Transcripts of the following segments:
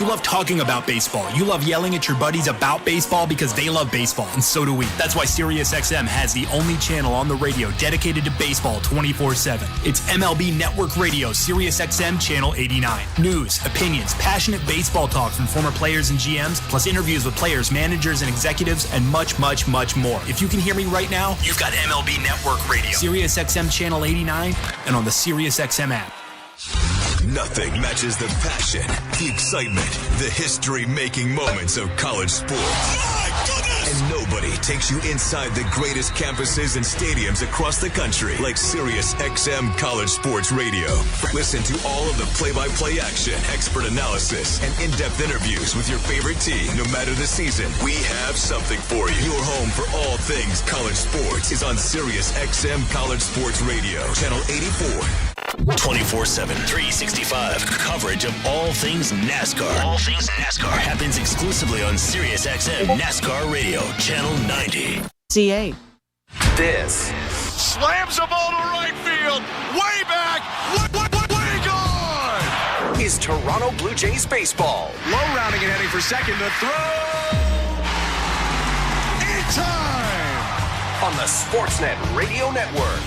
You love talking about baseball. You love yelling at your buddies about baseball because they love baseball, and so do we. That's why SiriusXM has the only channel on the radio dedicated to baseball 24/7. It's MLB Network Radio, SiriusXM Channel 89. News, opinions, passionate baseball talk from former players and GMs, plus interviews with players, managers, and executives, and much, much, much more. If you can hear me right now, you've got MLB Network Radio, SiriusXM Channel 89, and on the SiriusXM app. Nothing matches the passion, the excitement, the history-making moments of college sports. My goodness! And nobody takes you inside the greatest campuses and stadiums across the country like SiriusXM College Sports Radio. Listen to all of the play-by-play action, expert analysis, and in-depth interviews with your favorite team. No matter the season, we have something for you. Your home for all things college sports is on SiriusXM College Sports Radio, Channel 84. 24/7, 365 coverage of all things NASCAR. All things NASCAR happens exclusively on SiriusXM NASCAR Radio, Channel 90. CA. This slams the ball to right field, way back, way gone. Is Toronto Blue Jays baseball. Low rounding and heading for second to throw. In time on the Sportsnet Radio Network.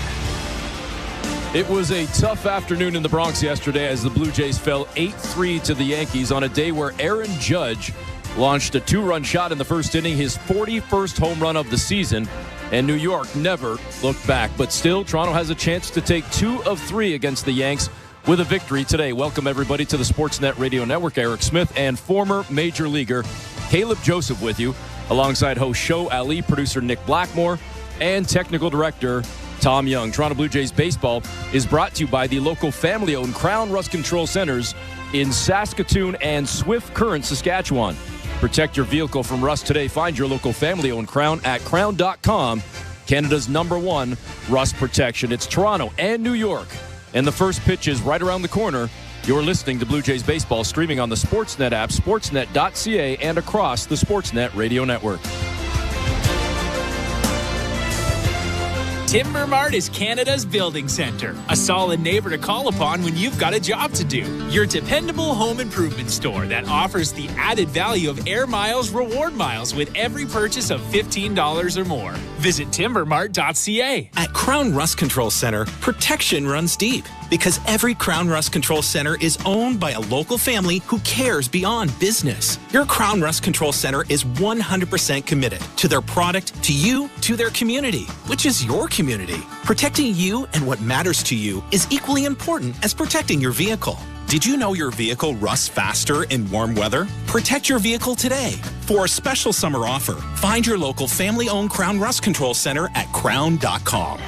It was a tough afternoon in the Bronx yesterday as the Blue Jays fell 8-3 to the Yankees on a day where Aaron Judge launched a 2-run shot in the first inning, his 41st home run of the season, and New York never looked back. But still, Toronto has a chance to take 2 of 3 against the Yanks with a victory today. Welcome, everybody, to the Sportsnet Radio Network. Eric Smith and former Major Leaguer Caleb Joseph with you, alongside host Show Ali, producer Nick Blackmore, and technical director Tom Young. Toronto Blue Jays baseball is brought to you by the local family-owned Crown Rust Control Centers in Saskatoon and Swift Current, Saskatchewan. Protect your vehicle from rust today. Find your local family-owned Crown at crown.com, Canada's #1 rust protection. It's Toronto and New York, and the first pitch is right around the corner. You're listening to Blue Jays baseball, streaming on the Sportsnet app, sportsnet.ca, and across the Sportsnet Radio Network. Timber Mart is Canada's building center, a solid neighbor to call upon when you've got a job to do. Your dependable home improvement store that offers the added value of Air Miles reward miles with every purchase of $15 or more. Visit timbermart.ca. At Crown Rust Control Center, protection runs deep because every Crown Rust Control Center is owned by a local family who cares beyond business. Your Crown Rust Control Center is 100% committed to their product, to you, to their community, which is your community. Protecting you and what matters to you is equally important as protecting your vehicle. Did you know your vehicle rusts faster in warm weather? Protect your vehicle today. For a special summer offer, find your local family-owned Crown Rust Control Center at crown.com.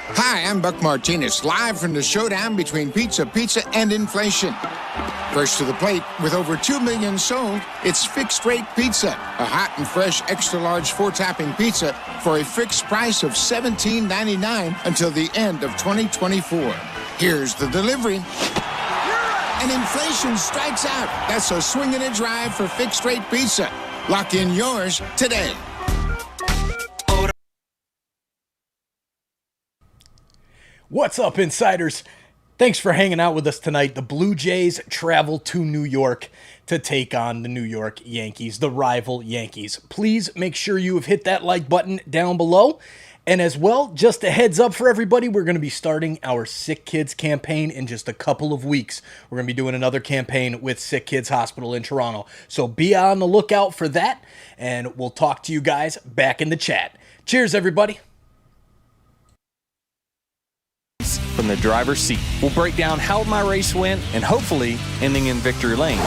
Hi, I'm Buck Martinez, live from the showdown between pizza and inflation. First to the plate, with over 2 million sold, it's Fixed Rate Pizza, a hot and fresh extra-large 4-topping pizza for a fixed price of $17.99 until the end of 2024. Here's the delivery. And inflation strikes out. That's a swing and a drive for Fixed Rate Pizza. Lock in yours today. What's up, insiders? Thanks for hanging out with us tonight. The Blue Jays travel to New York to take on the New York Yankees, the rival Yankees. Please make sure you have hit that like button down below. And as well, just a heads up for everybody, we're going to be starting our Sick Kids campaign in just a couple of weeks. We're going to be doing another campaign with Sick Kids Hospital in Toronto. So be on the lookout for that, and we'll talk to you guys back in the chat. Cheers, everybody. From the driver's seat, we'll break down how my race went and hopefully ending in victory lane.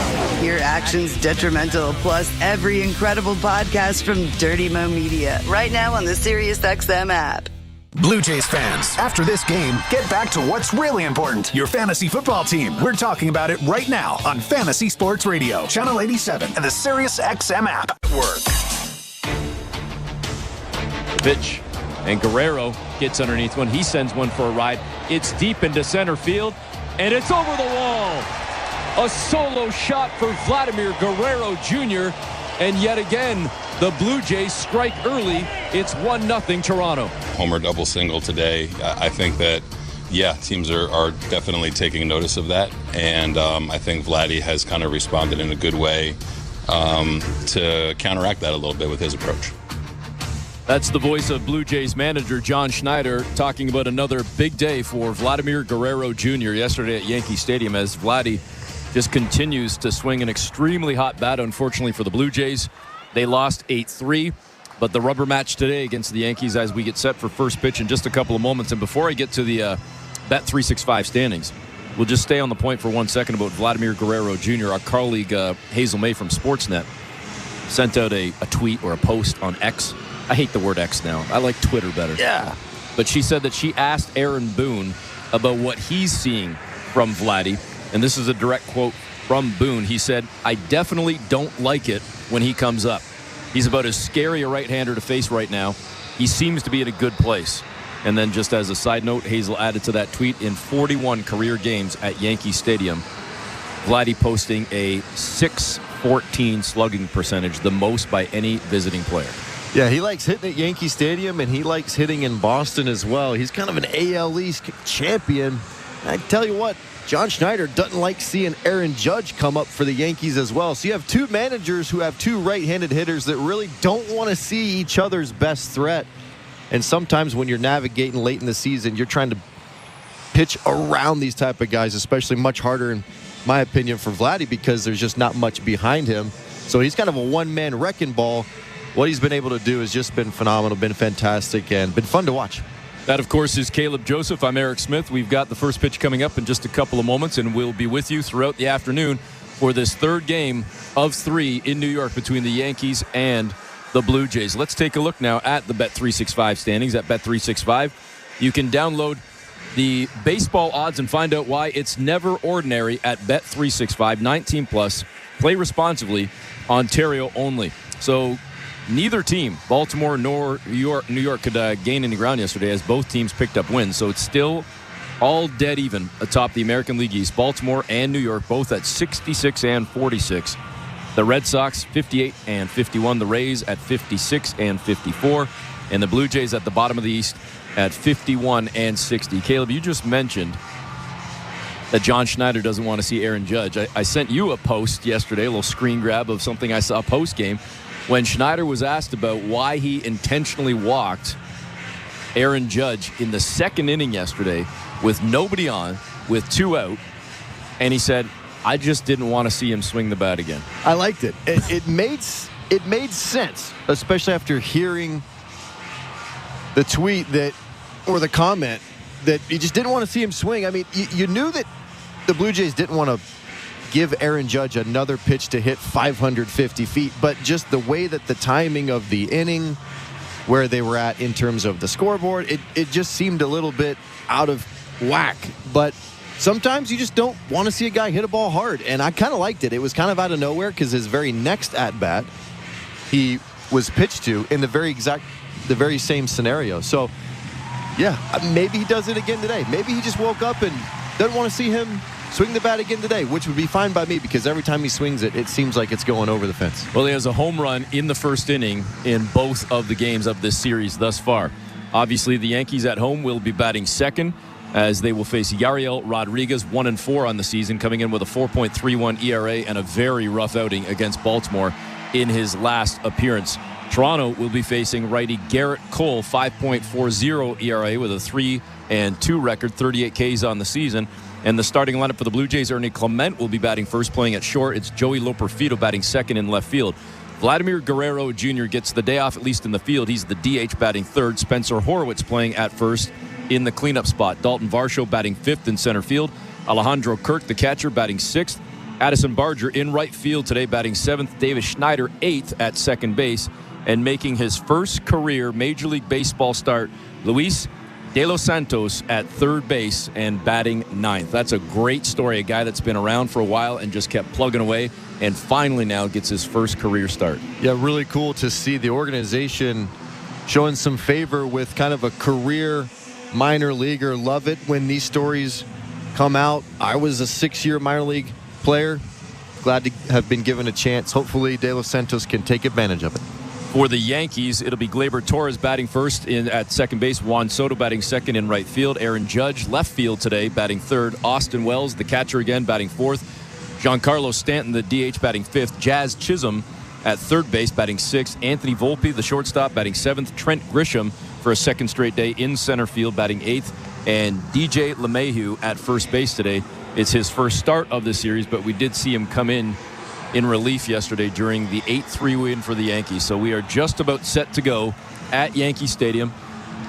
Your actions detrimental, plus every incredible podcast from Dirty Mo Media right now on the SiriusXM app. Blue Jays fans, after this game, get back to what's really important. Your fantasy football team. We're talking about it right now on Fantasy Sports Radio, Channel 87, and the SiriusXM app. Pitch. And Guerrero gets underneath one. He sends one for a ride. It's deep into center field, and it's over the wall. A solo shot for Vladimir Guerrero Jr., and yet again, the Blue Jays strike early. It's 1-0 Toronto. Homer double single today. I think that Yeah, teams are definitely taking notice of that, and I think Vladdy has kind of responded in a good way to counteract that a little bit with his approach. That's the voice of Blue Jays manager John Schneider talking about another big day for Vladimir Guerrero Jr. yesterday at Yankee Stadium, as Vladdy just continues to swing an extremely hot bat. Unfortunately for the Blue Jays, they lost 8-3. But the rubber match today against the Yankees as we get set for first pitch in just a couple of moments. And before I get to the Bet365 standings, we'll just stay on the point for 1 second about Vladimir Guerrero Jr. Our colleague Hazel May from Sportsnet sent out a tweet or a post on X. I hate the word X now. I like Twitter better. Yeah. But she said that she asked Aaron Boone about what he's seeing from Vladdy. And this is a direct quote from Boone. He said, "I definitely don't like it when he comes up. He's about as scary a right-hander to face right now. He seems to be in a good place." And then just as a side note, Hazel added to that tweet, in 41 career games at Yankee Stadium, Vladdy posting a .614 slugging percentage, the most by any visiting player. Yeah, he likes hitting at Yankee Stadium, and he likes hitting in Boston as well. He's kind of an AL East champion. I tell you what, John Schneider doesn't like seeing Aaron Judge come up for the Yankees as well. So you have two managers who have two right-handed hitters that really don't want to see each other's best threat. And sometimes when you're navigating late in the season, you're trying to pitch around these type of guys, especially much harder, in my opinion, for Vladdy, because there's just not much behind him. So he's kind of a one-man wrecking ball. What he's been able to do has just been phenomenal, been fantastic, and been fun to watch. That, of course, is Caleb Joseph. I'm Eric Smith. We've got the first pitch coming up in just a couple of moments, and we'll be with you throughout the afternoon for this third game of 3 in New York between the Yankees and the Blue Jays. Let's take a look now at the Bet365 standings. At Bet365, you can download the baseball odds and find out why it's never ordinary at Bet365. 19 plus. Play responsibly. Ontario only. So neither team, Baltimore nor New York, could gain any ground yesterday, as both teams picked up wins. So it's still all dead even atop the American League East. Baltimore and New York both at 66 and 46. The Red Sox 58 and 51. The Rays at 56 and 54. And the Blue Jays at the bottom of the East at 51 and 60. Caleb, you just mentioned that John Schneider doesn't want to see Aaron Judge. I sent you a post yesterday, a little screen grab of something I saw post-game, when Schneider was asked about why he intentionally walked Aaron Judge in the second inning yesterday with nobody on, with 2 out, and he said, "I just didn't want to see him swing the bat again." I liked it. It made sense, especially after hearing the tweet or the comment that you just didn't want to see him swing. I mean, you knew that the Blue Jays didn't want to give Aaron Judge another pitch to hit 550 feet, but just the way that the timing of the inning, where they were at in terms of the scoreboard, it just seemed a little bit out of whack. But sometimes you just don't want to see a guy hit a ball hard, and I kind of liked it. It was kind of out of nowhere, because his very next at-bat, he was pitched to in the very same scenario. So, yeah, maybe he does it again today. Maybe he just woke up and doesn't want to see him swing the bat again today, which would be fine by me, because every time he swings it, it seems like it's going over the fence. Well, he has a home run in the first inning in both of the games of this series thus far. Obviously, the Yankees at home will be batting second, as they will face Yariel Rodriguez, 1-4 on the season, coming in with a 4.31 ERA and a very rough outing against Baltimore in his last appearance. Toronto will be facing righty Garrett Cole, 5.40 ERA with a 3-2 record, 38 Ks on the season. And the starting lineup for the Blue Jays, Ernie Clement will be batting first, playing at short. It's Joey Loperfido batting second in left field. Vladimir Guerrero Jr. gets the day off, at least in the field. He's the DH batting third. Spencer Horwitz playing at first in the cleanup spot. Dalton Varsho batting fifth in center field. Alejandro Kirk, the catcher, batting sixth. Addison Barger in right field today, batting seventh. Davis Schneider, eighth at second base. And making his first career Major League Baseball start, Luis De Los Santos at third base and batting ninth. That's a great story. A guy that's been around for a while and just kept plugging away, and finally now gets his first career start. Yeah, really cool to see the organization showing some favor with kind of a career minor leaguer. Love it when these stories come out. I was a 6-year minor league player. Glad to have been given a chance. Hopefully De Los Santos can take advantage of it. For the Yankees, it'll be Gleyber Torres batting first at second base. Juan Soto batting second in right field. Aaron Judge, left field today, batting third. Austin Wells, the catcher again, batting fourth. Giancarlo Stanton, the DH, batting fifth. Jazz Chisholm at third base, batting sixth. Anthony Volpe, the shortstop, batting seventh. Trent Grisham for a second straight day in center field, batting eighth. And DJ LeMahieu at first base today. It's his first start of the series, but we did see him come in relief yesterday during the 8-3 win for the Yankees. So we are just about set to go at Yankee Stadium.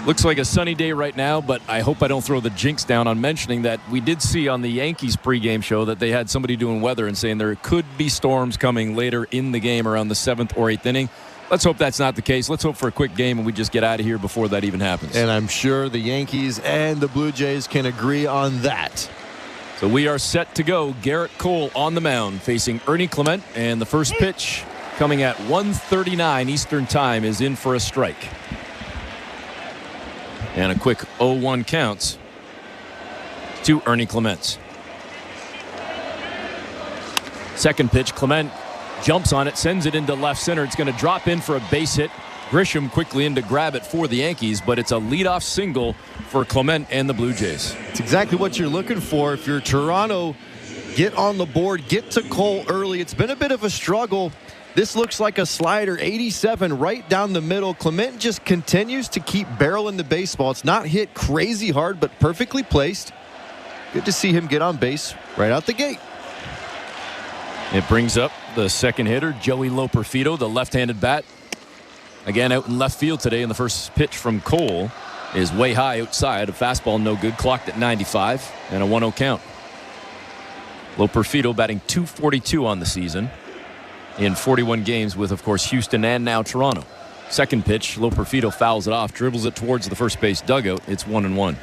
Looks like a sunny day right now, but I hope I don't throw the jinx down on mentioning that we did see on the Yankees pregame show that they had somebody doing weather and saying there could be storms coming later in the game around the 7th or 8th inning. Let's hope that's not the case. Let's hope for a quick game and we just get out of here before that even happens. And I'm sure the Yankees and the Blue Jays can agree on that. So we are set to go. Garrett Cole on the mound facing Ernie Clement. And the first pitch coming at 1:39 Eastern Time is in for a strike. And a quick 0-1 counts to Ernie Clement. Second pitch, Clement jumps on it, sends it into left center. It's going to drop in for a base hit. Grisham quickly in to grab it for the Yankees, but it's a leadoff single for Clement and the Blue Jays. It's exactly what you're looking for. If you're Toronto, get on the board, get to Cole early. It's been a bit of a struggle. This looks like a slider, 87 right down the middle. Clement just continues to keep barreling the baseball. It's not hit crazy hard, but perfectly placed. Good to see him get on base right out the gate. It brings up the second hitter, Joey Loperfido, the left-handed bat. Again, out in left field today, and the first pitch from Cole is way high outside. A fastball no good, clocked at 95, and a 1-0 count. Loperfido batting .242 on the season in 41 games with, of course, Houston and now Toronto. Second pitch, Loperfido fouls it off, dribbles it towards the first base dugout. It's 1-1.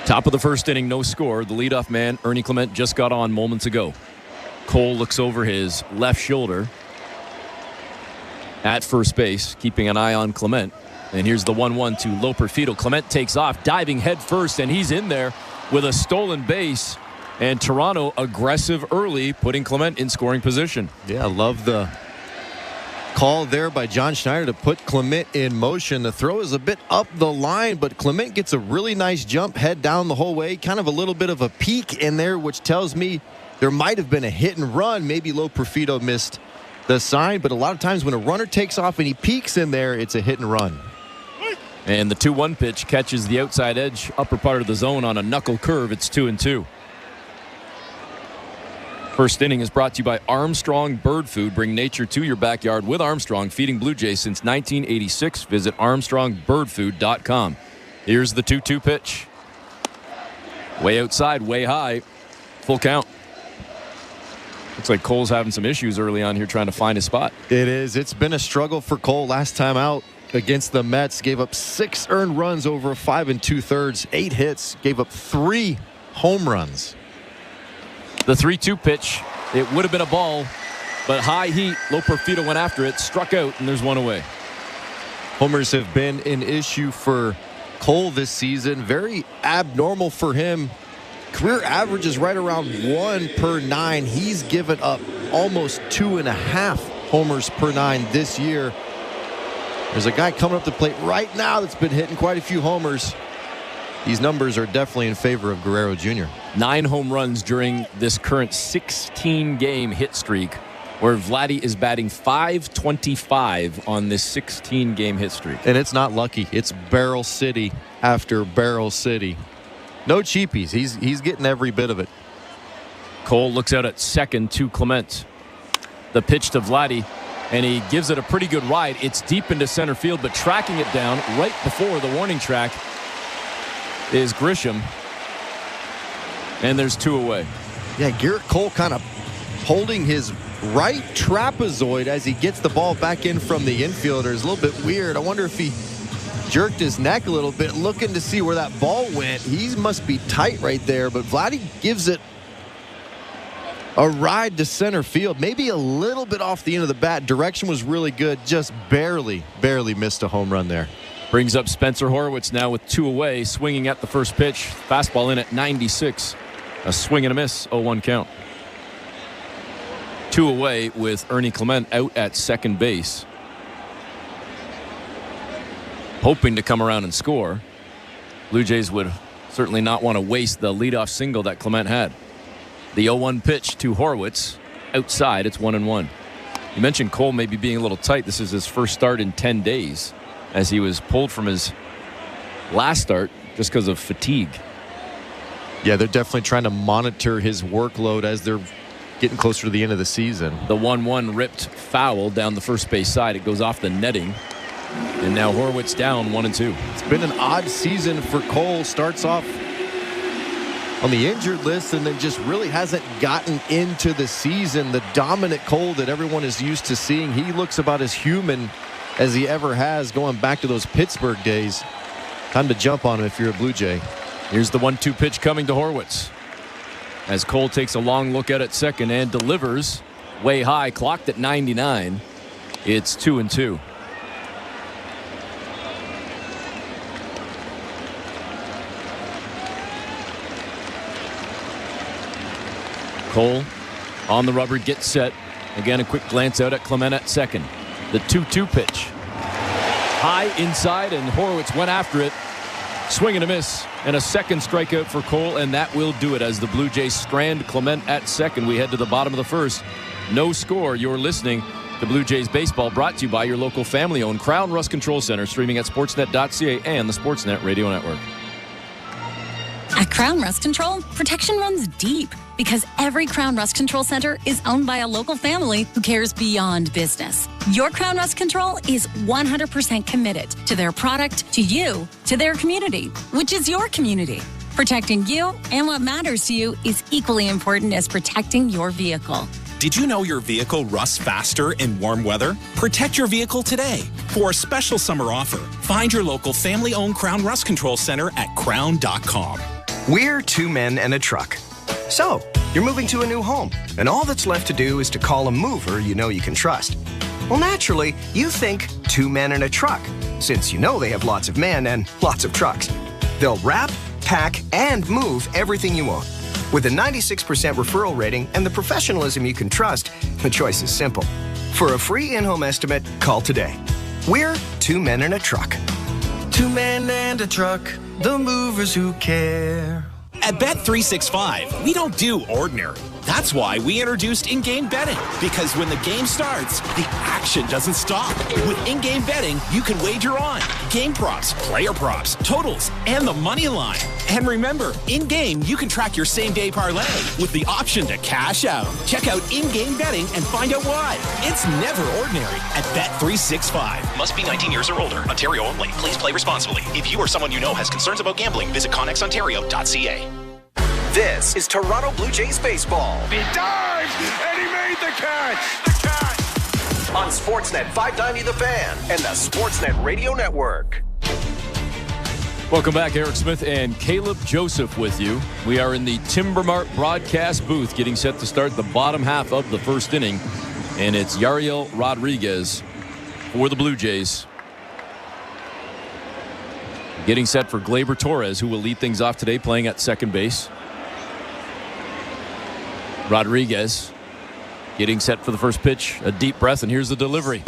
Top of the first inning, no score. The leadoff man, Ernie Clement, just got on moments ago. Cole looks over his left shoulder at first base, keeping an eye on Clement. And here's the 1-1 to Loperfido. Clement takes off, diving head first, and he's in there with a stolen base. And Toronto aggressive early, putting Clement in scoring position. Yeah, I love the call there by John Schneider to put Clement in motion. The throw is a bit up the line, but Clement gets a really nice jump, head down the whole way. Kind of a little bit of a peak in there, which tells me there might have been a hit and run. Maybe Loperfido missed the sign, but a lot of times when a runner takes off and he peeks in there, it's a hit and run. And the 2-1 pitch catches the outside edge, upper part of the zone on a knuckle curve. It's 2-2. First inning is brought to you by Armstrong Bird Food. Bring nature to your backyard with Armstrong, feeding Blue Jays since 1986. Visit ArmstrongBirdFood.com. Here's the 2-2 pitch. Way outside, way high. Full count. Looks like Cole's having some issues early on here trying to find his spot. It is. It's been a struggle for Cole last time out against the Mets. Gave up 6 earned runs over 5 2/3, 8 hits. Gave up 3 home runs. The 3-2 pitch, it would have been a ball, but high heat. Loperfido went after it, struck out, and there's one away. Homers have been an issue for Cole this season. Very abnormal for him. Career average is right around 1 per 9. He's given up almost 2.5 homers per 9 this year. There's a guy coming up the plate right now that's been hitting quite a few homers. These numbers are definitely in favor of Guerrero Jr. 9 home runs during this current 16-game hit streak, where Vladdy is batting .525 on this 16-game hit streak. And it's not lucky. It's barrel city after barrel city. No cheapies. He's getting every bit of it. Cole looks out at second to Clement. The pitch to Vladdy, and he gives it a pretty good ride. It's deep into center field, but tracking it down right before the warning track is Grisham. And there's 2 away. Yeah, Garrett Cole kind of holding his right trapezoid as he gets the ball back in from the infielder is a little bit weird. I wonder if he jerked his neck a little bit, looking to see where that ball went. He must be tight right there, but Vladdy gives it a ride to center field. Maybe a little bit off the end of the bat. Direction was really good. Just barely missed a home run there. Brings up Spencer Horwitz now with 2 away, swinging at the first pitch. Fastball in at 96. A swing and a miss, 0-1 count. 2 away with Ernie Clement out at second base, hoping to come around and score. Blue Jays would certainly not want to waste the leadoff single that Clement had. The 0-1 pitch to Horwitz. Outside, it's 1-1. You mentioned Cole maybe being a little tight. This is his first start in 10 days as he was pulled from his last start just because of fatigue. Yeah, they're definitely trying to monitor his workload as they're getting closer to the end of the season. The 1-1 ripped foul down the first base side. It goes off the netting. And now Horwitz down 1-2. It's been an odd season for Cole. Starts off on the injured list and then just really hasn't gotten into the season. The dominant Cole that everyone is used to seeing. He looks about as human as he ever has going back to those Pittsburgh days. Time to jump on him if you're a Blue Jay. Here's the 1-2 pitch coming to Horwitz as Cole takes a long look at it second and delivers way high, clocked at 99. It's 2-2. Cole on the rubber, gets set. Again, a quick glance out at Clement at second. The 2-2 pitch. High inside, and Horwitz went after it. Swing and a miss, and a second strikeout for Cole, and that will do it as the Blue Jays strand Clement at second. We head to the bottom of the first. No score. You're listening to Blue Jays Baseball, brought to you by your local family-owned Crown Rust Control Center, streaming at sportsnet.ca and the Sportsnet Radio Network. At Crown Rust Control, protection runs deep because every Crown Rust Control Center is owned by a local family who cares beyond business. Your Crown Rust Control is 100% committed to their product, to you, to their community, which is your community. Protecting you and what matters to you is equally important as protecting your vehicle. Did you know your vehicle rusts faster in warm weather? Protect your vehicle today. For a special summer offer, find your local family-owned Crown Rust Control Center at crown.com. We're 2 men and a truck. So, you're moving to a new home, and all that's left to do is to call a mover you know you can trust. Well, naturally, you think 2 men and a truck, since you know they have lots of men and lots of trucks. They'll wrap, pack, and move everything you own. With a 96% referral rating and the professionalism you can trust, the choice is simple. For a free in-home estimate, call today. We're 2 men and a truck. 2 men and a truck, the movers who care. At Bet365, we don't do ordinary. That's why we introduced in-game betting. Because when the game starts, the action doesn't stop. With in-game betting, you can wager on game props, player props, totals, and the money line. And remember, in-game, you can track your same-day parlay with the option to cash out. Check out in-game betting and find out why. It's never ordinary at Bet365. Must be 19 years or older. Ontario only. Please play responsibly. If you or someone you know has concerns about gambling, visit ConnexOntario.ca. This is Toronto Blue Jays baseball. He dives, and he made the catch. On Sportsnet 590 The Fan and the Sportsnet Radio Network. Welcome back. Eric Smith and Caleb Joseph with you. We are in the Timbermart broadcast booth getting set to start the bottom half of the first inning. And it's Yariel Rodriguez for the Blue Jays. Getting set for Gleyber Torres, who will lead things off today, playing at second base. Rodriguez getting set for the first pitch. A deep breath, and here's the delivery.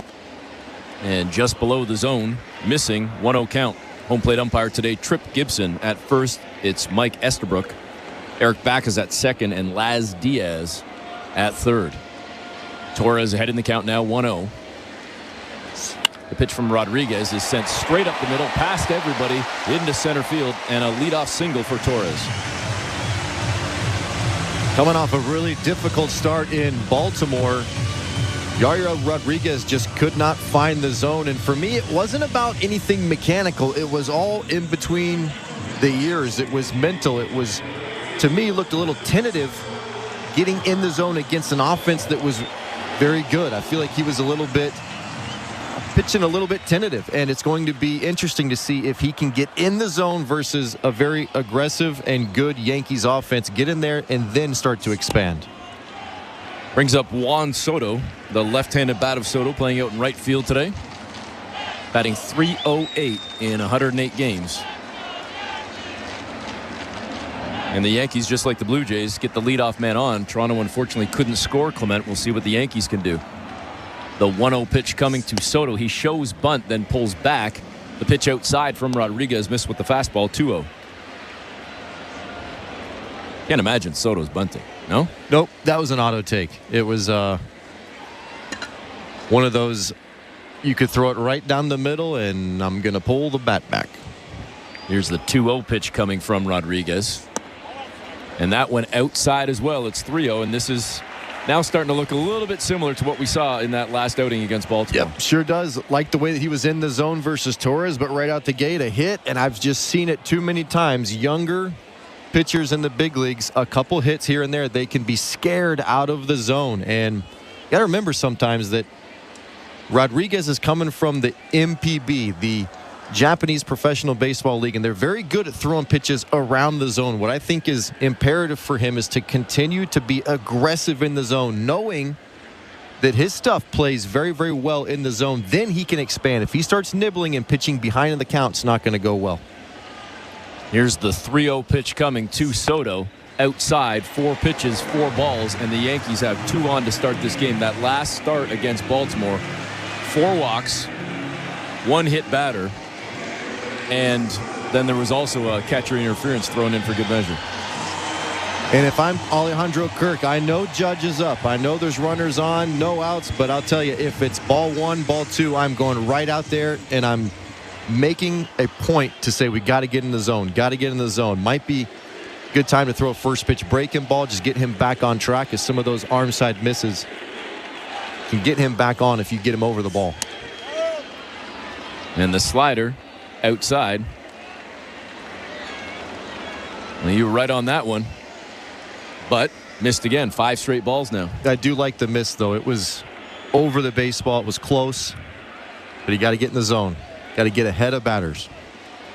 And just below the zone, missing, 1-0 count. Home plate umpire today, Tripp Gibson. At first, it's Mike Estabrook. Eric Backus at second, and Laz Diaz at third. Torres ahead in the count now, 1-0. The pitch from Rodriguez is sent straight up the middle, past everybody, into center field, and a leadoff single for Torres. Coming off a really difficult start in Baltimore, Yariel Rodriguez just could not find the zone. And for me, it wasn't about anything mechanical. It was all in between the ears. It was mental. It was, to me, looked a little tentative getting in the zone against an offense that was very good. I feel like he was a little bit pitching a little bit tentative, and it's going to be interesting to see if he can get in the zone versus a very aggressive and good Yankees offense. Get in there and then start to expand. Brings up Juan Soto, the left-handed bat of Soto, playing out in right field today. Batting .308 in 108 games. And the Yankees, just like the Blue Jays, get the leadoff man on. Toronto, unfortunately, couldn't score Clement. We'll see what the Yankees can do. The 1-0 pitch coming to Soto. He shows bunt, then pulls back. The pitch outside from Rodriguez, missed with the fastball, 2-0. Can't imagine Soto's bunting. No? Nope, that was an auto take. It was one of those, you could throw it right down the middle, and I'm going to pull the bat back. Here's the 2-0 pitch coming from Rodriguez. And that went outside as well. It's 3-0, and this is now starting to look a little bit similar to what we saw in that last outing against Baltimore. Yep, sure does. Like the way that he was in the zone versus Torres, but right out the gate, a hit, and I've just seen it too many times. Younger pitchers in the big leagues, a couple hits here and there, they can be scared out of the zone. And you got to remember sometimes that Rodriguez is coming from the MPB, the Japanese Professional Baseball League, and they're very good at throwing pitches around the zone. What I think is imperative for him is to continue to be aggressive in the zone, knowing that his stuff plays very, very well in the zone. Then he can expand. If he starts nibbling and pitching behind in the count, it's not going to go well. Here's the 3-0 pitch coming to Soto. Outside, 4 pitches, 4 balls, and the Yankees have 2 on to start this game. That last start against Baltimore, 4 walks, 1 hit batter, and then there was also a catcher interference thrown in for good measure. And if I'm Alejandro Kirk, I know Judge is up. I know there's runners on, no outs, but I'll tell you, if it's ball 1, ball 2, I'm going right out there, and I'm making a point to say we got to get in the zone. Got to get in the zone. Might be a good time to throw a first pitch breaking ball, just get him back on track, as some of those arm side misses can get him back on if you get him over the ball. And the slider outside. Well, you were right on that one, but missed again. 5 straight balls now. I do like the miss, though. It was over the baseball. It was close, but you got to get in the zone. Got to get ahead of batters.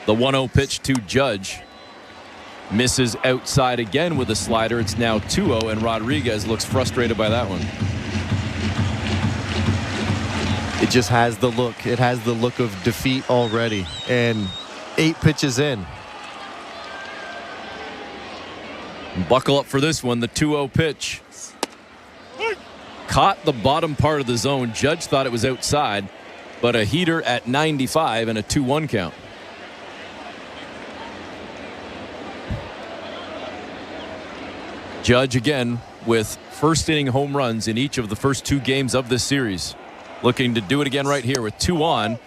The 1-0 pitch to Judge. Misses outside again with a slider. It's now 2-0, and Rodriguez looks frustrated by that one. It just has the look. It has the look of defeat already. And 8 pitches in. Buckle up for this one. The 2-0 pitch. Caught the bottom part of the zone. Judge thought it was outside, but a heater at 95 and a 2-1 count. Judge again with first inning home runs in each of the first 2 games of this series. Looking to do it again right here with 2 on.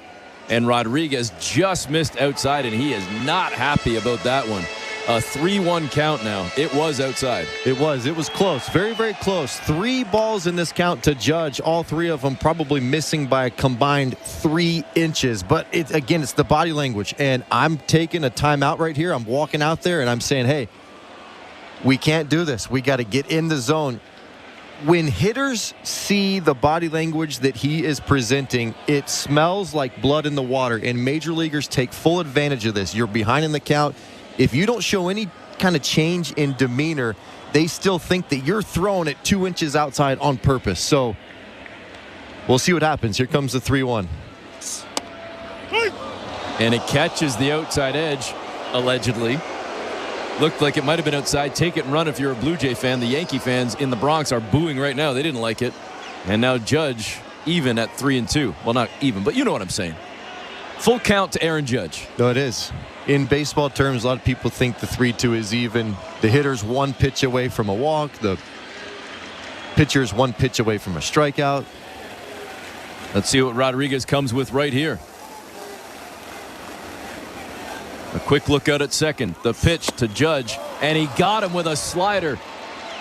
And Rodriguez just missed outside, and he is not happy about that one. A 3-1 count now. It was outside. It was close. Very, very close. 3 balls in this count to Judge. All 3 of them probably missing by a combined 3 inches. But it's the body language. And I'm taking a timeout right here. I'm walking out there and I'm saying, hey, we can't do this. We got to get in the zone. When hitters see the body language that he is presenting, it smells like blood in the water. And major leaguers take full advantage of this. You're behind in the count. If you don't show any kind of change in demeanor, they still think that you're throwing it 2 inches outside on purpose. So we'll see what happens. Here comes the 3-1. And it catches the outside edge, allegedly. Looked like it might have been outside. Take it and run if you're a Blue Jay fan. The Yankee fans in the Bronx are booing right now. They didn't like it. And now Judge even at 3-2. Well, not even, but you know what I'm saying. Full count to Aaron Judge. No, it is. In baseball terms, a lot of people think the 3-2 is even. The hitter's 1 pitch away from a walk. The pitcher's 1 pitch away from a strikeout. Let's see what Rodriguez comes with right here. A quick look out at second. The pitch to Judge, and he got him with a slider.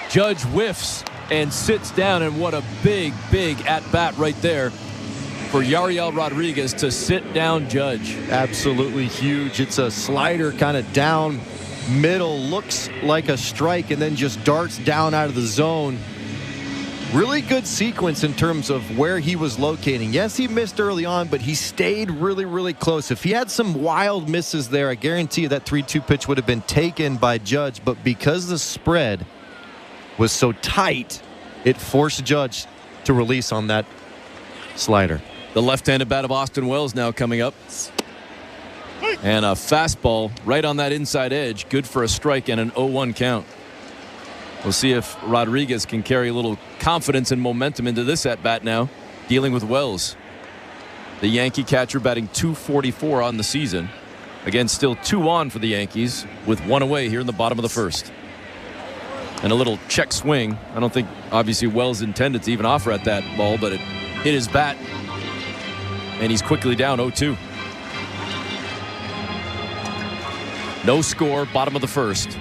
Judge whiffs and sits down, and what a big, big at-bat right there for Yariel Rodriguez to sit down Judge. Absolutely huge. It's a slider kind of down middle, looks like a strike, and then just darts down out of the zone. Really good sequence in terms of where he was locating. Yes, he missed early on, but he stayed really, really close. If he had some wild misses there, I guarantee you that 3-2 pitch would have been taken by Judge. But because the spread was so tight, it forced Judge to release on that slider. The left-handed bat of Austin Wells now coming up. And a fastball right on that inside edge. Good for a strike and an 0-1 count. We'll see if Rodriguez can carry a little confidence and momentum into this at-bat now, dealing with Wells. The Yankee catcher batting .244 on the season. Again, still 2 on for the Yankees with 1 away here in the bottom of the first. And a little check swing. I don't think, obviously, Wells intended to even offer at that ball, but it hit his bat. And he's quickly down 0-2. No score, bottom of the first.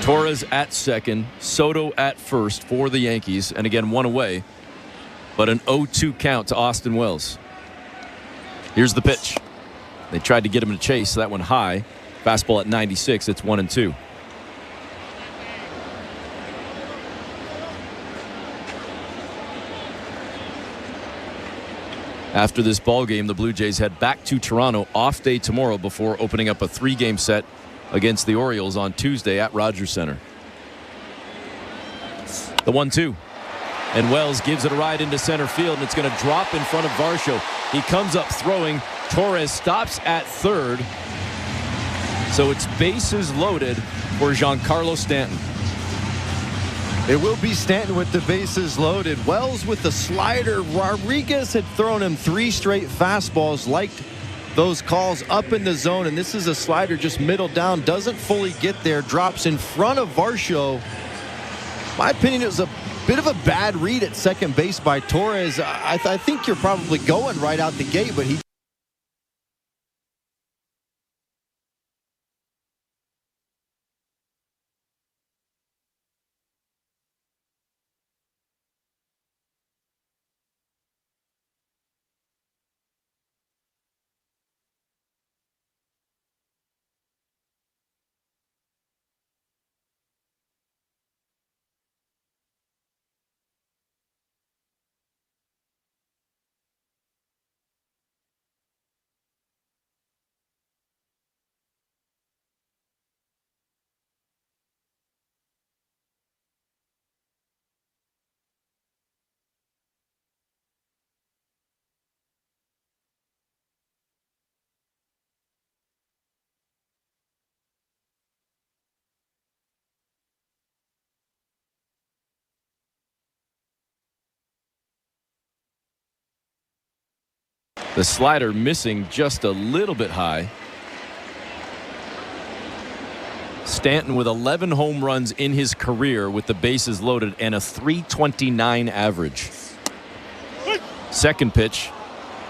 Torres at second, Soto at first for the Yankees, and again 1 away, but an 0-2 count to Austin Wells. Here's the pitch. They tried to get him to chase, so that one high. Fastball at 96, it's 1-2. After this ball game, the Blue Jays head back to Toronto, off day tomorrow before opening up a 3-game set against the Orioles on Tuesday at Rogers Center. The 1-2. And Wells gives it a ride into center field, and it's going to drop in front of Varsho. He comes up throwing. Torres stops at third. So it's bases loaded for Giancarlo Stanton. It will be Stanton with the bases loaded. Wells with the slider. Rodriguez had thrown him 3 straight fastballs. Liked those calls up in the zone. And this is a slider just middle down. Doesn't fully get there. Drops in front of Varsho. My opinion, it was a bit of a bad read at second base by Torres. I think you're probably going right out the gate, but he... The slider missing just a little bit high. Stanton with 11 home runs in his career with the bases loaded and a .329 average. Second pitch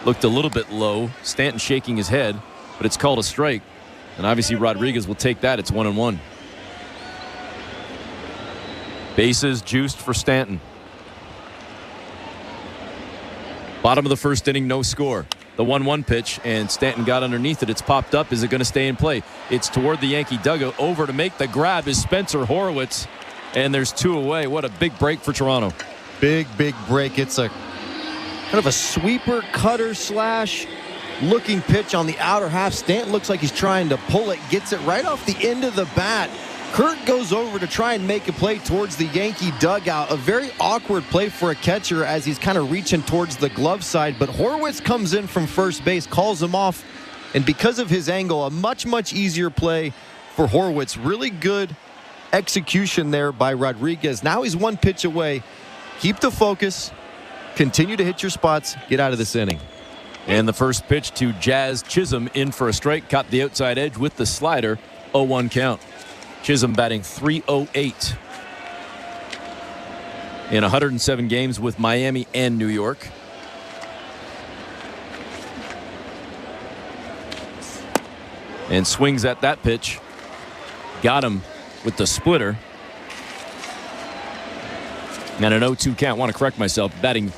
looked a little bit low. Stanton shaking his head, but it's called a strike. And obviously Rodriguez will take that. It's 1-1. Bases juiced for Stanton. Bottom of the first inning, no score. The 1-1 pitch, and Stanton got underneath it. It's popped up. Is it going to stay in play? It's toward the Yankee dugout. Over to make the grab is Spencer Horwitz, and there's 2 away. What a big break for Toronto. Big break. It's a kind of a sweeper, cutter slash looking pitch on the outer half. Stanton looks like he's trying to pull it, gets it right off the end of the bat. Kurt goes over to try and make a play towards the Yankee dugout. A very awkward play for a catcher as he's kind of reaching towards the glove side. But Horwitz comes in from first base, calls him off. And because of his angle, a much easier play for Horwitz. Really good execution there by Rodriguez. Now he's 1 pitch away. Keep the focus. Continue to hit your spots. Get out of this inning. And the first pitch to Jazz Chisholm in for a strike. Caught the outside edge with the slider. 0-1 count. Chisholm batting .308 in 107 games with Miami and New York. And swings at that pitch. Got him with the splitter. And an 0-2 count. Want to correct myself. Batting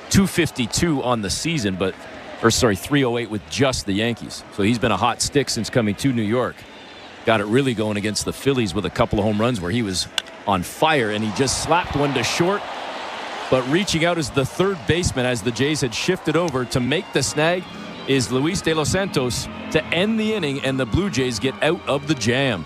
.252 on the season, but, or sorry, .308 with just the Yankees. So he's been a hot stick since coming to New York. Got it really going against the Phillies with a couple of home runs where he was on fire, and he just slapped one to short. But reaching out as the third baseman as the Jays had shifted over to make the snag is Luis De Los Santos to end the inning, and the Blue Jays get out of the jam.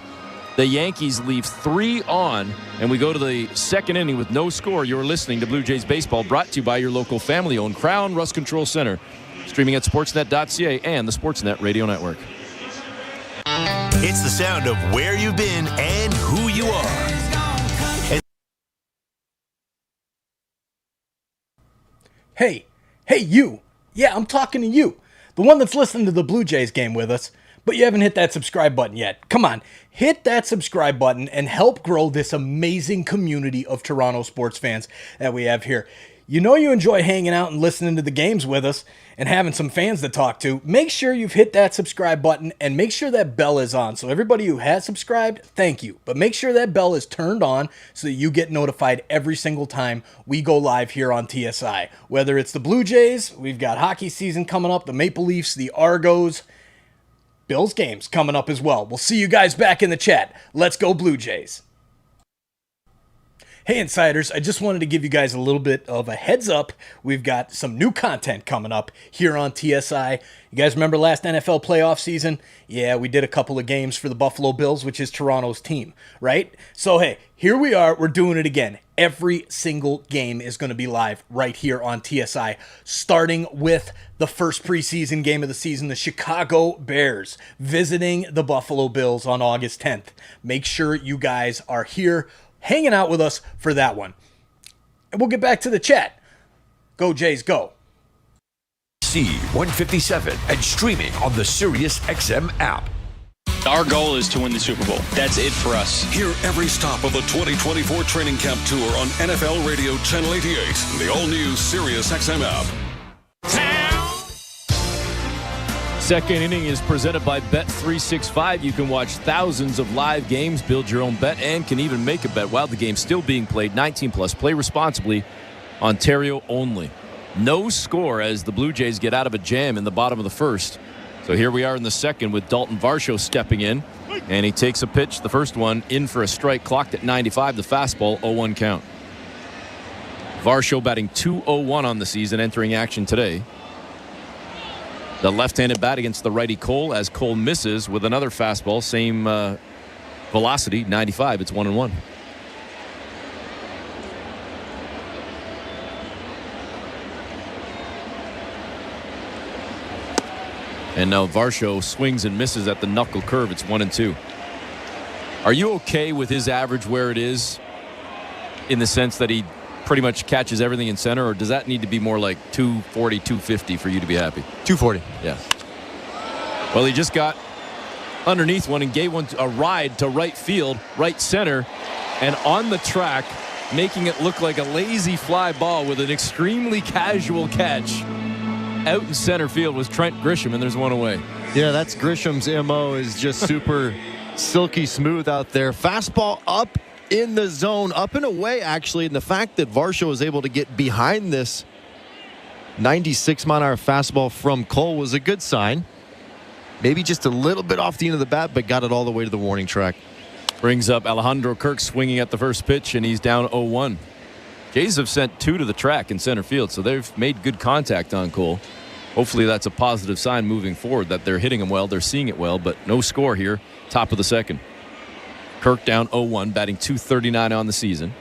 The Yankees leave 3 on, and we go to the second inning with no score. You're listening to Blue Jays Baseball, brought to you by your local family-owned Crown Rust Control Center streaming at sportsnet.ca and the Sportsnet Radio Network. It's the sound of where you've been and who you are. Hey, you. Yeah, I'm talking to you. The one that's listening to the Blue Jays game with us, but you haven't hit that subscribe button yet. Come on, hit that subscribe button and help grow this amazing community of Toronto sports fans that we have here. You know you enjoy hanging out and listening to the games with us and having some fans to talk to. Make sure you've hit that subscribe button and make sure that bell is on. So everybody who has subscribed, thank you. But make sure that bell is turned on so that you get notified every single time we go live here on TSI. Whether it's the Blue Jays, we've got hockey season coming up, the Maple Leafs, the Argos, Bills games coming up as well. We'll see you guys back in the chat. Let's go Blue Jays. Hey Insiders, I just wanted to give you guys a little bit of a heads up. We've got some new content coming up here on TSI. You guys remember last NFL playoff season? Yeah, we did a couple of games for the Buffalo Bills, which is Toronto's team, right? So hey, here we are, we're doing it again. Every single game is going to be live right here on TSI, starting with the first preseason game of the season, the Chicago Bears visiting the Buffalo Bills on August 10th. Make sure you guys are here hanging out with us for that one. And we'll get back to the chat. Go Jays, go. C157 and streaming on the SiriusXM app. Our goal is to win the Super Bowl. That's it for us. Hear every stop of the 2024 training camp tour on NFL Radio Channel 88, the all-new SiriusXM app. Second inning is presented by Bet365. You can watch thousands of live games, build your own bet, and can even make a bet while the game's still being played. 19 plus. Play responsibly. Ontario only. No score as the Blue Jays get out of a jam in the bottom of the first. So here we are in the second with Dalton Varsho stepping in, and he takes a pitch, the first one, in for a strike, clocked at 95, the fastball, 0-1 count. Varsho batting .201 on the season, entering action today. The left-handed bat against the righty Cole, as Cole misses with another fastball, same velocity, 95. It's 1-1. And now Varsho swings and misses at the knuckle curve. It's 1-2. Are you okay with his average where it is, in the sense that he pretty much catches everything in center, or does that need to be more like 240, 250 for you to be happy? 240. Yeah. Well, he just got underneath one and gave one a ride to right field, right center, and on the track, making it look like a lazy fly ball with an extremely casual catch. Out in center field was Trent Grisham, and there's one away. Yeah, that's Grisham's MO, is just super silky smooth out there. Fastball up in the zone, up and away, actually. And the fact that Varsho was able to get behind this 96-mile-an-hour fastball from Cole was a good sign. Maybe just a little bit off the end of the bat, but got it all the way to the warning track. Brings up Alejandro Kirk swinging at the first pitch, and he's down 0-1. Jays have sent 2 to the track in center field, so they've made good contact on Cole. Hopefully that's a positive sign moving forward, that they're hitting him well, they're seeing it well, but no score here, top of the second. Kirk down 0-1, batting .239 on the season.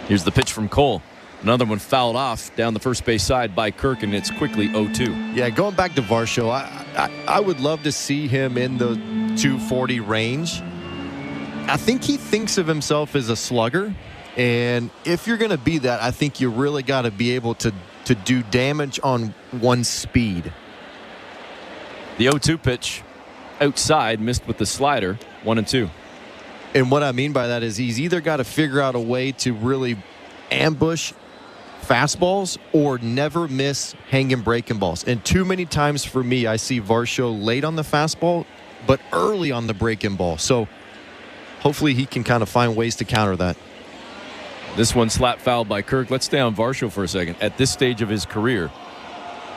Here's the pitch from Cole. Another one fouled off down the first base side by Kirk, and it's quickly 0-2. Yeah, going back to Varsho, I would love to see him in the 240 range. I think he thinks of himself as a slugger, and if you're going to be that, I think you really got to be able to do damage on one speed. The 0-2 pitch outside, missed with the slider, 1-2. And what I mean by that is he's either got to figure out a way to really ambush fastballs or never miss hanging breaking balls. And too many times for me, I see Varsho late on the fastball, but early on the breaking ball. So hopefully he can kind of find ways to counter that. This one slap fouled by Kirk. Let's stay on Varsho for a second. At this stage of his career,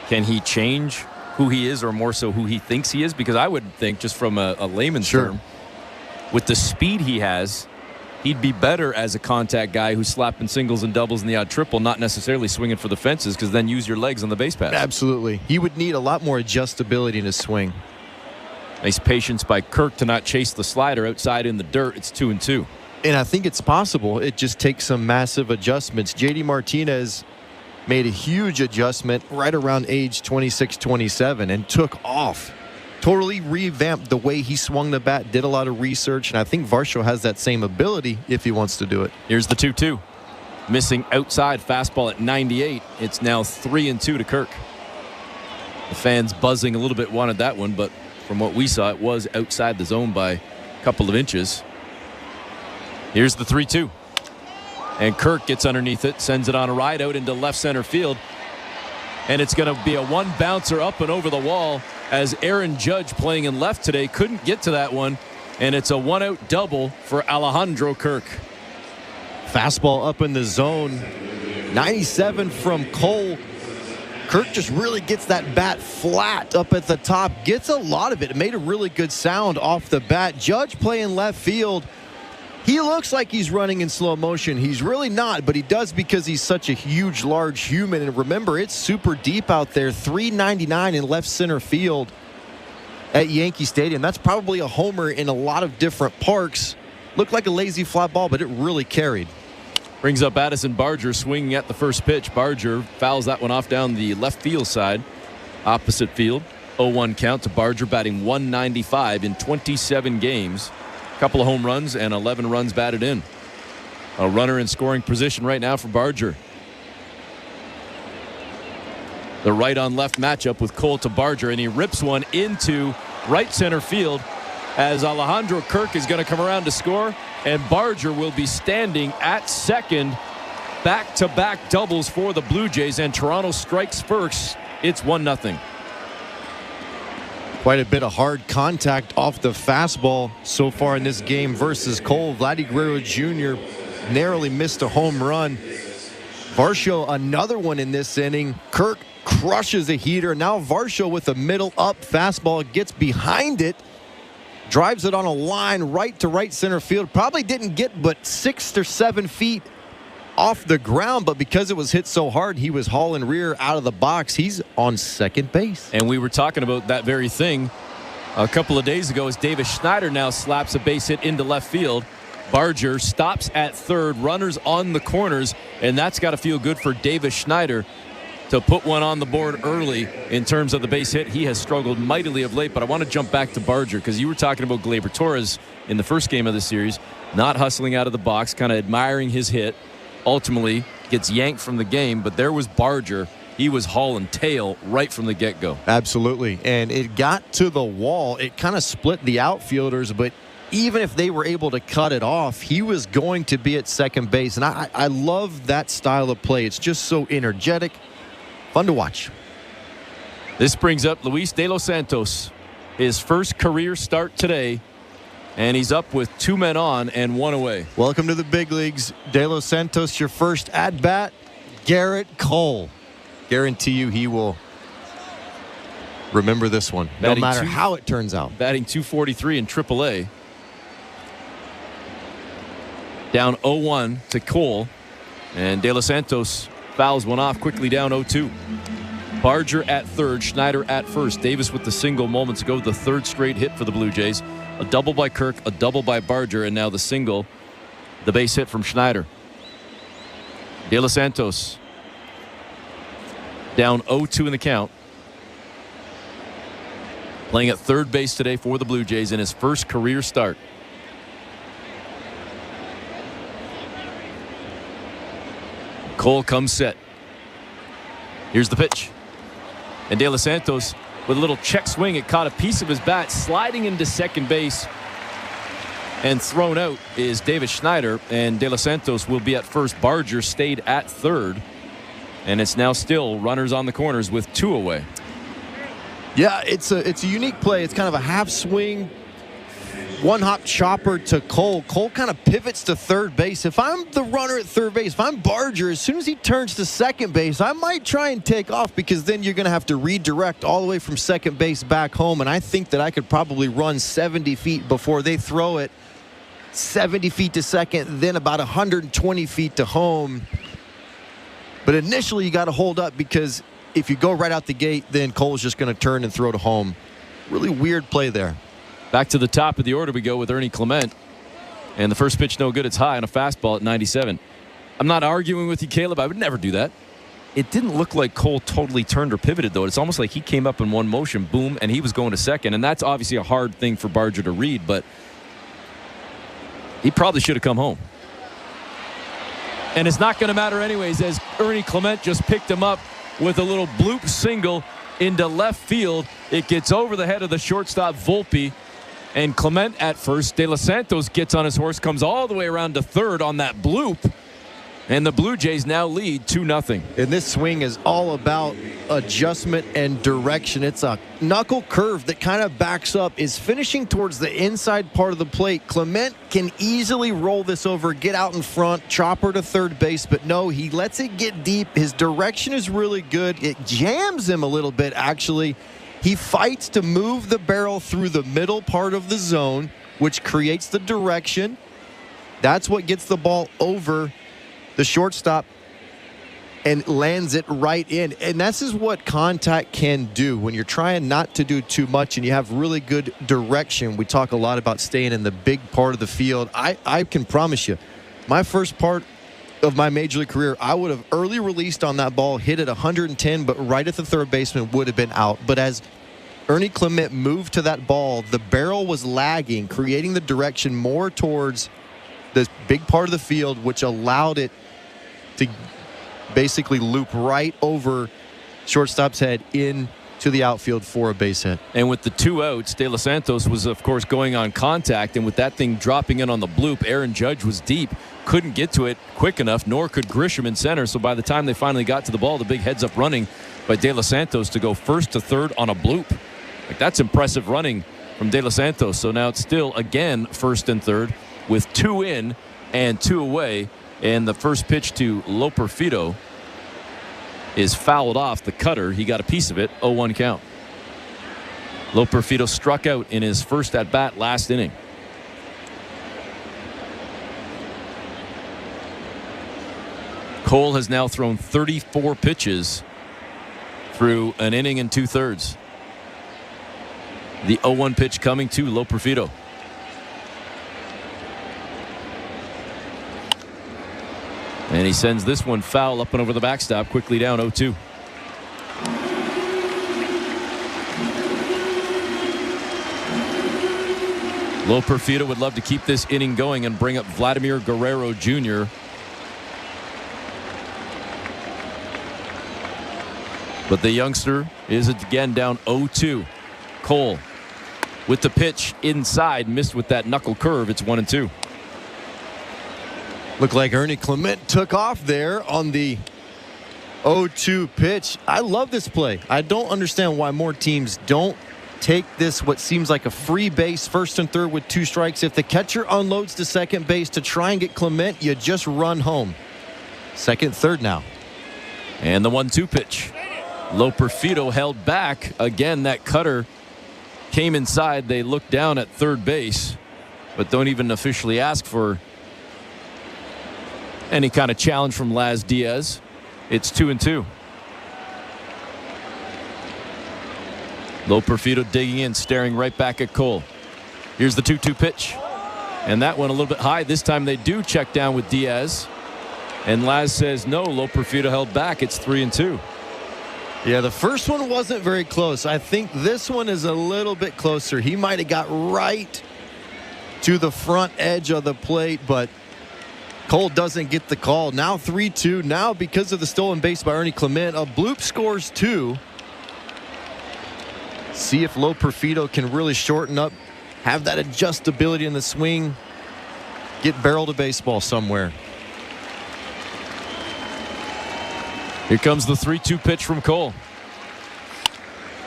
can he change who he is, or more so who he thinks he is? Because I would think, just from a layman's term, with the speed he has, he'd be better as a contact guy who's slapping singles and doubles in the odd triple, not necessarily swinging for the fences, because then use your legs on the base pass. Absolutely. He would need a lot more adjustability in his swing. Nice patience by Kirk to not chase the slider outside in the dirt. It's 2-2. And I think it's possible. It just takes some massive adjustments. JD Martinez made a huge adjustment right around age 26, 27 and took off. Totally revamped the way he swung the bat, did a lot of research, and I think Varsho has that same ability if he wants to do it. Here's the 2-2. Missing outside fastball at 98. It's now 3-2 to Kirk. The fans buzzing a little bit wanted that one, but from what we saw, it was outside the zone by a couple of inches. Here's the 3-2. And Kirk gets underneath it, sends it on a ride out into left center field. And it's going to be a one bouncer up and over the wall as Aaron Judge, playing in left today, couldn't get to that one. And it's a one-out double for Alejandro Kirk. Fastball up in the zone. 97 from Cole. Kirk just really gets that bat flat up at the top. Gets a lot of it. It made a really good sound off the bat. Judge playing left field. He looks like he's running in slow motion. He's really not, but he does because he's such a huge, large human. And remember, it's super deep out there. 399 in left center field at Yankee Stadium. That's probably a homer in a lot of different parks. Looked like a lazy fly ball, but it really carried. Brings up Addison Barger swinging at the first pitch. Barger fouls that one off down the left field side. Opposite field. 0-1 count to Barger, batting .195 in 27 games. Couple of home runs and 11 runs batted in. A runner in scoring position right now for Barger. The right on left matchup with Cole to Barger, and he rips one into right center field as Alejandro Kirk is going to come around to score, and Barger will be standing at second. Back-to-back doubles for the Blue Jays, and Toronto strikes first. It's 1-0. Quite a bit of hard contact off the fastball so far in this game versus Cole. Vladimir Guerrero Jr. narrowly missed a home run. Varsho, another one in this inning. Kirk crushes a heater. Now Varsho with a middle up fastball gets behind it. Drives it on a line right to right center field. Probably didn't get but 6 or 7 feet off the ground, but because it was hit so hard, he was hauling rear out of the box. He's on second base. And we were talking about that very thing a couple of days ago as Davis Schneider now slaps a base hit into left field. Barger stops at third, runners on the corners, and that's got to feel good for Davis Schneider to put one on the board early in terms of the base hit. He has struggled mightily of late, but I want to jump back to Barger because you were talking about Gleyber Torres in the first game of the series, not hustling out of the box, kind of admiring his hit. Ultimately gets yanked from the game, but there was Barger. He was hauling tail right from the get-go. Absolutely, and it got to the wall. It kind of split the outfielders, but even if they were able to cut it off, he was going to be at second base, and I love that style of play. It's just so energetic, fun to watch. This brings up Luis De Los Santos, his first career start today. And he's up with 2 men on and 1 away. Welcome to the big leagues. De Los Santos, your first at-bat. Garrett Cole. Guarantee you he will remember this one, no matter how it turns out. Batting .243 in AAA. Down 0-1 to Cole. And De Los Santos fouls one off quickly down 0-2. Barger at third, Schneider at first. Davis with the single moments ago, the third straight hit for the Blue Jays. A double by Kirk, a double by Barger, and now the single, the base hit from Schneider. De Los Santos down 0-2 in the count. Playing at third base today for the Blue Jays in his first career start. Cole comes set. Here's the pitch. And De Los Santos with a little check swing. It caught a piece of his bat, sliding into second base. And thrown out is Davis Schneider. And De Los Santos will be at first. Barger stayed at third. And it's now still runners on the corners with 2 away. Yeah, it's a unique play. It's kind of a half swing, one-hop chopper to Cole. Cole kind of pivots to third base. If I'm the runner at third base, if I'm Barger, as soon as he turns to second base, I might try and take off because then you're going to have to redirect all the way from second base back home. And I think that I could probably run 70 feet before they throw it 70 feet to second, then about 120 feet to home. But initially, you got to hold up because if you go right out the gate, then Cole's just going to turn and throw to home. Really weird play there. Back to the top of the order we go with Ernie Clement. And the first pitch no good. It's high on a fastball at 97. I'm not arguing with you, Caleb. I would never do that. It didn't look like Cole totally turned or pivoted, though. It's almost like he came up in one motion, boom, and he was going to second. And that's obviously a hard thing for Barger to read, but he probably should have come home. And it's not going to matter anyways, as Ernie Clement just picked him up with a little bloop single into left field. It gets over the head of the shortstop, Volpe, and Clement at first. De Los Santos gets on his horse, comes all the way around to third on that bloop. And the Blue Jays now lead 2-0. And this swing is all about adjustment and direction. It's a knuckle curve that kind of backs up, is finishing towards the inside part of the plate. Clement can easily roll this over, get out in front, chopper to third base, but no, he lets it get deep. His direction is really good. It jams him a little bit, actually. He fights to move the barrel through the middle part of the zone, which creates the direction. That's what gets the ball over the shortstop and lands it right in. And this is what contact can do when you're trying not to do too much and you have really good direction. We talk a lot about staying in the big part of the field. I can promise you, my first part of my major league career, I would have early released on that ball, hit it 110, but right at the third baseman would have been out. But as Ernie Clement moved to that ball, the barrel was lagging, creating the direction more towards the big part of the field, which allowed it to basically loop right over shortstop's head into the outfield for a base hit. And with the 2 outs, De Los Santos was, of course, going on contact, and with that thing dropping in on the bloop, Aaron Judge was deep, couldn't get to it quick enough, nor could Grisham in center. So by the time they finally got to the ball, the big heads-up running by De Los Santos to go first to third on a bloop. Like, that's impressive running from De Los Santos. So now it's still, again, first and third with 2 in and 2 away. And the first pitch to Loperfido is fouled off the cutter. He got a piece of it. 0-1 count. Loperfido struck out in his first at-bat last inning. Cole has now thrown 34 pitches through an inning and 2/3. The 0-1 pitch coming to Loperfido. And he sends this one foul up and over the backstop, quickly down 0-2. Loperfido would love to keep this inning going and bring up Vladimir Guerrero Jr. But the youngster is again down 0-2. Cole with the pitch inside, missed with that knuckle curve. It's 1-2. Looked like Ernie Clement took off there on the 0-2 pitch. I love this play. I don't understand why more teams don't take this, what seems like a free base, first and third with 2 strikes. If the catcher unloads to second base to try and get Clement, you just run home. Second, third now. And the 1-2 pitch. Loperfido held back. Again, that cutter came inside. They look down at third base, but don't even officially ask for any kind of challenge from Laz Diaz. It's 2-2. Loperfido digging in, staring right back at Cole. Here's the 2-2 pitch. And that one a little bit high. This time they do check down with Diaz. And Laz says no. Loperfido held back. It's 3-2. Yeah, the first one wasn't very close. I think this one is a little bit closer. He might have got right to the front edge of the plate, but Cole doesn't get the call. Now 3-2. Now, because of the stolen base by Ernie Clement, a bloop scores 2. See if Loperfido can really shorten up, have that adjustability in the swing, get barrel to baseball somewhere. Here comes the 3-2 pitch from Cole.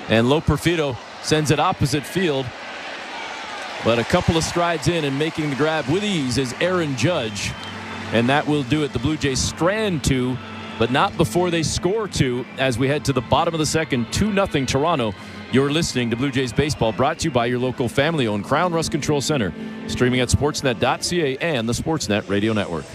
And Loperfido sends it opposite field. But a couple of strides in and making the grab with ease is Aaron Judge. And that will do it. The Blue Jays strand 2, but not before they score 2 as we head to the bottom of the second. 2-0 Toronto. You're listening to Blue Jays Baseball, brought to you by your local family-owned Crown Rust Control Center. Streaming at sportsnet.ca and the Sportsnet Radio Network.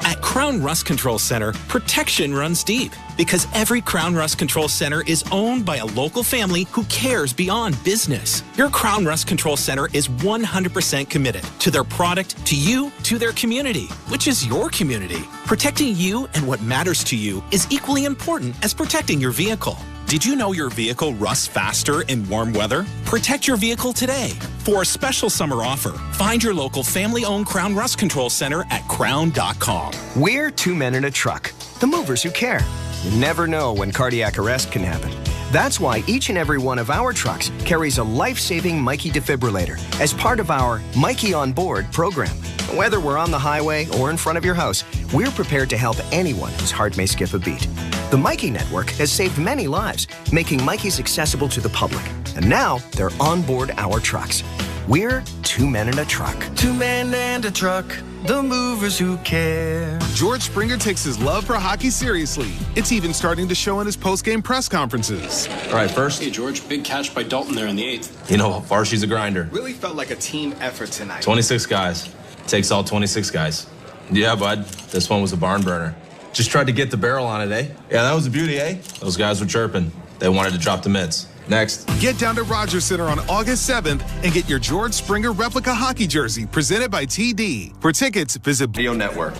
At At Crown Rust Control Center, protection runs deep because every Crown Rust Control Center is owned by a local family who cares beyond business. Your Crown Rust Control Center is 100% committed to their product, to you, to their community, which is your community. Protecting you and what matters to you is equally important as protecting your vehicle. Did you know your vehicle rusts faster in warm weather? Protect your vehicle today. For a special summer offer, find your local family-owned Crown Rust Control Center at crown.com. We're two men in a truck, the movers who care. You never know when cardiac arrest can happen. That's why each and every one of our trucks carries a life-saving Mikey defibrillator as part of our Mikey on Board program. Whether we're on the highway or in front of your house, we're prepared to help anyone whose heart may skip a beat. The Mikey Network has saved many lives, making Mikeys accessible to the public. And now they're on board our trucks. We're two men in a truck. Two men and a truck, the movers who care. George Springer takes his love for hockey seriously. It's even starting to show in his post-game press conferences. All right, first. Hey, George, big catch by Dalton there in the 8th. You know, Varshy's a grinder. Really felt like a team effort tonight. 26 guys. Takes all 26 guys. Yeah, bud. This one was a barn burner. Just tried to get the barrel on it, eh? Yeah, that was a beauty, eh? Those guys were chirping. They wanted to drop the mitts. Next. Get down to Rogers Center on August 7th and get your George Springer replica hockey jersey presented by TD. For tickets, visit Video Network.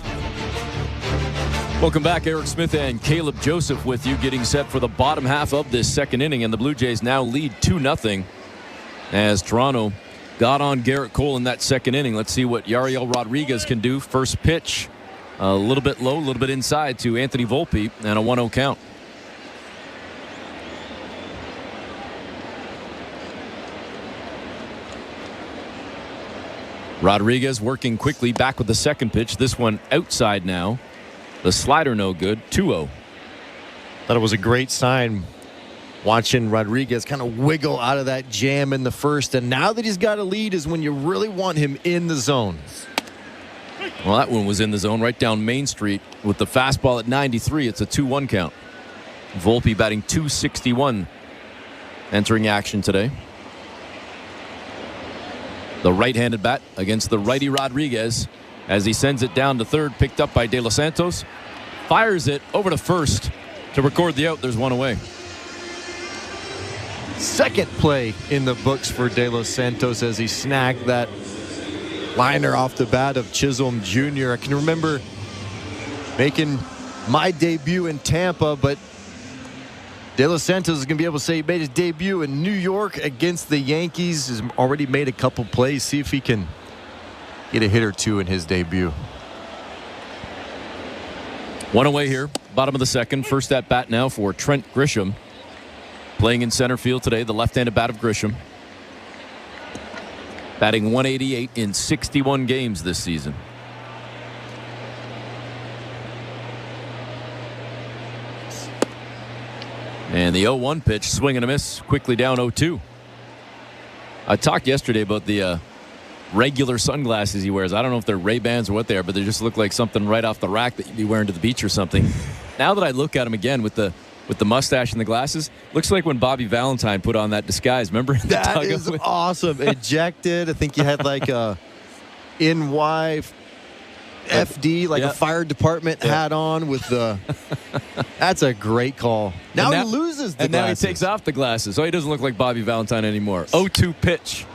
Welcome back. Eric Smith and Caleb Joseph with you, getting set for the bottom half of this second inning, and the Blue Jays now lead 2-0 as Toronto got on Garrett Cole in that second inning. Let's see what Yariel Rodriguez can do. First pitch, a little bit low, a little bit inside to Anthony Volpe, and a 1-0 count. Rodriguez working quickly back with the second pitch. This one outside now. The slider no good. 2-0. Thought it was a great sign watching Rodriguez kind of wiggle out of that jam in the first. And now that he's got a lead is when you really want him in the zone. Well, that one was in the zone right down Main Street with the fastball at 93. It's a 2-1 count. Volpe batting .261 entering action today. The right-handed bat against the righty Rodriguez as he sends it down to third, picked up by De Los Santos. Fires it over to first to record the out. There's one away. Second play in the books for De Los Santos as he snagged that liner off the bat of Chisholm Jr. I can remember making my debut in Tampa, but De Los Santos is going to be able to say he made his debut in New York against the Yankees. Has already made a couple plays. See if he can get a hit or two in his debut. One away here, bottom of the second. First at bat now for Trent Grisham. Playing in center field today, the left-handed bat of Grisham. Batting .188 in 61 games this season. And the 0-1 pitch, swing and a miss, quickly down 0-2. I talked yesterday about the regular sunglasses he wears. I don't know if they're Ray-Bans or what they are, but they just look like something right off the rack that you'd be wearing to the beach or something. Now that I look at him again with the mustache and the glasses, looks like when Bobby Valentine put on that disguise. Remember? That is awesome. Ejected. I think you had like a NYFD, like a fire department hat on with the. That's a great call. Now he loses the glasses. And now he takes off the glasses, so he doesn't look like Bobby Valentine anymore. 0-2 pitch.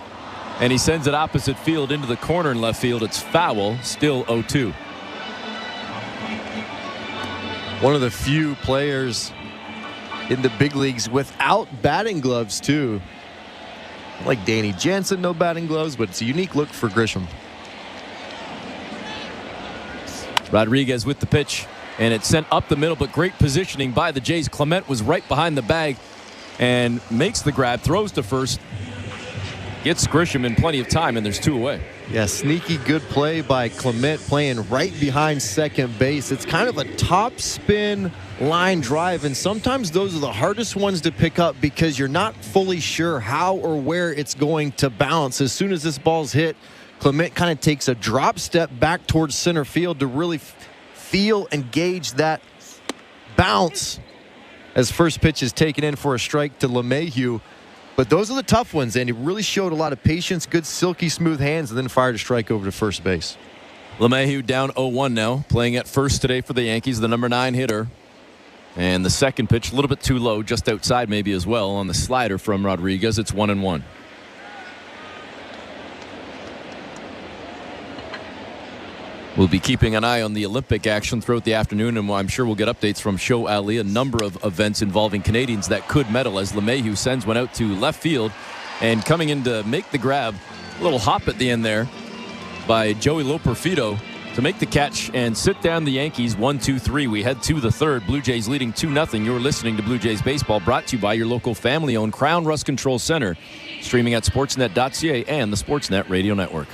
And he sends it opposite field into the corner in left field. It's foul. Still 0-2. One of the few players in the big leagues without batting gloves, too. Like Danny Jansen, no batting gloves, but it's a unique look for Grisham. Rodriguez with the pitch, and it's sent up the middle, but great positioning by the Jays. Clement was right behind the bag and makes the grab, throws to first, gets Grisham in plenty of time, and there's two away. Yeah, sneaky good play by Clement, playing right behind second base. It's kind of a top spin line drive, and sometimes those are the hardest ones to pick up because you're not fully sure how or where it's going to bounce. As soon as this ball's hit, Clement kind of takes a drop step back towards center field to really feel and gauge that bounce as first pitch is taken in for a strike to LeMahieu. But those are the tough ones, and he really showed a lot of patience, good silky smooth hands, and then fired a strike over to first base. LeMahieu down 0-1 now, playing at first today for the Yankees, the number 9 hitter. And the second pitch, a little bit too low, just outside maybe as well on the slider from Rodriguez. It's 1-1. We'll be keeping an eye on the Olympic action throughout the afternoon, and I'm sure we'll get updates from Show Ali, a number of events involving Canadians that could medal, as LeMahieu sends one out to left field. And coming in to make the grab, a little hop at the end there by Joey Loperfido to make the catch and sit down the Yankees 1-2-3. We head to the third. Blue Jays leading 2-0. You're listening to Blue Jays Baseball, brought to you by your local family-owned Crown Rust Control Center, streaming at sportsnet.ca and the Sportsnet Radio Network.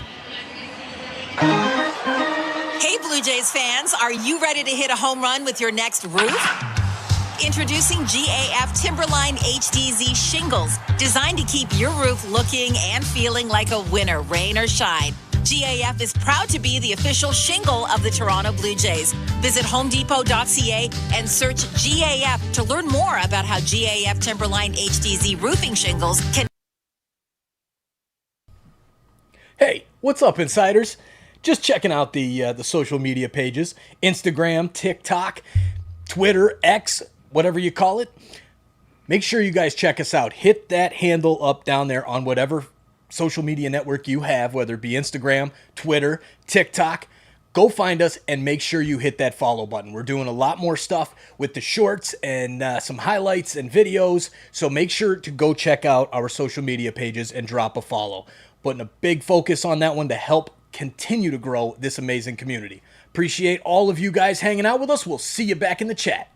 Hey, Blue Jays fans, are you ready to hit a home run with your next roof? Introducing GAF Timberline HDZ shingles, designed to keep your roof looking and feeling like a winner, rain or shine. GAF is proud to be the official shingle of the Toronto Blue Jays. Visit homedepot.ca and search GAF to learn more about how GAF Timberline HDZ roofing shingles can... Hey, what's up, insiders? Just checking out the social media pages, Instagram, TikTok, Twitter, X, whatever you call it. Make sure you guys check us out. Hit that handle up down there on whatever social media network you have, whether it be Instagram, Twitter, TikTok. Go find us and make sure you hit that follow button. We're doing a lot more stuff with the shorts and some highlights and videos. So make sure to go check out our social media pages and drop a follow. Putting a big focus on that one to help continue to grow this amazing community. Appreciate all of you guys hanging out with us. We'll see you back in the chat.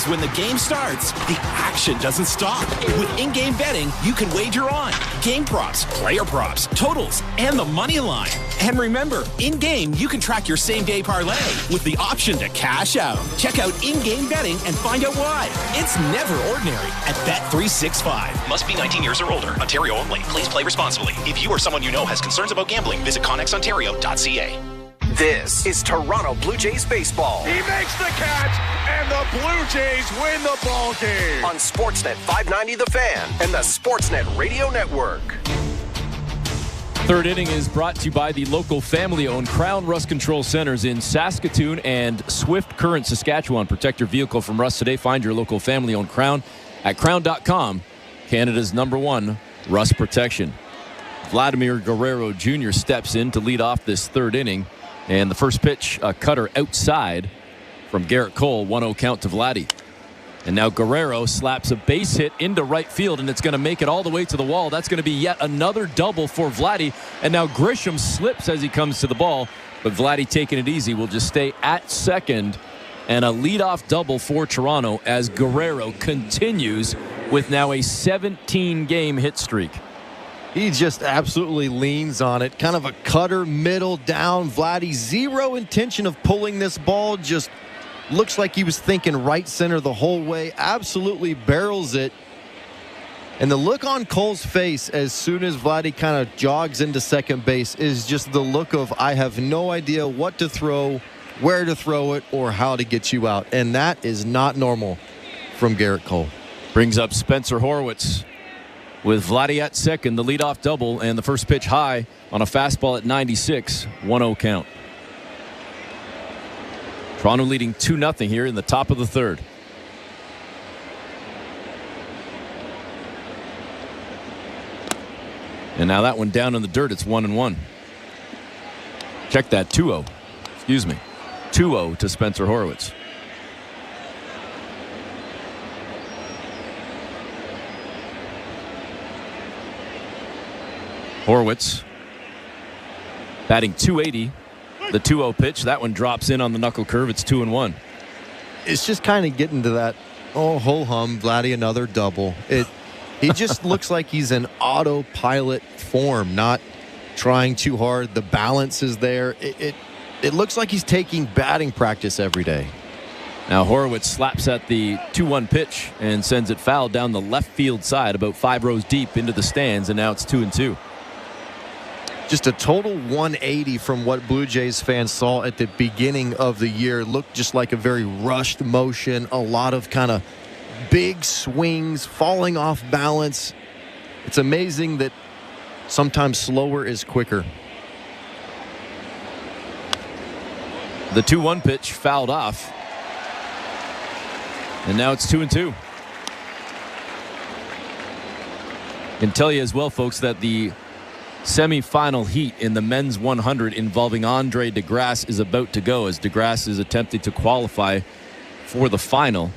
When the game starts, the action doesn't stop. With in-game betting, you can wager on game props, player props, totals, and the money line. And remember, in-game, you can track your same-day parlay with the option to cash out. Check out in-game betting and find out why. It's never ordinary at Bet365. Must be 19 years or older. Ontario only. Please play responsibly. If you or someone you know has concerns about gambling, visit connexontario.ca. This is Toronto Blue Jays baseball. He makes the catch, and the Blue Jays win the ball game. On Sportsnet 590 The Fan and the Sportsnet Radio Network. Third inning is brought to you by the local family-owned Crown Rust Control Centers in Saskatoon and Swift Current, Saskatchewan. Protect your vehicle from rust today. Find your local family-owned Crown at crown.com, Canada's #1 rust protection. Vladimir Guerrero Jr. steps in to lead off this third inning. And the first pitch, a cutter outside from Garrett Cole, 1-0 count to Vladdy. And now Guerrero slaps a base hit into right field, and it's going to make it all the way to the wall. That's going to be yet another double for Vladdy. And now Grisham slips as he comes to the ball, but Vladdy, taking it easy, will just stay at second. And a leadoff double for Toronto as Guerrero continues with now a 17-game hit streak. He just absolutely leans on it. Kind of a cutter, middle, down. Vladdy, zero intention of pulling this ball. Just looks like he was thinking right center the whole way. Absolutely barrels it. And the look on Cole's face as soon as Vladdy kind of jogs into second base is just the look of, I have no idea what to throw, where to throw it, or how to get you out. And that is not normal from Garrett Cole. Brings up Spencer Horwitz with Vladdy at second, the leadoff double, and the first pitch high on a fastball at 96, 1-0 count. Toronto leading 2-0 here in the top of the third. And now that one down in the dirt, it's 1-1. Check that, 2-0. Excuse me. 2-0 to Spencer Horwitz. Horwitz batting .280. The 2-0 pitch, that one drops in on the knuckle curve. It's 2-1. It's just kind of getting to that, ho hum, Vladdy, another double. He just looks like he's in autopilot form, not trying too hard. The balance is there. It looks like he's taking batting practice every day. Now Horwitz slaps at the 2-1 pitch and sends it foul down the left field side about 5 rows deep into the stands, and now it's 2-2. Just a total 180 from what Blue Jays fans saw at the beginning of the year. Looked just like a very rushed motion, a lot of kind of big swings, falling off balance. It's amazing that sometimes slower is quicker. The 2-1 pitch fouled off. And now it's 2-2. Can tell you as well, folks, that the semifinal heat in the men's 100 involving Andre DeGrasse is about to go, as DeGrasse is attempting to qualify for the final.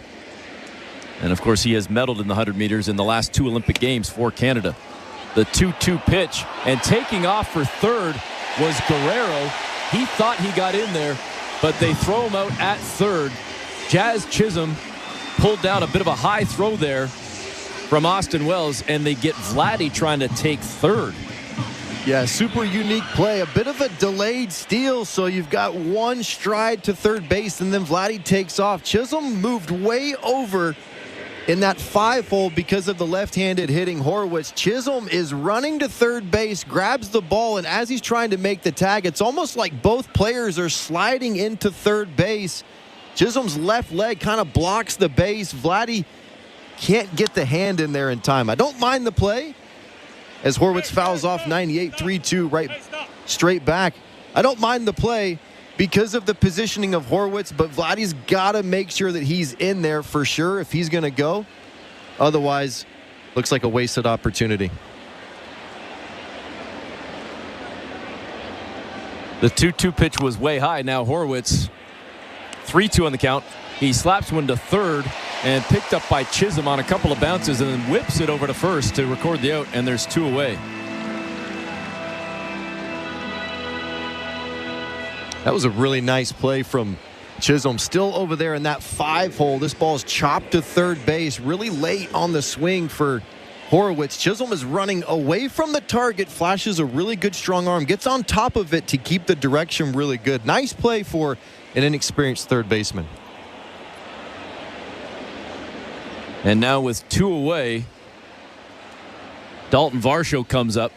And of course, he has medaled in the 100 meters in the last 2 Olympic Games for Canada. The 2-2 pitch, and taking off for third was Guerrero. He thought he got in there, but they throw him out at third. Jazz Chisholm pulled down a bit of a high throw there from Austin Wells, and they get Vladdy trying to take third. Yeah, super unique play. A bit of a delayed steal, so you've got one stride to third base, and then Vladdy takes off. Chisholm moved way over in that 5-hole because of the left-handed hitting Horwitz. Chisholm is running to third base, grabs the ball, and as he's trying to make the tag, it's almost like both players are sliding into third base. Chisholm's left leg kind of blocks the base. Vladdy can't get the hand in there in time. I don't mind the play as Horwitz fouls off 98, 3-2 right straight back. I don't mind the play because of the positioning of Horwitz, but Vladdy's got to make sure that he's in there for sure if he's going to go. Otherwise, looks like a wasted opportunity. The 2-2 pitch was way high. Now Horwitz, 3-2 on the count. He slaps one to third and picked up by Chisholm on a couple of bounces and then whips it over to first to record the out, and there's 2 away. That was a really nice play from Chisholm. Still over there in that 5-hole. This ball's chopped to third base really late on the swing for Horwitz. Chisholm is running away from the target, flashes a really good strong arm, gets on top of it to keep the direction really good. Nice play for an inexperienced third baseman. And now with 2 away, Dalton Varsho comes up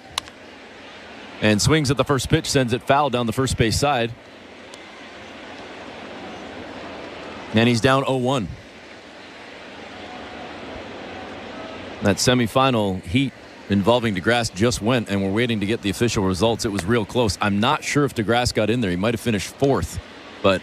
and swings at the first pitch, sends it foul down the first base side. And he's down 0-1. That semifinal heat involving DeGrasse just went, and we're waiting to get the official results. It was real close. I'm not sure if DeGrasse got in there. He might have finished 4th, but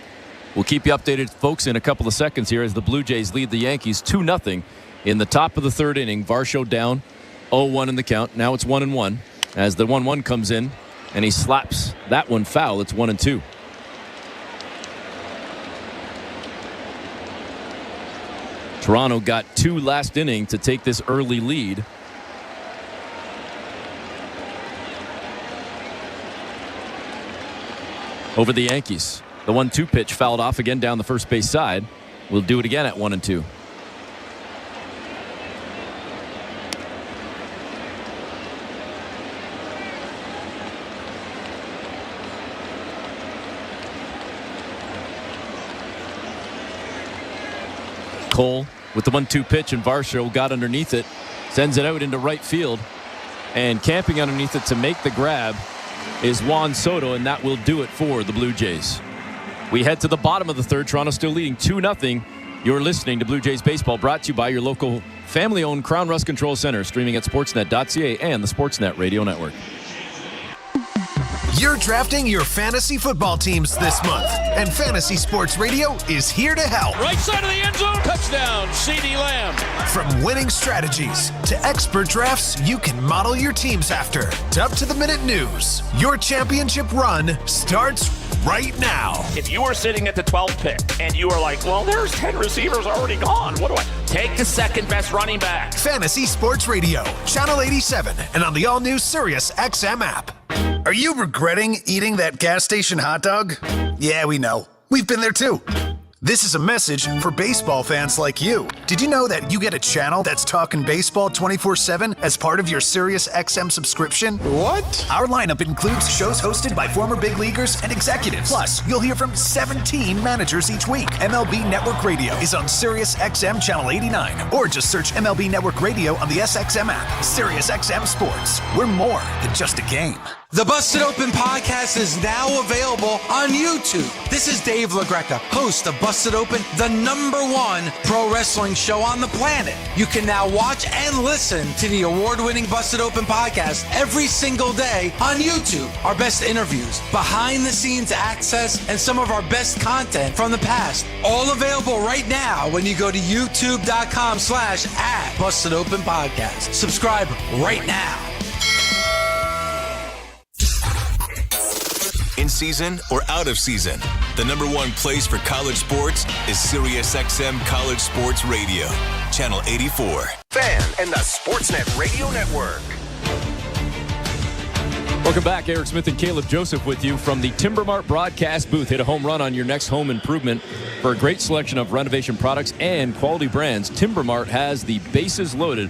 we'll keep you updated, folks, in a couple of seconds here as the Blue Jays lead the Yankees 2-0 in the top of the 3rd inning. Varsho down 0-1 in the count. Now it's 1-1 as the 1-1 comes in, and he slaps that one foul. It's 1-2. Toronto got 2 last inning to take this early lead. Over the Yankees. The 1-2 pitch fouled off again down the first base side. We'll do it again at 1-2. Cole with the 1-2 pitch, and Varsho got underneath it, sends it out into right field, and camping underneath it to make the grab is Juan Soto, and that will do it for the Blue Jays. We head to the bottom of the 3rd. Toronto still leading 2-0. You're listening to Blue Jays Baseball, brought to you by your local family-owned Crown Rust Control Center, streaming at sportsnet.ca and the Sportsnet Radio Network. You're drafting your fantasy football teams this month, and Fantasy Sports Radio is here to help. Right side of the end zone, touchdown, CeeDee Lamb. From winning strategies to expert drafts you can model your teams after, to up-to-the-minute news, your championship run starts right now. If you are sitting at the 12th pick and you are like, well, there's 10 receivers already gone, what do I take? The second best running back. Fantasy Sports Radio, Channel 87, and on the all-new SiriusXM app. Are you regretting eating that gas station hot dog? Yeah, we know. We've been there too. This is a message for baseball fans like you. Did you know that you get a channel that's talking baseball 24/7 as part of your SiriusXM subscription? What? Our lineup includes shows hosted by former big leaguers and executives. Plus, you'll hear from 17 managers each week. MLB Network Radio is on SiriusXM Channel 89, or just search MLB Network Radio on the SXM app. SiriusXM Sports. We're more than just a game. The Busted Open podcast is now available on YouTube. This is Dave LaGreca, host of Busted Open, the #1 pro wrestling show on the planet. You can now watch and listen to the award-winning Busted Open podcast every single day on YouTube. Our best interviews, behind-the-scenes access, and some of our best content from the past. All available right now when you go to youtube.com/@BustedOpenPodcast. Subscribe right now. In season or out of season, the #1 place for college sports is SiriusXM College Sports Radio, Channel 84. Fan and the Sportsnet Radio Network. Welcome back. Eric Smith and Caleb Joseph with you from the Timber Mart broadcast booth. Hit a home run on your next home improvement. For a great selection of renovation products and quality brands, Timber Mart has the bases loaded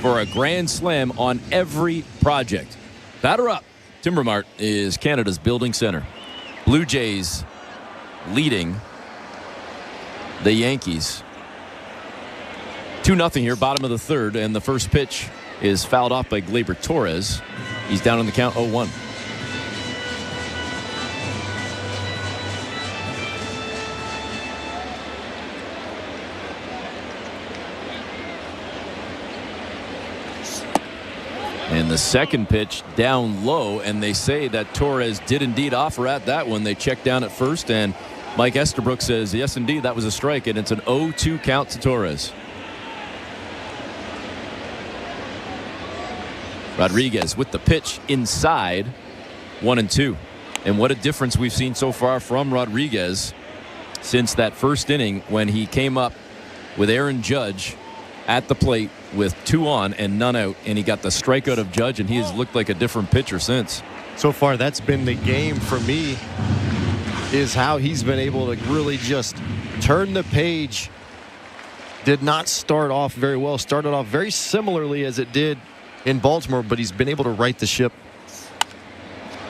for a grand slam on every project. Batter up. Timber Mart is Canada's building center. Blue Jays leading the Yankees 2-0 here, bottom of the third, and the first pitch is fouled off by Gleyber Torres. He's down on the count 0-1. And the second pitch down low, and they say that Torres did indeed offer at that one. They checked down at first, and Mike Estabrook says, yes, indeed, that was a strike, and it's an 0-2 count to Torres. Rodriguez with the pitch inside, 1-2. And what a difference we've seen so far from Rodriguez since that first inning when he came up with Aaron Judge at the plate with 2 on and none out, and he got the strikeout of Judge, and he has looked like a different pitcher since. So far, that's been the game for me, is how he's been able to really just turn the page. Did not start off very well. Started off very similarly as it did in Baltimore, but he's been able to right the ship.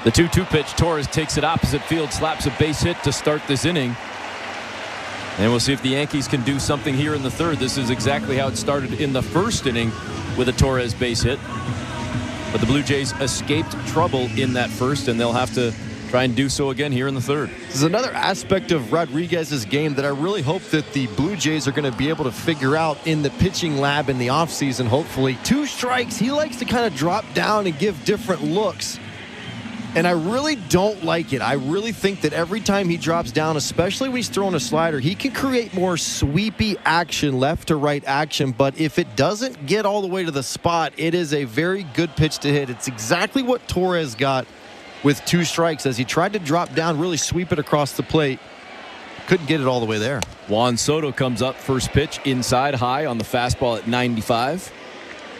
The 2-2 pitch, Torres takes it opposite field, slaps a base hit to start this inning. And we'll see if the Yankees can do something here in the third. This is exactly how it started in the first inning with a Torres base hit. But the Blue Jays escaped trouble in that first, and they'll have to try and do so again here in the third. This is another aspect of Rodriguez's game that I really hope that the Blue Jays are going to be able to figure out in the pitching lab in the offseason, hopefully. 2 strikes. He likes to kind of drop down and give different looks. And I really don't like it. I really think that every time he drops down, especially when he's throwing a slider, he can create more sweepy action, left to right action. But if it doesn't get all the way to the spot, it is a very good pitch to hit. It's exactly what Torres got with 2 strikes as he tried to drop down, really sweep it across the plate. Couldn't get it all the way there. Juan Soto comes up, first pitch inside high on the fastball at 95.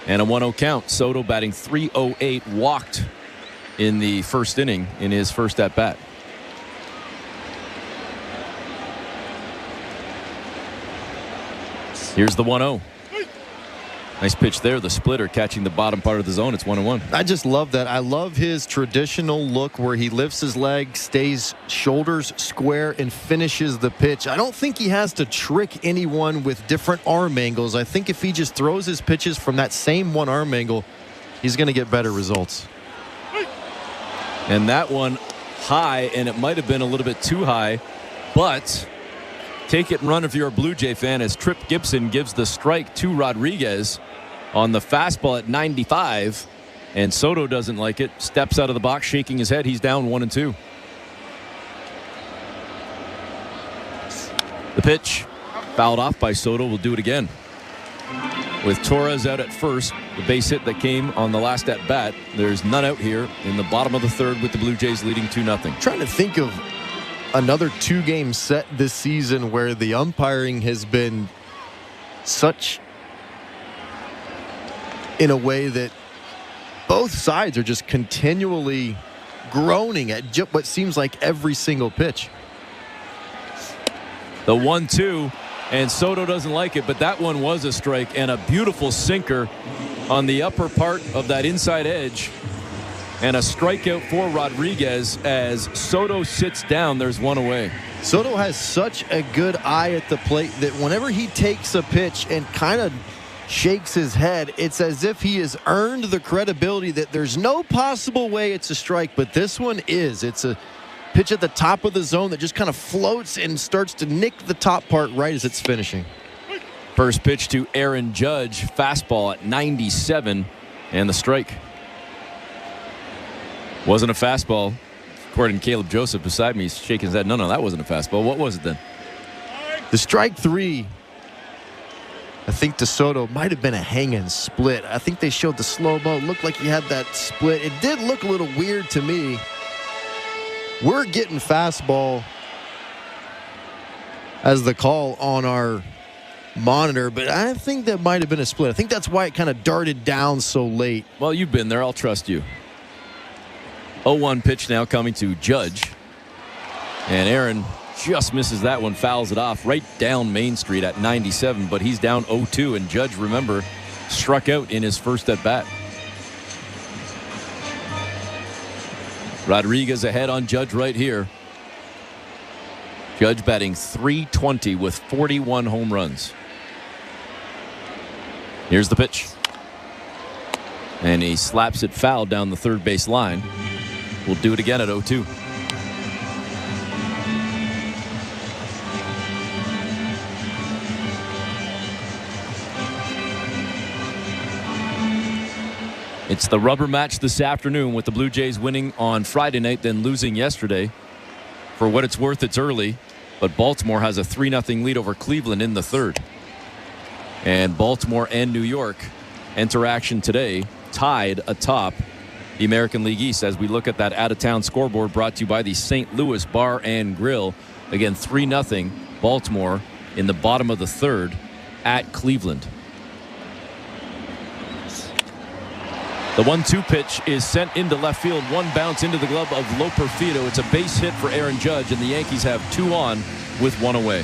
And a 1-0 count. Soto batting .308, walked in the first inning in his first at bat. Here's the 1-0. Nice pitch there. The splitter catching the bottom part of the zone. It's 1-1. I just love that. I love his traditional look where he lifts his leg, stays shoulders square, and finishes the pitch. I don't think he has to trick anyone with different arm angles. I think if he just throws his pitches from that same one arm angle, he's going to get better results. And that one high, and it might have been a little bit too high, but take it and run if you're a Blue Jay fan, as Tripp Gibson gives the strike to Rodriguez on the fastball at 95, and Soto doesn't like it, steps out of the box shaking his head. He's down 1-2. The pitch fouled off by Soto. Will do it again. With Torres out at first, the base hit that came on the last at bat. There's none out here in the bottom of the third with the Blue Jays leading 2-0. Trying to think of another 2-game set this season where the umpiring has been such in a way that both sides are just continually groaning at what seems like every single pitch. The 1-2. And Soto doesn't like it, but that one was a strike, and a beautiful sinker on the upper part of that inside edge. And a strikeout for Rodriguez as Soto sits down. There's one away. Soto has such a good eye at the plate that whenever he takes a pitch and kind of shakes his head. It's as if he has earned the credibility that there's no possible way it's a strike, but this one is. It's a pitch at the top of the zone that just kind of floats and starts to nick the top part right as it's finishing. First pitch to Aaron Judge, fastball at 97, and the strike. Wasn't a fastball. According to Caleb Joseph beside me, he's shaking his head. No, that wasn't a fastball. What was it then? The strike three, I think DeSoto might have been a hang-in split. I think they showed the slow-mo. It looked like he had that split. It did look a little weird to me. We're getting fastball as the call on our monitor, but I think that might have been a split. I think that's why it kind of darted down so late. Well, you've been there. I'll trust you. 0-1 pitch now coming to Judge. And Aaron just misses that one, fouls it off right down Main Street at 97, but he's down 0-2, and Judge, remember, struck out in his first at-bat. Rodriguez ahead on Judge right here. Judge batting .320 with 41 home runs. Here's the pitch. And he slaps it foul down the third base line. We'll do it again at 0-2. It's the rubber match this afternoon with the Blue Jays winning on Friday night, then losing yesterday. For what it's worth, it's early, but Baltimore has a 3-0 lead over Cleveland in the third. And Baltimore and New York enter action today, tied atop the American League East as we look at that out-of-town scoreboard brought to you by the St. Louis Bar and Grill. Again, 3-0 Baltimore in the bottom of the third at Cleveland. The 1-2 pitch is sent into left field. One bounce into the glove of Loperfido. It's a base hit for Aaron Judge, and the Yankees have 2 on with 1 away.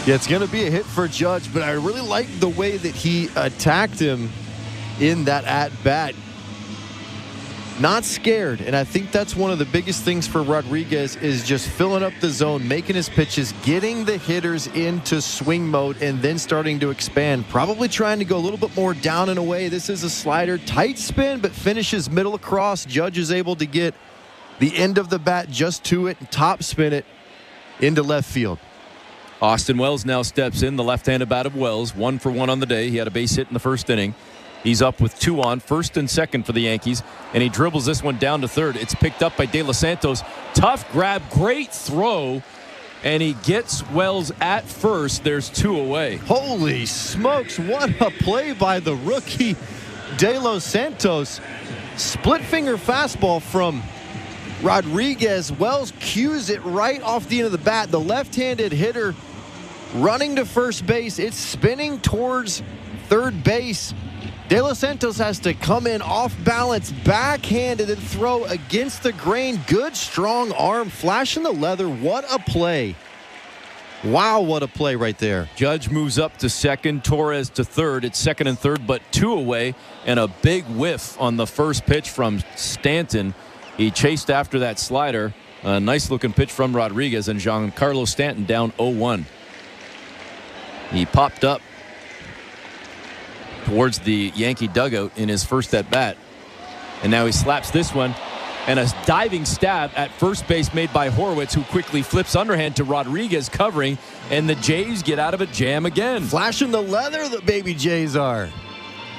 Yeah, it's going to be a hit for Judge, but I really like the way that he attacked him in that at-bat. Not scared, and I think that's one of the biggest things for Rodriguez is just filling up the zone, making his pitches, getting the hitters into swing mode, and then starting to expand. Probably trying to go a little bit more down and away. This is a slider, tight spin, but finishes middle across. Judge is able to get the end of the bat just to it and top spin it into left field. Austin Wells now steps in, the left-handed bat of Wells, 1 for 1 on the day. He had a base hit in the first inning. He's up with 2 on, first and second for the Yankees, and he dribbles this one down to third. It's picked up by De Los Santos. Tough grab, great throw, and he gets Wells at first. There's 2 away. Holy smokes, what a play by the rookie De Los Santos. Split finger fastball from Rodriguez. Wells cues it right off the end of the bat. The left-handed hitter running to first base. It's spinning towards third base. De Los Santos has to come in off balance, backhanded, and throw against the grain. Good, strong arm, flashing the leather. What a play. Wow, what a play right there. Judge moves up to second, Torres to third. It's second and third, but 2 away, and a big whiff on the first pitch from Stanton. He chased after that slider. A nice-looking pitch from Rodriguez, and Giancarlo Stanton down 0-1. He popped up towards the Yankee dugout in his first at-bat. And now he slaps this one. And a diving stab at first base made by Horwitz, who quickly flips underhand to Rodriguez covering. And the Jays get out of a jam again. Flashing the leather, the baby Jays are.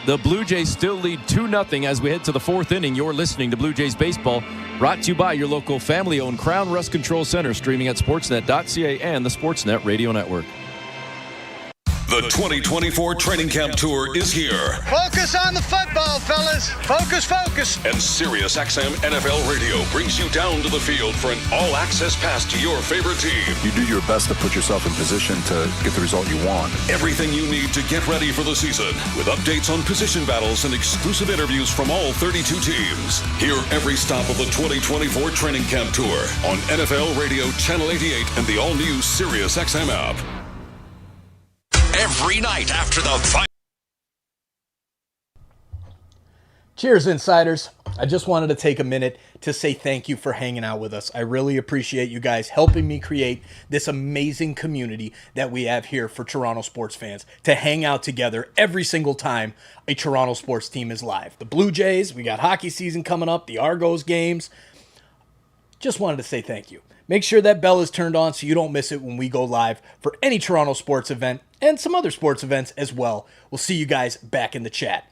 The Blue Jays still lead 2-0 as we head to the 4th inning. You're listening to Blue Jays Baseball, brought to you by your local family-owned Crown Rust Control Center, streaming at sportsnet.ca and the Sportsnet Radio Network. The 2024 Training Camp Tour is here. Focus on the football, fellas. Focus, focus. And SiriusXM NFL Radio brings you down to the field for an all-access pass to your favorite team. You do your best to put yourself in position to get the result you want. Everything you need to get ready for the season, with updates on position battles and exclusive interviews from all 32 teams. Hear every stop of the 2024 Training Camp Tour on NFL Radio Channel 88 and the all-new SiriusXM app. Every night after the fight. Cheers, Insiders. I just wanted to take a minute to say thank you for hanging out with us. I really appreciate you guys helping me create this amazing community that we have here for Toronto sports fans to hang out together every single time a Toronto sports team is live. The Blue Jays, we got hockey season coming up, the Argos games. Just wanted to say thank you. Make sure that bell is turned on so you don't miss it when we go live for any Toronto sports event and some other sports events as well. We'll see you guys back in the chat.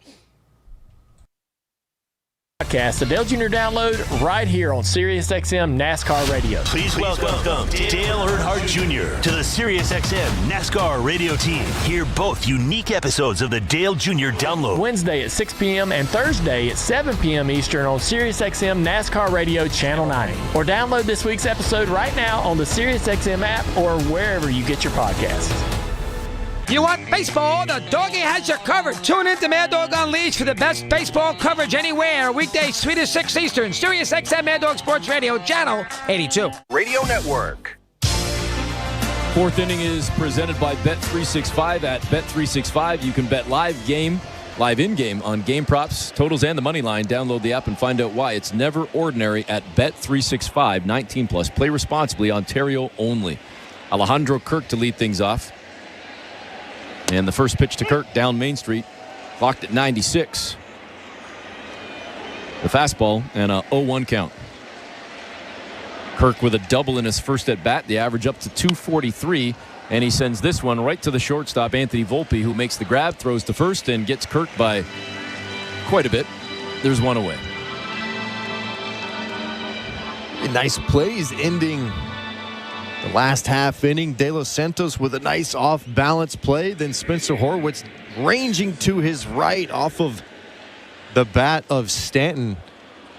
Podcast, the Dale Jr. download right here on SiriusXM NASCAR Radio. Please welcome Dale Earnhardt Jr. to the SiriusXM NASCAR Radio team. Hear both unique episodes of the Dale Jr. download. Wednesday at 6 p.m. and Thursday at 7 p.m. Eastern on SiriusXM NASCAR Radio Channel 90. Or download this week's episode right now on the SiriusXM app or wherever you get your podcasts. You want baseball? The doggy has you covered. Tune in to Mad Dog Unleashed for the best baseball coverage anywhere. Weekdays 3 to 6 Eastern. SiriusXM Mad Dog Sports Radio, Channel 82. Radio Network. Fourth inning is presented by Bet365. At Bet365, you can bet live in-game on game props, totals, and the money line. Download the app and find out why. It's never ordinary at Bet365. 19 plus. Play responsibly. Ontario only. Alejandro Kirk to lead things off. And the first pitch to Kirk down Main Street, clocked at 96. The fastball and a 0-1 count. Kirk with a double in his first at bat, the average up to 243, and he sends this one right to the shortstop, Anthony Volpe, who makes the grab, throws to first, and gets Kirk by quite a bit. There's one away. Nice plays ending the last half inning. De Los Santos with a nice off-balance play. Then Spencer Horwitz ranging to his right off of the bat of Stanton.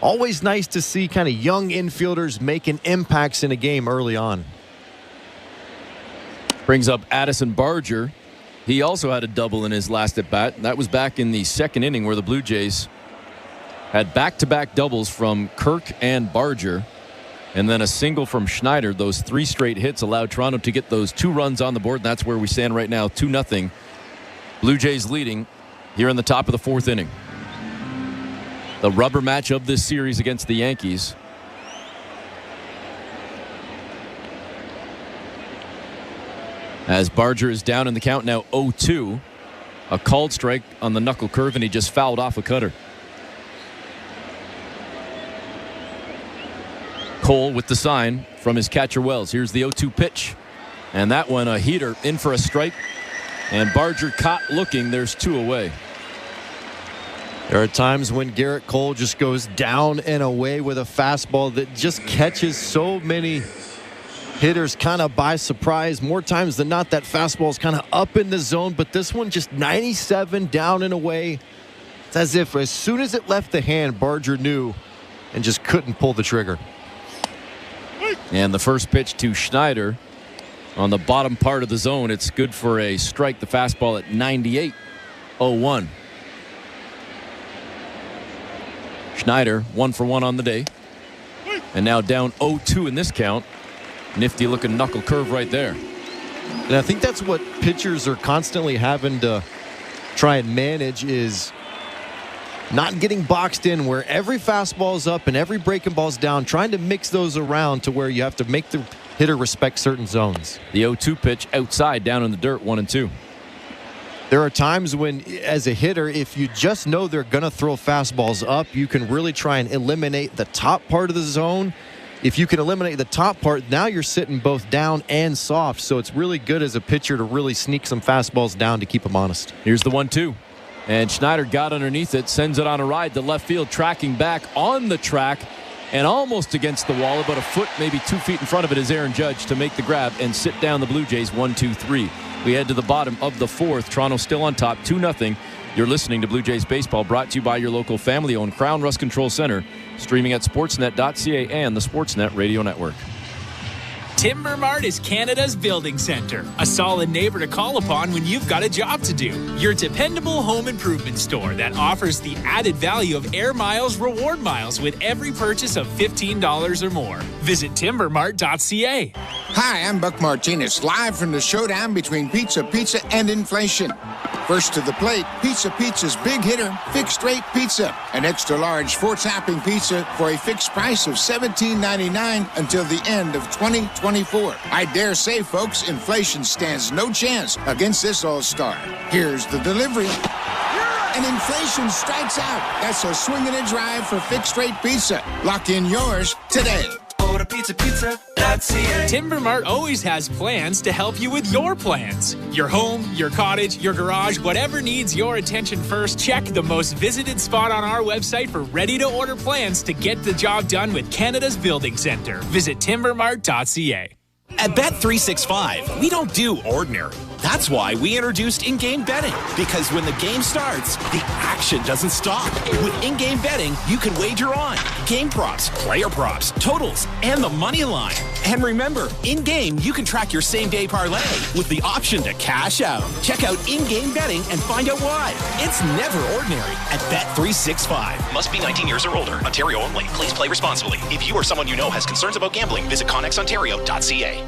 Always nice to see kind of young infielders making impacts in a game early on. Brings up Addison Barger. He also had a double in his last at bat. That was back in the second inning where the Blue Jays had back-to-back doubles from Kirk and Barger. And then a single from Schneider. Those three straight hits allowed Toronto to get those 2 runs on the board. And that's where we stand right now, 2-0. Blue Jays leading here in the top of the fourth inning. The rubber match of this series against the Yankees. As Barger is down in the count now 0-2. A called strike on the knuckle curve, and he just fouled off a cutter. Cole with the sign from his catcher Wells. Here's the 0-2 pitch. And that one a heater in for a strike. And Barger caught looking. There's 2 away. There are times when Garrett Cole just goes down and away with a fastball that just catches so many hitters kind of by surprise. More times than not, that fastball is kind of up in the zone. But this one just 97 down and away. It's as if as soon as it left the hand, Barger knew and just couldn't pull the trigger. And the first pitch to Schneider on the bottom part of the zone. It's good for a strike. The fastball at 98. 0-1. Schneider 1 for 1 on the day. And now down 0-2 in this count. Nifty looking knuckle curve right there. And I think that's what pitchers are constantly having to try and manage, is not getting boxed in where every fastball is up and every breaking ball is down, trying to mix those around to where you have to make the hitter respect certain zones. The 0-2 pitch outside, down in the dirt, 1-2. There are times when, as a hitter, if you just know they're going to throw fastballs up, you can really try and eliminate the top part of the zone. If you can eliminate the top part, now you're sitting both down and soft, so it's really good as a pitcher to really sneak some fastballs down to keep them honest. Here's the 1-2. And Schneider got underneath it, sends it on a ride to left field, tracking back on the track and almost against the wall. About a foot, maybe 2 feet in front of it is Aaron Judge to make the grab and sit down the Blue Jays 1-2-3. We head to the bottom of the fourth. Toronto still on top, 2-0. You're listening to Blue Jays Baseball, brought to you by your local family-owned Crown Rust Control Center, streaming at sportsnet.ca and the Sportsnet Radio Network. Timber Mart is Canada's building center, a solid neighbor to call upon when you've got a job to do. Your dependable home improvement store that offers the added value of Air Miles reward miles with every purchase of $15 or more. Visit timbermart.ca. Hi, I'm Buck Martinez, live from the showdown between Pizza and inflation. First to the plate, Pizza Pizza's big hitter, Fixed Rate Pizza. An extra large 4-topping pizza for a fixed price of $17.99 until the end of 2024. I dare say, folks, inflation stands no chance against this all-star. Here's the delivery. And inflation strikes out. That's a swing and a drive for Fixed Rate Pizza. Lock in yours today. Go to pizzapizza.ca. Timber Mart always has plans to help you with your plans. Your home, your cottage, your garage, whatever needs your attention first, check the most visited spot on our website for ready-to-order plans to get the job done with Canada's Building Centre. Visit timbermart.ca. At Bet365, we don't do ordinary. That's why we introduced in-game betting. Because when the game starts, the action doesn't stop. With in-game betting, you can wager on game props, player props, totals, and the money line. And remember, in-game, you can track your same-day parlay with the option to cash out. Check out in-game betting and find out why. It's never ordinary at Bet365. Must be 19 years or older. Ontario only. Please play responsibly. If you or someone you know has concerns about gambling, visit connexontario.ca.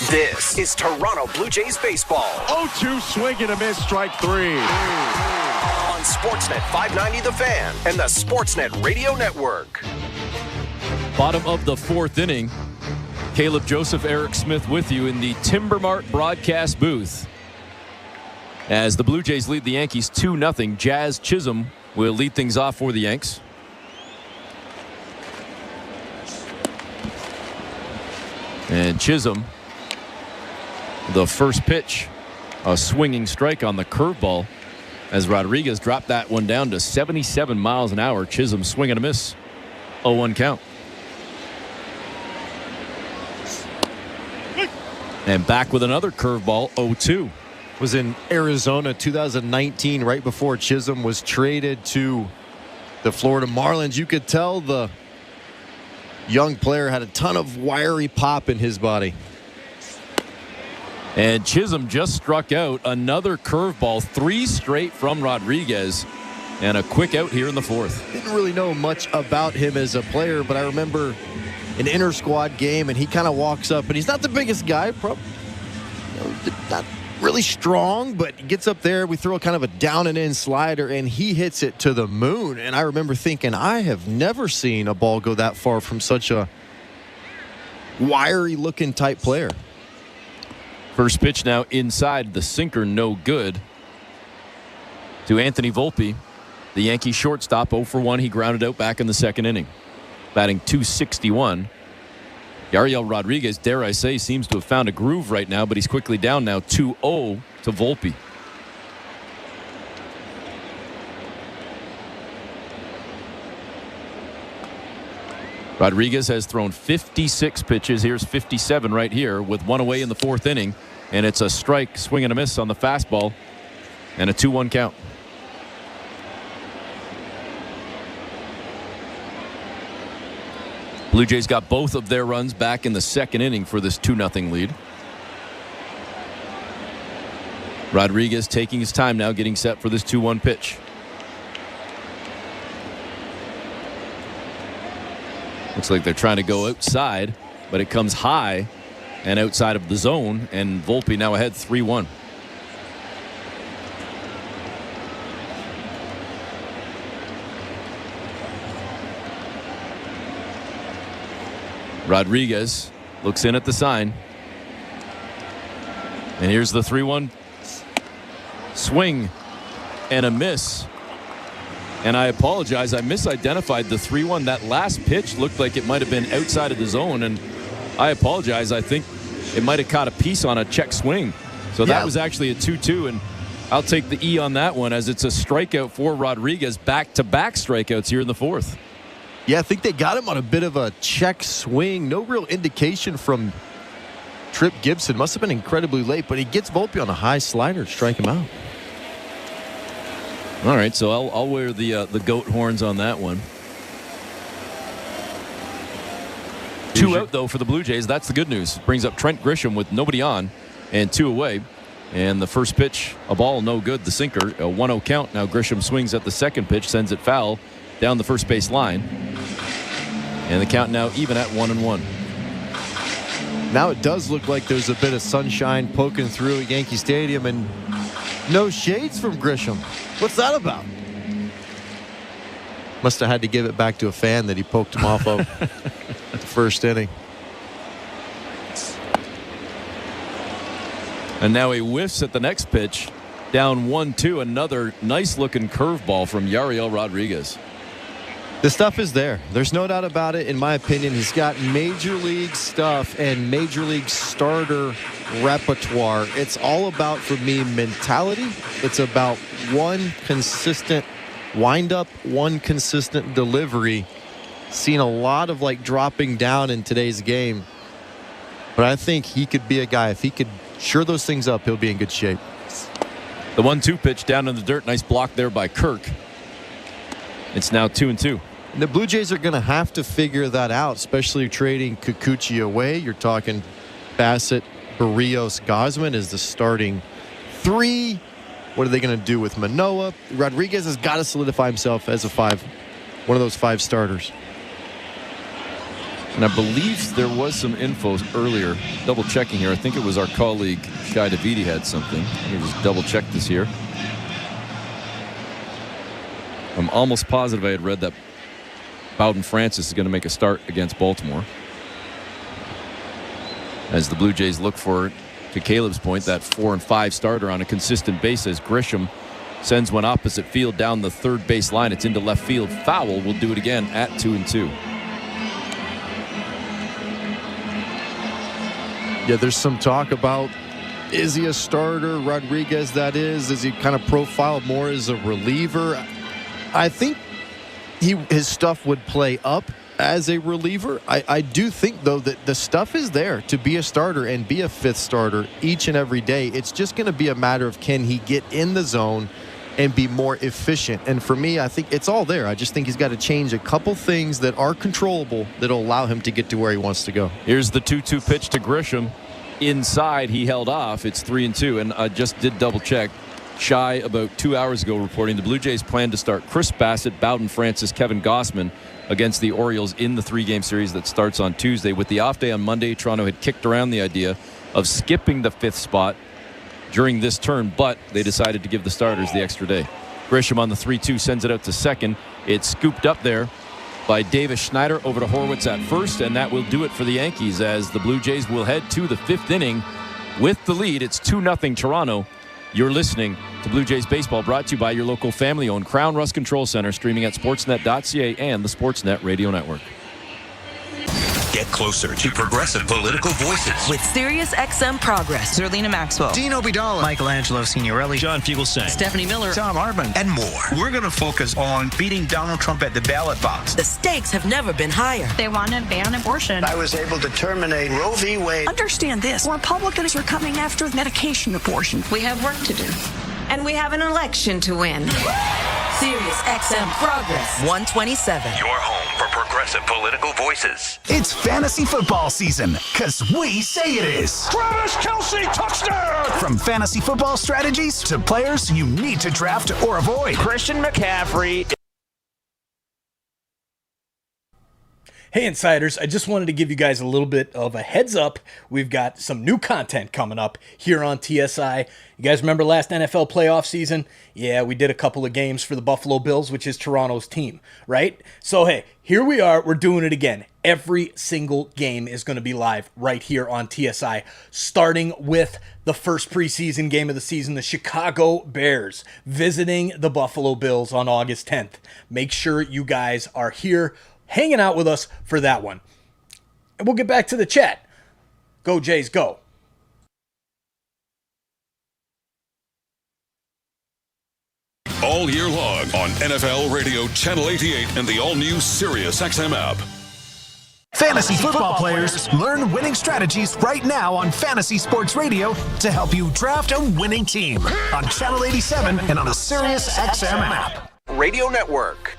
This is Toronto Blue Jays baseball. 0-2 swing and a miss, strike 3. On Sportsnet 590 The Fan and the Sportsnet Radio Network. Bottom of the fourth inning. Caleb Joseph, Eric Smith with you in the Timber Mart broadcast booth. As the Blue Jays lead the Yankees 2-0, Jazz Chisholm will lead things off for the Yanks. And Chisholm, the first pitch, a swinging strike on the curveball as Rodriguez dropped that one down to 77 miles an hour. Chisholm swing and a miss. 0-1 count. And back with another curveball, 0-2. Was in Arizona 2019, right before Chisholm was traded to the Florida Marlins. You could tell the young player had a ton of wiry pop in his body. And Chisholm just struck out another curveball, 3 straight from Rodriguez, and a quick out here in the fourth. Didn't really know much about him as a player, but I remember an inter-squad game, and he kind of walks up, and he's not the biggest guy, not really strong, but he gets up there. We throw kind of a down and in slider, and he hits it to the moon. And I remember thinking, I have never seen a ball go that far from such a wiry-looking type player. First pitch now inside, the sinker no good to Anthony Volpe, the Yankee shortstop. 0 for 1. He grounded out back in the second inning, batting .261. Yariel Rodriguez, dare I say, seems to have found a groove right now, but he's quickly down now 2-0 to Volpe. Rodriguez has thrown 56 pitches. Here's 57 right here with one away in the fourth inning. And it's a strike, swing and a miss on the fastball. And a 2-1 count. Blue Jays got both of their runs back in the second inning for this 2-0 lead. Rodriguez taking his time now, getting set for this 2-1 pitch. Looks like they're trying to go outside, but it comes high and outside of the zone, and Volpe now ahead 3-1. Rodriguez looks in at the sign. And here's the 3-1 swing and a miss. And I apologize, I misidentified the 3-1. That last pitch looked like it might have been outside of the zone, and I apologize. I think it might have caught a piece on a check swing. So that was actually a 2-2, and I'll take the E on that one as it's a strikeout for Rodriguez. Back-to-back strikeouts here in the fourth. Yeah, I think they got him on a bit of a check swing. No real indication from Tripp Gibson. Must have been incredibly late, but he gets Volpe on a high slider to strike him out. All right, so I'll wear the goat horns on that one. 2 out, though, for the Blue Jays. That's the good news. Brings up Trent Grisham with nobody on and 2 away. And the first pitch, a ball no good, the sinker, a 1-0 count. Now Grisham swings at the second pitch, sends it foul down the first base line. And the count now even at 1-1. Now it does look like there's a bit of sunshine poking through at Yankee Stadium, and No shades from Grisham. What's that about? Must have had to give it back to a fan that he poked him off of at the first inning. And now he whiffs at the next pitch. Down 1-2. Another nice-looking curveball from Yariel Rodriguez. The stuff is there. There's no doubt about it. In my opinion, he's got major league stuff and major league starter repertoire. It's all about, for me, mentality. It's about one consistent windup, one consistent delivery. Seen a lot of dropping down in today's game. But I think he could be a guy, if he could shore those things up, he'll be in good shape. The 1-2 pitch down in the dirt. Nice block there by Kirk. It's now 2-2. And the Blue Jays are going to have to figure that out, especially trading Kikuchi away. You're talking Bassett, Barrios, Gausman is the starting three. What are they going to do with Manoah? Rodriguez has got to solidify himself as one of those 5 starters. And I believe there was some info earlier. Double checking here. I think it was our colleague Shai Davidi had something. Let me just double check this here. I'm almost positive I had read that Bowden Francis is going to make a start against Baltimore. As the Blue Jays look for, to Caleb's point, that 4 and 5 starter on a consistent basis. Grisham sends one opposite field down the third base line. It's into left field. Foul. Will do it again at 2-2. Yeah, there's some talk about, is he a starter? Rodriguez, that is. Is he kind of profiled more as a reliever? I think his stuff would play up as a reliever. I do think, though, that the stuff is there to be a starter and be a 5th starter each and every day. It's just going to be a matter of, can he get in the zone and be more efficient? And for me, I think it's all there. I just think he's got to change a couple things that are controllable that'll allow him to get to where he wants to go. Here's the 2-2 pitch to Grisham. Inside, he held off. It's 3-2. And I just did double check. Shai about 2 hours ago reporting the Blue Jays plan to start Chris Bassett, Bowden Francis, Kevin Gausman against the Orioles in the 3-game series that starts on Tuesday. With the off day on Monday, Toronto had kicked around the idea of skipping the 5th spot during this turn, but they decided to give the starters the extra day. Grisham on the 3-2 sends it out to second. It's scooped up there by Davis Schneider over to Horwitz at first, and that will do it for the Yankees as the Blue Jays will head to the 5th inning with the lead. It's 2-0 Toronto. You're listening to Blue Jays Baseball, brought to you by your local family-owned Crown Rust Control Center, streaming at sportsnet.ca and the Sportsnet Radio Network. Get closer to progressive political voices with SiriusXM Progress. Zerlina Maxwell, Dino Vidal, Michelangelo Signorelli, John Fugelsang, Stephanie Miller, Tom Hartman, and more. We're going to focus on beating Donald Trump at the ballot box. The stakes have never been higher. They want to ban abortion. I was able to terminate Roe v. Wade. Understand this. Republicans are coming after medication abortion. We have work to do. And we have an election to win. SiriusXM Progress 127. Your home for progressive political voices. It's fantasy football season, because we say it is. Travis Kelce, touchdown! From fantasy football strategies to players you need to draft or avoid. Christian McCaffrey. Hey Insiders, I just wanted to give you guys a little bit of a heads up. We've got some new content coming up here on TSI. You guys remember last NFL playoff season? Yeah, we did a couple of games for the Buffalo Bills, which is Toronto's team, right? So hey, here we are, we're doing it again. Every single game is going to be live right here on TSI, starting with the first preseason game of the season, the Chicago Bears visiting the Buffalo Bills on August 10th. Make sure you guys are here hanging out with us for that one. And we'll get back to the chat. Go Jays, go. All year long on NFL Radio Channel 88 and the all-new SiriusXM app. Fantasy football players, learn winning strategies right now on Fantasy Sports Radio to help you draft a winning team on Channel 87 and on the SiriusXM app. Radio Network.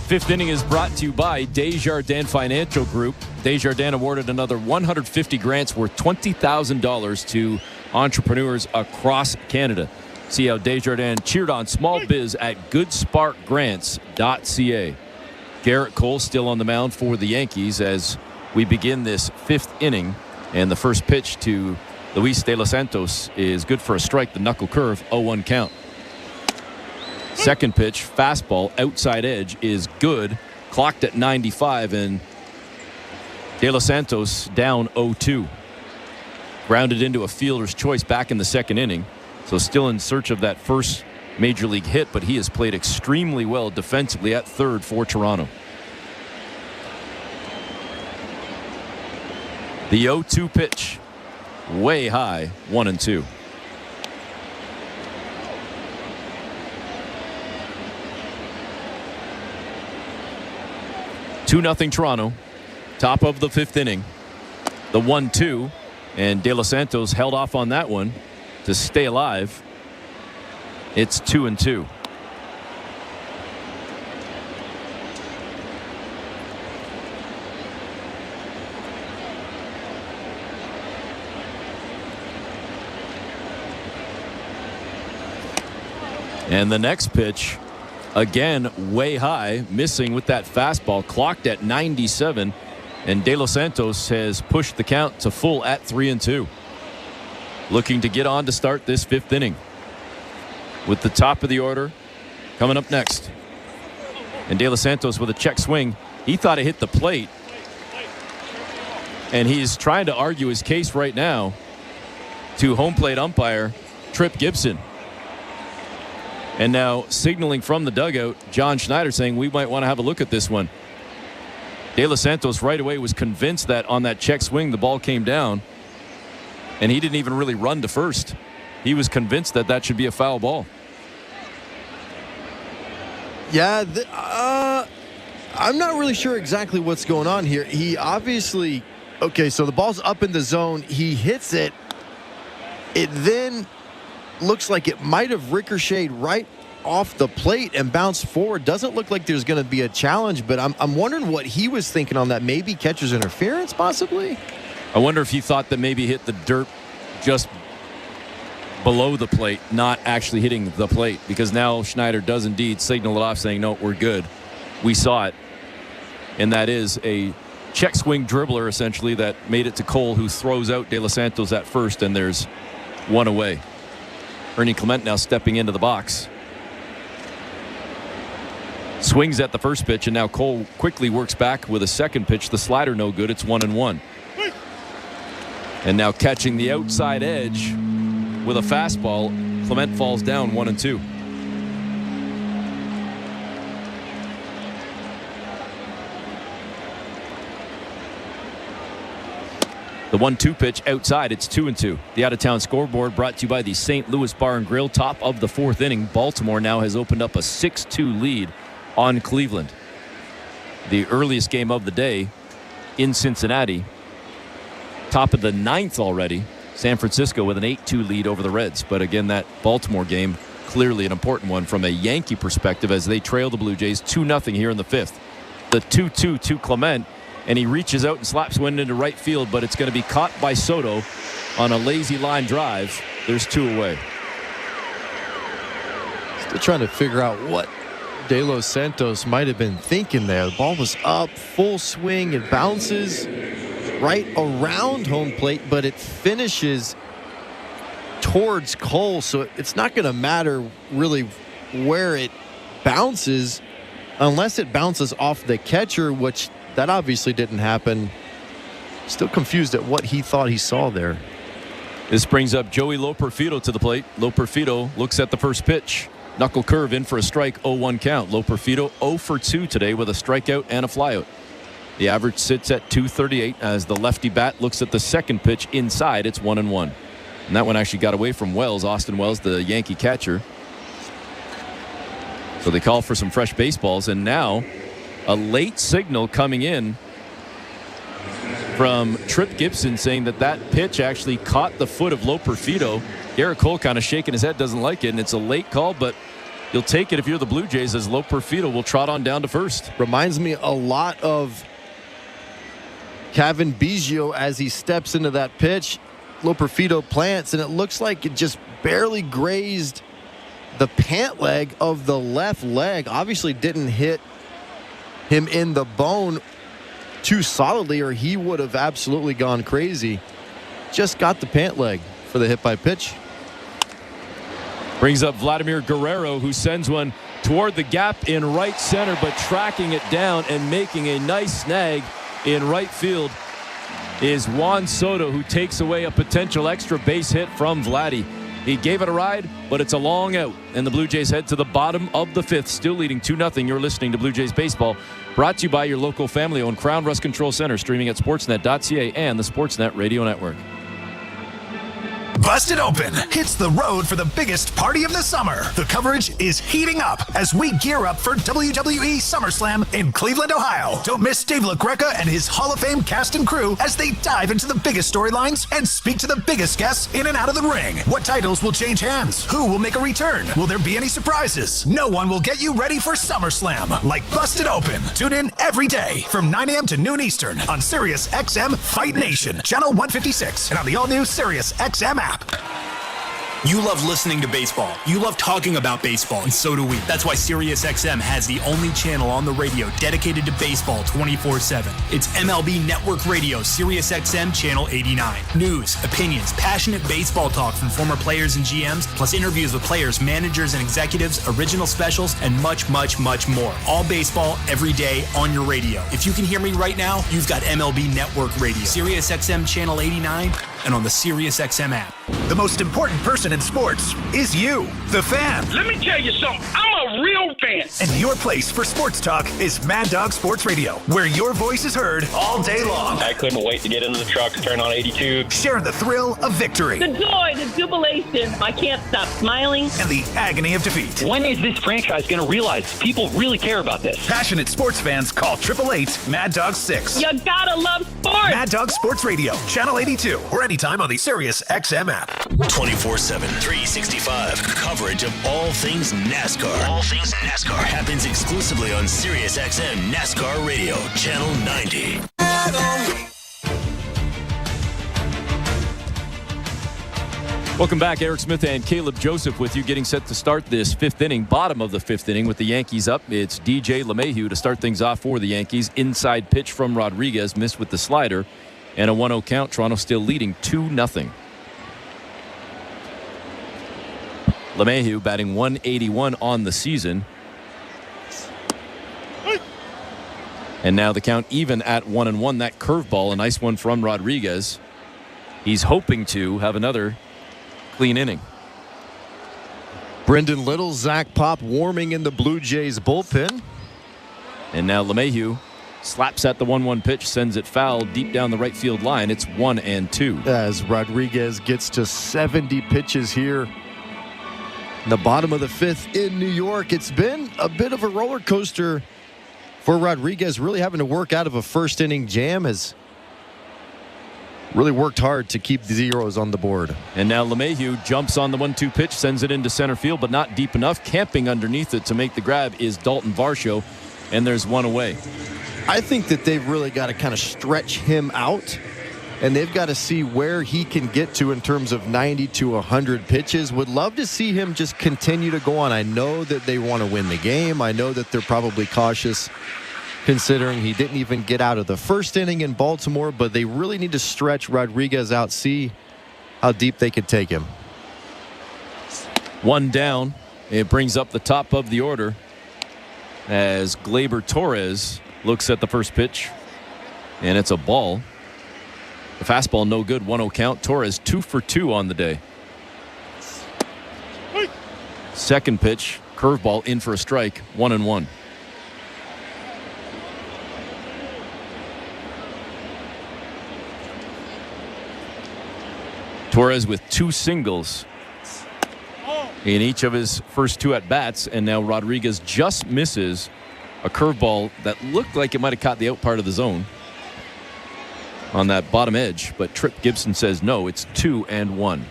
5th inning is brought to you by Desjardins Financial Group. Desjardins awarded another 150 grants worth $20,000 to entrepreneurs across Canada. See how Desjardins cheered on small biz at goodsparkgrants.ca. Garrett Cole still on the mound for the Yankees as we begin this 5th inning. And the first pitch to Luis De Los Santos is good for a strike. The knuckle curve, 0-1 count. Second pitch, fastball, outside edge is good. Clocked at 95, and De Los Santos down 0-2. Grounded into a fielder's choice back in the second inning. So still in search of that first major league hit, but he has played extremely well defensively at third for Toronto. The 0-2 pitch, way high, 1-2. Two 2-0 Toronto. Top of the fifth inning. The 1-2, and De Los Santos held off on that one to stay alive. It's 2-2. And the next pitch, again, way high, missing with that fastball, clocked at 97. And De Los Santos has pushed the count to full at 3-2. Looking to get on to start this fifth inning. With the top of the order coming up next. And De Los Santos with a check swing. He thought it hit the plate. And he's trying to argue his case right now to home plate umpire Tripp Gibson. And now signaling from the dugout, John Schneider saying we might want to have a look at this one. De Los Santos right away was convinced that on that check swing the ball came down, and he didn't even really run to first. He was convinced that that should be a foul ball. Yeah, I'm not really sure exactly what's going on here. He obviously, okay, so the ball's up in the zone. He hits it. It then looks like it might have ricocheted right off the plate and bounced forward. Doesn't look like there's going to be a challenge, but I'm wondering what he was thinking on that. Maybe catcher's interference, possibly? I wonder if he thought that maybe hit the dirt just below the plate, not actually hitting the plate, because now Schneider does indeed signal it off saying, no, we're good. We saw it. And that is a check swing dribbler, essentially, that made it to Cole, who throws out De Los Santos at first, and there's one away. Ernie Clement now stepping into the box. Swings at the first pitch, and now Cole quickly works back with a second pitch. The slider no good. It's 1-1. And now catching the outside edge with a fastball. Clement falls down 1-2. The 1-2 pitch outside. It's 2-2. The out-of-town scoreboard brought to you by the St. Louis Bar and Grill. Top of the fourth inning. Baltimore now has opened up a 6-2 lead on Cleveland. The earliest game of the day in Cincinnati. Top of the ninth already. San Francisco with an 8-2 lead over the Reds. But again, that Baltimore game, clearly an important one from a Yankee perspective as they trail the Blue Jays 2-0 here in the fifth. The 2-2 to Clement, and he reaches out and slaps one into right field, but it's going to be caught by Soto on a lazy line drive. There's two away. Still trying to figure out what De Los Santos might have been thinking there. The ball was up, full swing. It bounces right around home plate, but it finishes towards Cole, so it's not going to matter really where it bounces unless it bounces off the catcher, which that obviously didn't happen. Still confused at what he thought he saw there. This brings up Joey Loperfido to the plate. Loperfido looks at the first pitch. Knuckle curve in for a strike, 0-1 count. Loperfido 0 for 2 today with a strikeout and a flyout. The average sits at 238 as the lefty bat looks at the second pitch inside. It's 1-1. And that one actually got away from Wells, Austin Wells, the Yankee catcher. So they call for some fresh baseballs, and now a late signal coming in from Tripp Gibson saying that that pitch actually caught the foot of Loperfido. Garrett Cole kind of shaking his head, doesn't like it, and it's a late call, but you'll take it if you're the Blue Jays, as Loperfido will trot on down to first. Reminds me a lot of Kevin Biggio as he steps into that pitch. Loperfido plants, and it looks like it just barely grazed the pant leg of the left leg. Obviously didn't hit him in the bone too solidly, or he would have absolutely gone crazy. just got the pant leg for the hit by pitch. Brings up Vladimir Guerrero, who sends one toward the gap in right center, but tracking it down and making a nice snag in right field is Juan Soto, who takes away a potential extra base hit from Vladdy. He gave it a ride, but it's a long out, and the Blue Jays head to the bottom of the fifth, still leading 2-0. You're listening to Blue Jays Baseball, brought to you by your local family-owned Crown Rust Control Center, streaming at sportsnet.ca and the Sportsnet Radio Network. Busted Open hits the road for the biggest party of the summer. The coverage is heating up as we gear up for WWE SummerSlam in Cleveland, Ohio. Don't miss Dave LaGreca and his Hall of Fame cast and crew as they dive into the biggest storylines and speak to the biggest guests in and out of the ring. What titles will change hands? Who will make a return? Will there be any surprises? No one will get you ready for SummerSlam like Busted Open. Tune in every day from 9 a.m. to noon Eastern on SiriusXM Fight Nation, channel 156, and on the all-new SiriusXM app. You love listening to baseball. You love talking about baseball, and so do we. That's why SiriusXM has the only channel on the radio dedicated to baseball 24/7. It's MLB Network Radio, SiriusXM Channel 89. News, opinions, passionate baseball talk from former players and GMs, plus interviews with players, managers, and executives, original specials, and much, much, much more. All baseball, every day, on your radio. If you can hear me right now, you've got MLB Network Radio, SiriusXM Channel 89, and on the SiriusXM app. The most important person in sports is you, the fan. Let me tell you something. I'm a real fan. And your place for sports talk is Mad Dog Sports Radio, where your voice is heard all day long. I couldn't wait to get into the truck, turn on 82. Share the thrill of victory. The joy, the jubilation. I can't stop smiling. And the agony of defeat. When is this franchise going to realize people really care about this? Passionate sports fans call 888-MAD-DOG-6. You gotta love sports. Mad Dog Sports Radio, Channel 82, or anytime on the SiriusXM app. 24/7, 365. Coverage of all things NASCAR. All things NASCAR happens exclusively on SiriusXM NASCAR Radio, Channel 90. Welcome back. Eric Smith and Caleb Joseph with you, getting set to start this fifth inning, bottom of the fifth inning with the Yankees up. It's DJ LeMahieu to start things off for the Yankees. Inside pitch from Rodriguez, missed with the slider, and a 1-0 count. Toronto still leading 2-0. LeMahieu batting .181 on the season. And now the count even at 1-1. That curveball, a nice one from Rodriguez. He's hoping to have another clean inning. Brendan Little, Zach Pop warming in the Blue Jays bullpen. And now LeMahieu slaps at the 1-1 pitch, sends it foul deep down the right field line. It's 1-2. As Rodriguez gets to 70 pitches here in the bottom of the fifth in New York. It's been a bit of a roller coaster for Rodriguez, really having to work out of a first inning jam. Has really worked hard to keep the zeros on the board. And now LeMahieu jumps on the 1-2 pitch, sends it into center field, but not deep enough. Camping underneath it to make the grab is Dalton Varsho, and there's one away. I think that they've really got to kind of stretch him out, and they've got to see where he can get to in terms of 90 to 100 pitches. Would love to see him just continue to go on. I know that they want to win the game. I know that they're probably cautious considering he didn't even get out of the first inning in Baltimore, but they really need to stretch Rodriguez out, see how deep they could take him. One down. It brings up the top of the order as Gleyber Torres looks at the first pitch, and it's a ball. The fastball no good, 1-0 count. Torres 2 for 2 on the day. Second pitch, curveball in for a strike, 1-1. Torres with 2 singles in each of his first 2 at-bats, and now Rodriguez just misses a curveball that looked like it might have caught the out part of the zone on that bottom edge, but Tripp Gibson says no, it's 2-1.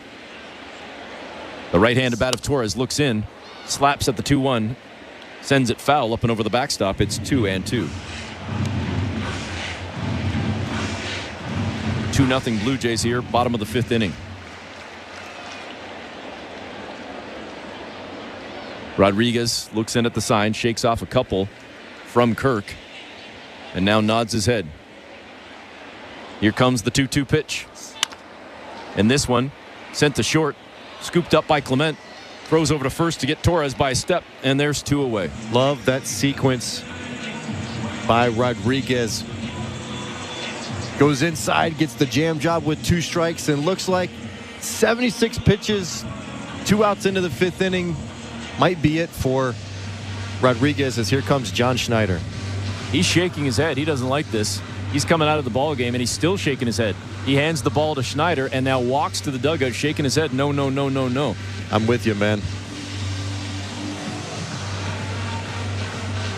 The right-handed bat of Torres looks in, slaps at the 2-1, sends it foul up and over the backstop. It's 2-2. 2-0 Blue Jays here, bottom of the fifth inning. Rodriguez looks in at the sign, shakes off a couple from Kirk, and now nods his head. Here comes the 2-2 pitch. And this one sent to short, scooped up by Clement, throws over to first to get Torres by a step, and there's 2 away. Love that sequence by Rodriguez. Goes inside, gets the jam job with 2 strikes, and looks like 76 pitches, 2 outs into the 5th inning might be it for Rodriguez, as here comes John Schneider. He's shaking his head. He doesn't like this. He's coming out of the ball game, and he's still shaking his head. He hands the ball to Schneider and now walks to the dugout, shaking his head. No, no, no, no, no. I'm with you, man.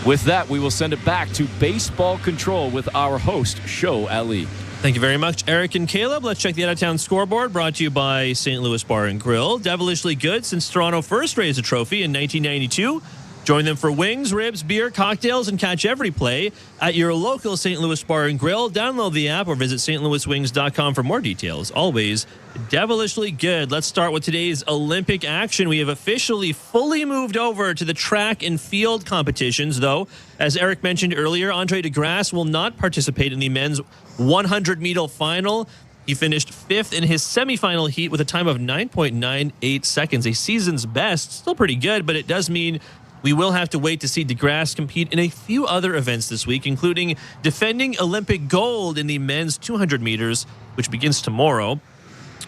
With that, we will send it back to baseball control with our host, Show Ali. Thank you very much, Eric and Caleb. Let's check the out-of-town scoreboard, brought to you by St. Louis Bar and Grill. Devilishly good since Toronto first raised a trophy in 1992. Join them for wings, ribs, beer, cocktails, and catch every play at your local St. Louis Bar and Grill. Download the app or visit stlouiswings.com for more details. Always devilishly good. Let's start with today's Olympic action. We have officially fully moved over to the track and field competitions, though. As Eric mentioned earlier, Andre DeGrasse will not participate in the men's 100-meter final. He finished 5th in his semifinal heat with a time of 9.98 seconds, a season's best. Still pretty good, but it does mean we will have to wait to see DeGrasse compete in a few other events this week, including defending Olympic gold in the men's 200 meters, which begins tomorrow.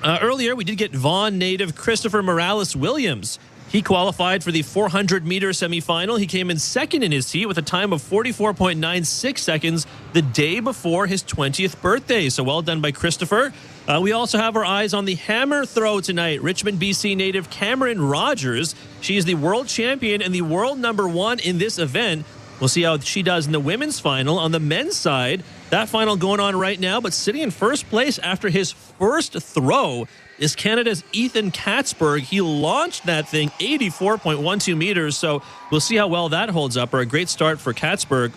Earlier, we did get Vaughan native Christopher Morales Williams. He qualified for the 400-meter semifinal. He came in 2nd in his heat with a time of 44.96 seconds the day before his 20th birthday. So well done by Christopher. We also have our eyes on the hammer throw tonight. Richmond, BC native Cameron Rogers. She is the world champion and the world #1 in this event. We'll see how she does in the women's final. On the men's side, that final going on right now, but sitting in first place after his first throw is Canada's Ethan Katzberg. He launched that thing 84.12 meters, so we'll see how well that holds up, or a great start for Katzberg.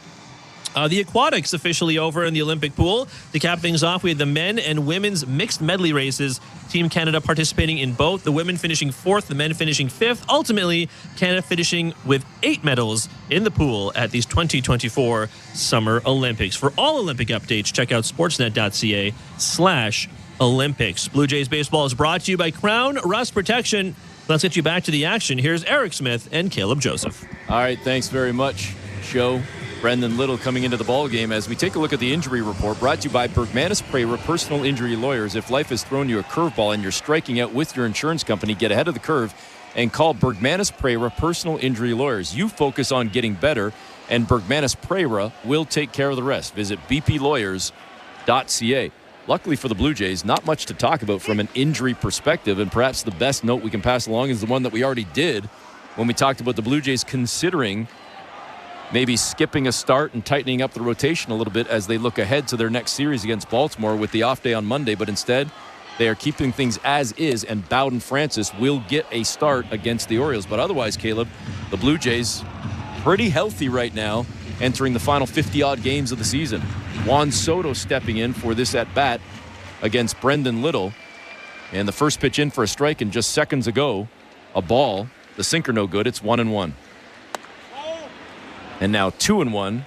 The aquatics officially over in the Olympic pool. To cap things off, we had the men and women's mixed medley races. Team Canada participating in both. The women finishing 4th, the men finishing 5th. Ultimately, Canada finishing with 8 medals in the pool at these 2024 Summer Olympics. For all Olympic updates, check out sportsnet.ca/Olympics. Blue Jays baseball is brought to you by Crown Rust Protection. Let's get you back to the action. Here's Eric Smith and Caleb Joseph. All right, thanks very much, Show. Brendan Little coming into the ball game as we take a look at the injury report, brought to you by Bergmanis Prera Personal Injury Lawyers. If life has thrown you a curveball and you're striking out with your insurance company, get ahead of the curve and call Bergmanis Prera Personal Injury Lawyers. You focus on getting better, and Bergmanis Prera will take care of the rest. Visit bplawyers.ca. Luckily for the Blue Jays, not much to talk about from an injury perspective, and perhaps the best note we can pass along is the one that we already did when we talked about the Blue Jays considering maybe skipping a start and tightening up the rotation a little bit as they look ahead to their next series against Baltimore with the off day on Monday. But instead, they are keeping things as is, and Bowden Francis will get a start against the Orioles. But otherwise, Caleb, the Blue Jays pretty healthy right now, entering the final 50-odd games of the season. Juan Soto stepping in for this at-bat against Brendan Little. And the first pitch in for a strike, and just seconds ago, a ball. The sinker no good. It's 1-1. And now 2-1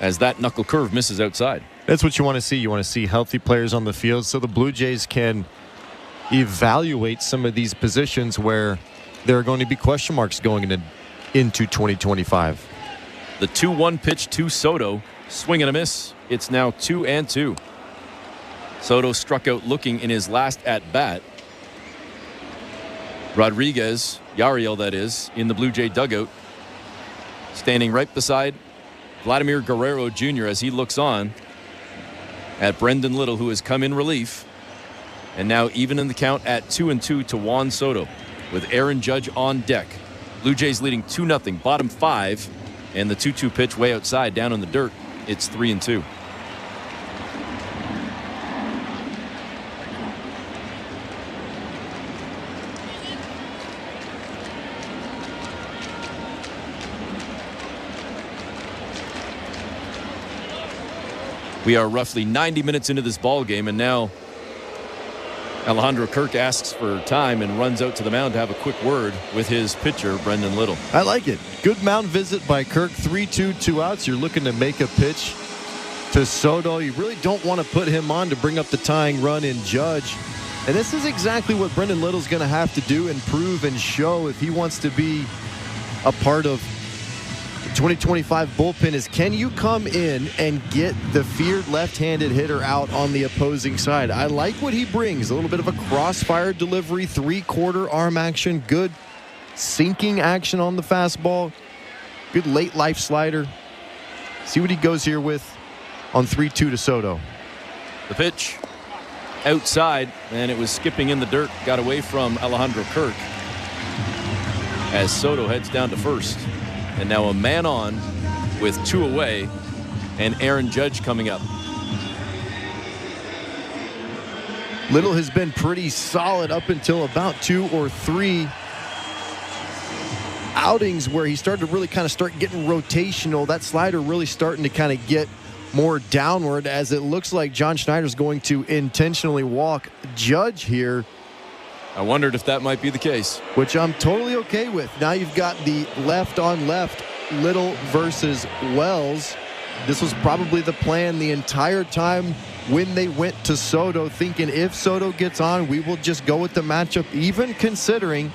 as that knuckle curve misses outside. That's what you want to see. You want to see healthy players on the field so the Blue Jays can evaluate some of these positions where there are going to be question marks going into 2025. The 2-1 pitch to Soto. Swing and a miss. It's now 2-2. Soto struck out looking in his last at-bat. Rodriguez, Yariel that is, in the Blue Jay dugout, standing right beside Vladimir Guerrero Jr. as he looks on at Brendan Little, who has come in relief. And now even in the count at 2-2 to Juan Soto with Aaron Judge on deck. Blue Jays leading 2-0, bottom 5, and the 2-2 pitch way outside down in the dirt. It's 3-2. We are roughly 90 minutes into this ball game, and now Alejandro Kirk asks for time and runs out to the mound to have a quick word with his pitcher, Brendan Little. I like it. Good mound visit by Kirk. 3-2, 2 outs. You're looking to make a pitch to Soto. You really don't want to put him on to bring up the tying run in Judge. And this is exactly what Brendan Little's going to have to do and prove and show if he wants to be a part of the 2025 bullpen is, can you come in and get the feared left-handed hitter out on the opposing side? I like what he brings. A little bit of a crossfire delivery, three-quarter arm action, good sinking action on the fastball, good late life slider. See what he goes here with on 3-2 to Soto. The pitch outside, and it was skipping in the dirt. Got away from Alejandro Kirk as Soto heads down to first. And now a man on with 2 away, and Aaron Judge coming up. Little has been pretty solid up until about 2 or 3 outings where he started to really kind of start getting rotational. That slider really starting to kind of get more downward, as it looks like John Schneider's going to intentionally walk Judge here. I wondered if that might be the case. Which I'm totally okay with. Now you've got the left on left, Little versus Wells. This was probably the plan the entire time when they went to Soto, thinking if Soto gets on, we will just go with the matchup, even considering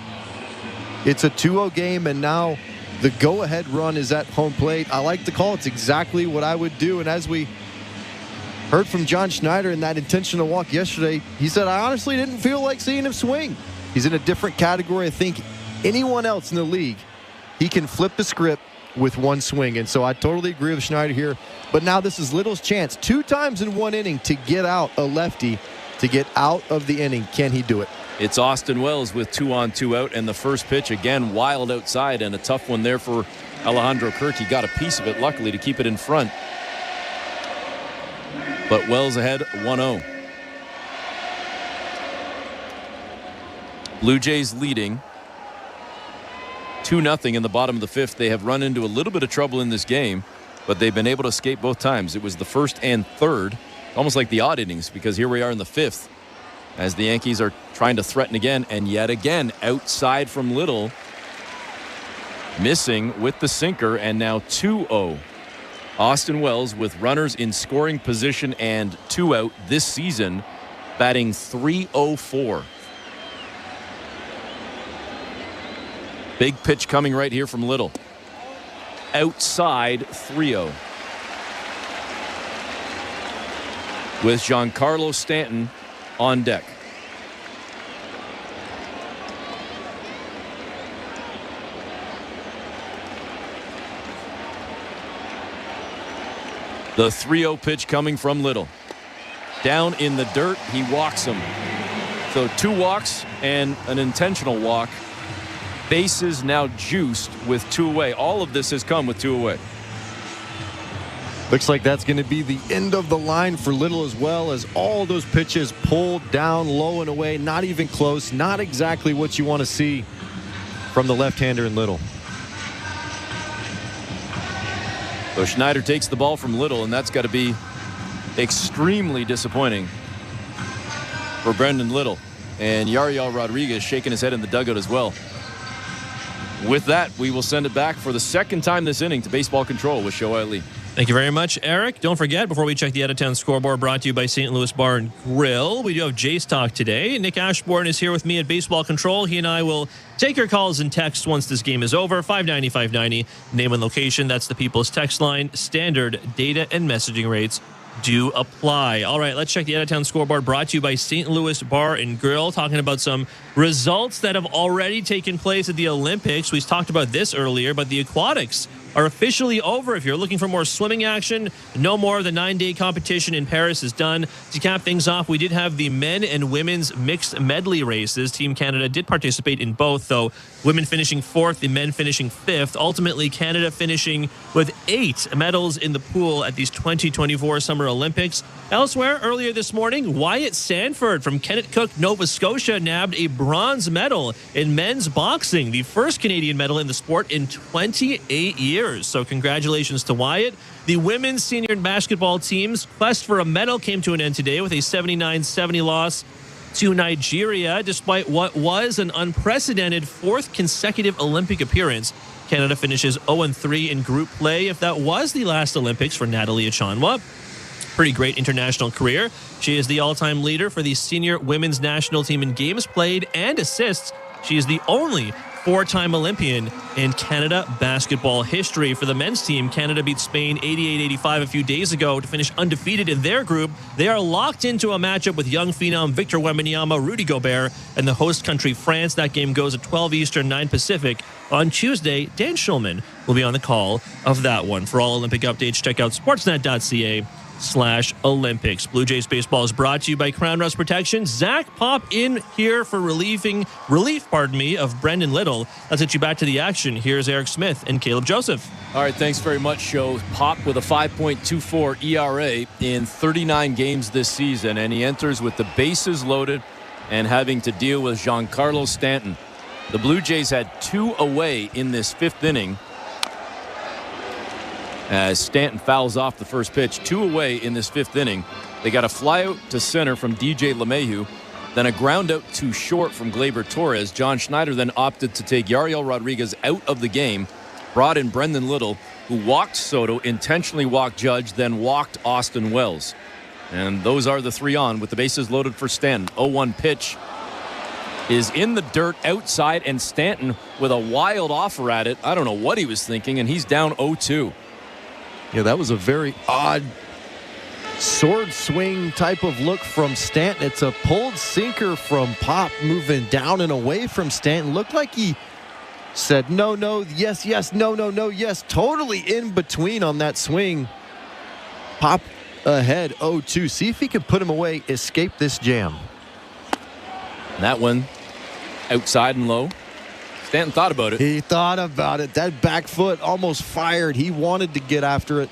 it's a 2-0 game and now the go-ahead run is at home plate. I like the call. It's exactly what I would do. And as we heard from John Schneider in that intentional walk yesterday, he said, I honestly didn't feel like seeing him swing. He's in a different category. I think anyone else in the league, he can flip the script with one swing. And so I totally agree with Schneider here. But now this is Little's chance 2 times in 1 inning to get out a lefty, to get out of the inning. Can he do it? It's Austin Wells with 2 on, 2 out, and the first pitch again wild outside, and a tough one there for Alejandro Kirk. He got a piece of it, luckily, to keep it in front. But Wells ahead 1-0. Blue Jays leading 2-0 in the bottom of the 5th. They have run into a little bit of trouble in this game, but they've been able to escape both times. It was the first and third, almost like the odd innings, because here we are in the 5th. As the Yankees are trying to threaten again, and yet again outside from Little, missing with the sinker, and now 2-0. Austin Wells with runners in scoring position and 2 out this season, batting .304. Big pitch coming right here from Little. Outside 3-0. With Giancarlo Stanton on deck. The 3-0 pitch coming from Little. Down in the dirt, he walks him. So 2 walks and an intentional walk. Bases now juiced with 2 away. All of this has come with 2 away. Looks like that's going to be the end of the line for Little, as well as all those pitches pulled down low and away. Not even close. Not exactly what you want to see from the left-hander in Little. So Schneider takes the ball from Little, and that's got to be extremely disappointing for Brendan Little. And Yariel Rodriguez shaking his head in the dugout as well. With that, we will send it back for the second time this inning to Baseball Control with Shohei Lee. Thank you very much, Eric. Don't forget, before we check the out-of-town scoreboard, brought to you by St. Louis Bar and Grill, we do have Jays Talk today. Nick Ashbourne is here with me at Baseball Control. He and I will take your calls and texts once this game is over. 590-590, name and location. That's the People's Text Line. Standard data and messaging rates do apply. All right, let's check the out-of-town scoreboard, brought to you by St. Louis Bar and Grill, talking about some results that have already taken place at the Olympics. We talked about this earlier, but the aquatics are officially over. If you're looking for more swimming action, no more. The 9-day competition in Paris is done. To cap things off, we did have the men and women's mixed medley races. Team Canada did participate in both, though. Women finishing 4th, the men finishing 5th. Ultimately, Canada finishing with 8 medals in the pool at these 2024 Summer Olympics. Elsewhere, earlier this morning, Wyatt Sanford from Kennetcook, Nova Scotia, nabbed a bronze medal in men's boxing, the first Canadian medal in the sport in 28 years. So congratulations to Wyatt. The women's senior basketball team's quest for a medal came to an end today with a 79-70 loss to Nigeria, despite what was an unprecedented 4th consecutive Olympic appearance. Canada finishes 0-3 in group play, if that was the last Olympics for Natalie Achonwa. Pretty great international career. She is the all-time leader for the senior women's national team in games played and assists. She is the only four-time Olympian in Canada basketball history. For the men's team, Canada beat Spain 88-85 a few days ago to finish undefeated in their group. They are locked into a matchup with young phenom Victor Wembanyama, Rudy Gobert, and the host country France. That game goes at 12 Eastern, 9 Pacific. On Tuesday, Dan Schulman will be on the call of that one. For all Olympic updates, check out sportsnet.ca/Olympics. Blue Jays baseball is brought to you by Crown Rust Protection. Zach, pop in here for relief, of Brendan Little. Let's get you back to the action. Here's Eric Smith and Caleb Joseph. All right, thanks very much, Show. Pop with a 5.24 ERA in 39 games this season, and he enters with the bases loaded and having to deal with Giancarlo Stanton. The Blue Jays had 2 away in this 5th inning as Stanton fouls off the first pitch. 2 away in this 5th inning. They got a fly out to center from DJ LeMahieu, then a ground out to short from Gleyber Torres. John Schneider then opted to take Yariel Rodriguez out of the game, brought in Brendan Little, who walked Soto, intentionally walked Judge, then walked Austin Wells. And those are the 3 on with the bases loaded for Stanton. 0-1 pitch is in the dirt outside, and Stanton with a wild offer at it. I don't know what he was thinking, and he's down 0-2. Yeah, that was a very odd sword swing type of look from Stanton. It's a pulled sinker from Pop, moving down and away from Stanton. Looked like he said no, no, yes, yes, no, no, no, yes. Totally in between on that swing. Pop ahead 0-2. See if he can put him away, escape this jam. That one outside and low. Stanton thought about it. He thought about it. That back foot almost fired. He wanted to get after it.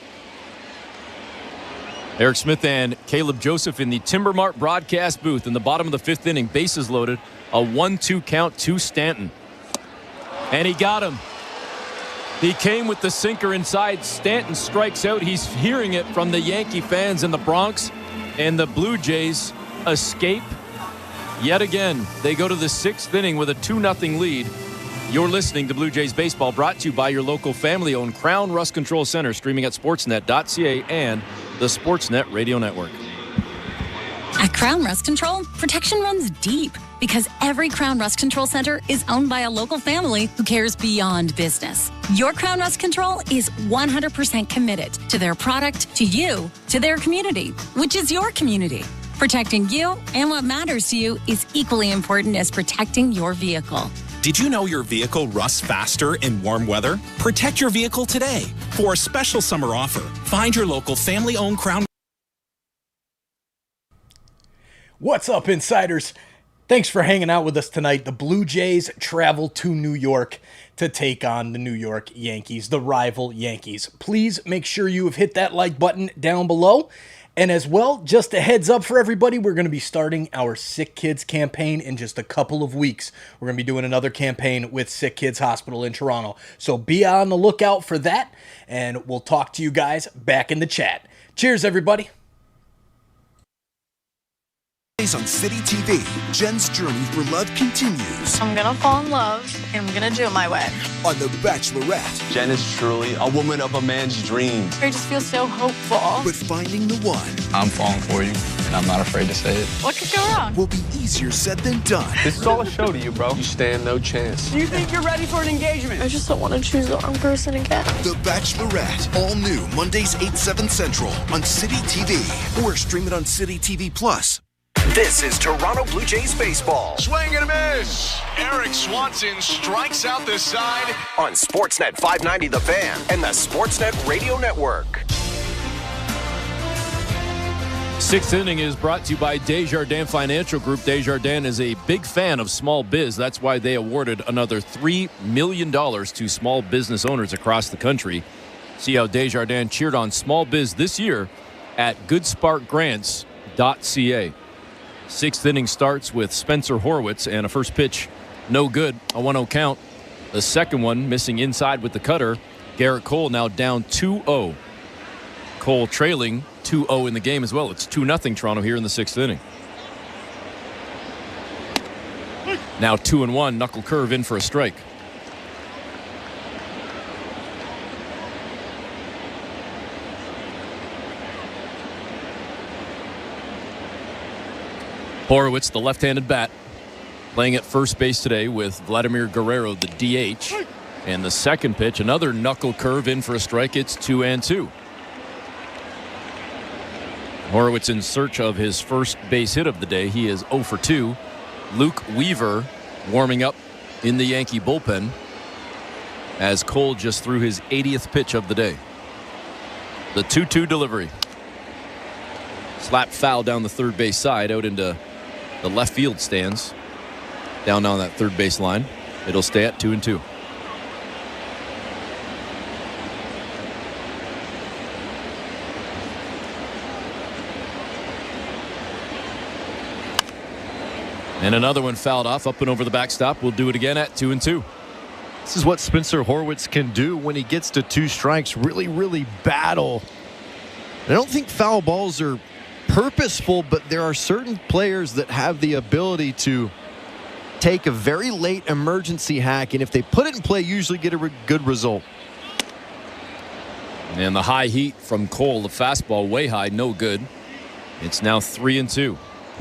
Eric Smith and Caleb Joseph in the Timber Mart broadcast booth in the bottom of the 5th inning. Bases loaded. A 1-2 count to Stanton. And he got him. He came with the sinker inside. Stanton strikes out. He's hearing it from the Yankee fans in the Bronx. And the Blue Jays escape yet again. They go to the 6th inning with a 2-0 lead. You're listening to Blue Jays Baseball, brought to you by your local family-owned Crown Rust Control Center, streaming at sportsnet.ca and the Sportsnet Radio Network. At Crown Rust Control, protection runs deep because every Crown Rust Control Center is owned by a local family who cares beyond business. Your Crown Rust Control is 100% committed to their product, to you, to their community, which is your community. Protecting you and what matters to you is equally important as protecting your vehicle. Did you know your vehicle rusts faster in warm weather? Protect your vehicle today. For a special summer offer, find your local family-owned Crown. What's up, Insiders? Thanks for hanging out with us tonight. The Blue Jays travel to New York to take on the New York Yankees, the rival Yankees. Please make sure you have hit that like button down below. And as well, just a heads up for everybody, we're going to be starting our Sick Kids campaign in just a couple of weeks. We're going to be doing another campaign with Sick Kids Hospital in Toronto. So be on the lookout for that, and we'll talk to you guys back in the chat. Cheers, everybody. On City TV, Jen's journey for love continues. I'm gonna fall in love, and I'm gonna do it my way. On The Bachelorette. Jen is truly a woman of a man's dreams. I just feel so hopeful. But finding the one. I'm falling for you, and I'm not afraid to say it. What could go wrong? Will be easier said than done. This is all a show to you, bro. You stand no chance. Do you think you're ready for an engagement? I just don't want to choose the wrong person again. The Bachelorette. All new Mondays 8, 7 Central on City TV. Or stream it on City TV Plus. This is Toronto Blue Jays baseball. Swing and a miss. Eric Swanson strikes out the side. On Sportsnet 590 The Fan and the Sportsnet Radio Network. 6th inning is brought to you by Desjardins Financial Group. Desjardins is a big fan of small biz. That's why they awarded another $3 million to small business owners across the country. See how Desjardins cheered on small biz this year at goodsparkgrants.ca. 6th inning starts with Spencer Horwitz and a first pitch no good, a 1-0 count. The second one missing inside with the cutter. Garrett Cole now down 2-0. Cole trailing 2-0 in the game as well. It's 2-0 Toronto here in the 6th inning. Now 2-1, knuckle curve in for a strike. Horowitz, the left-handed bat, playing at first base today with Vladimir Guerrero, the DH. And the second pitch, another knuckle curve in for a strike. It's 2-2. Horowitz in search of his first base hit of the day. He is 0 for 2. Luke Weaver warming up in the Yankee bullpen as Cole just threw his 80th pitch of the day. The 2-2 delivery. Slap foul down the third base side out into the left field stands. Down on that third base line. It'll stay at 2-2. And another one fouled off up and over the backstop. We'll do it again at 2-2. This is what Spencer Horwitz can do when he gets to 2 strikes. Really battle. I don't think foul balls are purposeful, but there are certain players that have the ability to take a very late emergency hack, and if they put it in play, usually get a good result. And the high heat from Cole, the fastball way high, no good. It's now 3-2.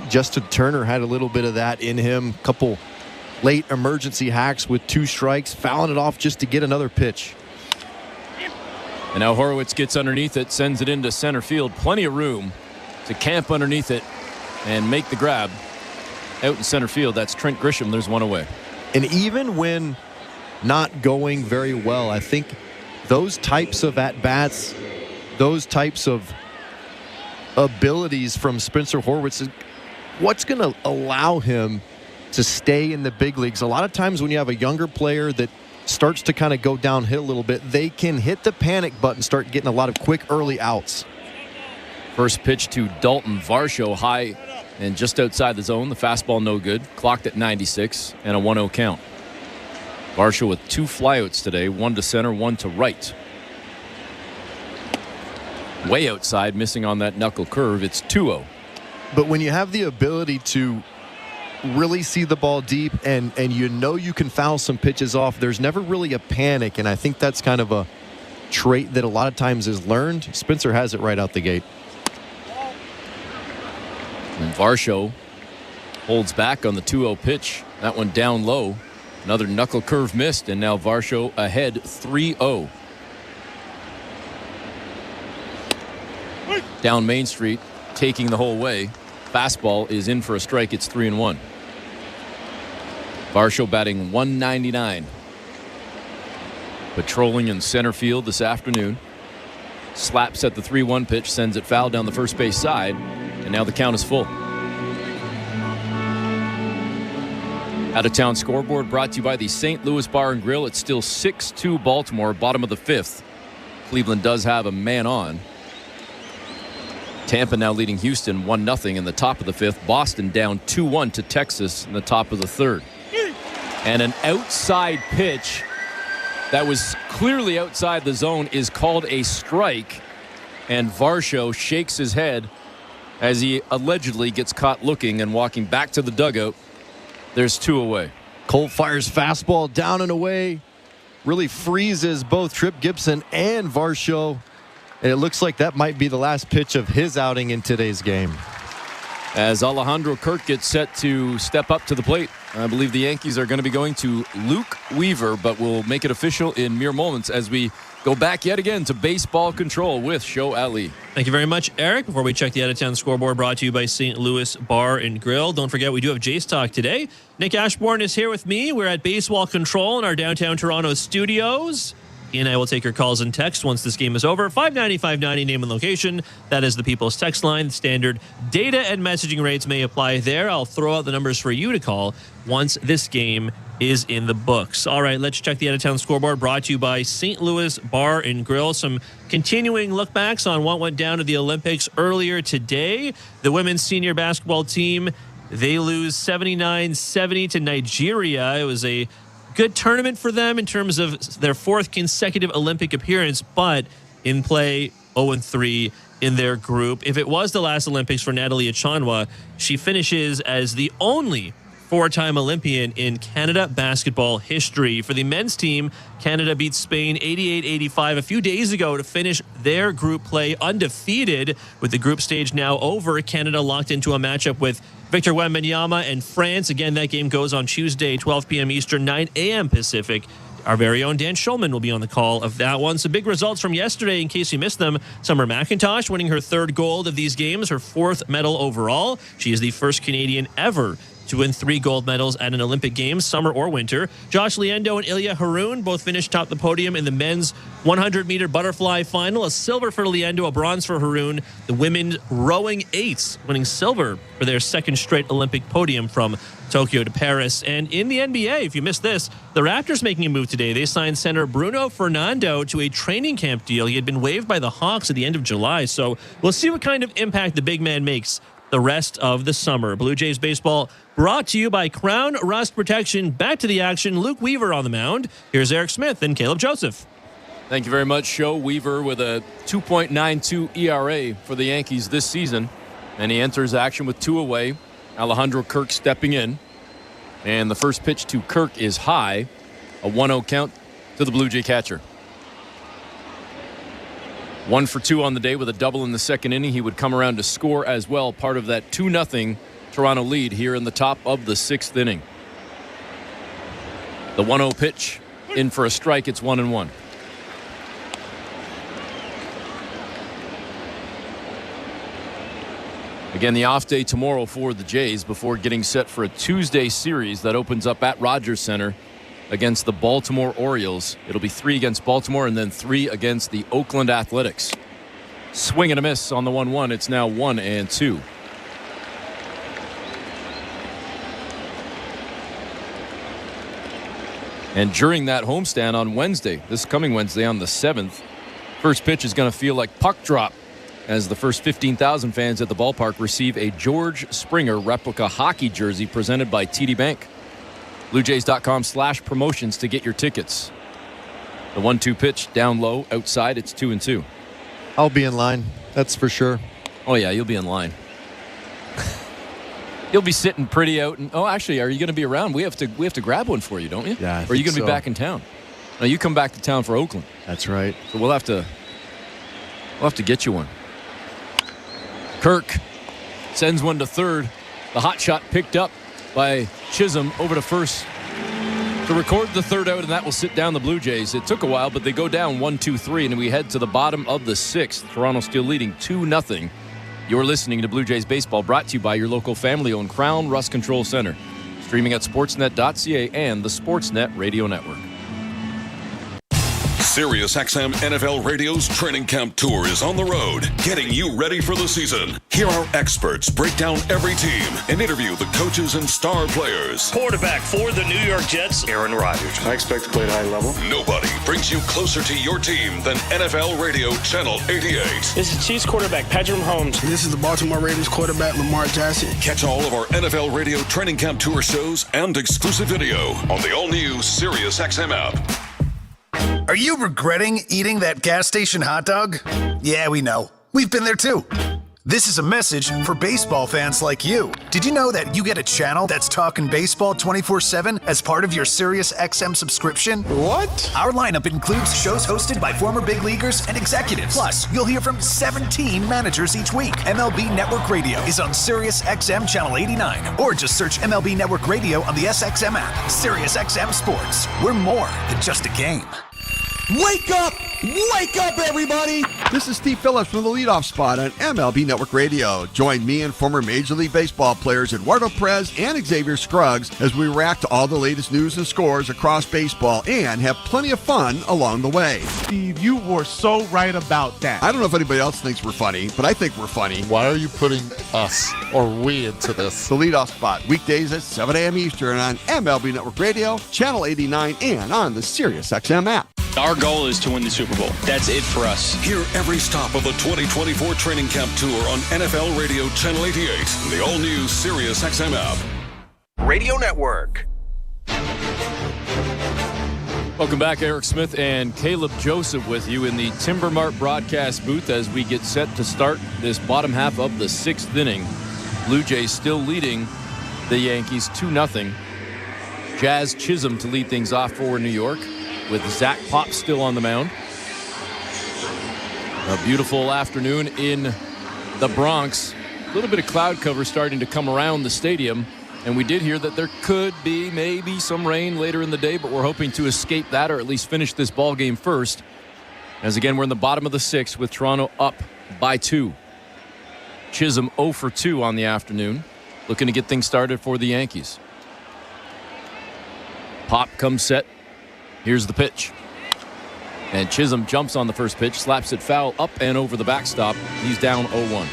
Justin Turner had a little bit of that in him. Couple late emergency hacks with 2 strikes, fouling it off just to get another pitch. And now Horowitz gets underneath it, sends it into center field. Plenty of room to camp underneath it and make the grab. Out in center field, that's Trent Grisham. There's one away. And even when not going very well, I think those types of at-bats, those types of abilities from Spencer Horwitz, what's going to allow him to stay in the big leagues. A lot of times when you have a younger player that starts to kind of go downhill a little bit, they can hit the panic button, start getting a lot of quick early outs. First pitch to Dalton Varsho, high and just outside the zone. The fastball no good. Clocked at 96 and a 1-0 count. Varsho with 2 flyouts today, 1 to center, 1 to right. Way outside, missing on that knuckle curve. It's 2-0. But when you have the ability to really see the ball deep and you know you can foul some pitches off, there's never really a panic, and I think that's kind of a trait that a lot of times is learned. Spencer has it right out the gate. And Varsho holds back on the 2-0 pitch. That one down low. Another knuckle curve missed, and now Varsho ahead 3-0. Down Main Street, taking the whole way. Fastball is in for a strike. It's 3-1. Varsho batting .199. Patrolling in center field this afternoon. Slaps at the 3-1 pitch, sends it foul down the first base side, and now the count is full. Out of town scoreboard brought to you by the St. Louis Bar and Grill. It's still 6-2 Baltimore, bottom of the 5th. Cleveland does have a man on. Tampa now leading Houston 1-0 in the top of the 5th. Boston down 2-1 to Texas in the top of the 3rd. And an outside pitch that was clearly outside the zone is called a strike. And Varsho shakes his head as he allegedly gets caught looking and walking back to the dugout. There's 2 away. Cole fires fastball down and away. Really freezes both Trip Gibson and Varsho. And it looks like that might be the last pitch of his outing in today's game. As Alejandro Kirk gets set to step up to the plate, I believe the Yankees are going to be going to Luke Weaver, but we'll make it official in mere moments as we go back yet again to baseball control with Show Ali. Thank you very much, Eric. Before we check the out-of-town scoreboard, brought to you by St. Louis Bar and Grill. Don't forget, we do have Jays Talk today. Nick Ashbourne is here with me. We're at Baseball Control in our downtown Toronto studios. He and I will take your calls and texts once this game is over. 590-590, name and location. That is the People's Text Line. Standard data and messaging rates may apply there. I'll throw out the numbers for you to call once this game is in the books. All right, let's check the out-of-town scoreboard brought to you by St. Louis Bar and Grill. Some continuing look-backs on what went down at the Olympics earlier today. The women's senior basketball team, they lose 79-70 to Nigeria. It was a good tournament for them in terms of their 4th consecutive Olympic appearance, but in play 0-3 in their group. If it was the last Olympics for Natalie Achanwa, she finishes as the only four-time Olympian in Canada basketball history. For the men's team, Canada beat Spain 88-85 a few days ago to finish their group play undefeated. With the group stage now over, Canada locked into a matchup with Victor Wembanyama and France. Again, that game goes on Tuesday, 12 p.m. Eastern, 9 a.m. Pacific. Our very own Dan Schulman will be on the call of that one. Some big results from yesterday, in case you missed them. Summer McIntosh winning her third gold of these games, her fourth medal overall. She is the first Canadian ever to win 3 gold medals at an Olympic Games, summer or winter. Josh Liendo and Ilya Haroun both finished top the podium in the men's 100-meter butterfly final. A silver for Liendo, a bronze for Haroun. The women's rowing eights winning silver for their second straight Olympic podium from Tokyo to Paris. And in the NBA, if you missed this, the Raptors making a move today. They signed center Bruno Fernando to a training camp deal. He had been waived by the Hawks at the end of July, so we'll see what kind of impact the big man makes the rest of the summer. Blue Jays baseball brought to you by Crown Rust Protection. Back to the action. Luke Weaver on the mound. Here's Eric Smith and Caleb Joseph. Thank you very much, Show. Weaver with a 2.92 ERA for the Yankees this season. And he enters action with 2 away. Alejandro Kirk stepping in. And the first pitch to Kirk is high. A 1-0 count to the Blue Jay catcher. 1 for 2 on the day with a double in the second inning. He would come around to score as well, part of that 2-0 Toronto lead here in the top of the 6th inning. The 1-0 pitch in for a strike. It's 1-1. Again, the off day tomorrow for the Jays before getting set for a Tuesday series that opens up at Rogers Center against the Baltimore Orioles. It'll be 3 against Baltimore and then 3 against the Oakland Athletics. Swing and a miss on the 1-1. It's now 1-2. And during that homestand on Wednesday, this coming Wednesday on the 7th, first pitch is going to feel like puck drop as the first 15,000 fans at the ballpark receive a George Springer replica hockey jersey presented by TD Bank. BlueJays.com/promotions to get your tickets. The 1-2 pitch down low outside. It's 2-2. I'll be in line. That's for sure. Oh yeah, you'll be in line. You'll be sitting pretty out. And actually, are you going to be around? We have to grab one for you, don't you? Yeah. Or are you going to be back in town? No, you come back to town for Oakland. That's right. So we'll have to get you one. Kirk sends one to third. The hot shot picked up by Chisholm over to first to record the third out, and that will sit down the Blue Jays. It took a while, but they go down 1-2-3, and we head to the bottom of the 6th. Toronto still leading 2-0. You're listening to Blue Jays Baseball, brought to you by your local family-owned Crown Rust Control Center. Streaming at sportsnet.ca and the Sportsnet Radio Network. SiriusXM NFL Radio's training camp tour is on the road, getting you ready for the season. Hear our experts break down every team and interview the coaches and star players. Quarterback for the New York Jets, Aaron Rodgers. I expect to play at a high level. Nobody brings you closer to your team than NFL Radio Channel 88. This is Chiefs quarterback Patrick Mahomes. This is the Baltimore Ravens quarterback Lamar Jackson. Catch all of our NFL Radio training camp tour shows and exclusive video on the all-new SiriusXM app. Are you regretting eating that gas station hot dog? Yeah, we know. We've been there too. This is a message for baseball fans like you. Did you know that you get a channel that's talking baseball 24/7 as part of your SiriusXM subscription? What? Our lineup includes shows hosted by former big leaguers and executives. Plus, you'll hear from 17 managers each week. MLB Network Radio is on SiriusXM Channel 89, or just search MLB Network Radio on the SXM app. SiriusXM Sports. We're more than just a game. Wake up! Wake up, everybody! This is Steve Phillips from the leadoff spot on MLB Network Radio. Join me and former Major League Baseball players Eduardo Perez and Xavier Scruggs as we react to all the latest news and scores across baseball and have plenty of fun along the way. Steve, you were so right about that. I don't know if anybody else thinks we're funny, but I think we're funny. Why are you putting us or we into this? The leadoff spot, weekdays at 7 a.m. Eastern on MLB Network Radio, Channel 89, and on the SiriusXM app. Our goal is to win the Super Bowl. That's it for us. Hear every stop of the 2024 training camp tour on NFL Radio Channel 88, the all-new SiriusXM app. Radio Network. Welcome back. Eric Smith and Caleb Joseph with you in the Timber Mart broadcast booth as we get set to start this bottom half of the 6th inning. Blue Jays still leading the Yankees 2-0. Jazz Chisholm to lead things off for New York with Zach Pop still on the mound. A beautiful afternoon in the Bronx. A little bit of cloud cover starting to come around the stadium. And we did hear that there could be maybe some rain later in the day, but we're hoping to escape that or at least finish this ball game first. As again, we're in the bottom of the 6th with Toronto up by 2. Chisholm 0 for 2 on the afternoon, looking to get things started for the Yankees. Pop comes set. Here's the pitch. And Chisholm jumps on the first pitch, slaps it foul up and over the backstop. He's down 0-1.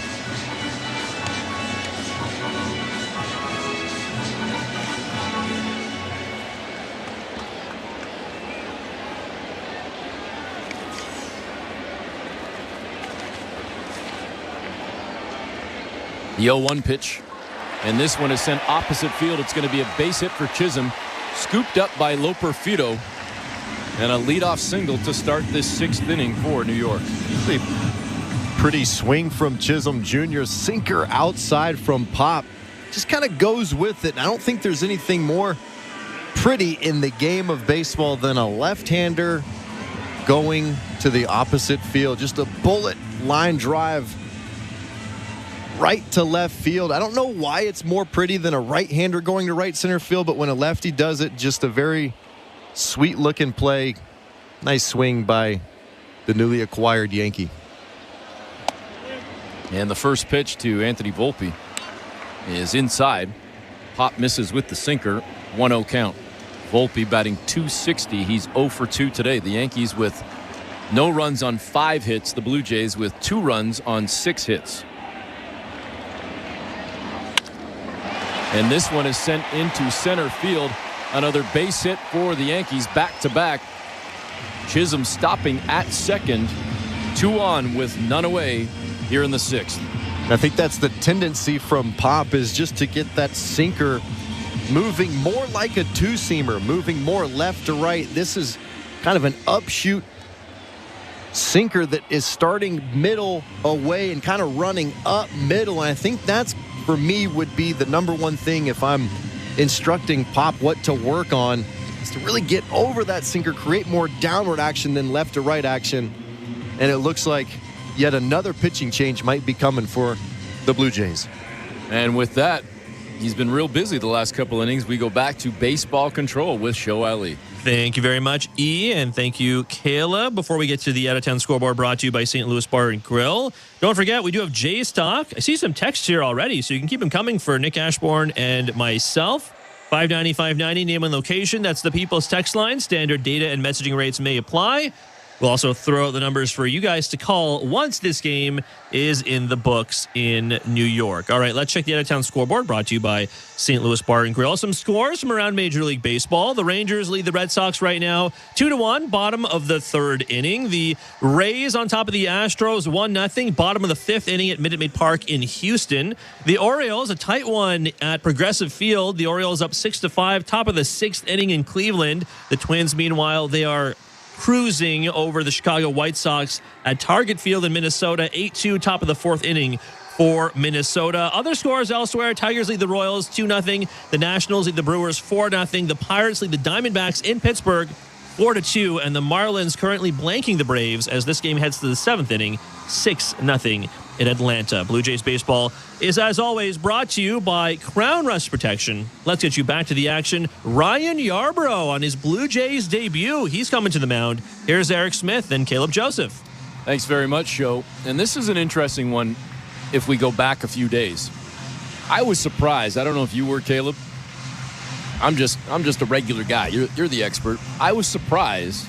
The 0-1 pitch, and this one is sent opposite field. It's going to be a base hit for Chisholm, scooped up by Loper-Fito, and a leadoff single to start this 6th inning for New York. Pretty swing from Chisholm Jr. Sinker outside from Pop. Just kind of goes with it. I don't think there's anything more pretty in the game of baseball than a left-hander going to the opposite field. Just a bullet line drive right to left field. I don't know why it's more pretty than a right-hander going to right center field, but when a lefty does it, just a very sweet-looking play. Nice swing by the newly acquired Yankee. And the first pitch to Anthony Volpe is inside. Pop misses with the sinker. 1-0 count. Volpe batting .260. He's 0 for 2 today. The Yankees with no runs on 5 hits. The Blue Jays with 2 runs on 6 hits. And this one is sent into center field. Another base hit for the Yankees back-to-back. Chisholm stopping at second. 2 on with none away here in the 6th. I think that's the tendency from Pop, is just to get that sinker moving more like a two-seamer, moving more left to right. This is kind of an upshoot sinker that is starting middle away and kind of running up middle. And I think that's, for me, would be the number one thing if I'm instructing Pop what to work on, is to really get over that sinker, create more downward action than left to right action. And it looks like yet another pitching change might be coming for the Blue Jays. And with that, he's been real busy the last couple innings. We go back to baseball control with Show Ali. Thank you very much, E, and thank you, Caleb. Before we get to the out-of-town scoreboard, brought to you by St. Louis Bar and Grill, don't forget, we do have Jay's Talk. I see some texts here already, so you can keep them coming for Nick Ashbourne and myself. 590-590, name and location. That's the People's Text Line. Standard data and messaging rates may apply. We'll also throw out the numbers for you guys to call once this game is in the books in New York. All right, let's check the out-of-town scoreboard, brought to you by St. Louis Bar and Grill. Some scores from around Major League Baseball. The Rangers lead the Red Sox right now 2-1, bottom of the 3rd inning. The Rays on top of the Astros 1-0, bottom of the 5th inning at Minute Maid Park in Houston. The Orioles, a tight one at Progressive Field. The Orioles up 6-5, top of the 6th inning in Cleveland. The Twins, meanwhile, they are cruising over the Chicago White Sox at Target Field in Minnesota. 8-2, top of the 4th inning for Minnesota. Other scores elsewhere: Tigers lead the Royals 2-0. The Nationals lead the Brewers 4-0. The Pirates lead the Diamondbacks in Pittsburgh 4-2. And the Marlins currently blanking the Braves as this game heads to the 7th inning, 6-0 in Atlanta. Blue Jays baseball is, as always, brought to you by Crown Rust Protection. Let's get you back to the action. Ryan Yarbrough on his Blue Jays debut. He's coming to the mound. Here's Eric Smith and Caleb Joseph. Thanks very much, Joe. And this is an interesting one if we go back a few days. I was surprised. I don't know if you were, Caleb. I'm just a regular guy. You're the expert. I was surprised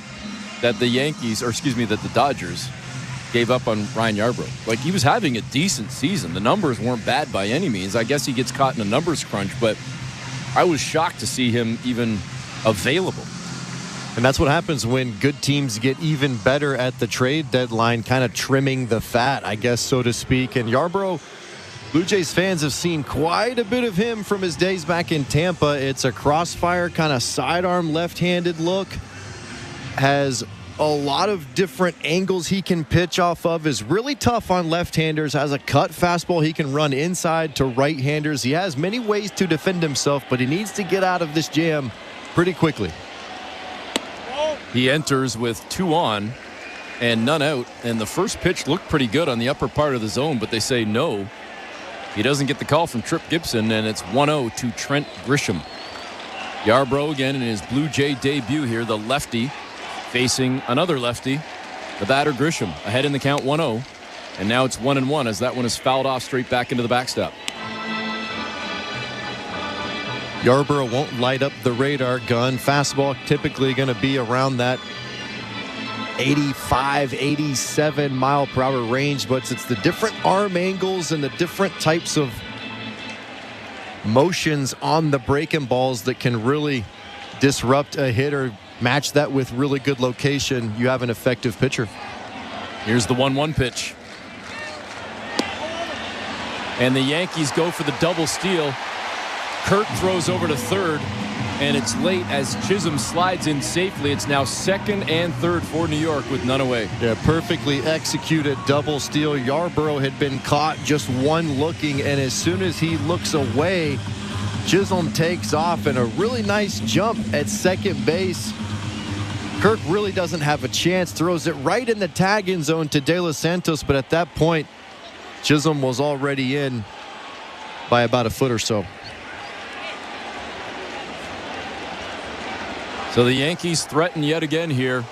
that that the Dodgers gave up on Ryan Yarbrough. Like, he was having a decent season. The numbers weren't bad by any means. I guess he gets caught in a numbers crunch, but I was shocked to see him even available. And that's what happens when good teams get even better at the trade deadline, kind of trimming the fat, I guess, so to speak. And Yarbrough, Blue Jays fans have seen quite a bit of him from his days back in Tampa. It's a crossfire kind of sidearm left-handed look. Has a lot of different angles he can pitch off of, is really tough on left-handers, has a cut fastball he can run inside to right-handers. He has many ways to defend himself, but he needs to get out of this jam pretty quickly. He enters with 2 on and none out, and the first pitch looked pretty good on the upper part of the zone, but they say no. He doesn't get the call from Tripp Gibson, and it's 1-0 to Trent Grisham. Yarbrough again in his Blue Jay debut here, the lefty facing another lefty, the batter Grisham, ahead in the count 1-0, and now it's 1-1 as that one is fouled off straight back into the backstop. Yarbrough won't light up the radar gun. Fastball typically going to be around that 85, 87 mile per hour range, but it's the different arm angles and the different types of motions on the breaking balls that can really disrupt a hitter. Match that with really good location, you have an effective pitcher. Here's the 1-1 pitch. And the Yankees go for the double steal. Kirk throws over to third, and it's late as Chisholm slides in safely. It's now second and third for New York with none away. Yeah, perfectly executed double steal. Yarbrough had been caught just one looking, and as soon as he looks away, Chisholm takes off, and a really nice jump at second base. Kirk really doesn't have a chance, throws it right in the tag-in zone to De Los Santos, but at that point, Chisholm was already in by about a foot or so. So the Yankees threaten yet again here.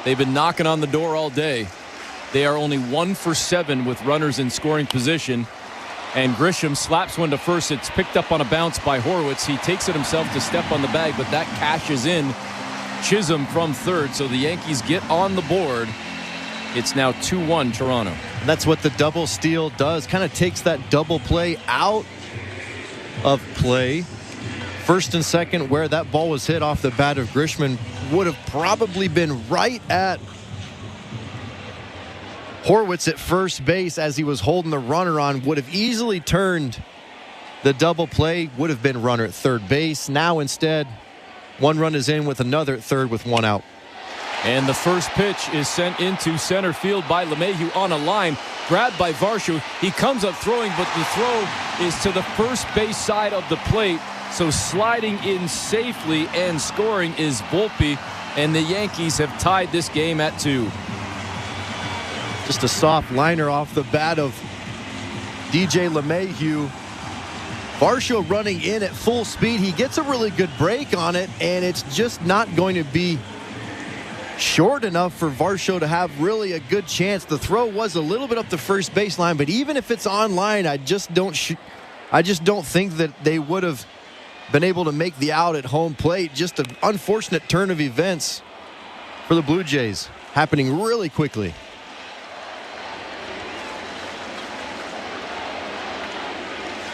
They've been knocking on the door all day. They are only 1 for 7 with runners in scoring position. And Grisham slaps one to first. It's picked up on a bounce by Horwitz. He takes it himself to step on the bag, but that cashes in Chisholm from third. So the Yankees get on the board. It's now 2-1 Toronto. And that's what the double steal does. Kind of takes that double play out of play. First and second, where that ball was hit off the bat of Grisham, would have probably been right at Horwitz at first base as he was holding the runner on. Would have easily turned the double play, would have been runner at third base. Now instead, one run is in with another at third with one out. And the first pitch is sent into center field by LeMahieu on a line, grabbed by Varsho. He comes up throwing, but the throw is to the first base side of the plate. So sliding in safely and scoring is Volpe, and the Yankees have tied this game at 2. Just a soft liner off the bat of DJ LeMahieu. Varsho running in at full speed. He gets a really good break on it, and it's just not going to be short enough for Varsho to have really a good chance. The throw was a little bit up the first baseline, but even if it's on line, I just don't think that they would have been able to make the out at home plate. Just an unfortunate turn of events for the Blue Jays, happening really quickly.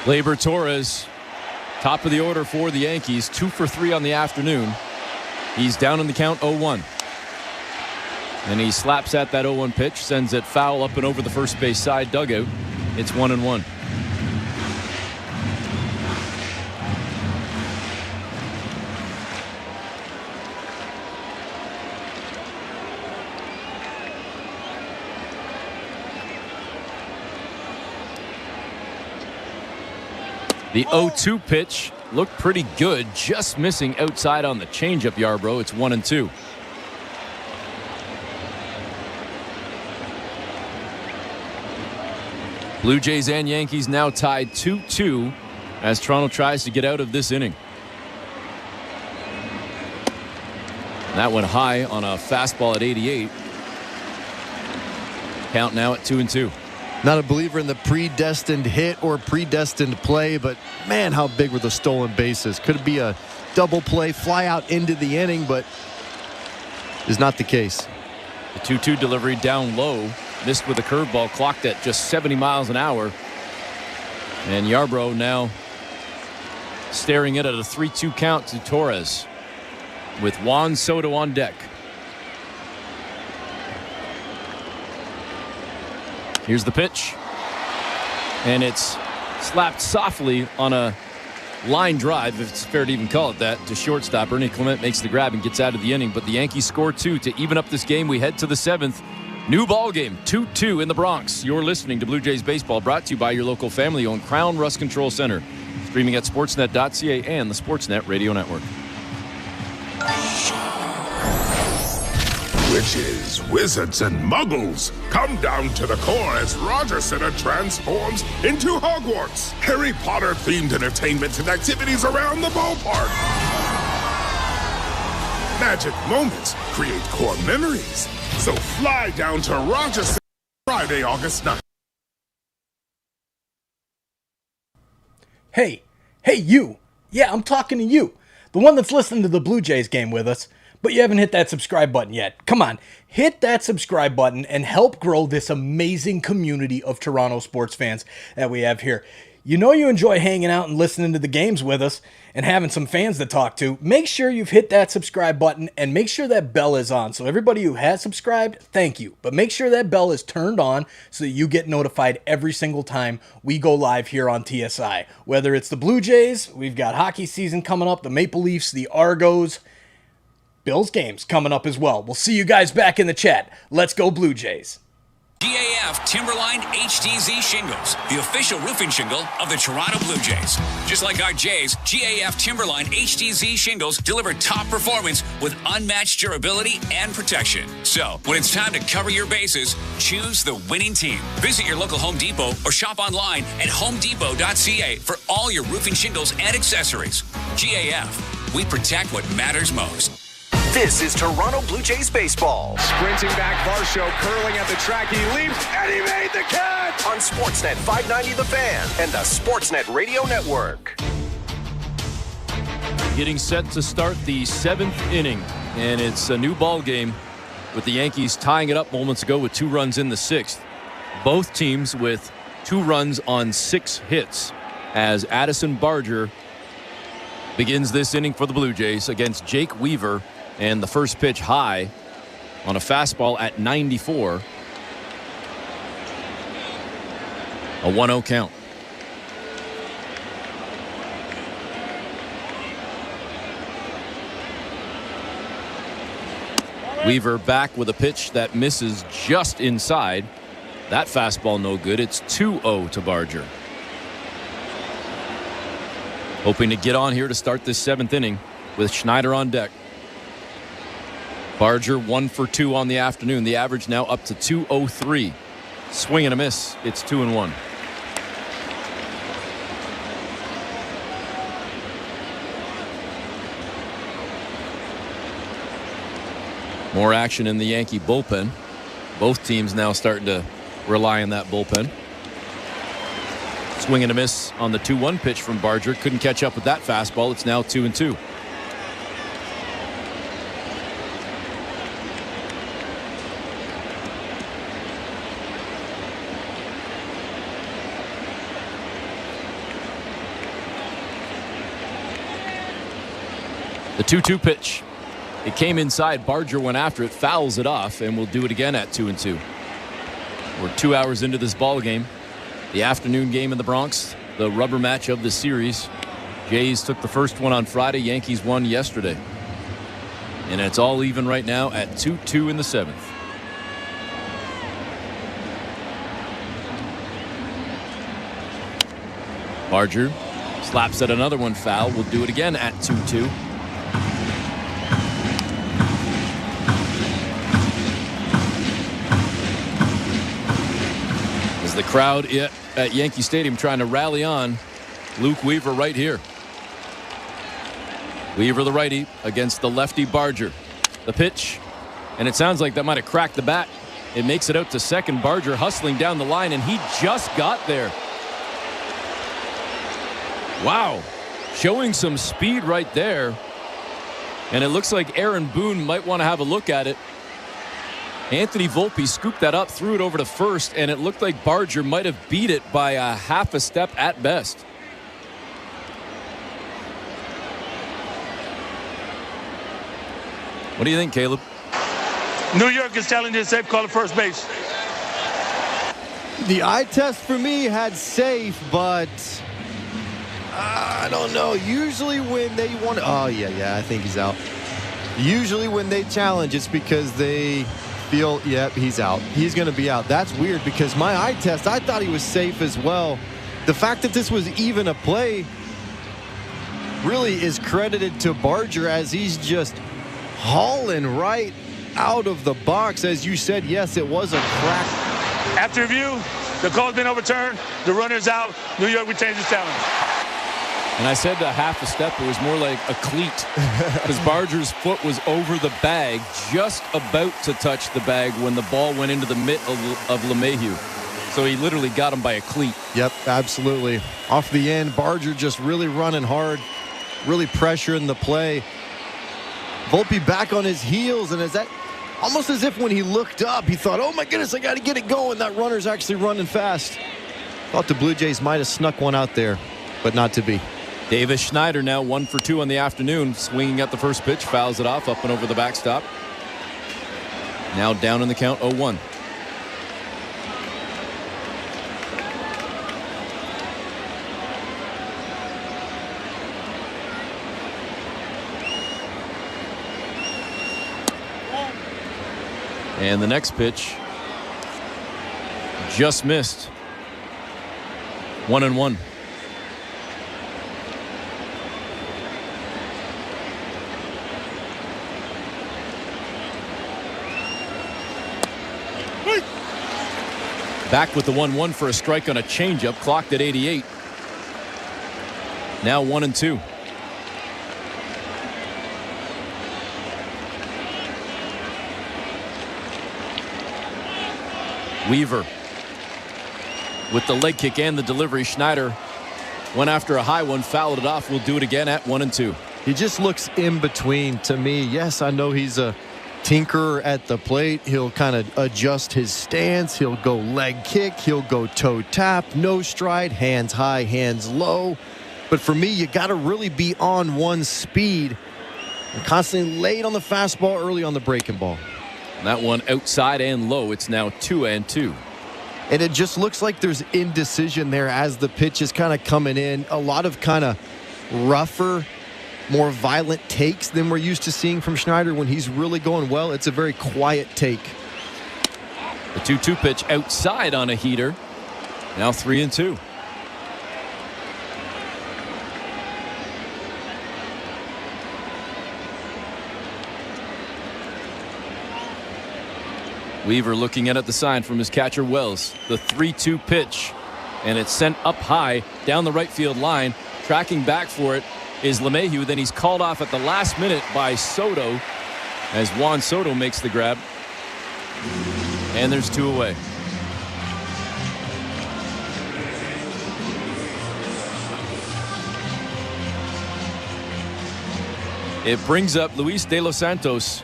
Gleyber Torres, top of the order for the Yankees, 2 for 3 on the afternoon. He's down in the count 0-1. And he slaps at that 0-1 pitch, sends it foul up and over the first base side dugout. It's 1-1. The 0-2 pitch looked pretty good, just missing outside on the changeup. Yarbrough. It's 1-2. Blue Jays and Yankees now tied 2-2 as Toronto tries to get out of this inning. And that went high on a fastball at 88. Count now at 2-2. Not a believer in the predestined hit or predestined play, but man, how big were the stolen bases. Could be a double play, fly out into the inning, but is not the case. The 2-2 delivery down low, missed with a curveball, clocked at just 70 miles an hour. And Yarbrough now staring it at a 3-2 count to Torres with Juan Soto on deck. Here's the pitch, and it's slapped softly on a line drive, if it's fair to even call it that, to shortstop. Ernie Clement makes the grab and gets out of the inning, but the Yankees score 2 to even up this game. We head to the 7th. New ball game, 2-2 in the Bronx. You're listening to Blue Jays Baseball, brought to you by your local family-owned Crown Rust Control Center. Streaming at sportsnet.ca and the Sportsnet Radio Network. Witches, wizards, and muggles come down to the core as Roger Center transforms into Hogwarts. Harry Potter-themed entertainment and activities around the ballpark. Magic moments create core memories. So fly down to Roger Center Friday, August 9th. Hey, you. Yeah, I'm talking to you. The one that's listening to the Blue Jays game with us, but you haven't hit that subscribe button yet. Come on, hit that subscribe button and help grow this amazing community of Toronto sports fans that we have here. You know you enjoy hanging out and listening to the games with us and having some fans to talk to. Make sure you've hit that subscribe button and make sure that bell is on. So everybody who has subscribed, thank you. But make sure that bell is turned on so that you get notified every single time we go live here on TSI. Whether it's the Blue Jays, we've got hockey season coming up, the Maple Leafs, the Argos, Bills games coming up as well. We'll see you guys back in the chat. Let's go Blue Jays. GAF Timberline HDZ Shingles, the official roofing shingle of the Toronto Blue Jays. Just like our Jays, GAF Timberline HDZ Shingles deliver top performance with unmatched durability and protection. So, when it's time to cover your bases, choose the winning team. Visit your local Home Depot or shop online at homedepot.ca for all your roofing shingles and accessories. GAF, we protect what matters most. This is Toronto Blue Jays baseball. Sprinting back, Varsho curling at the track. He leaps, and he made the catch! On Sportsnet 590 The Fan and the Sportsnet Radio Network. Getting set to start the 7th inning, and it's a new ball game with the Yankees tying it up moments ago with 2 runs in the 6th. Both teams with 2 runs on 6 hits as Addison Barger begins this inning for the Blue Jays against Jake Weaver. And the first pitch high on a fastball at 94. A 1-0 count. Weaver back with a pitch that misses just inside. That fastball no good. It's 2-0 to Barger. Hoping to get on here to start this 7th inning with Schneider on deck. Barger 1 for 2 on the afternoon. The average now up to 203. Swing and a miss. It's 2-1. More action in the Yankee bullpen. Both teams now starting to rely on that bullpen. Swing and a miss on the 2-1 pitch from Barger. Couldn't catch up with that fastball. It's now 2-2. The 2-2 pitch. It came inside. Barger went after it, fouls it off, and will do it again at 2-2. We're 2 hours into this ball game. The afternoon game in the Bronx, the rubber match of the series. Jays took the first one on Friday. Yankees won yesterday. And it's all even right now at 2-2 in the 7th. Barger slaps at another one foul. Will do it again at 2-2. The crowd at Yankee Stadium trying to rally on Luke Weaver right here. Weaver, the righty, against the lefty Barger. The pitch, and it sounds like that might have cracked the bat. It makes it out to second. Barger hustling down the line, and he just got there. Wow, showing some speed right there. And it looks like Aaron Boone might want to have a look at it. Anthony Volpe scooped that up, threw it over to first, and it looked like Barger might have beat it by a half a step at best. What do you think, Caleb? New York is telling you to safe call at first base. The eye test for me had safe, but I don't know. Usually when they want to... Oh, yeah, I think he's out. Usually when they challenge, it's because they feel, yep, he's out. He's going to be out. That's weird because my eye test, I thought he was safe as well. The fact that this was even a play really is credited to Barger as he's just hauling right out of the box. As you said, yes, it was a crack. After review, the call's been overturned. The runner's out. New York retains its challenge. And I said a half a step. It was more like a cleat because Barger's foot was over the bag, just about to touch the bag when the ball went into the mitt of LeMahieu. So he literally got him by a cleat. Yep, absolutely. Off the end, Barger just really running hard, really pressuring the play. Volpe back on his heels, and is that almost as if when he looked up, he thought, oh my goodness, I got to get it going. That runner's actually running fast. Thought the Blue Jays might have snuck one out there, but not to be. Davis Schneider now 1 for 2 on the afternoon, swinging at the first pitch, fouls it off up and over the backstop. Now down in the count, 0-1. And the next pitch just missed. 1-1. Back with the 1-1 for a strike on a changeup, clocked at 88. Now 1-2. Weaver with the leg kick and the delivery. Schneider went after a high one, fouled it off. We'll do it again at 1-2. He just looks in between to me. Yes, I know he's a tinkerer at the plate. He'll kind of adjust his stance. He'll go leg kick. He'll go toe tap, no stride, hands high, hands low. But for me, you got to really be on one speed and constantly late on the fastball, early on the breaking ball. That one outside and low. It's now 2-2. And it just looks like there's indecision there as the pitch is kind of coming in. A lot of kind of rougher, more violent takes than we're used to seeing from Schneider. When he's really going well, it's a very quiet take. The 2-2 pitch outside on a heater. Now 3-2. Weaver looking in at the sign from his catcher Wells. The 3-2 pitch, and it's sent up high down the right field line. Tracking back for it is LeMahieu. Then he's called off at the last minute by Soto as Juan Soto makes the grab. And there's 2 away. It brings up Luis De Los Santos.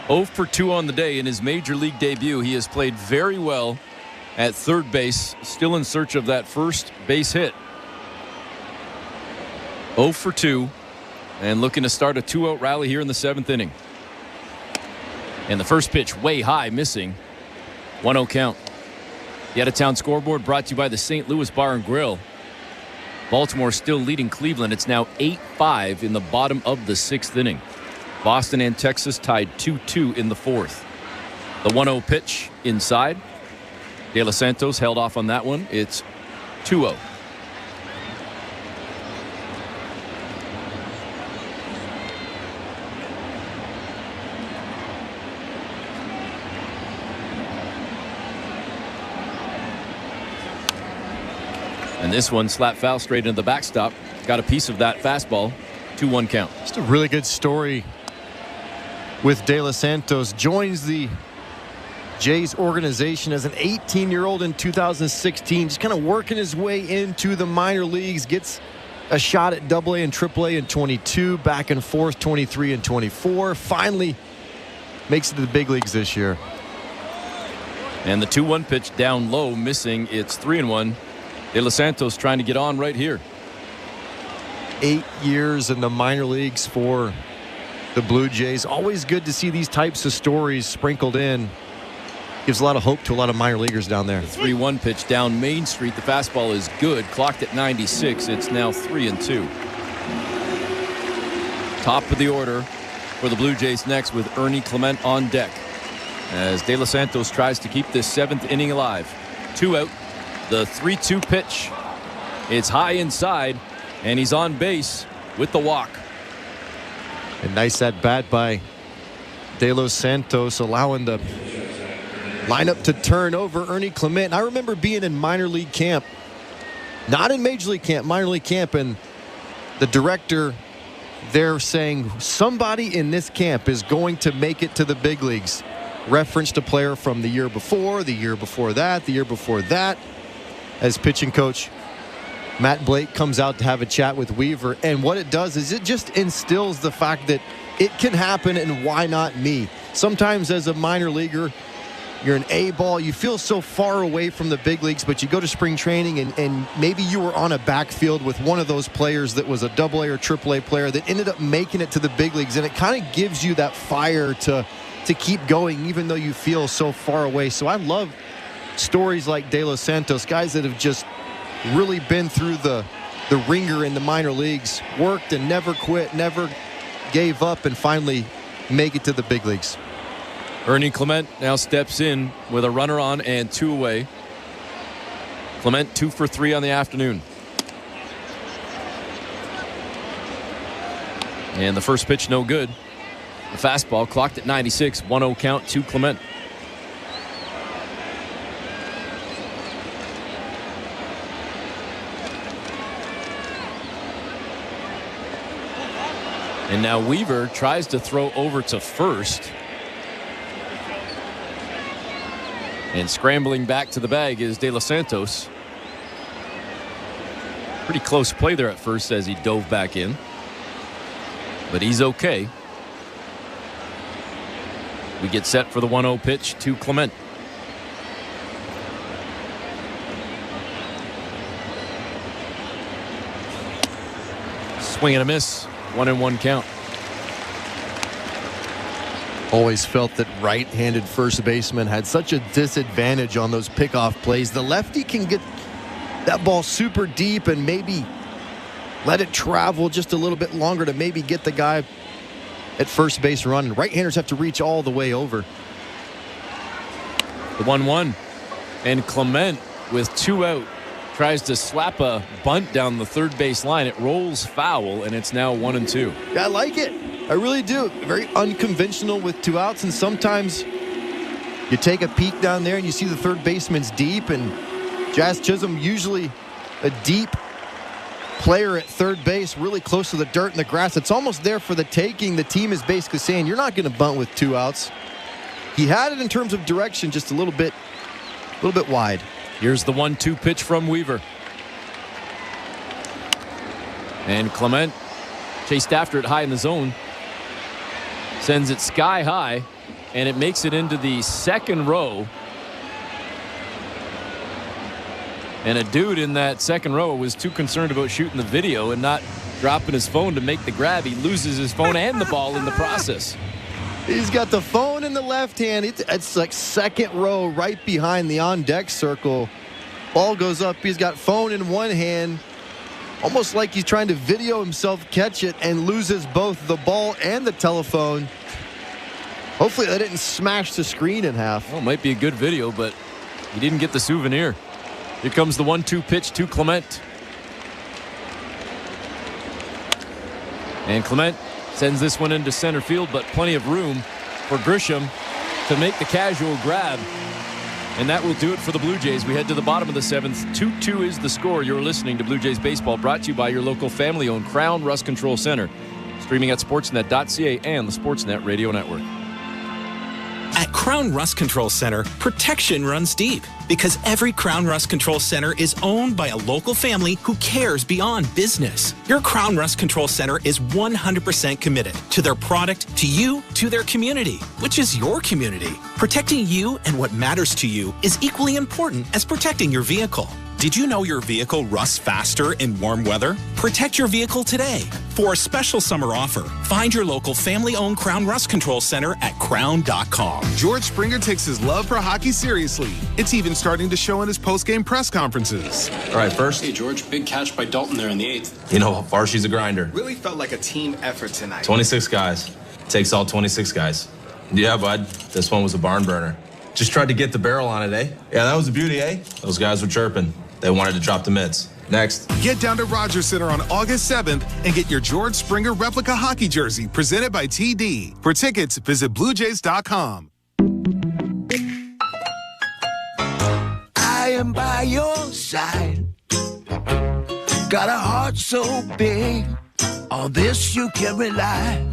0 for 2 on the day in his major league debut. He has played very well at third base, still in search of that first base hit. 0 for 2 and looking to start a 2-out rally here in the 7th inning. And the first pitch way high, missing. 1-0 count. The out-of-town scoreboard brought to you by the St. Louis Bar and Grill. Baltimore still leading Cleveland. It's now 8-5 in the bottom of the 6th inning. Boston and Texas tied 2-2 in the 4th. The 1-0 pitch inside. De Los Santos held off on that one. It's 2-0. And this one slapped foul straight into the backstop. Got a piece of that fastball. 2-1 count. Just a really good story with De Los Santos. Joins the Jays organization as an 18-year-old in 2016. Just kind of working his way into the minor leagues. Gets a shot at AA and AAA in 22. Back and forth 23 and 24. Finally makes it to the big leagues this year. And the 2-1 pitch down low, missing. It's 3-1. De Los Santos trying to get on right here. 8 years in the minor leagues for the Blue Jays. Always good to see these types of stories sprinkled in gives a lot of hope to a lot of minor leaguers down there. The 3-1 pitch down Main Street. The fastball is good. Clocked at 96. It's now 3-2. Top of the order for the Blue Jays next with Ernie Clement on deck as De Los Santos tries to keep this 7th inning alive. 2 out. The 3-2 pitch. It's high inside, and he's on base with the walk. A nice at bat by De Los Santos, allowing the lineup to turn over Ernie Clement. I remember being in minor league camp, not in major league camp, minor league camp, and the director there saying somebody in this camp is going to make it to the big leagues. Referenced a player from the year before that, the year before that. As pitching coach Matt Blake comes out to have a chat with Weaver, and what it does is it just instills the fact that it can happen, and why not me? Sometimes as a minor leaguer, you're an A-ball, you feel so far away from the big leagues, but you go to spring training and maybe you were on a backfield with one of those players that was a AA or AAA player that ended up making it to the big leagues, and it kind of gives you that fire to keep going even though you feel so far away. So I love stories like De Los Santos, guys that have just really been through the ringer in the minor leagues, worked and never quit, never gave up, and finally make it to the big leagues. Ernie Clement now steps in with a runner on and 2 away. Clement 2 for 3 on the afternoon. And the first pitch no good. The fastball clocked at 96. 1-0 count to Clement. And now Weaver tries to throw over to first. And scrambling back to the bag is De Los Santos. Pretty close play there at first as he dove back in. But he's okay. We get set for the 1-0 pitch to Clement. Swing and a miss. 1-1 count. Always felt that right-handed first baseman had such a disadvantage on those pickoff plays. The lefty can get that ball super deep and maybe let it travel just a little bit longer to maybe get the guy at first base running. Right-handers have to reach all the way over. The 1-1. And Clement with 2 out tries to slap a bunt down the third base line. It rolls foul, and it's now 1-2. I like it. I really do. Very unconventional with 2 outs, and sometimes you take a peek down there and you see the third baseman's deep, and Jazz Chisholm, usually a deep player at third base, really close to the dirt and the grass. It's almost there for the taking. The team is basically saying, you're not going to bunt with 2 outs. He had it in terms of direction, just a little bit wide. Here's the 1-2 pitch from Weaver. And Clement chased after it high in the zone. Sends it sky high, and it makes it into the second row. And a dude in that second row was too concerned about shooting the video and not dropping his phone to make the grab. He loses his phone and the ball in the process. He's got the phone in the left hand. It's like second row right behind the on-deck circle. Ball goes up. He's got phone in one hand. Almost like he's trying to video himself catch it and loses both the ball and the telephone. Hopefully that didn't smash the screen in half. Well, it might be a good video, but he didn't get the souvenir. Here comes the 1-2 pitch to Clement. And Clement sends this one into center field, but plenty of room for Grisham to make the casual grab. And that will do it for the Blue Jays. We head to the bottom of the 7th. 2-2 is the score. You're listening to Blue Jays Baseball, brought to you by your local family-owned Crown Rust Control Center. Streaming at sportsnet.ca and the Sportsnet Radio Network. At Crown Rust Control Center, protection runs deep because every Crown Rust Control Center is owned by a local family who cares beyond business. Your Crown Rust Control Center is 100% committed to their product, to you, to their community, which is your community. Protecting you and what matters to you is equally important as protecting your vehicle. Did you know your vehicle rusts faster in warm weather? Protect your vehicle today. For a special summer offer, find your local family-owned Crown Rust Control Center at crown.com. George Springer takes his love for hockey seriously. It's even starting to show in his post-game press conferences. All right, first. Hey, George, big catch by Dalton there in the 8th. You know, Varshy's a grinder. Really felt like a team effort tonight. 26 guys. Takes all 26 guys. Yeah, bud. This one was a barn burner. Just tried to get the barrel on it, eh? Yeah, that was a beauty, eh? Those guys were chirping. They wanted to drop the mitts. Next. Get down to Rogers Center on August 7th and get your George Springer replica hockey jersey presented by TD. For tickets, visit BlueJays.com. I am by your side. Got a heart so big. On this you can rely.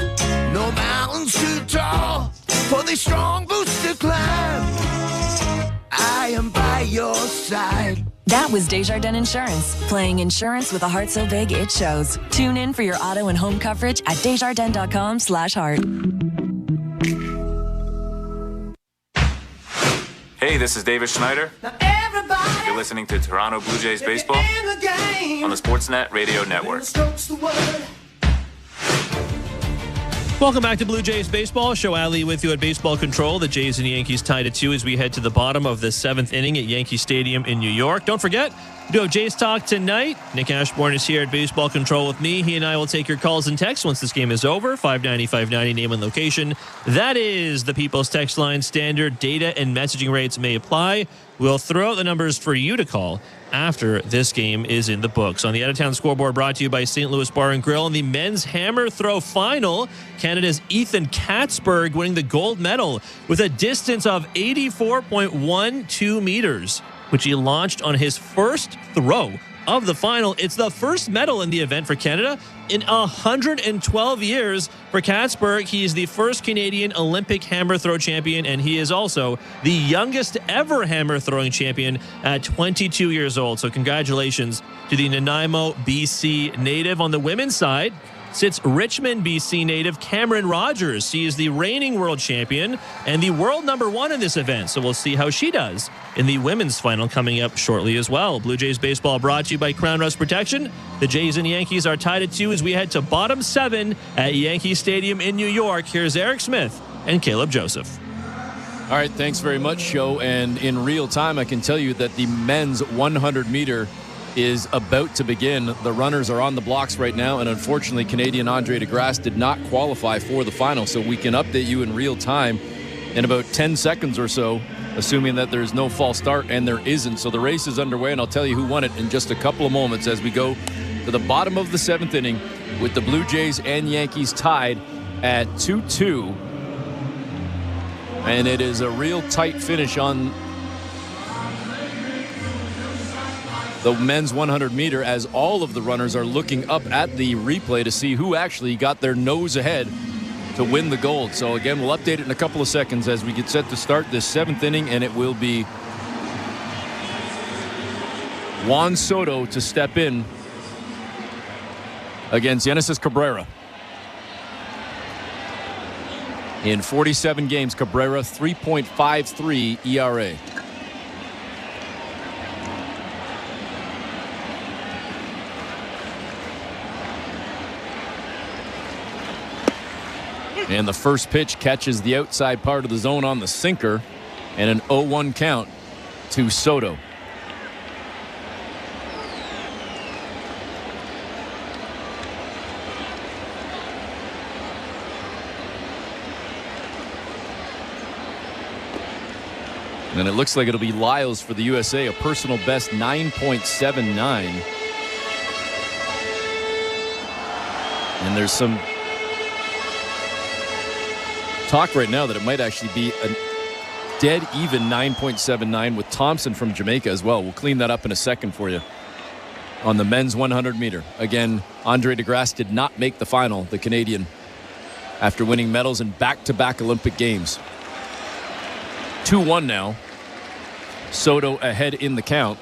No mountains too tall for the strong boots to climb. I am by your side. That was Desjardins Insurance, playing insurance with a heart so big it shows. Tune in for your auto and home coverage at desjardins.com/heart. Hey, this is David Schneider. You're listening to Toronto Blue Jays baseball on the Sportsnet Radio Network. Welcome back to Blue Jays Baseball. Show Ali with you at Baseball Control. The Jays and Yankees tied at 2 as we head to the bottom of the 7th inning at Yankee Stadium in New York. Don't forget, we do have Jays Talk tonight. Nick Ashbourne is here at Baseball Control with me. He and I will take your calls and texts once this game is over. 590-590, name and location. That is the People's Text Line. Standard data and messaging rates may apply. We'll throw out the numbers for you to call after this game is in the books. On the Out-of-Town Scoreboard, brought to you by St. Louis Bar and Grill. In the men's hammer throw final, Canada's Ethan Katzberg winning the gold medal with a distance of 84.12 meters, which he launched on his first throw of the final. It's the first medal in the event for Canada in 112 years. For Katzberg, he is the first Canadian Olympic hammer throw champion, and he is also the youngest ever hammer throwing champion at 22 years old. So congratulations to the Nanaimo, BC native. On the women's side sits Richmond, BC native Cameron Rogers. She is the reigning world champion and the world #1 in this event. So we'll see how she does in the women's final coming up shortly as well. Blue Jays baseball brought to you by Crown Rust Protection. The Jays and Yankees are tied at 2 as we head to bottom 7 at Yankee Stadium in New York. Here's Eric Smith and Caleb Joseph. All right, thanks very much, Show. And in real time, I can tell you that the men's 100-meter is about to begin. The runners are on the blocks right now, and unfortunately, Canadian Andre DeGrasse did not qualify for the final, so we can update you in real time in about 10 seconds or so, assuming that there's no false start, and there isn't. So the race is underway, and I'll tell you who won it in just a couple of moments as we go to the bottom of the 7th inning with the Blue Jays and Yankees tied at 2-2. And it is a real tight finish on the men's 100-meter as all of the runners are looking up at the replay to see who actually got their nose ahead to win the gold. So again, we'll update it in a couple of seconds as we get set to start this 7th inning, and it will be Juan Soto to step in against Genesis Cabrera. In 47 games, Cabrera 3.53 ERA. And the first pitch catches the outside part of the zone on the sinker, and an 0-1 count to Soto. And it looks like it'll be Lyles for the USA, a personal best 9.79. And there's some talk right now that it might actually be a dead even 9.79 with Thompson from Jamaica as well. We'll clean that up in a second for you. On the men's 100-meter. Again, Andre DeGrasse did not make the final, the Canadian, after winning medals in back-to-back Olympic Games. 2-1 now. Soto ahead in the count,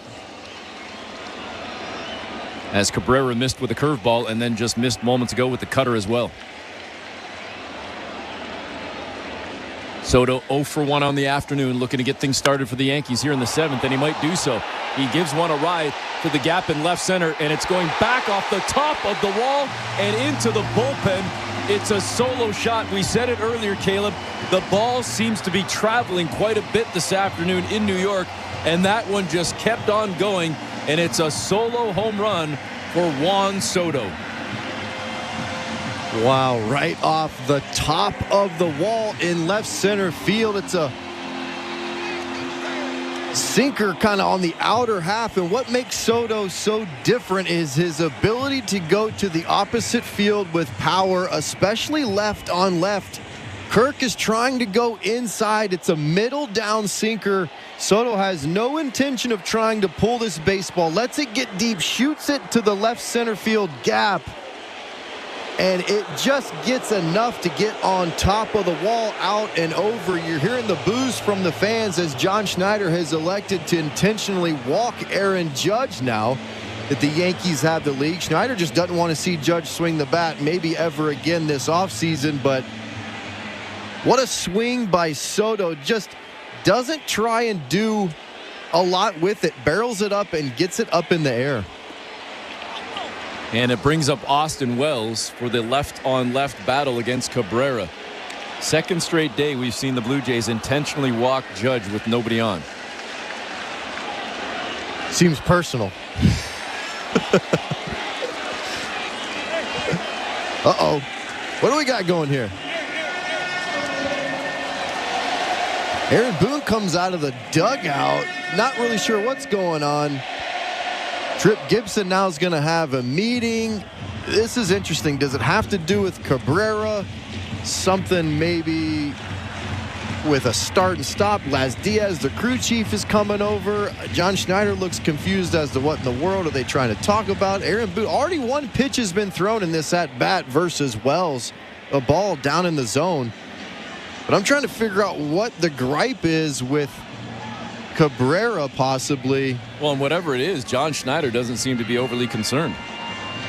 as Cabrera missed with a curveball and then just missed moments ago with the cutter as well. Soto 0 for 1 on the afternoon, looking to get things started for the Yankees here in the 7th, and he might do so. He gives one a ride to the gap in left center, and it's going back off the top of the wall and into the bullpen. It's a solo shot. We said it earlier, Caleb. The ball seems to be traveling quite a bit this afternoon in New York, and that one just kept on going, and it's a solo home run for Juan Soto. Wow, right off the top of the wall in left center field. It's a sinker kind of on the outer half, and what makes Soto so different is his ability to go to the opposite field with power, especially left on left. Kirk is trying to go inside. It's a middle down sinker. Soto has no intention of trying to pull this baseball, lets it get deep, shoots it to the left center field gap, and it just gets enough to get on top of the wall, out and over. You're hearing the boos from the fans as John Schneider has elected to intentionally walk Aaron Judge now that the Yankees have the lead. Schneider just doesn't want to see Judge swing the bat maybe ever again this offseason, but what a swing by Soto. Just doesn't try and do a lot with it. Barrels it up and gets it up in the air. And it brings up Austin Wells for the left-on-left battle against Cabrera. Second straight day we've seen the Blue Jays intentionally walk Judge with nobody on. Seems personal. Uh-oh. What do we got going here? Aaron Boone comes out of the dugout. Not really sure what's going on. Trip Gibson now is going to have a meeting. This is interesting. Does it have to do with Cabrera? Something maybe with a start and stop. Laz Diaz, the crew chief, is coming over. John Schneider looks confused as to what in the world are they trying to talk about. Aaron Boone, already one pitch has been thrown in this at-bat versus Wells. A ball down in the zone. But I'm trying to figure out what the gripe is with Cabrera possibly. Well, and whatever it is, John Schneider doesn't seem to be overly concerned.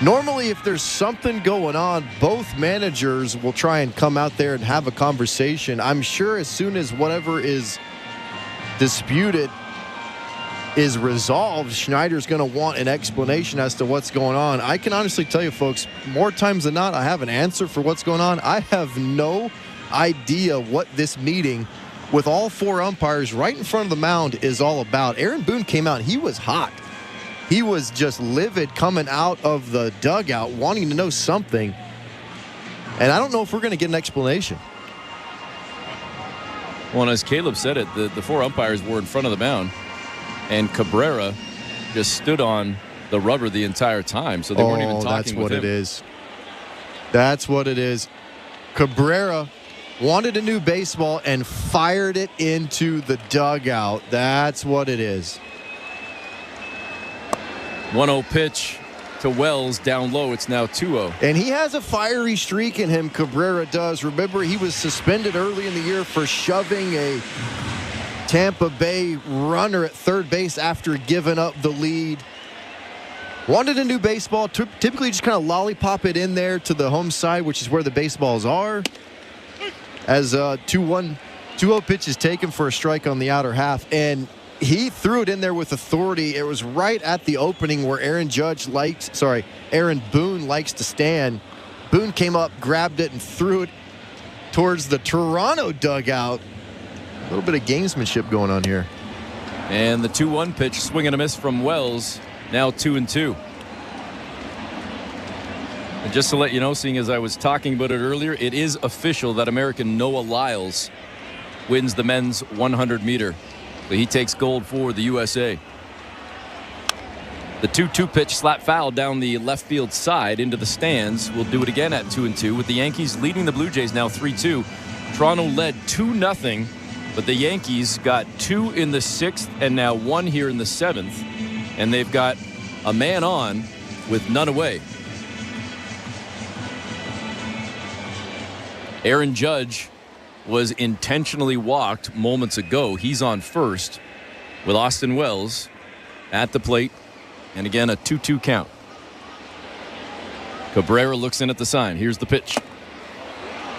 Normally, if there's something going on, both managers will try and come out there and have a conversation. I'm sure as soon as whatever is disputed is resolved, Schneider's going to want an explanation as to what's going on. I can honestly tell you, folks, more times than not, I have an answer for what's going on. I have no idea what this meeting with all four umpires right in front of the mound is all about. Aaron Boone came out. He was hot. He was just livid coming out of the dugout, wanting to know something. And I don't know if we're going to get an explanation. Well, as Caleb said it, the four umpires were in front of the mound, and Cabrera just stood on the rubber the entire time, so they weren't even talking that's with what him. it is. That's what it is. Cabrera wanted a new baseball and fired it into the dugout. That's what it is. 1-0 pitch to Wells down low. It's now 2-0. And he has a fiery streak in him, Cabrera does. Remember, he was suspended early in the year for shoving a Tampa Bay runner at third base after giving up the lead. Wanted a new baseball. Typically just kind of lollipop it in there to the home side, which is where the baseballs are. As 2-0 pitch is taken for a strike on the outer half, and he threw it in there with authority. It was right at the opening where Aaron Boone likes to stand. Boone came up, grabbed it, and threw it towards the Toronto dugout. A little bit of gamesmanship going on here. And the 2-1 pitch, swing and a miss from Wells. Now 2-2. And just to let you know, seeing as I was talking about it earlier, it is official that American Noah Lyles wins the men's 100-meter. So he takes gold for the USA. The 2-2 pitch slap foul down the left field side into the stands. We'll do it again at 2-2 with the Yankees leading the Blue Jays now 3-2. Toronto led 2-0, but the Yankees got 2 in the 6th and now 1 here in the 7th. And they've got a man on with none away. Aaron Judge was intentionally walked moments ago. He's on first with Austin Wells at the plate. And again, a 2-2 count. Cabrera looks in at the sign. Here's the pitch.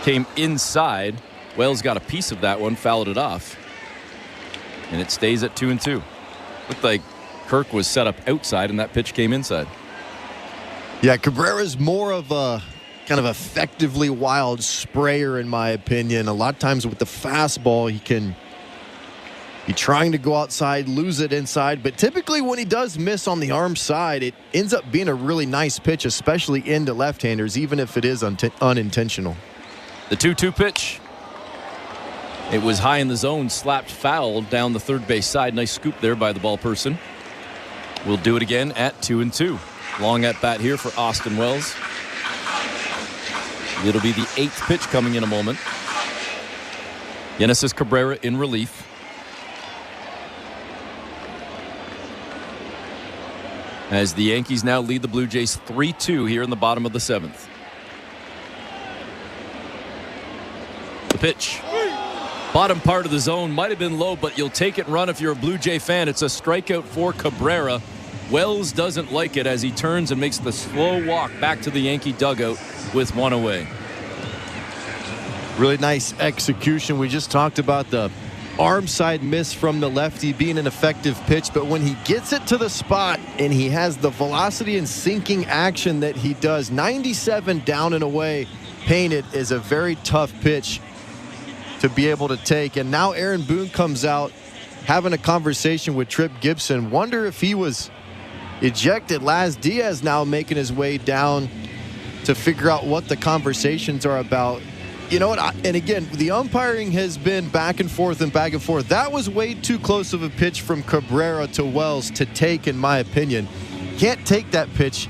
Came inside. Wells got a piece of that one, fouled it off. And it stays at 2-2. Looked like Kirk was set up outside, and that pitch came inside. Yeah, Cabrera's more of a kind of effectively wild sprayer, in my opinion. A lot of times with the fastball, he can be trying to go outside, lose it inside. But typically when he does miss on the arm side, it ends up being a really nice pitch, especially into left-handers, even if it is unintentional. The 2-2 pitch. It was high in the zone, slapped foul down the third base side. Nice scoop there by the ball person. We'll do it again at 2-2. Long at bat here for Austin Wells. It'll be the 8th pitch coming in a moment. Genesis Cabrera in relief. As the Yankees now lead the Blue Jays 3-2 here in the bottom of the 7th. The pitch. Bottom part of the zone might have been low, but you'll take it and run if you're a Blue Jay fan. It's a strikeout for Cabrera. Wells doesn't like it as he turns and makes the slow walk back to the Yankee dugout with one away. Really nice execution. We just talked about the arm side miss from the lefty being an effective pitch, but when he gets it to the spot and he has the velocity and sinking action that he does, 97 down and away painted is a very tough pitch to be able to take. And now Aaron Boone comes out having a conversation with Tripp Gibson. Wonder if he was ejected. Laz Diaz now making his way down to figure out what the conversations are about. You know what? And again, the umpiring has been back and forth and back and forth. That was way too close of a pitch from Cabrera to Wells to take, in my opinion. Can't take that pitch.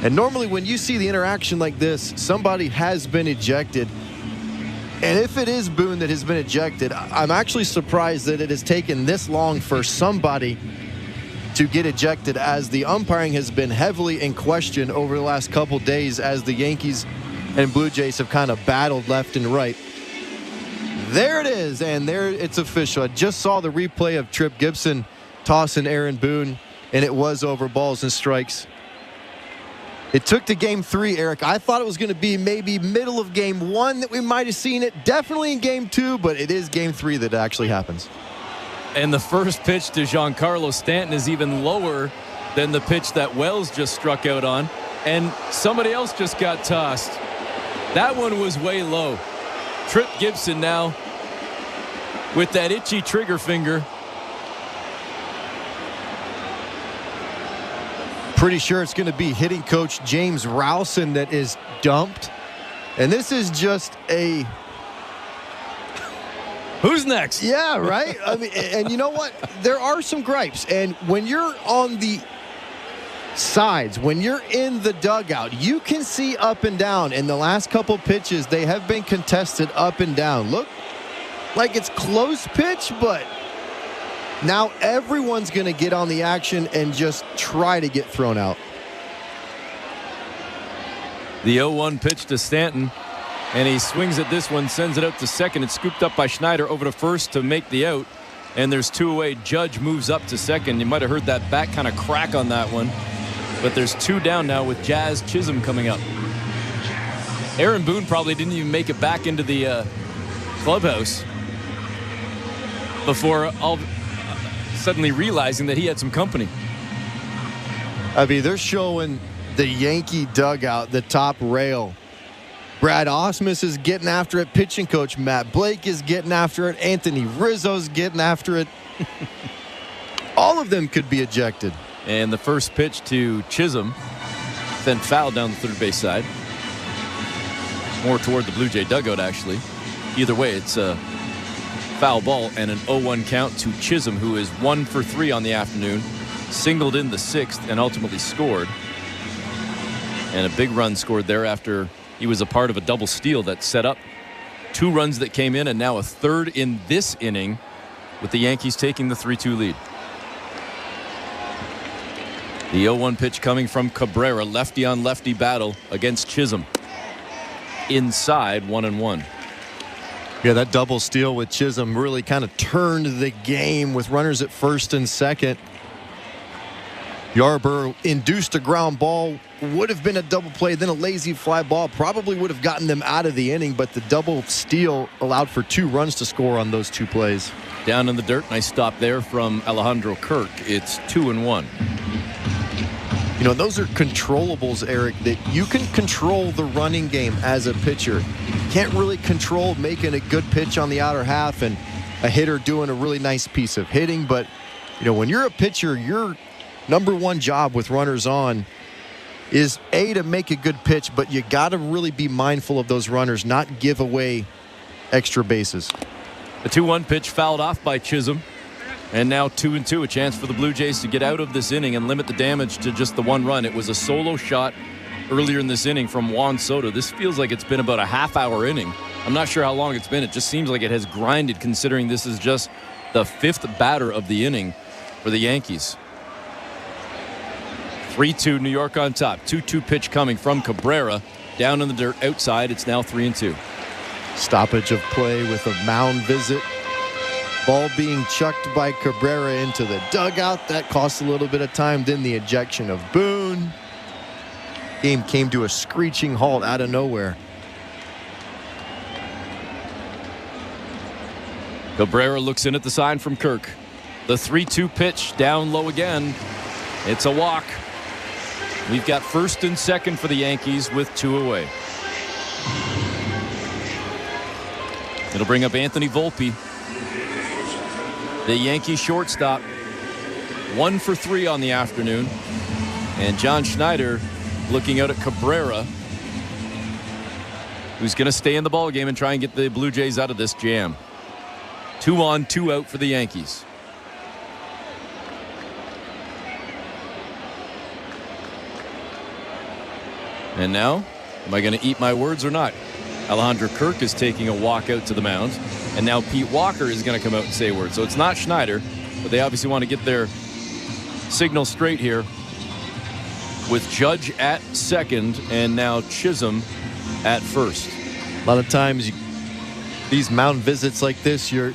And normally when you see the interaction like this, somebody has been ejected. And if it is Boone that has been ejected, I'm actually surprised that it has taken this long for somebody to get ejected, as the umpiring has been heavily in question over the last couple days as the Yankees and Blue Jays have kind of battled left and right. There it is, and there it's official. I just saw the replay of Tripp Gibson tossing Aaron Boone, and it was over balls and strikes. It took to game 3, Eric. I thought it was going to be maybe middle of game 1 that we might have seen it. Definitely in game 2, but it is game 3 that actually happens. And the first pitch to Giancarlo Stanton is even lower than the pitch that Wells just struck out on. And somebody else just got tossed. That one was way low. Tripp Gibson now with that itchy trigger finger. Pretty sure it's going to be hitting coach James Rowson that is dumped. And this is just a... Who's next? Yeah, right? I mean, and you know what? There are some gripes. And when you're on the sides, when you're in the dugout, you can see up and down. In the last couple pitches, they have been contested up and down. Look like it's close pitch, but now everyone's going to get on the action and just try to get thrown out. The 0-1 pitch to Stanton. And he swings at this one, sends it out to second. It's scooped up by Schneider over to first to make the out. And there's 2 away. Judge moves up to second. You might have heard that bat kind of crack on that one. But there's 2 down now with Jazz Chisholm coming up. Aaron Boone probably didn't even make it back into the clubhouse before suddenly realizing that he had some company. I mean, they're showing the Yankee dugout, the top rail. Brad Ausmus is getting after it. Pitching coach Matt Blake is getting after it. Anthony Rizzo's getting after it. All of them could be ejected. And the first pitch to Chisholm sent foul down the third base side. More toward the Blue Jay dugout, actually. Either way, it's a foul ball and an 0-1 count to Chisholm, who is 1 for 3 on the afternoon. Singled in the 6th and ultimately scored. And a big run scored there after he was a part of a double steal that set up 2 runs that came in, and now a 3rd in this inning, with the Yankees taking the 3-2 lead. The 0-1 pitch coming from Cabrera, lefty on lefty battle against Chisholm. Inside, 1-1. Yeah, that double steal with Chisholm really kind of turned the game with runners at first and second. Yarborough induced a ground ball, would have been a double play, then a lazy fly ball, probably would have gotten them out of the inning, but the double steal allowed for 2 runs to score on those 2 plays. down in the dirt. Nice stop there from Alejandro Kirk. It's 2-1. You know, those are controllables, Eric, that you can control the running game as a pitcher. You can't really control making a good pitch on the outer half and a hitter doing a really nice piece of hitting. But, you know, when you're a pitcher, your number one job with runners on is, A, to make a good pitch, but you got to really be mindful of those runners, not give away extra bases. The 2-1 pitch fouled off by Chisholm. And now 2-2, a chance for the Blue Jays to get out of this inning and limit the damage to just the one run. It was a solo shot earlier in this inning from Juan Soto. This feels like it's been about a half-hour inning. I'm not sure how long it's been. It just seems like it has grinded, considering this is just the fifth batter of the inning for the Yankees. 3-2, New York on top. 2-2 pitch coming from Cabrera. Down in the dirt outside. It's now 3-2. Stoppage of play with a mound visit. Ball being chucked by Cabrera into the dugout. That cost a little bit of time. Then the ejection of Boone. Game came to a screeching halt out of nowhere. Cabrera looks in at the sign from Kirk. The 3-2 pitch down low again. It's a walk. We've got first and second for the Yankees with 2 away. It'll bring up Anthony Volpe, the Yankee shortstop. 1 for 3 on the afternoon. And John Schneider looking out at Cabrera, who's going to stay in the ball game and try and get the Blue Jays out of this jam. 2 on, 2 out for the Yankees. And now, am I going to eat my words or not? Alejandro Kirk is taking a walk out to the mound. And now Pete Walker is going to come out and say words. So it's not Schneider, but they obviously want to get their signal straight here with Judge at second and now Chisholm at first. A lot of times these mound visits like this, you're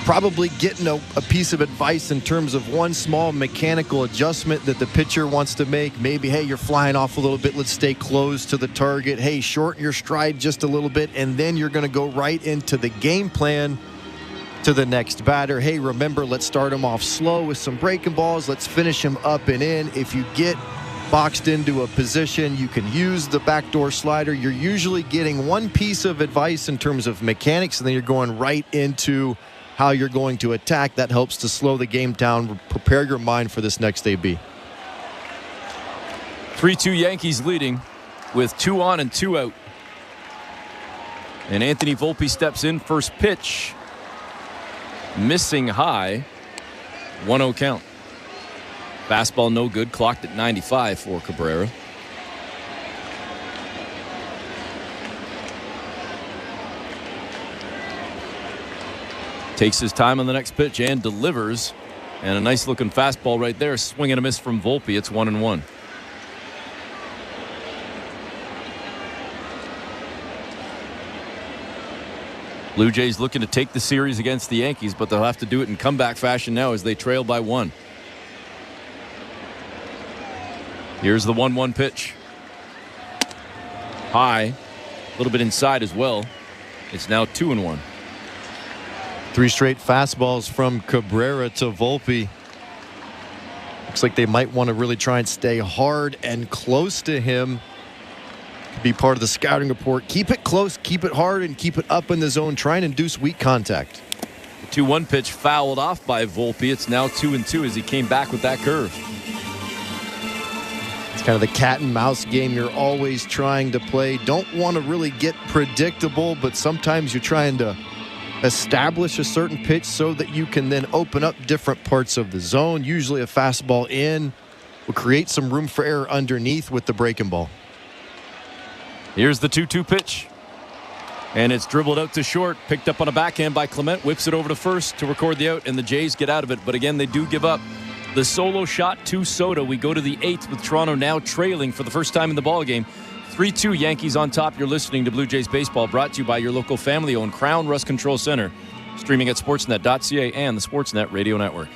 probably getting a piece of advice in terms of one small mechanical adjustment that the pitcher wants to make. Maybe, hey, you're flying off a little bit. Let's stay close to the target. Hey, shorten your stride just a little bit. And then you're going to go right into the game plan to the next batter. Hey, remember, let's start him off slow with some breaking balls. Let's finish him up and in. If you get boxed into a position, you can use the backdoor slider. You're usually getting one piece of advice in terms of mechanics, and then you're going right into how you're going to attack. That helps to slow the game down, prepare your mind for this next AB. 3-2 Yankees leading with 2 on and 2 out. And Anthony Volpe steps in. First pitch missing high. 1-0 count. Fastball no good, clocked at 95 for Cabrera. Takes his time on the next pitch and delivers. And a nice looking fastball right there. Swing and a miss from Volpe. It's 1-1. Blue Jays looking to take the series against the Yankees, but they'll have to do it in comeback fashion now as they trail by 1. Here's the 1-1 pitch. High. A little bit inside as well. It's now 2-1. 3 straight fastballs from Cabrera to Volpe. Looks like they might want to really try and stay hard and close to him. Could be part of the scouting report. Keep it close, keep it hard, and keep it up in the zone. Try and induce weak contact. The 2-1 pitch fouled off by Volpe. It's now 2-2 as he came back with that curve. It's kind of the cat and mouse game you're always trying to play. Don't want to really get predictable, but sometimes you're trying to establish a certain pitch so that you can then open up different parts of the zone. Usually a fastball in will create some room for error underneath with the breaking ball. Here's the 2-2 pitch. And it's dribbled out to short. Picked up on a backhand by Clement. Whips it over to first to record the out. And the Jays get out of it. But again, they do give up the solo shot to Soto. We go to the 8th with Toronto now trailing for the first time in the ballgame. 3-2 Yankees on top. You're listening to Blue Jays Baseball, brought to you by your local family-owned Crown Rust Control Center. Streaming at sportsnet.ca and the Sportsnet Radio Network.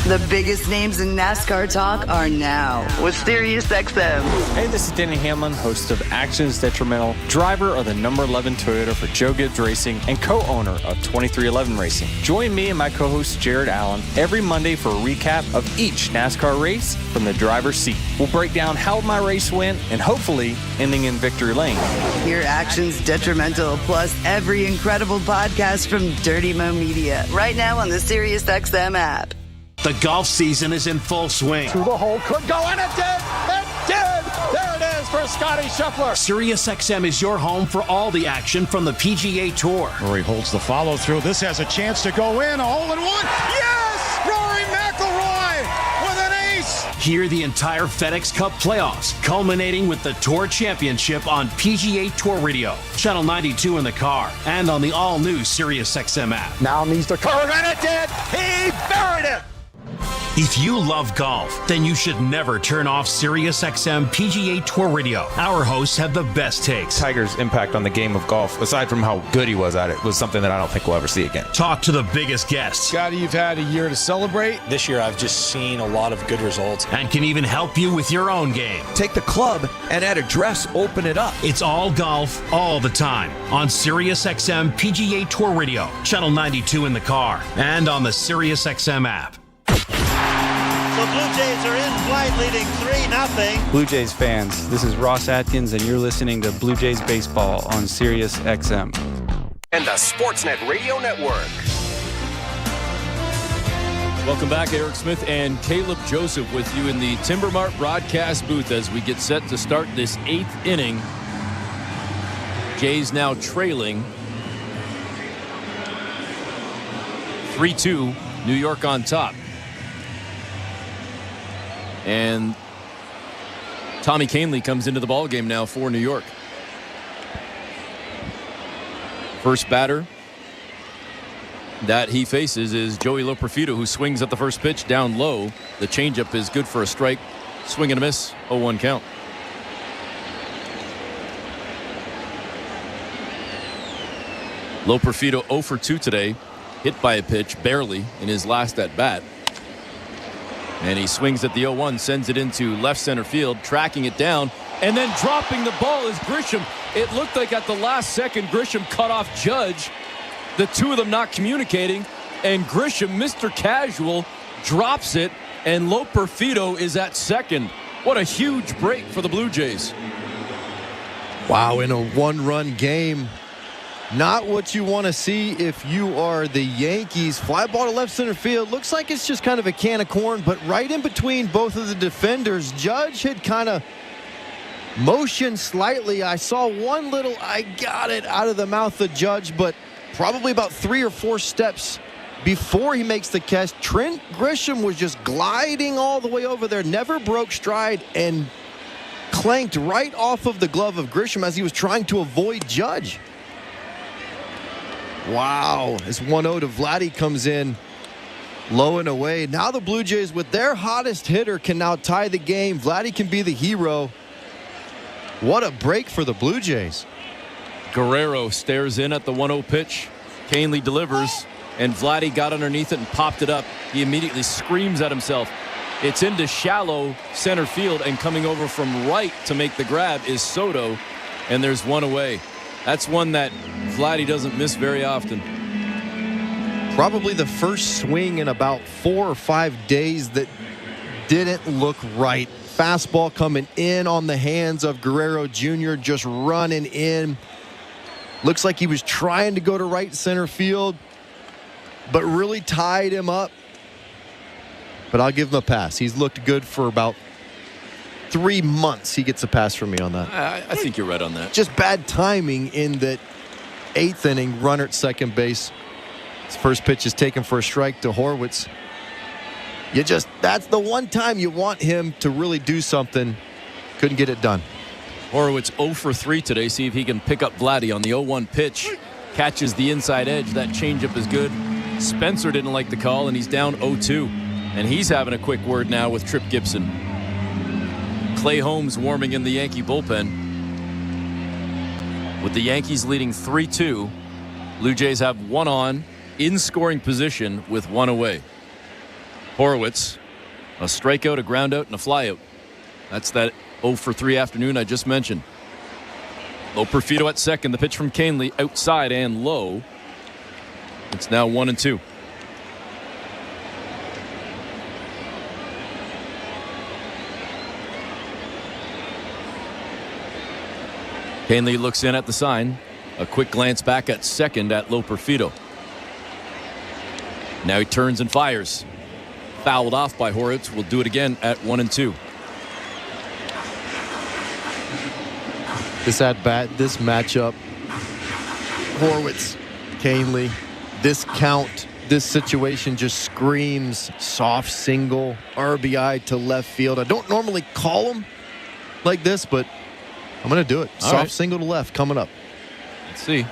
The biggest names in NASCAR talk are now with SiriusXM. Hey, this is Denny Hamlin, host of Actions Detrimental, driver of the number 11 Toyota for Joe Gibbs Racing, and co-owner of 2311 Racing. Join me and my co-host Jared Allen every Monday for a recap of each NASCAR race from the driver's seat. We'll break down how my race went and hopefully ending in victory lane. Hear Actions Detrimental plus every incredible podcast from Dirty Mo Media right now on the SiriusXM app. The golf season is in full swing. To the hole, could go, and it did! It did! There it is for Scotty Scheffler. SiriusXM is your home for all the action from the PGA Tour. Rory holds the follow-through. This has a chance to go in. A hole-in-one. Yes! Rory McIlroy with an ace! Hear the entire FedEx Cup playoffs, culminating with the Tour Championship on PGA Tour Radio, Channel 92 in the car, and on the all-new SiriusXM app. Now needs to curve, and it did! He buried it! If you love golf, then you should never turn off SiriusXM PGA Tour Radio. Our hosts have the best takes. Tiger's impact on the game of golf, aside from how good he was at it, was something that I don't think we'll ever see again. Talk to the biggest guests. Scotty, you've had a year to celebrate. This year, I've just seen a lot of good results. And can even help you with your own game. Take the club and at address, open it up. It's all golf, all the time. On SiriusXM PGA Tour Radio, Channel 92 in the car, and on the SiriusXM app. The Blue Jays are in flight, leading 3-0. Blue Jays fans, this is Ross Atkins, and you're listening to Blue Jays Baseball on SiriusXM. And the Sportsnet Radio Network. Welcome back. Eric Smith and Caleb Joseph with you in the Timber Mart broadcast booth as we get set to start this 8th inning. Jays now trailing 3-2, New York on top. And Tommy Kahnle comes into the ballgame now for New York. First batter that he faces is Joey Loperfido, who swings at the first pitch down low. The changeup is good for a strike. Swing and a miss, 0-1 count. Loperfido 0 for 2 today. Hit by a pitch, barely, in his last at bat. And he swings at the 0-1, sends it into left center field, tracking it down, and then dropping the ball is Grisham. It looked like at the last second Grisham cut off Judge. The two of them not communicating, and Grisham, Mr. Casual, drops it, and Loperfido is at second. What a huge break for the Blue Jays. Wow, in a one-run game. Not what you want to see if you are the Yankees. Fly ball to left center field. Looks like it's just kind of a can of corn, but right in between both of the defenders. Judge had kind of motioned slightly. I saw one little, I got it out of the mouth of Judge, but probably about 3 or 4 steps before he makes the catch. Trent Grisham was just gliding all the way over there, never broke stride, and clanked right off of the glove of Grisham as he was trying to avoid Judge. Wow, as 1-0 to Vladdy comes in low and away. Now the Blue Jays with their hottest hitter can now tie the game. Vladdy can be the hero. What a break for the Blue Jays. Guerrero stares in at the 1-0 pitch. Kahnle delivers, and Vladdy got underneath it and popped it up. He immediately screams at himself. It's into shallow center field, and coming over from right to make the grab is Soto, and there's one away. That's one that Vladdy doesn't miss very often. Probably the first swing in about 4 or 5 days that didn't look right. Fastball coming in on the hands of Guerrero Jr., just running in. Looks like he was trying to go to right center field, but really tied him up. But I'll give him a pass. He's looked good for about 3 months. He gets a pass from me on that. I think you're right on that. Just bad timing in that 8th inning, runner at second base. His first pitch is taken for a strike to Horwitz. That's the one time you want him to really do something. Couldn't get it done. Horwitz 0 for 3 today. See if he can pick up Vladdy on the 0-1 pitch. Catches the inside edge. That changeup is good. Spencer didn't like the call, and he's down 0-2. And he's having a quick word now with Tripp Gibson. Clay Holmes warming in the Yankee bullpen. With the Yankees leading 3-2, Blue Jays have one on, in scoring position with one away. Horowitz, a strikeout, a groundout, and a flyout. That's that 0 for 3 afternoon I just mentioned. Loperfido at second. The pitch from Canely outside and low. It's now 1-2. Canely looks in at the sign. A quick glance back at second at Loperfido. Now he turns and fires. Fouled off by Horowitz. Will do it again at 1-2. This at-bat, this matchup, Horowitz, Canely, this count, this situation just screams soft single, RBI to left field. I don't normally call them like this, but I'm going to do it. Soft single to left coming up. Let's see.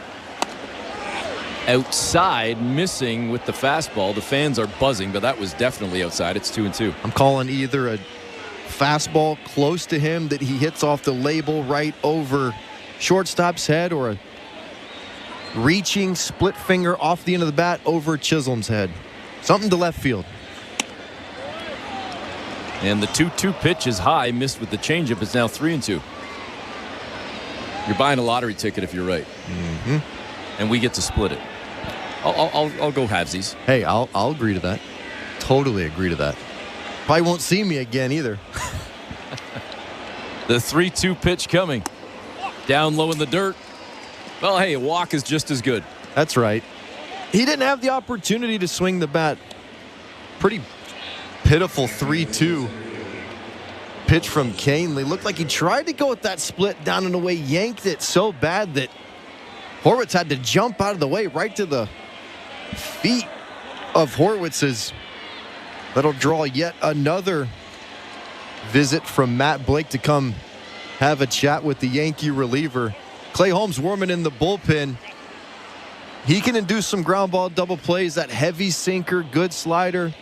Outside, missing with the fastball. The fans are buzzing, but that was definitely outside. It's 2-2. I'm calling either a fastball close to him that he hits off the label right over shortstop's head, or a reaching split finger off the end of the bat over Chisholm's head. Something to left field. And the 2-2 pitch is high, missed with the changeup. It's now 3-2. You're buying a lottery ticket if you're right. Mm-hmm. And we get to split it. I'll go halvesies. Hey, I'll agree to that. Totally agree to that. Probably won't see me again either. The 3-2 pitch coming. Down low in the dirt. Well, hey, a walk is just as good. That's right. He didn't have the opportunity to swing the bat. Pretty pitiful 3-2 pitch from Canely. Looked like he tried to go with that split down and away, yanked it so bad that Horowitz had to jump out of the way right to the feet of Horowitz's. That'll draw yet another visit from Matt Blake to come have a chat with the Yankee reliever. Clay Holmes warming in the bullpen. He can induce some ground ball double plays. That heavy sinker, good slider.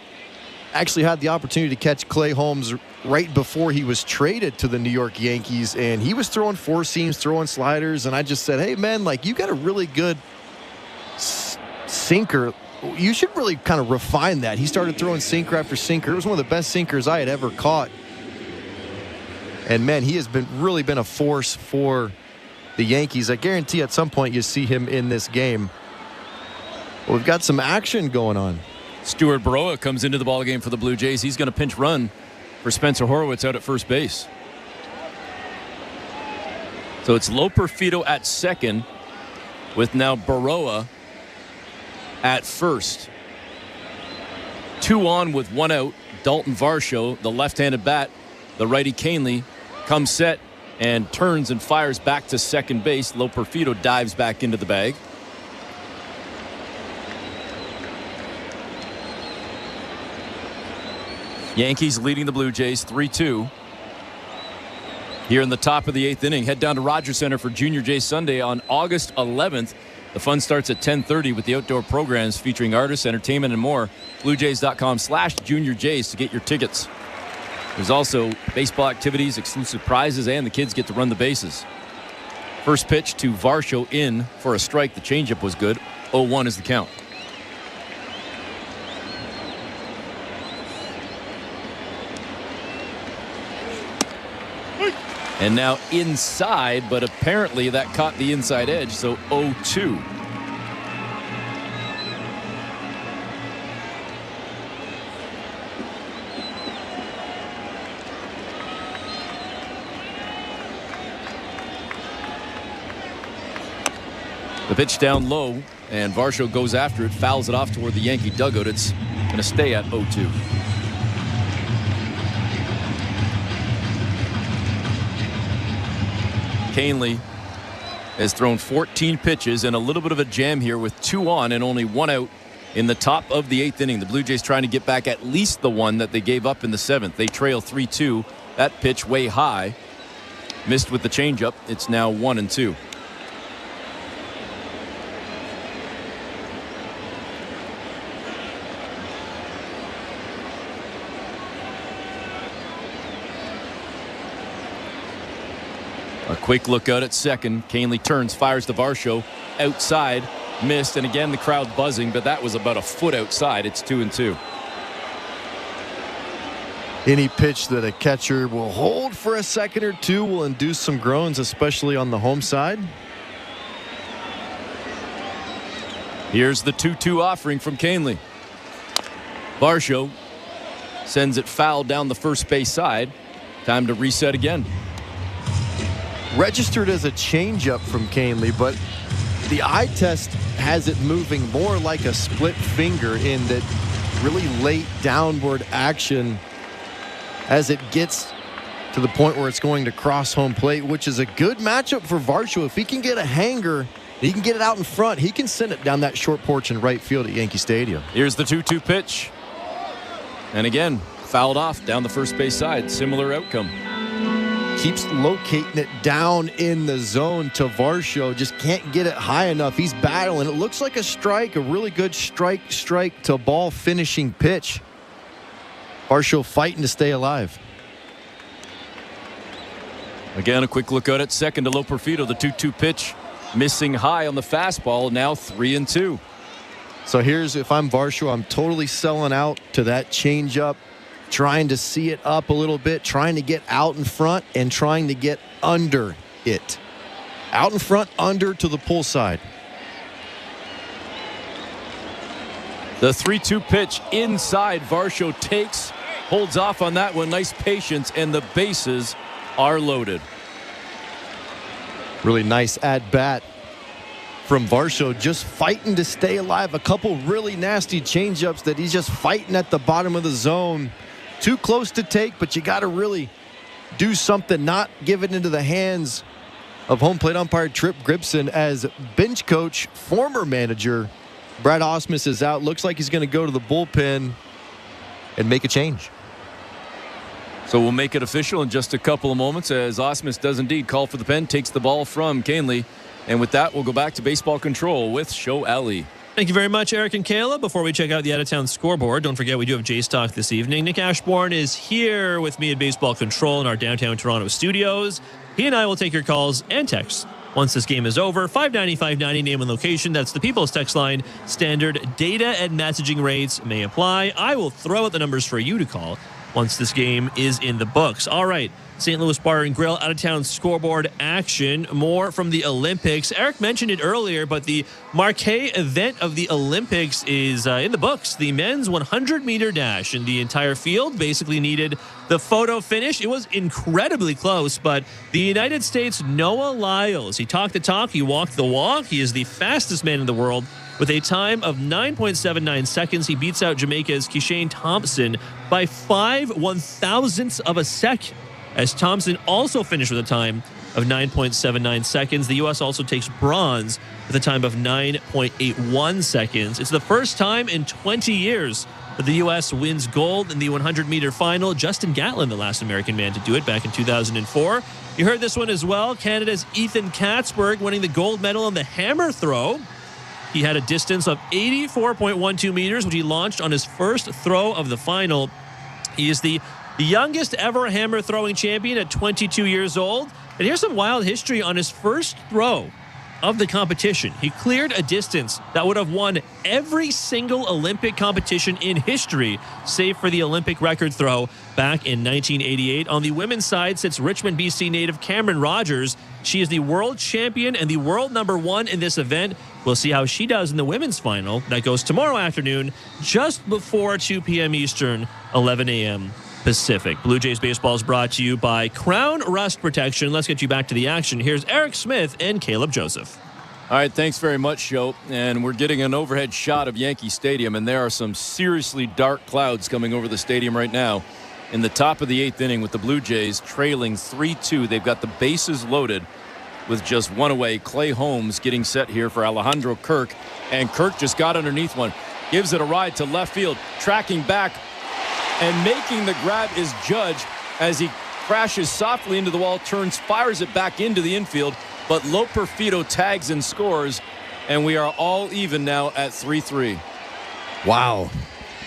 Actually had the opportunity to catch Clay Holmes right before he was traded to the New York Yankees, and he was throwing four seams, throwing sliders, and I just said, hey man, like, you got a really good sinker. You should really kind of refine that. He started throwing sinker after sinker. It was one of the best sinkers I had ever caught. And man, he has really been a force for the Yankees. I guarantee at some point you see him in this game. Well, we've got some action going on. Stuart Baroa comes into the ballgame for the Blue Jays. He's going to pinch run for Spencer Horowitz out at first base. So it's Loperfido at second with now Baroa at first. 2 on with 1 out. Dalton Varsho, the left-handed bat. The righty Canely comes set and turns and fires back to second base. Loperfido dives back into the bag. Yankees leading the Blue Jays 3-2. Here in the top of the 8th inning, head down to Rogers Center for Junior Jays Sunday on August 11th. The fun starts at 10:30 with the outdoor programs featuring artists, entertainment, and more. BlueJays.com/JuniorJays to get your tickets. There's also baseball activities, exclusive prizes, and the kids get to run the bases. First pitch to Varsho in for a strike. The changeup was good. 0-1 is the count. And now inside, but apparently that caught the inside edge, so 0-2. The pitch down low, and Varsho goes after it, fouls it off toward the Yankee dugout. It's going to stay at 0-2. Canely has thrown 14 pitches and a little bit of a jam here with 2 on and only 1 out in the top of the 8th inning. The Blue Jays trying to get back at least the one that they gave up in the 7th. They trail 3-2. That pitch way high. Missed with the changeup. It's now 1-2. A quick look out at second. Canely turns, fires to Varsho. Outside, missed, and again the crowd buzzing, but that was about a foot outside. It's 2-2. Any pitch that a catcher will hold for a second or two will induce some groans, especially on the home side. Here's the 2-2 offering from Canely. Varsho sends it foul down the first base side. Time to reset again. Registered as a changeup from Canely, but the eye test has it moving more like a split finger in that really late downward action as it gets to the point where it's going to cross home plate, which is a good matchup for Varsho. If he can get a hanger, he can get it out in front, he can send it down that short porch in right field at Yankee Stadium. Here's the 2-2 pitch. And again, fouled off down the first base side. Similar outcome. Keeps locating it down in the zone to Varsho. Just can't get it high enough. He's battling. It looks like a strike, a really good strike to ball finishing pitch. Varsho fighting to stay alive. Again, a quick look at it. Second to Loperfido, the 2-2 pitch. Missing high on the fastball, now 3-2. So here's, if I'm Varsho, I'm totally selling out to that changeup, trying to see it up a little bit, trying to get out in front and trying to get under it. Out in front, under to the pull side. The 3-2 pitch inside. Varsho takes, holds off on that one. Nice patience, and the bases are loaded. Really nice at-bat from Varsho, just fighting to stay alive. A couple really nasty changeups that he's just fighting at the bottom of the zone. Too close to take, but you got to really do something, not give it into the hands of home plate umpire Trip Gribson, as bench coach, former manager Brad Ausmus is out. Looks like he's going to go to the bullpen and make a change. So we'll make it official in just a couple of moments as Ausmus does indeed call for the pen, takes the ball from Canely. And with that, we'll go back to baseball control with Show Ali. Thank you very much, Eric and Kayla. Before we check out the out-of-town scoreboard, don't forget we do have J-Stock this evening. Nick Ashbourne is here with me at Baseball Control in our downtown Toronto studios. He and I will take your calls and texts once this game is over. 590-590, name and location. That's the People's Text line. Standard data and messaging rates may apply. I will throw out the numbers for you to call once this game is in the books. All right, St. Louis Bar and Grill out-of-town scoreboard action. More from the Olympics. Eric mentioned it earlier, but the marquee event of the Olympics is in the books. The men's 100-meter dash, and the entire field basically needed the photo finish. It was incredibly close, but the United States' Noah Lyles, he talked the talk, he walked the walk. He is the fastest man in the world with a time of 9.79 seconds. He beats out Jamaica's Keishane Thompson by 5/1000ths of a second, as Thompson also finished with a time of 9.79 seconds. The U.S. also takes bronze with a time of 9.81 seconds. It's the first time in 20 years that the U.S. wins gold in the 100-meter final. Justin Gatlin, the last American man to do it, back in 2004. You heard this one as well. Canada's Ethan Katzberg winning the gold medal in the hammer throw. He had a distance of 84.12 meters, which he launched on his first throw of the final. He is the youngest ever hammer throwing champion at 22 years old. And here's some wild history on his first throw of the competition. He cleared a distance that would have won every single Olympic competition in history, save for the Olympic record throw back in 1988. On the women's side sits Richmond, BC native Cameron Rogers. She is the world champion and the world #1 in this event. We'll see how she does in the women's final. That goes tomorrow afternoon, just before 2 p.m. Eastern, 11 a.m. Pacific. Blue Jays baseball is brought to you by Crown Rust Protection. Let's get you back to the action. Here's Eric Smith and Caleb Joseph. All right, thanks very much, Joe. And we're getting an overhead shot of Yankee Stadium, and there are some seriously dark clouds coming over the stadium right now. In the top of the 8th inning with the Blue Jays trailing 3-2. They've got the bases loaded with just one away. Clay Holmes getting set here for Alejandro Kirk, and Kirk just got underneath one. Gives it a ride to left field, tracking back, and making the grab is Judge as he crashes softly into the wall, turns, fires it back into the infield, but Loperfido tags and scores, and we are all even now at 3-3. Wow.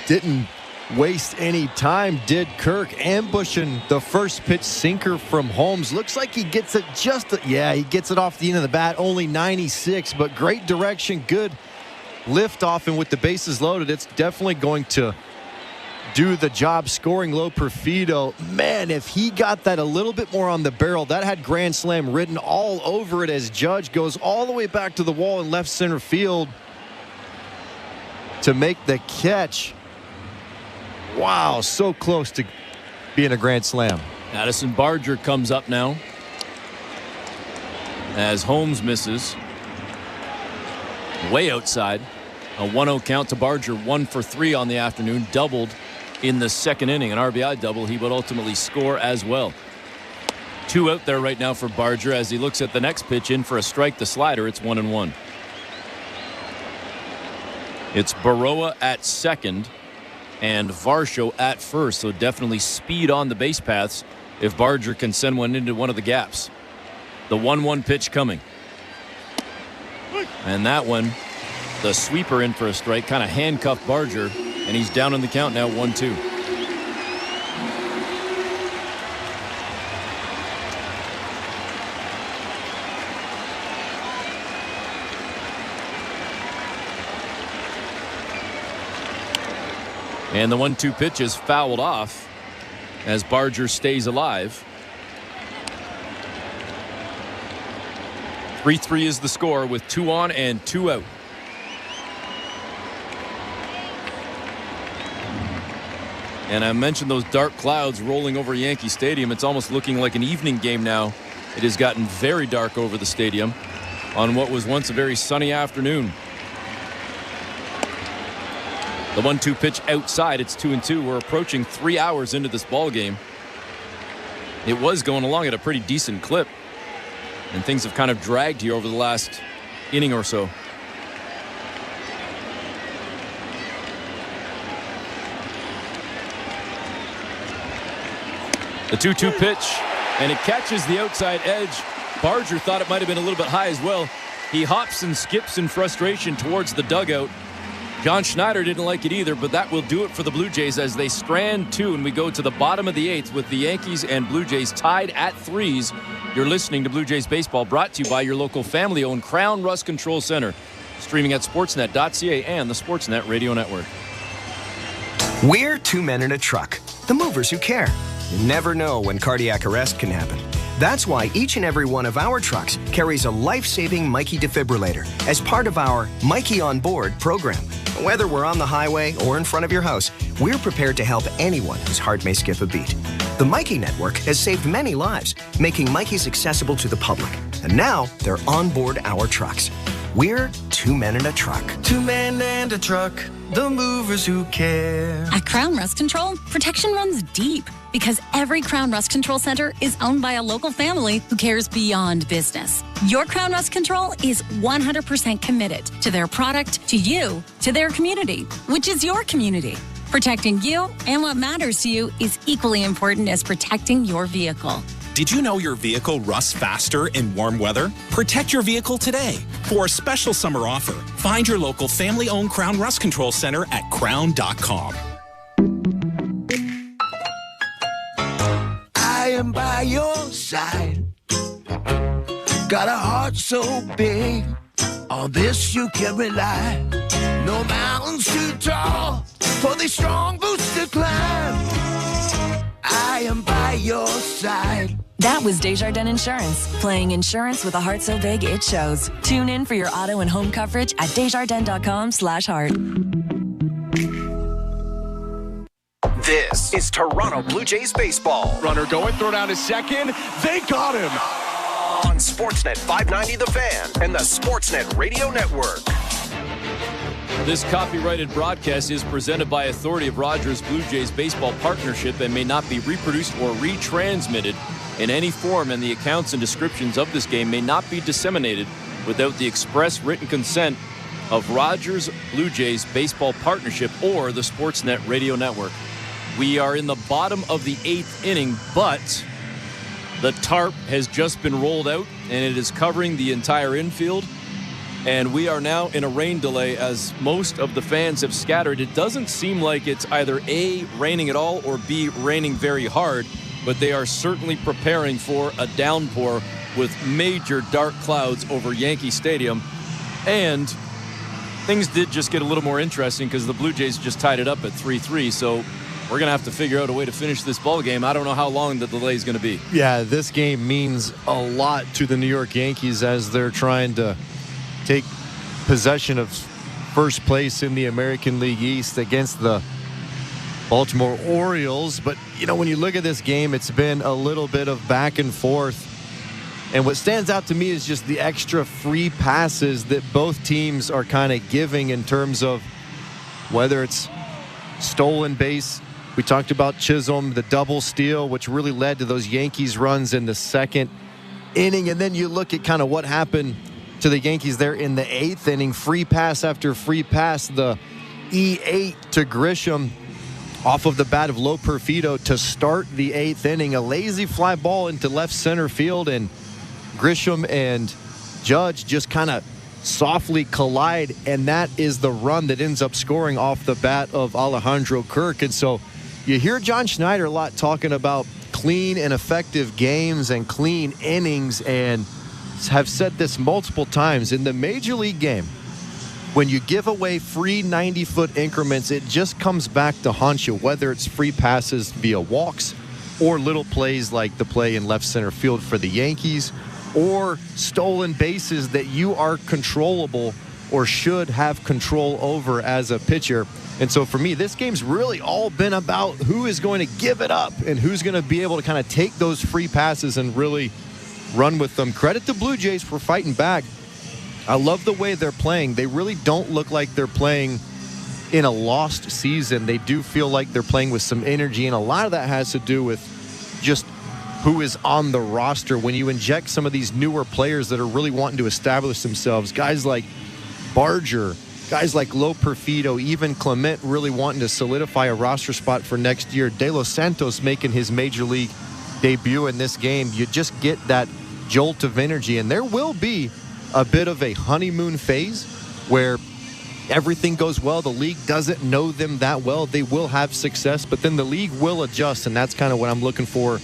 Didn't waste any time, did Kirk, ambushing the first pitch sinker from Holmes. Looks like he gets it he gets it off the end of the bat, only 96, but great direction, good lift off, and with the bases loaded, it's definitely going to do the job scoring low Perfido. Man, if he got that a little bit more on the barrel, that had grand slam written all over it as Judge goes all the way back to the wall in left center field to make the catch. Wow, so close to being a grand slam. Addison Barger comes up now as Holmes misses. Way outside. A 1-0 count to Barger, 1 for 3 on the afternoon, doubled in the second inning. An RBI double. He would ultimately score as well. 2 out there right now for Barger as he looks at the next pitch in for a strike. The slider. It's 1-1. It's Baroa at second and Varsho at first. So definitely speed on the base paths if Barger can send one into one of the gaps. The 1-1 pitch coming. And that one, the sweeper in for a strike, kind of handcuffed Barger, and he's down in the count now, 1-2. And the 1-2 pitch is fouled off as Barger stays alive. 3-3 is the score with 2 on and 2 out. And I mentioned those dark clouds rolling over Yankee Stadium. It's almost looking like an evening game now. It has gotten very dark over the stadium on what was once a very sunny afternoon. The 1-2 pitch outside. It's 2-2. We're approaching 3 hours into this ball game. It was going along at a pretty decent clip, and things have kind of dragged here over the last inning or so. The 2-2 pitch, and it catches the outside edge. Barger thought it might have been a little bit high as well. He hops and skips in frustration towards the dugout. John Schneider didn't like it either, but that will do it for the Blue Jays as they strand 2, and we go to the bottom of the 8th with the Yankees and Blue Jays tied at 3s. You're listening to Blue Jays Baseball, brought to you by your local family-owned Crown Rust Control Center. Streaming at sportsnet.ca and the Sportsnet Radio Network. We're 2 men in a truck, the movers who care. You never know when cardiac arrest can happen. That's why each and every one of our trucks carries a life-saving Mikey defibrillator as part of our Mikey on Board program. Whether we're on the highway or in front of your house, we're prepared to help anyone whose heart may skip a beat. The Mikey Network has saved many lives, making Mikeys accessible to the public. And now they're on board our trucks. We're 2 men in a truck. 2 men and a truck, the movers who care. At Crown Rust Control, protection runs deep because every Crown Rust Control Center is owned by a local family who cares beyond business. Your Crown Rust Control is 100% committed to their product, to you, to their community, which is your community. Protecting you and what matters to you is equally important as protecting your vehicle. Did you know your vehicle rusts faster in warm weather? Protect your vehicle today. For a special summer offer, find your local family-owned Crown Rust Control Center at crown.com. I am by your side. Got a heart so big, on this you can rely. No mountains too tall for the strong boots to climb. I am by your side. That was Desjardins Insurance, playing insurance with a heart so big it shows. Tune in for your auto and home coverage at desjardins.com/heart. This is Toronto Blue Jays baseball. Runner going, throw down to second. They got him. On Sportsnet 590 The Fan and the Sportsnet Radio Network. This copyrighted broadcast is presented by authority of Rogers Blue Jays Baseball Partnership and may not be reproduced or retransmitted in any form, and the accounts and descriptions of this game may not be disseminated without the express written consent of Rogers Blue Jays Baseball Partnership or the Sportsnet Radio Network. We are in the bottom of the 8th inning, but the tarp has just been rolled out and it is covering the entire infield. And we are now in a rain delay as most of the fans have scattered. It doesn't seem like it's either A, raining at all, or B, raining very hard, but they are certainly preparing for a downpour with major dark clouds over Yankee Stadium. And things did just get a little more interesting because the Blue Jays just tied it up at 3-3. So we're going to have to figure out a way to finish this ball game. I don't know how long the delay is going to be. Yeah, this game means a lot to the New York Yankees as they're trying to take possession of first place in the American League East against the Baltimore Orioles. But, when you look at this game, it's been a little bit of back and forth. And what stands out to me is just the extra free passes that both teams are kind of giving in terms of whether it's stolen base. We talked about Chisholm, the double steal, which really led to those Yankees runs in the second inning. And then you look at kind of what happened to the Yankees there in the eighth inning. Free pass after free pass. The E8 to Grisham off of the bat of Lo Perfido to start the eighth inning. A lazy fly ball into left center field, and Grisham and Judge just kind of softly collide, and that is the run that ends up scoring off the bat of Alejandro Kirk. And so you hear John Schneider a lot talking about clean and effective games and clean innings, and have said this multiple times. In the Major League game, when you give away free 90-foot increments, it just comes back to haunt you, whether it's free passes via walks or little plays like the play in left center field for the Yankees, or stolen bases that you are controllable or should have control over as a pitcher. And so for me, this game's really all been about who is going to give it up and who's going to be able to kind of take those free passes and really run with them. Credit to Blue Jays for fighting back. I love the way they're playing. They really don't look like they're playing in a lost season. They do feel like they're playing with some energy, and a lot of that has to do with just who is on the roster. When you inject some of these newer players that are really wanting to establish themselves, guys like Barger, guys like Lo Perfido, even Clement really wanting to solidify a roster spot for next year, De Los Santos making his Major League debut in this game, you just get that jolt of energy. And there will be a bit of a honeymoon phase where everything goes well. The league doesn't know them that well. They will have success, but then the league will adjust, and that's kind of what I'm looking for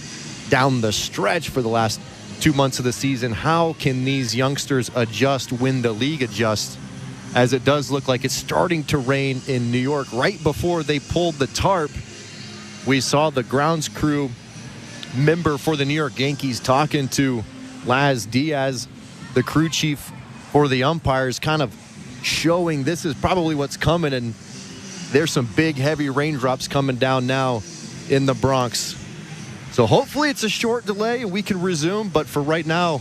down the stretch for the last 2 months of the season. How can these youngsters adjust when the league adjusts? As it does look like it's starting to rain in New York. Right before they pulled the tarp, we saw the grounds crew member for the New York Yankees talking to Laz Diaz, the crew chief for the umpires, kind of showing this is probably what's coming, and there's some big heavy raindrops coming down now in the Bronx. So hopefully it's a short delay and we can resume, but for right now,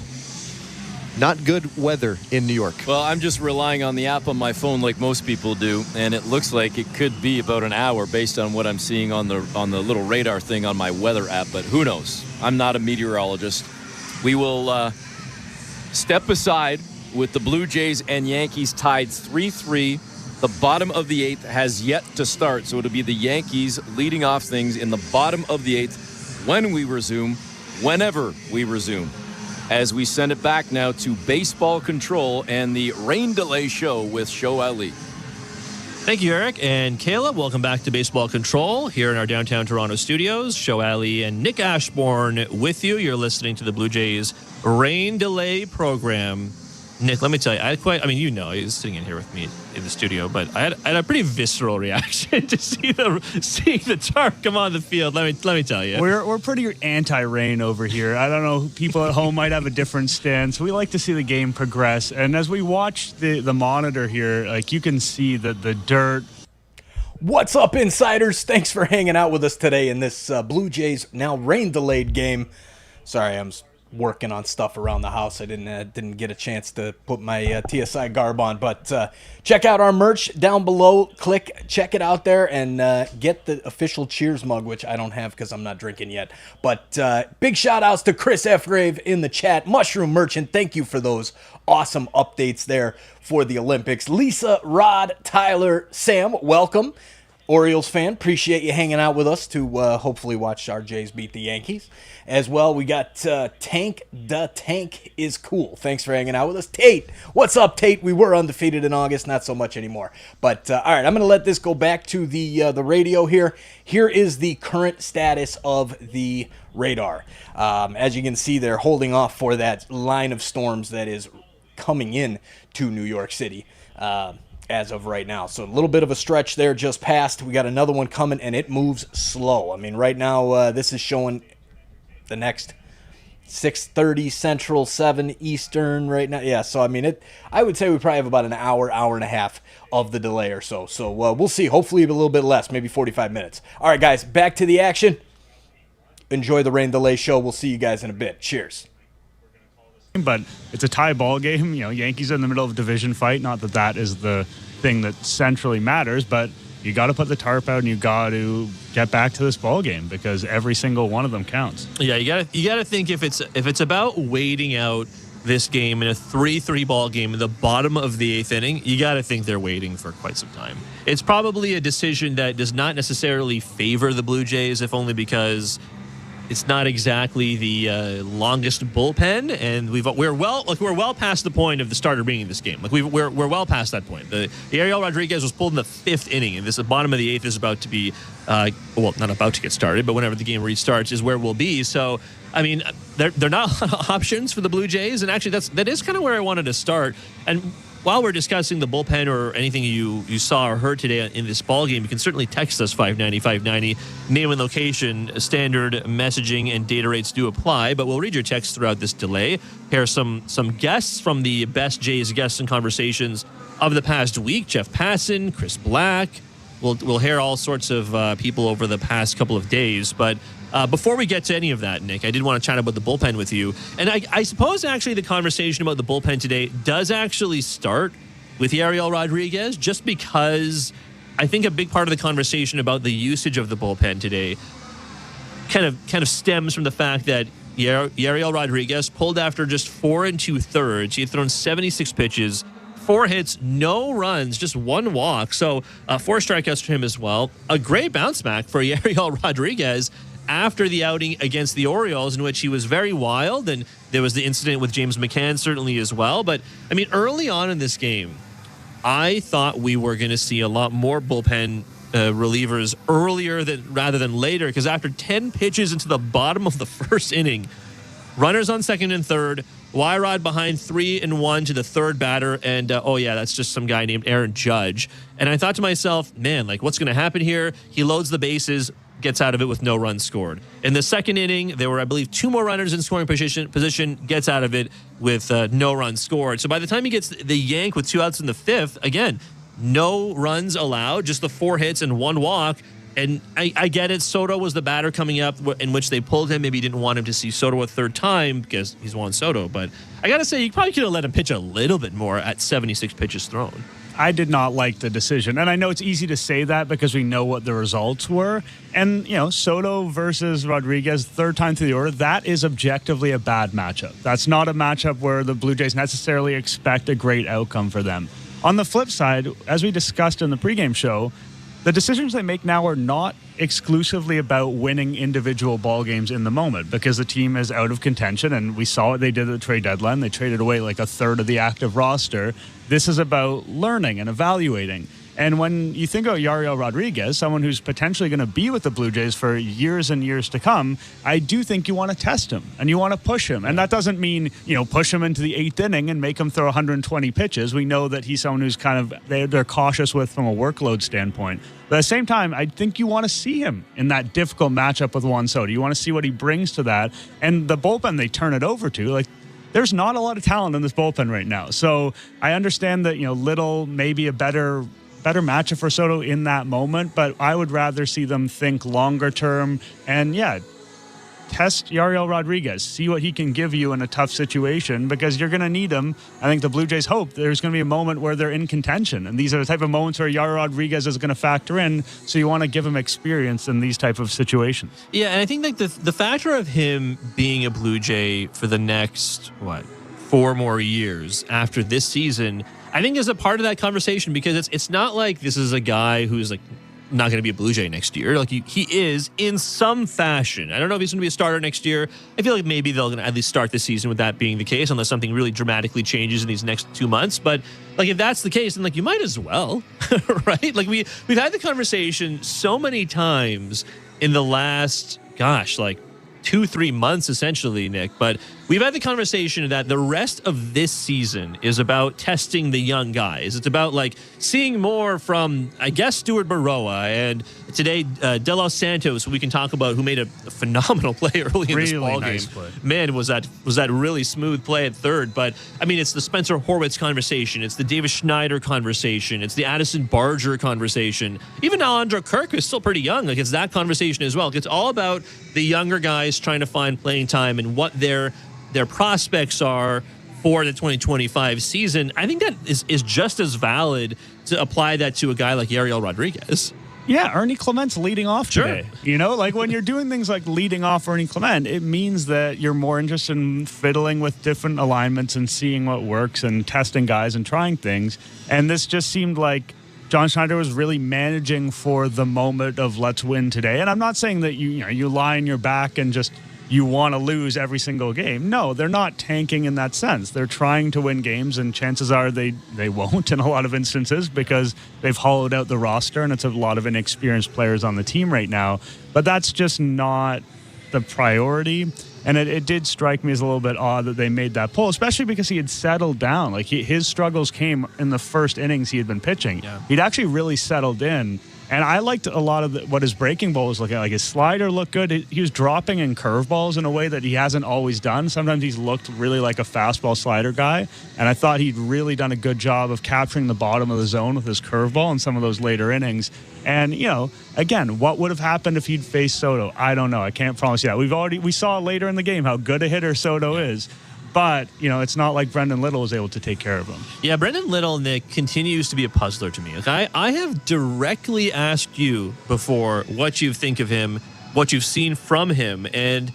not good weather in New York. Well, I'm just relying on the app on my phone like most people do, and it looks like it could be about an hour based on what I'm seeing on the little radar thing on my weather app, but who knows? I'm not a meteorologist. We will step aside with the Blue Jays and Yankees tied 3-3. The bottom of the eighth has yet to start, so it'll be the Yankees leading off things in the bottom of the eighth when we resume, whenever we resume. As we send it back now to Baseball Control and the Rain Delay Show with Show Ali. Thank you, Eric and Kayla. Welcome back to Baseball Control here in our downtown Toronto studios. Show Ali and Nick Ashbourne with you. You're listening to the Blue Jays Rain Delay program. Nick, let me tell you, he was sitting in here with me in the studio, but I had a pretty visceral reaction to seeing the tarp come on the field. Let me tell you. We're pretty anti-rain over here. I don't know, people at home might have a different stance. We like to see the game progress, and as we watch the monitor here, like you can see the dirt. What's up, insiders? Thanks for hanging out with us today in this Blue Jays now rain-delayed game. Sorry, I'm working on stuff around the house. I didn't get a chance to put my TSI garb on, but check out our merch down below. Check it out there, and get the official Cheers mug, which I don't have because I'm not drinking yet. But big shout outs to Chris F. Grave in the chat. Mushroom Merchant, thank you for those awesome updates there for the Olympics. Lisa, Rod, Tyler, Sam, welcome. Orioles fan, appreciate you hanging out with us to hopefully watch our Jays beat the Yankees. As well, we got Tank the Tank is cool. Thanks for hanging out with us. Tate, what's up, Tate? We were undefeated in August, not so much anymore. But, all right, I'm going to let this go back to the radio here. Here is the current status of the radar. As you can see, they're holding off for that line of storms that is coming in to New York City. as of right now. So a little bit of a stretch there just passed. We got another one coming, and it moves slow. I mean, right now this is showing the next 6:30 Central, 7 Eastern right now. Yeah, so I mean, I would say we probably have about an hour and a half of the delay or so. So we'll see. Hopefully a little bit less, maybe 45 minutes. All right, guys, back to the action. Enjoy the rain delay show. We'll see you guys in a bit. Cheers. But it's a tie ball game. You know, Yankees are in the middle of a division fight. Not that that is the thing that centrally matters, but you got to put the tarp out and you got to get back to this ball game because every single one of them counts. Yeah, you got to think if it's about waiting out this game in a 3-3 ball game in the bottom of the 8th inning, you got to think they're waiting for quite some time. It's probably a decision that does not necessarily favor the Blue Jays, if only because it's not exactly the longest bullpen, and we're well past the point of the starter being in this game. Like we're well past that point. The Yariel Rodriguez was pulled in the 5th inning, and the bottom of the 8th is about to be, not about to get started, but whenever the game restarts is where we'll be. So, I mean, they're not a lot of options for the Blue Jays, and actually that is kind of where I wanted to start. And while we're discussing the bullpen or anything you saw or heard today in this ball game, you can certainly text us 590-590. Name and location, standard messaging and data rates do apply, but we'll read your texts throughout this delay. Here are some guests from the best Jays guests and conversations of the past week. Jeff Passan, Chris Black. We'll hear all sorts of people over the past couple of days, but before we get to any of that, Nick, I did want to chat about the bullpen with you. And I suppose actually the conversation about the bullpen today does actually start with Yariel Rodriguez, just because I think a big part of the conversation about the usage of the bullpen today kind of stems from the fact that Yariel Rodriguez pulled after just 4 2/3. He had thrown 76 pitches, 4 hits, no runs, just 1 walk. So 4 strikeouts for him as well. A great bounce back for Yariel Rodriguez after the outing against the Orioles, in which he was very wild, and there was the incident with James McCann certainly as well. But, I mean, early on in this game, I thought we were going to see a lot more bullpen relievers earlier rather than later, because after 10 pitches into the bottom of the 1st inning, runners on 2nd and 3rd, Wyrod behind 3-1 to the 3rd batter, and that's just some guy named Aaron Judge. And I thought to myself, man, like, what's going to happen here? He loads the bases, gets out of it with no runs scored. In the 2nd inning, there were, I believe, 2 more runners in scoring position, gets out of it with no runs scored. So by the time he gets the yank with 2 outs in the 5th, again, no runs allowed, just the 4 hits and 1 walk. And I get it. Soto was the batter coming up in which they pulled him. Maybe didn't want him to see Soto a 3rd time because he's Juan Soto. But I got to say, you probably could have let him pitch a little bit more at 76 pitches thrown. I did not like the decision. And I know it's easy to say that because we know what the results were. And, Soto versus Rodriguez, 3rd time through the order, that is objectively a bad matchup. That's not a matchup where the Blue Jays necessarily expect a great outcome for them. On the flip side, as we discussed in the pregame show, the decisions they make now are not exclusively about winning individual ball games in the moment because the team is out of contention, and we saw what they did at the trade deadline. They traded away like 1/3 of the active roster. This is about learning and evaluating. And when you think about Yariel Rodriguez, someone who's potentially going to be with the Blue Jays for years and years to come, I do think you want to test him and you want to push him. And that doesn't mean, push him into the 8th inning and make him throw 120 pitches. We know that he's someone who's they're cautious with from a workload standpoint. But at the same time, I think you want to see him in that difficult matchup with Juan Soto. You want to see what he brings to that. And the bullpen they turn it over to, there's not a lot of talent in this bullpen right now. So I understand that, Little maybe a better matchup for Soto in that moment, but I would rather see them think longer term and, test Yariel Rodriguez, see what he can give you in a tough situation because you're going to need him. I think the Blue Jays hope there's going to be a moment where they're in contention, and these are the type of moments where Yariel Rodriguez is going to factor in, so you want to give him experience in these type of situations. Yeah, and I think the factor of him being a Blue Jay for the next, 4 more years after this season, I think is a part of that conversation because it's not like this is a guy who's not going to be a Blue Jay next year. He is in some fashion. I don't know if he's going to be a starter next year. I feel like maybe they'll at least start the season with that being the case, unless something really dramatically changes in these next 2 months. But if that's the case, then you might as well, right? We've had the conversation so many times in the last 2-3 months essentially, Nick. But We've had the conversation that the rest of this season is about testing the young guys. It's about like seeing more from, I guess, Stuart Baroa and today De Los Santos, who we can talk about, who made a phenomenal play early in this ball game. Play. Man, was that really smooth play at third. But I mean, it's the Spencer Horwitz conversation. It's the Davis Schneider conversation. It's the Addison Barger conversation. Even Alejandro Kirk is still pretty young. Like, it's that conversation as well. It's all about the younger guys trying to find playing time and what their prospects are for the 2025 season. I think that is just as valid to apply that to a guy like Yariel Rodriguez. Yeah, Ernie Clement's leading off today. You know, like when you're doing things like leading off Ernie Clement, it means that you're more interested in fiddling with different alignments and seeing what works and testing guys and trying things. And this just seemed like John Schneider was really managing for the moment of let's win today. And I'm not saying that you lie on your back and just you want to lose every single game. No, they're not tanking in that sense. They're trying to win games, and chances are they won't in a lot of instances because they've hollowed out the roster, and it's a lot of inexperienced players on the team right now. But that's just not the priority. And it did strike me as a little bit odd that they made that pull, especially because he had settled down. Like his struggles came in the first innings he had been pitching. Yeah. He'd actually really settled in. And I liked a lot of what his breaking ball was looking like. His slider looked good. He was dropping in curveballs in a way that he hasn't always done. Sometimes he's looked really like a fastball slider guy. And I thought he'd really done a good job of capturing the bottom of the zone with his curveball in some of those later innings. And, again, what would have happened if he'd faced Soto? I don't know. I can't promise you that. We saw later in the game how good a hitter Soto is. But, it's not like Brendan Little was able to take care of him. Yeah, Brendan Little, Nick, continues to be a puzzler to me. Like, I have directly asked you before what you think of him, what you've seen from him, and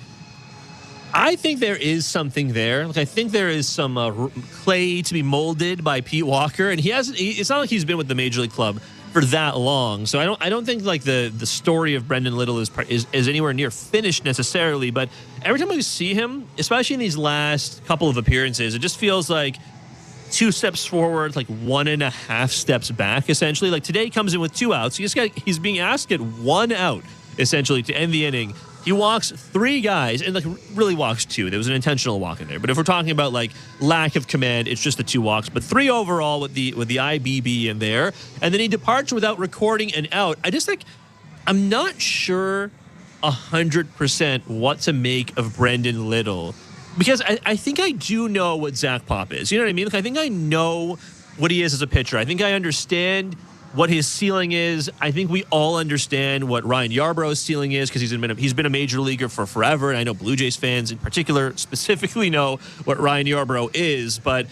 I think there is something there. Like, I think there is some clay to be molded by Pete Walker, and it's not like he's been with the Major League Club for that long. So I don't think like the story of Brendan Little is anywhere near finished necessarily, but every time we see him, especially in these last couple of appearances, it just feels like 2 steps forward, like 1.5 steps back, essentially. Like today he comes in with 2 outs. He's being asked to get 1 out, essentially, to end the inning. He walks 3 guys, and like really walks 2. There was an intentional walk in there. But if we're talking about like lack of command, it's just the 2 walks. But 3 overall with the IBB in there, and then he departs without recording an out. I'm not sure 100% what to make of Brendan Little, because I think I do know what Zach Pop is. You know what I mean? Like, I think I know what he is as a pitcher. I think I understand what his ceiling is. I think we all understand what Ryan Yarborough's ceiling is because he's been a major leaguer for forever, and I know Blue Jays fans in particular specifically know what Ryan Yarbrough is. But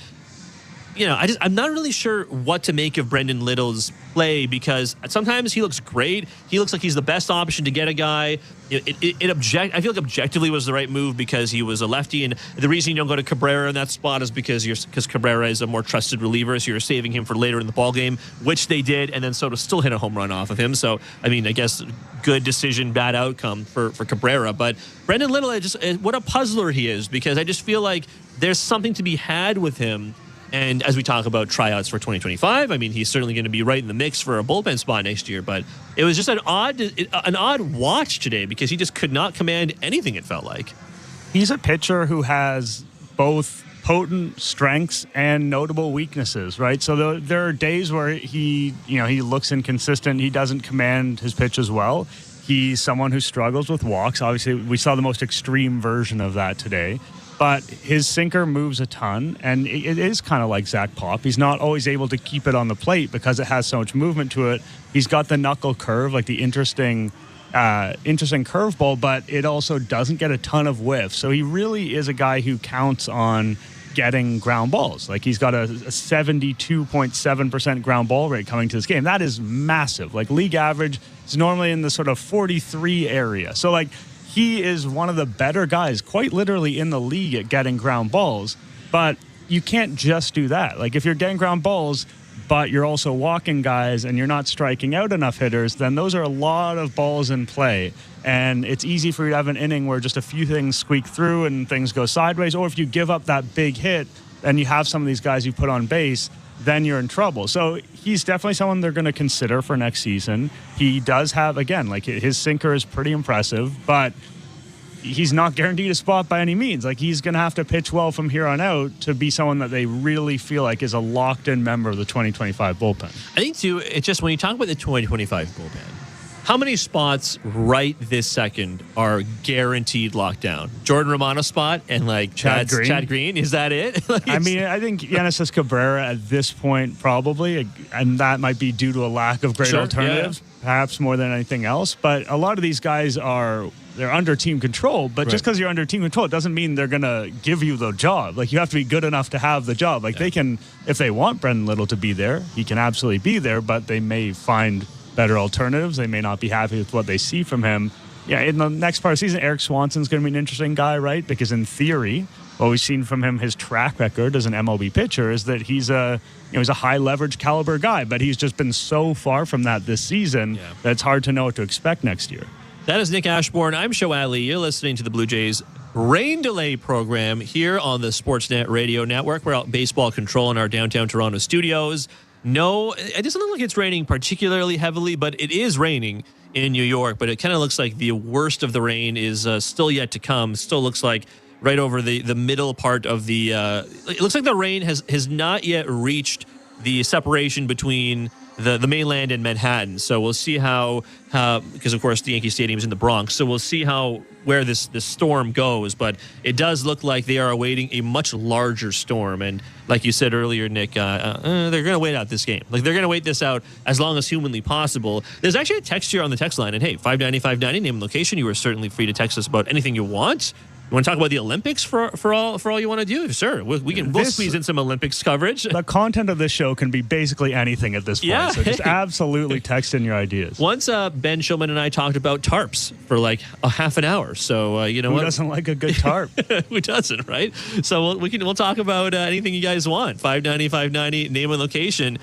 I'm not really sure what to make of Brendan Little's play, because sometimes he looks great. He looks like he's the best option to get a guy. I feel like objectively was the right move because he was a lefty, and the reason you don't go to Cabrera in that spot is because Cabrera is a more trusted reliever, so you're saving him for later in the ball game, which they did, and then Soto still hit a home run off of him. So I guess good decision, bad outcome for Cabrera. But Brendan Little, what a puzzler he is, because I just feel like there's something to be had with him. And as we talk about tryouts for 2025, he's certainly going to be right in the mix for a bullpen spot next year. But it was just an odd watch today because he just could not command anything, it felt like. He's a pitcher who has both potent strengths and notable weaknesses, right? So there are days where he looks inconsistent. He doesn't command his pitch as well. He's someone who struggles with walks. Obviously, we saw the most extreme version of that today. But his sinker moves a ton, and it is kind of like Zach Pop. He's not always able to keep it on the plate because it has so much movement to it. He's got the knuckle curve, like the interesting curveball, but it also doesn't get a ton of whiff. So he really is a guy who counts on getting ground balls. Like, he's got a 72.7% ground ball rate coming to this game. That is massive. Like, league average is normally in the sort of 43 area. So, like, he is one of the better guys, quite literally, in the league at getting ground balls. But you can't just do that. Like, if you're getting ground balls, but you're also walking guys and you're not striking out enough hitters, then those are a lot of balls in play. And it's easy for you to have an inning where just a few things squeak through and things go sideways. Or if you give up that big hit and you have some of these guys you put on base, then you're in trouble. So he's definitely someone they're going to consider for next season. He does have, again, like, his sinker is pretty impressive, but he's not guaranteed a spot by any means. Like, he's going to have to pitch well from here on out to be someone that they really feel like is a locked-in member of the 2025 bullpen. I think, too, it's just when you talk about the 2025 bullpen, how many spots right this second are guaranteed lockdown? Jordan Romano spot and like Chad Green. Is that it? I mean, I think Genesis Cabrera at this point probably, and that might be due to a lack of great alternatives, perhaps more than anything else. But a lot of these guys they're under team control. But just because you're under team control, it doesn't mean they're going to give you the job. Like, you have to be good enough to have the job. Like, they can, if they want Brendan Little to be there, he can absolutely be there, but they may find better alternatives. They may not be happy with what they see from him. Yeah, in the next part of the season, Eric Swanson's going to be an interesting guy, right? Because in theory, what we've seen from him, his track record as an MLB pitcher, is that he's a high leverage caliber guy, but he's just been so far from that this season that it's hard to know what to expect next year. That is Nick Ashbourne. I'm Show Ali. You're listening to the Blue Jays rain delay program here on the Sportsnet Radio Network. We're out baseball control in our downtown Toronto studios. No, it doesn't look like it's raining particularly heavily, but it is raining in New York. But it kind of looks like the worst of the rain is still yet to come. Still looks like right over the middle part of the... it looks like the rain has not yet reached the separation between the mainland and Manhattan. So we'll see how because of course the Yankee Stadium is in the Bronx. So we'll see where this storm goes. But it does look like they are awaiting a much larger storm. And like you said earlier, Nick, they're going to wait out this game. Like, they're going to wait this out as long as humanly possible. There's actually a text here on the text line. And hey, 590-590, name and location. You are certainly free to text us about anything you want. You want to talk about the Olympics for all you want to do? Sure, we'll squeeze in some Olympics coverage. The content of this show can be basically anything at this point. Yeah. So just absolutely text in your ideas. Once Ben Shulman and I talked about tarps for like a half an hour. So who doesn't like a good tarp? Who doesn't, right? So we'll talk about anything you guys want. 590-590, name and location.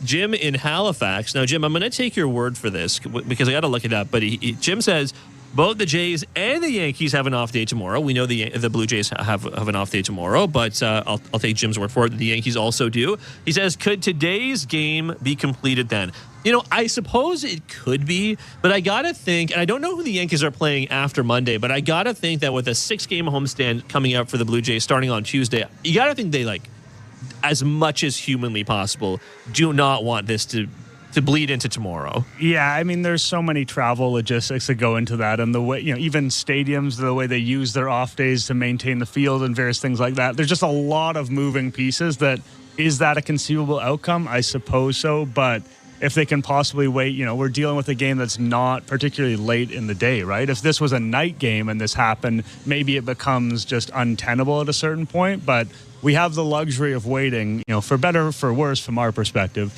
Jim in Halifax. Now, Jim, I'm going to take your word for this because I got to look it up. But Jim says both the Jays and the Yankees have an off day tomorrow. We know the Blue Jays have an off day tomorrow, but I'll take Jim's word for it. The Yankees also do. He says, could today's game be completed then? You know, I suppose it could be, but I got to think, and I don't know who the Yankees are playing after Monday, but I got to think that with a 6-game homestand coming up for the Blue Jays starting on Tuesday, you got to think they, like, as much as humanly possible, do not want this to bleed into tomorrow. Yeah, I mean, there's so many travel logistics that go into that, and the way, even stadiums, the way they use their off days to maintain the field and various things like that. There's just a lot of moving pieces. Is that a conceivable outcome? I suppose so, but if they can possibly wait, we're dealing with a game that's not particularly late in the day, right? If this was a night game and this happened, maybe it becomes just untenable at a certain point, but we have the luxury of waiting, for better or for worse from our perspective,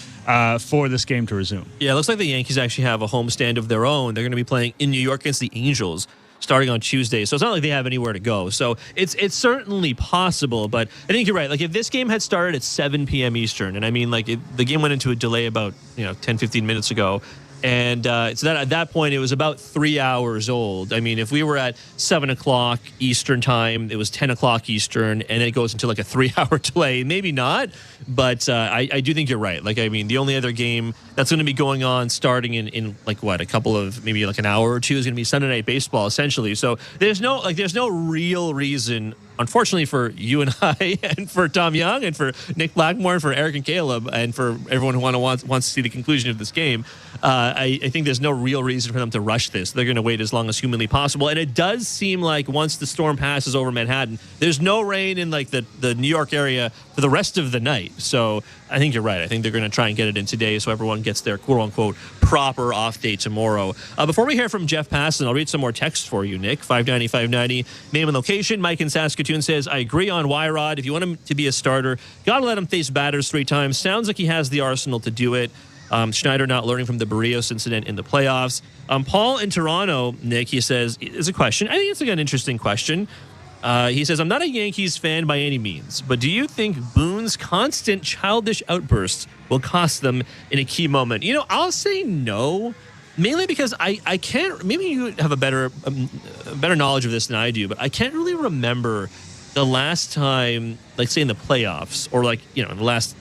for this game to resume. Yeah, it looks like the Yankees actually have a homestand of their own. They're going to be playing in New York against the Angels starting on Tuesday. So it's not like they have anywhere to go. So it's certainly possible, but I think you're right. Like, if this game had started at 7 p.m. Eastern, and I mean, like, the game went into a delay about 10, 15 minutes ago, and so that at that point, it was about 3 hours old. I mean, if we were at 7 o'clock Eastern time, it was 10 o'clock Eastern, and it goes into like a 3-hour delay. Maybe not, but I do think you're right. Like, I mean, the only other game that's going to be going on starting in like, what, a couple of, maybe like an hour or two is going to be Sunday Night Baseball, essentially. So there's no real reason, unfortunately, for you and I, and for Tom Young, and for Nick Blackmore, and for Eric and Caleb, and for everyone who wants to see the conclusion of this game. I think there's no real reason for them to rush this. They're going to wait as long as humanly possible. And it does seem like once the storm passes over Manhattan, there's no rain in like the New York area for the rest of the night. So I think you're right. I think they're going to try and get it in today so everyone gets their quote-unquote proper off day tomorrow. Before we hear from Jeff Passan, I'll read some more texts for you, Nick. 590-590, name and location. Mike in Saskatoon says, I agree on Wyrod. If you want him to be a starter, got to let him face batters 3 times. Sounds like he has the arsenal to do it. Schneider not learning from the Barrios incident in the playoffs. Paul in Toronto, Nick, he says, is a question. I think it's like an interesting question. He says, I'm not a Yankees fan by any means, but do you think Boone's constant childish outbursts will cost them in a key moment? I'll say no, mainly because I can't, maybe you have a better knowledge of this than I do, but I can't really remember the last time, like, say in the playoffs or like, in the last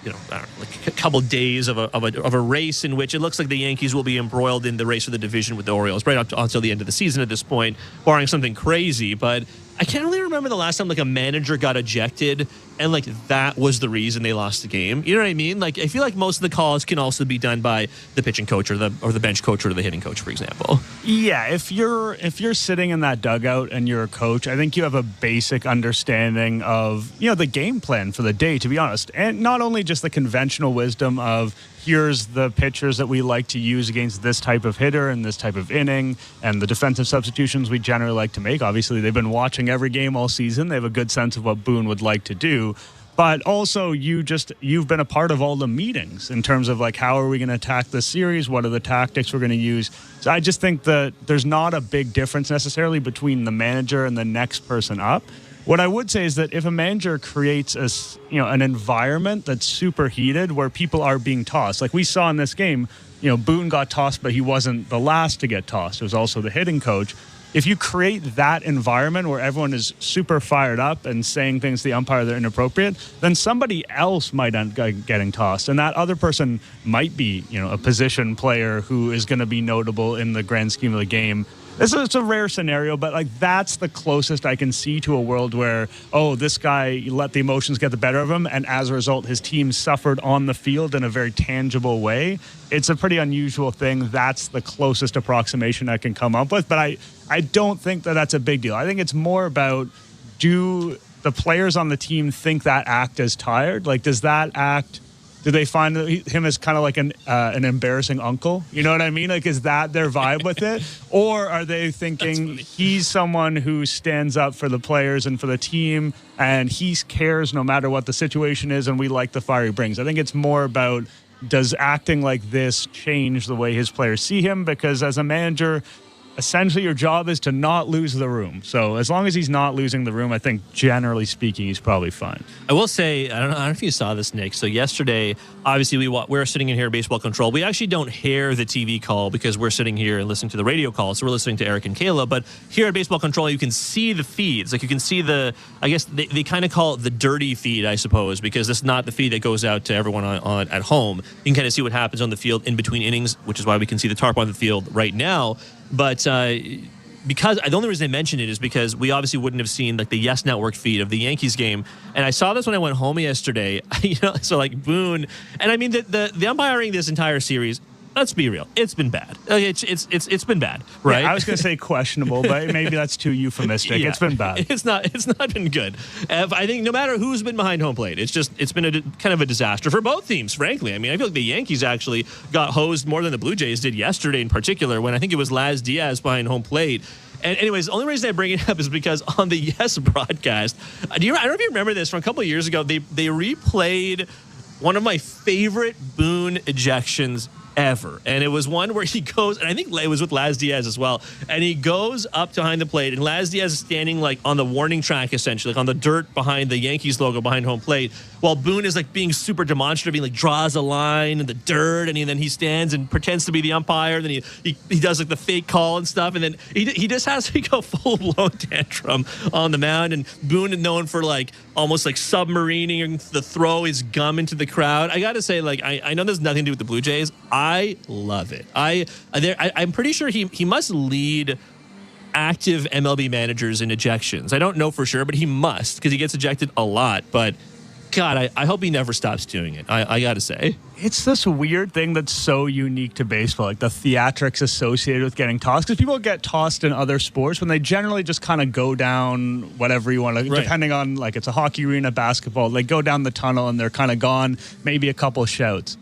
like a couple days of a race in which it looks like the Yankees will be embroiled in the race for the division with the Orioles right up until the end of the season at this point, barring something crazy. But I can't really remember the last time like a manager got ejected and like that was the reason they lost the game. You know what I mean? Like I feel like most of the calls can also be done by the pitching coach or the bench coach or the hitting coach, for example. Yeah, if you're sitting in that dugout and you're a coach, I think you have a basic understanding of, the game plan for the day, to be honest. And not only just the conventional wisdom of here's the pitchers that we like to use against this type of hitter and this type of inning and the defensive substitutions we generally like to make. Obviously, they've been watching every game all season. They have a good sense of what Boone would like to do. But also, you've been a part of all the meetings in terms of like, how are we going to attack the series? What are the tactics we're going to use? So I just think that there's not a big difference necessarily between the manager and the next person up. What I would say is that if a manager creates an environment that's super heated where people are being tossed, like we saw in this game, Boone got tossed, but he wasn't the last to get tossed. It was also the hitting coach. If you create that environment where everyone is super fired up and saying things to the umpire that are inappropriate, then somebody else might end up getting tossed. And that other person might be, a position player who is going to be notable in the grand scheme of the game. It's a rare scenario, but like that's the closest I can see to a world where, this guy let the emotions get the better of him, and as a result, his team suffered on the field in a very tangible way. It's a pretty unusual thing. That's the closest approximation I can come up with, but I don't think that that's a big deal. I think it's more about, do the players on the team think that act is tired? Like, does that act... Do they find him as kind of like an embarrassing uncle? You know what I mean? Like, is that their vibe with it? Or are they thinking he's someone who stands up for the players and for the team and he cares no matter what the situation is and we like the fire he brings? I think it's more about, does acting like this change the way his players see him? Because as a manager, essentially your job is to not lose the room. So as long as he's not losing the room, I think generally speaking, he's probably fine. I will say, I don't know if you saw this, Nick. So yesterday, obviously we're sitting in here at Baseball Control. We actually don't hear the TV call because we're sitting here and listening to the radio call. So we're listening to Eric and Kayla. But here at Baseball Control, you can see the feeds. Like you can see I guess they kind of call it the dirty feed, I suppose, because it's not the feed that goes out to everyone on at home. You can kind of see what happens on the field in between innings, which is why we can see the tarp on the field right now. But because the only reason I mentioned it is because we obviously wouldn't have seen like the Yes Network feed of the Yankees game, and I saw this when I went home yesterday. So like Boone, and I mean the umpiring this entire series. Let's be real, it's been bad. It's been bad, right? Yeah, I was going to say questionable, but maybe that's too euphemistic. Yeah, it's been bad. It's not been good. I think no matter who's been behind home plate, it's been kind of a disaster for both teams, frankly. I mean, I feel like the Yankees actually got hosed more than the Blue Jays did yesterday in particular, when I think it was Laz Diaz behind home plate. And anyways, the only reason I bring it up is because on the Yes broadcast, I don't know if you remember this, from a couple of years ago, they replayed one of my favorite Boone ejections ever. And it was one where he goes, and I think it was with Laz Diaz as well, and he goes up behind the plate, and Laz Diaz is standing like on the warning track, essentially, like on the dirt behind the Yankees logo behind home plate, while Boone is like being super demonstrative. He like draws a line in the dirt, and then he stands and pretends to be the umpire. Then he does like the fake call and stuff, and then he just has to go full-blown tantrum on the mound. And Boone is known for like almost like submarining the throw his gum into the crowd. I gotta say, like, I know there's nothing to do with the Blue Jays. I love it. I'm pretty sure he must lead active MLB managers in ejections. I don't know for sure, but he must, because he gets ejected a lot. But God, I hope he never stops doing it. I got to say. It's this weird thing that's so unique to baseball, like the theatrics associated with getting tossed. Because people get tossed in other sports when they generally just kind of go down whatever you want to, right. Depending on, like, it's a hockey arena, basketball, they go down the tunnel and they're kind of gone, maybe a couple shouts.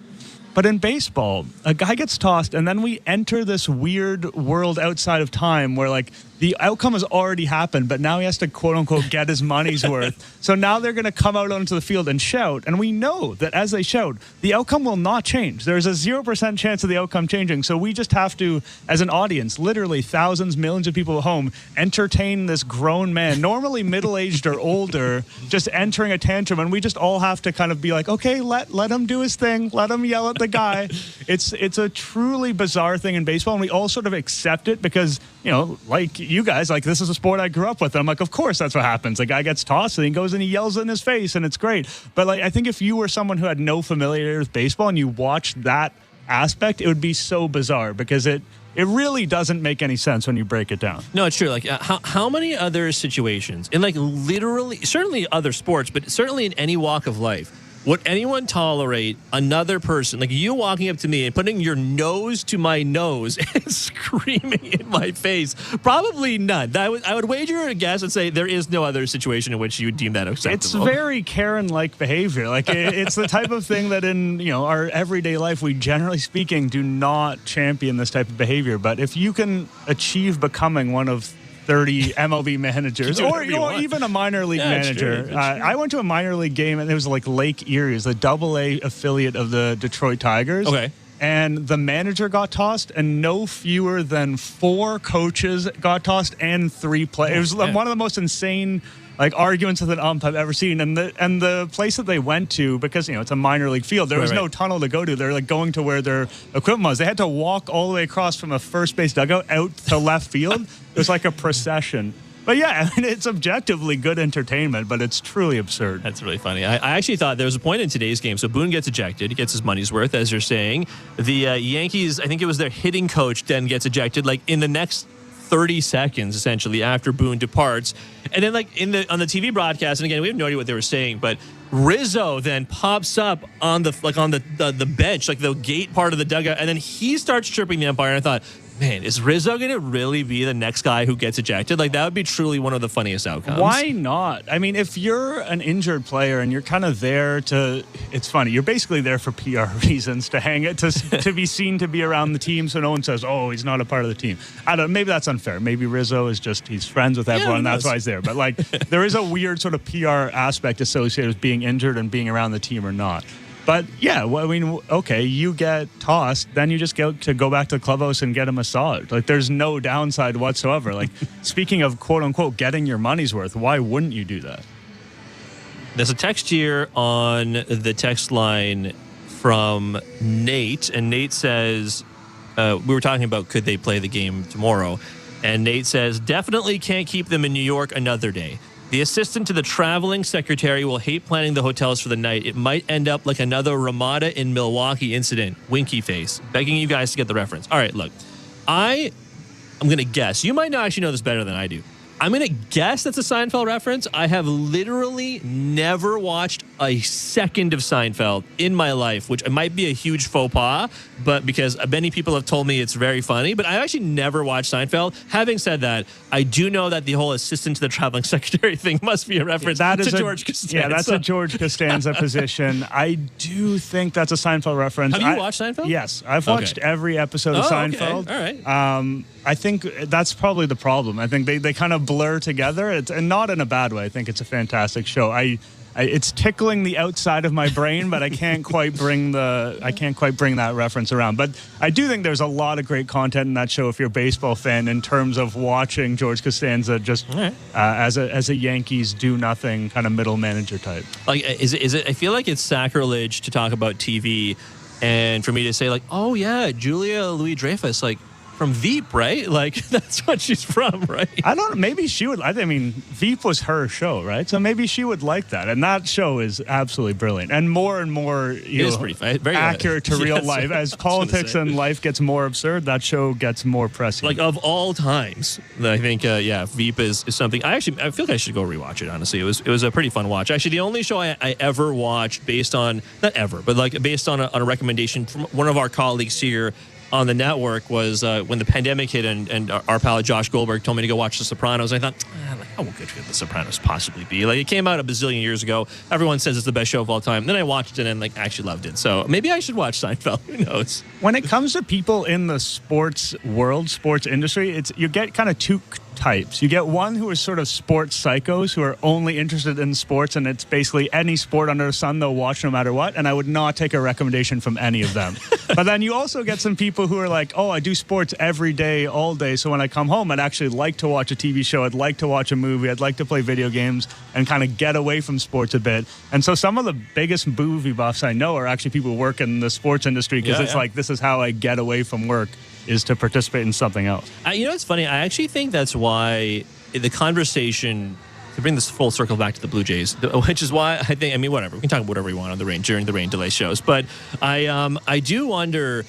But in baseball, a guy gets tossed, and then we enter this weird world outside of time where, like, the outcome has already happened, but now he has to, quote-unquote, get his money's worth. So now they're going to come out onto the field and shout, and we know that as they shout, the outcome will not change. There's a 0% chance of the outcome changing, so we just have to, as an audience, literally thousands, millions of people at home, entertain this grown man, normally middle-aged or older, just entering a tantrum, and we just all have to kind of be like, okay, let him do his thing, let him yell at the the guy. It's a truly bizarre thing in baseball, and we all sort of accept it because, like you guys, like this is a sport I grew up with. And I'm like, of course that's what happens. The guy gets tossed and he goes and he yells in his face, and it's great. But like, I think if you were someone who had no familiarity with baseball and you watched that aspect, it would be so bizarre because it really doesn't make any sense when you break it down. No, it's true. Like, how many other situations, in like literally, certainly other sports, but certainly in any walk of life, would anyone tolerate another person, like you walking up to me and putting your nose to my nose and screaming in my face? Probably none. I would wager a guess and say there is no other situation in which you would deem that acceptable. It's very Karen-like behavior. Like it's the type of thing that in our everyday life, we generally speaking do not champion this type of behavior. But if you can achieve becoming one of 30 MLB managers, or even a minor league manager. I went to a minor league game, and it was like Lake Erie, the AA affiliate of the Detroit Tigers. Okay. And the manager got tossed, and no fewer than 4 coaches got tossed and 3 players. It was one of the most insane arguments with an ump I've ever seen. And the place that they went to, because it's a minor league field, there was no tunnel to go to. They're going to where their equipment was. They had to walk all the way across from a first base dugout out to left field. It was like a procession. But yeah, I mean, it's objectively good entertainment, but it's truly absurd. That's really funny. I actually thought there was a point in today's game. So Boone gets ejected. He gets his money's worth, as you're saying. The Yankees, I think it was their hitting coach, then gets ejected in the next 30 seconds, essentially, after Boone departs. And then on the TV broadcast, and again, we have no idea what they were saying, but Rizzo then pops up on the bench, like the gate part of the dugout, and then he starts chirping the umpire. And I thought, man, is Rizzo going to really be the next guy who gets ejected? That would be truly one of the funniest outcomes. Why not? I mean, if you're an injured player and you're kind of there it's funny, you're basically there for PR reasons, to hang it, to be seen to be around the team, so no one says, oh, he's not a part of the team. Maybe that's unfair. Maybe Rizzo is he's friends with everyone, and that's why he's there. But there is a weird sort of PR aspect associated with being injured and being around the team or not. But yeah, okay, you get tossed, then you just get to go back to the clubhouse and get a massage. There's no downside whatsoever. Speaking of quote unquote getting your money's worth, why wouldn't you do that? There's a text here on the text line from Nate, and Nate says, we were talking about could they play the game tomorrow, and Nate says, definitely can't keep them in New York another day. The assistant to the traveling secretary will hate planning the hotels for the night. It might end up like another Ramada in Milwaukee incident. Winky face. Begging you guys to get the reference. All right, look. I'm going to guess. You might not actually know this better than I do. I'm going to guess that's a Seinfeld reference. I have literally never watched a second of Seinfeld in my life, which might be a huge faux pas, but because many people have told me it's very funny, but I've actually never watched Seinfeld. Having said that, I do know that the whole assistant to the traveling secretary thing must be a reference to George Costanza. Yeah, that's a George Costanza position. I do think that's a Seinfeld reference. Have you watched Seinfeld? Yes, I've watched every episode of Seinfeld. Okay. All right. I think that's probably the problem. I think they kind of blur together, and not in a bad way. I think it's a fantastic show. It's tickling the outside of my brain, but I can't quite bring that reference around. But I do think there's a lot of great content in that show if you're a baseball fan, in terms of watching George Costanza just as a Yankees do nothing kind of middle manager type. Is it? I feel like it's sacrilege to talk about TV, and for me to say oh yeah, Julia Louis-Dreyfus, from Veep, right? That's what she's from, right? I don't know. Maybe she would. I mean, Veep was her show, right? So maybe she would like that. And that show is absolutely brilliant. And more, very accurate to real life. As politics and life gets more absurd, that show gets more prescient. Of all times, I think, Veep is something. I feel like I should go rewatch it, honestly. It was a pretty fun watch. Actually, the only show I ever watched based on, not ever, but based on a recommendation from one of our colleagues here on the network was when the pandemic hit, and our pal Josh Goldberg told me to go watch The Sopranos. I thought, how good could The Sopranos possibly be? It came out a bazillion years ago. Everyone says it's the best show of all time. Then I watched it and actually loved it. So maybe I should watch Seinfeld. Who knows? When it comes to people in the sports world, sports industry, you get kind of two types. You get one who are sort of sports psychos who are only interested in sports, and it's basically any sport under the sun they'll watch no matter what, and I would not take a recommendation from any of them. But then you also get some people who are like, oh, I do sports every day, all day, so when I come home, I'd actually like to watch a TV show, I'd like to watch a movie, I'd like to play video games, and kind of get away from sports a bit. And so some of the biggest movie buffs I know are actually people who work in the sports industry, because it's like, this is how I get away from work, is to participate in something else. It's funny. I actually think that's why the conversation, to bring this full circle back to the Blue Jays, which is why I think, whatever, we can talk about whatever we want on the rain during the rain delay shows. But I do wonder,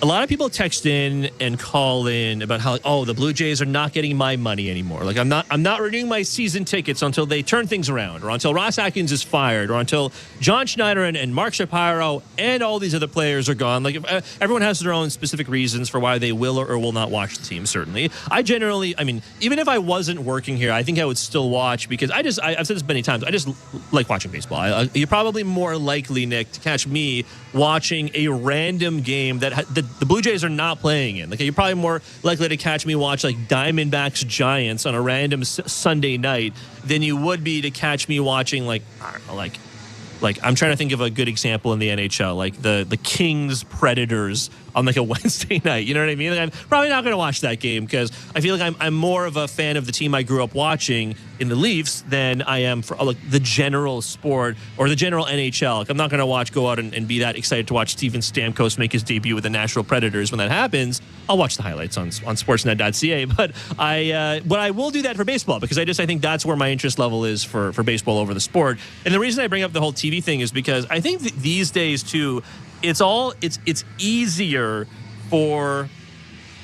a lot of people text in and call in about how, the Blue Jays are not getting my money anymore. Like, I'm not renewing my season tickets until they turn things around, or until Ross Atkins is fired, or until John Schneider and Mark Shapiro and all these other players are gone. Like, everyone has their own specific reasons for why they will or will not watch the team, certainly. I generally, even if I wasn't working here, I think I would still watch, because I've said this many times, I just like watching baseball. You're probably more likely, Nick, to catch me watching a random game that the Blue Jays are not playing in. Like, you're probably more likely to catch me watch like Diamondbacks Giants on a random Sunday night than you would be to catch me watching like I'm trying to think of a good example in the NHL, like the Kings Predators on like a Wednesday night. You know what I mean? Like, I'm probably not going to watch that game, because I feel like I'm more of a fan of the team I grew up watching in the Leafs than I am for like the general sport or the general NHL. Like, I'm not going to go out and be that excited to watch Steven Stamkos make his debut with the Nashville Predators. When that happens, I'll watch the highlights on sportsnet.ca. But I will do that for baseball, because I think that's where my interest level is for baseball over the sport. And the reason I bring up the whole TV thing is because I think that these days too, it's easier for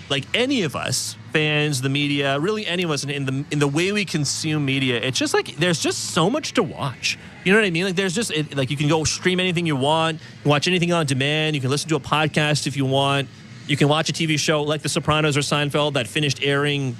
like any of us, fans, the media, really any of us in the way we consume media. It's just like there's just so much to watch. You know what I mean? Like, there's just like you can go stream anything you want, you can watch anything on demand, you can listen to a podcast if you want, you can watch a TV show like The Sopranos or Seinfeld that finished airing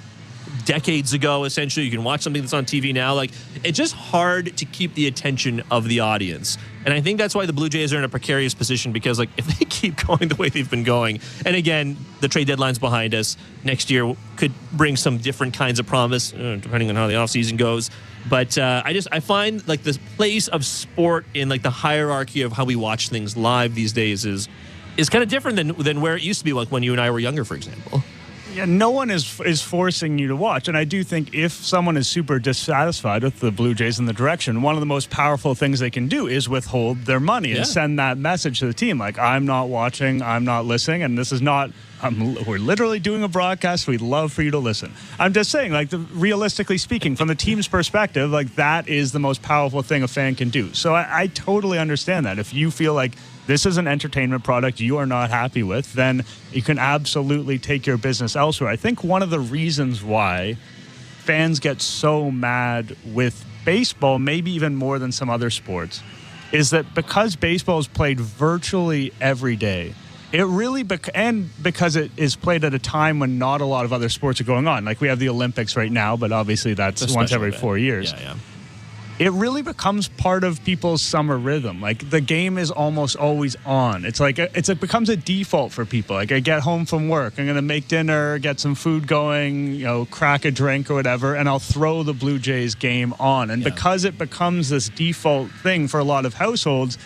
decades ago, essentially. You can watch something that's on TV now. Like, it's just hard to keep the attention of the audience. And I think that's why the Blue Jays are in a precarious position, because like if they keep going the way they've been going, and again, the trade deadline's behind us, next year could bring some different kinds of promise, depending on how the offseason goes. But I find like the place of sport in like the hierarchy of how we watch things live these days is kind of different than where it used to be, like when you and I were younger, for example. Yeah, no one is forcing you to watch. And I do think if someone is super dissatisfied with the Blue Jays in the direction, one of the most powerful things they can do is withhold their money and send that message to the team. Like, I'm not watching, I'm not listening, and this is not, we're literally doing a broadcast. We'd love for you to listen. I'm just saying, like, realistically speaking, from the team's perspective, like, that is the most powerful thing a fan can do. So I totally understand that. If you feel like this is an entertainment product you are not happy with, then you can absolutely take your business elsewhere. I think one of the reasons why fans get so mad with baseball, maybe even more than some other sports, is that because baseball is played virtually every day, it really, and because it is played at a time when not a lot of other sports are going on. Like, we have the Olympics right now, but obviously that's once every 4 years. Yeah. It really becomes part of people's summer rhythm. Like, the game is almost always on. It's like it becomes a default for people. Like, I get home from work, I'm going to make dinner, get some food going, crack a drink or whatever, and I'll throw the Blue Jays game on. And because it becomes this default thing for a lot of households,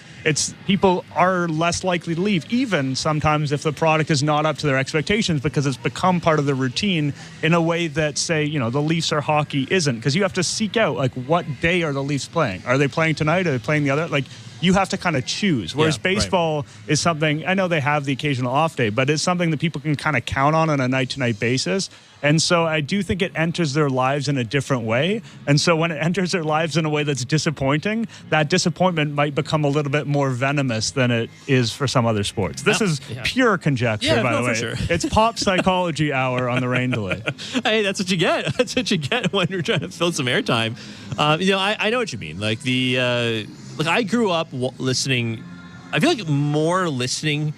people are less likely to leave, even sometimes if the product is not up to their expectations, because it's become part of the routine in a way that, say, the Leafs or hockey isn't. Because you have to seek out, like, what day are the Leafs playing? Are they playing tonight? Are they playing the other? Like, you have to kind of choose. Whereas baseball is something, I know they have the occasional off day, but it's something that people can kind of count on a night-to-night basis. And so I do think it enters their lives in a different way. And so when it enters their lives in a way that's disappointing, that disappointment might become a little bit more venomous than it is for some other sports. This is pure conjecture, by the way. Sure. It's pop psychology hour on the rain delay. Hey, that's what you get. That's what you get when you're trying to fill some airtime. I know what you mean. Like, I grew up listening, I feel like more listening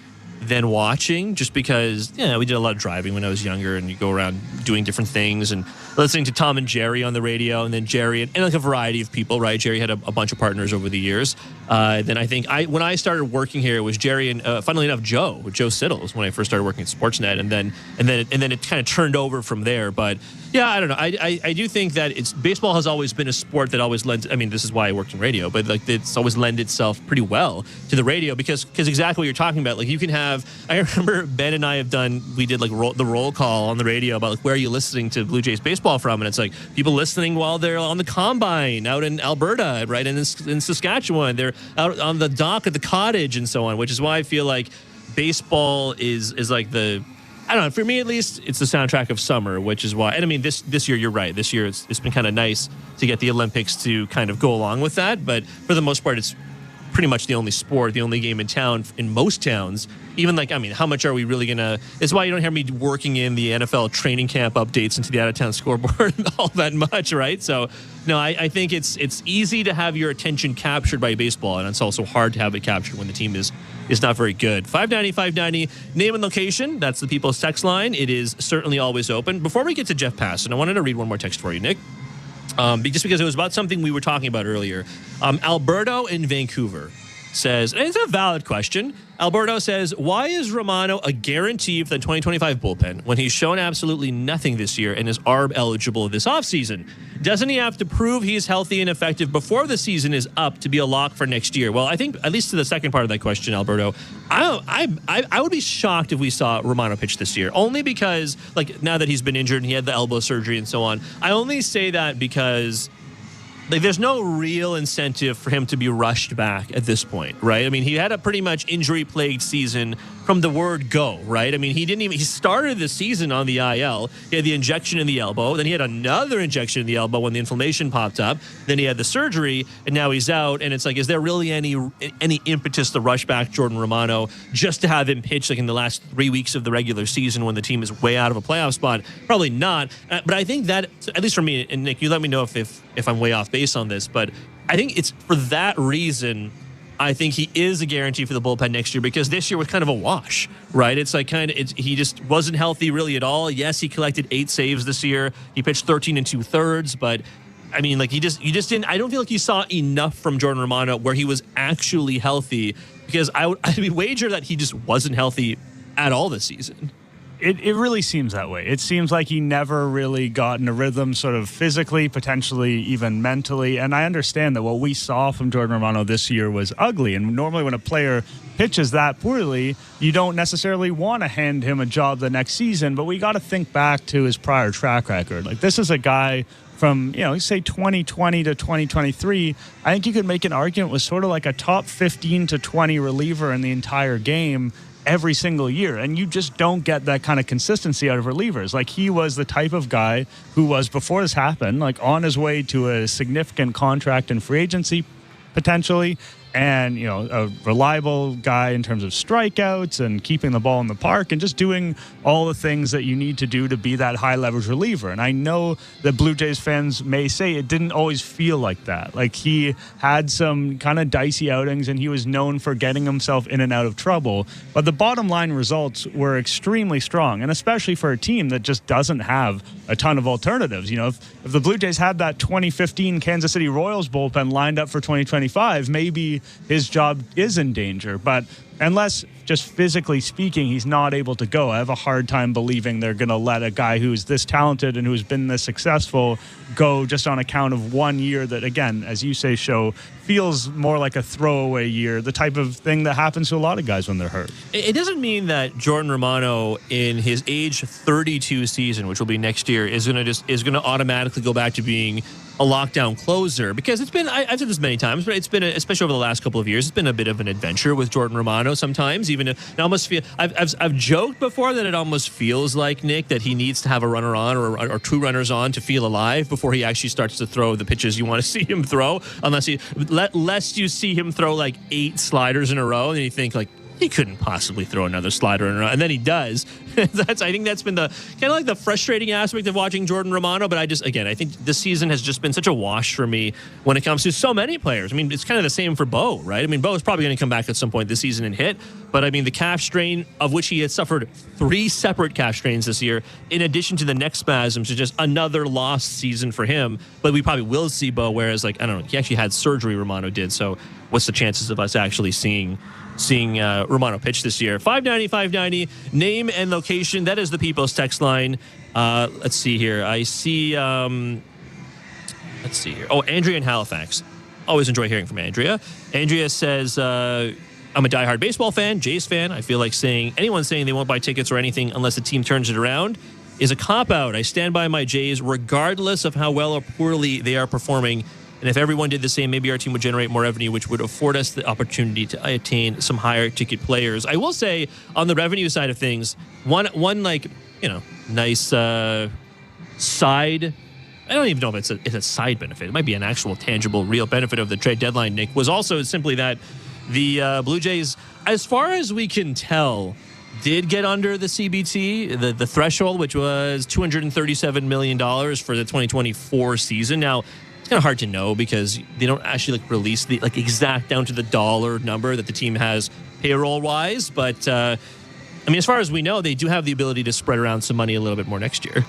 than watching, just because we did a lot of driving when I was younger, and you go around doing different things and listening to Tom and Jerry on the radio, and then Jerry and like a variety of people, right? Jerry had a bunch of partners over the years. Then I think when I started working here, it was Jerry and funnily enough Joe Siddles when I first started working at Sportsnet, and then it kind of turned over from there. But yeah, I don't know. I do think that baseball has always been a sport that always lends. I mean, this is why I worked in radio, but like it's always lent itself pretty well to the radio because exactly what you're talking about. Like you can have. I remember Ben and I we did like the roll call on the radio about like where are you listening to Blue Jays baseball from, and it's like people listening while they're on the combine out in Alberta, right, and in Saskatchewan, they're out on the dock at the cottage and so on. Which is why I feel like baseball is like I don't know, for me at least, it's the soundtrack of summer, which is why. And I mean, this year you're right. This year it's been kind of nice to get the Olympics to kind of go along with that, but for the most part, it's pretty much the only sport, the only game in town, in most towns. Even like, I mean, how much are we really going to... It's why you don't hear me working in the NFL training camp updates into the out-of-town scoreboard all that much, right? So, no, I think it's easy to have your attention captured by baseball, and it's also hard to have it captured when the team is not very good. 590, name and location. That's the People's Text line. It is certainly always open. Before we get to Jeff Passan, I wanted to read one more text for you, Nick. Just because it was about something we were talking about earlier. Alberto in Vancouver says, and it's a valid question. Alberto says, why is Romano a guarantee for the 2025 bullpen when he's shown absolutely nothing this year and is ARB eligible this offseason? Doesn't he have to prove he's healthy and effective before the season is up to be a lock for next year? Well, I think, at least to the second part of that question, Alberto, I would be shocked if we saw Romano pitch this year, only because, like, now that he's been injured and he had the elbow surgery and so on. I only say that because... like, there's no real incentive for him to be rushed back at this point, right? I mean, he had a pretty much injury-plagued season from the word go, right? I mean, he started the season on the IL. He had the injection in the elbow. Then he had another injection in the elbow when the inflammation popped up. Then he had the surgery, and now he's out. And it's like, is there really any impetus to rush back Jordan Romano just to have him pitch like in the last 3 weeks of the regular season when the team is way out of a playoff spot? Probably not. But I think that, at least for me, and Nick, you let me know if I'm way off base on this, but I think it's for that reason I think he is a guarantee for the bullpen next year, because this year was kind of a wash, right? It's like he just wasn't healthy really at all. Yes, he collected 8 saves this year. He pitched 13 2/3, but I mean, like, you just didn't. I don't feel like you saw enough from Jordan Romano where he was actually healthy, because I'd wager that he just wasn't healthy at all this season. It really seems that way. It seems like he never really got in a rhythm, sort of physically, potentially even mentally. And I understand that what we saw from Jordan Romano this year was ugly. And normally when a player pitches that poorly, you don't necessarily want to hand him a job the next season. But we got to think back to his prior track record. Like, this is a guy from, say 2020 to 2023, I think you could make an argument was sort of like a top 15 to 20 reliever in the entire game every single year, and you just don't get that kind of consistency out of relievers. Like, he was the type of guy who was, before this happened, like on his way to a significant contract in free agency potentially, and a reliable guy in terms of strikeouts and keeping the ball in the park and just doing all the things that you need to do to be that high leverage reliever. And I know that Blue Jays fans may say it didn't always feel like that. Like, he had some kind of dicey outings and he was known for getting himself in and out of trouble, but the bottom line results were extremely strong, and especially for a team that just doesn't have a ton of alternatives. If the Blue Jays had that 2015 Kansas City Royals bullpen lined up for 2025, maybe his job is in danger. But unless, just physically speaking, he's not able to go, I have a hard time believing they're going to let a guy who's this talented and who's been this successful go just on account of 1 year that, again, as you say, Show, feels more like a throwaway year, the type of thing that happens to a lot of guys when they're hurt. It doesn't mean that Jordan Romano in his age 32 season, which will be next year, is going to automatically go back to being a lockdown closer, because it's been, I've said this many times, but it's been, especially over the last couple of years, it's been a bit of an adventure with Jordan Romano sometimes. Even if it almost feel, I've joked before that it almost feels like, Nick, that he needs to have a runner on or 2 runners on to feel alive before he actually starts to throw the pitches you want to see him throw, unless you see him throw like 8 sliders in a row and you think like, he couldn't possibly throw another slider in a row. And then he does. I think that's been the kind of like the frustrating aspect of watching Jordan Romano. But I think this season has just been such a wash for me when it comes to so many players. I mean, it's kind of the same for Bo, right? I mean, Bo is probably going to come back at some point this season and hit. But I mean, the calf strain, of which he has suffered 3 separate calf strains this year, in addition to the neck spasms, is just another lost season for him. But we probably will see Bo, whereas, like, I don't know, he actually had surgery, Romano did. So what's the chances of us actually seeing Romano pitch this year? 590, name and location. That is the People's text line. Let's see here. I see. Let's see here. Oh, Andrea in Halifax. Always enjoy hearing from Andrea. Andrea says, I'm a diehard baseball fan, Jays fan. I feel like anyone saying they won't buy tickets or anything unless the team turns it around is a cop-out. I stand by my Jays regardless of how well or poorly they are performing. And if everyone did the same, maybe our team would generate more revenue, which would afford us the opportunity to attain some higher ticket players. I will say, on the revenue side of things, one like, nice side. I don't even know if it's a side benefit. It might be an actual, tangible, real benefit of the trade deadline, Nick, was also simply that the Blue Jays, as far as we can tell, did get under the CBT, the threshold, which was $237 million for the 2024 season. Now, it's kind of hard to know because they don't actually release the exact down to the dollar number that the team has payroll wise. But I mean, as far as we know, they do have the ability to spread around some money a little bit more next year.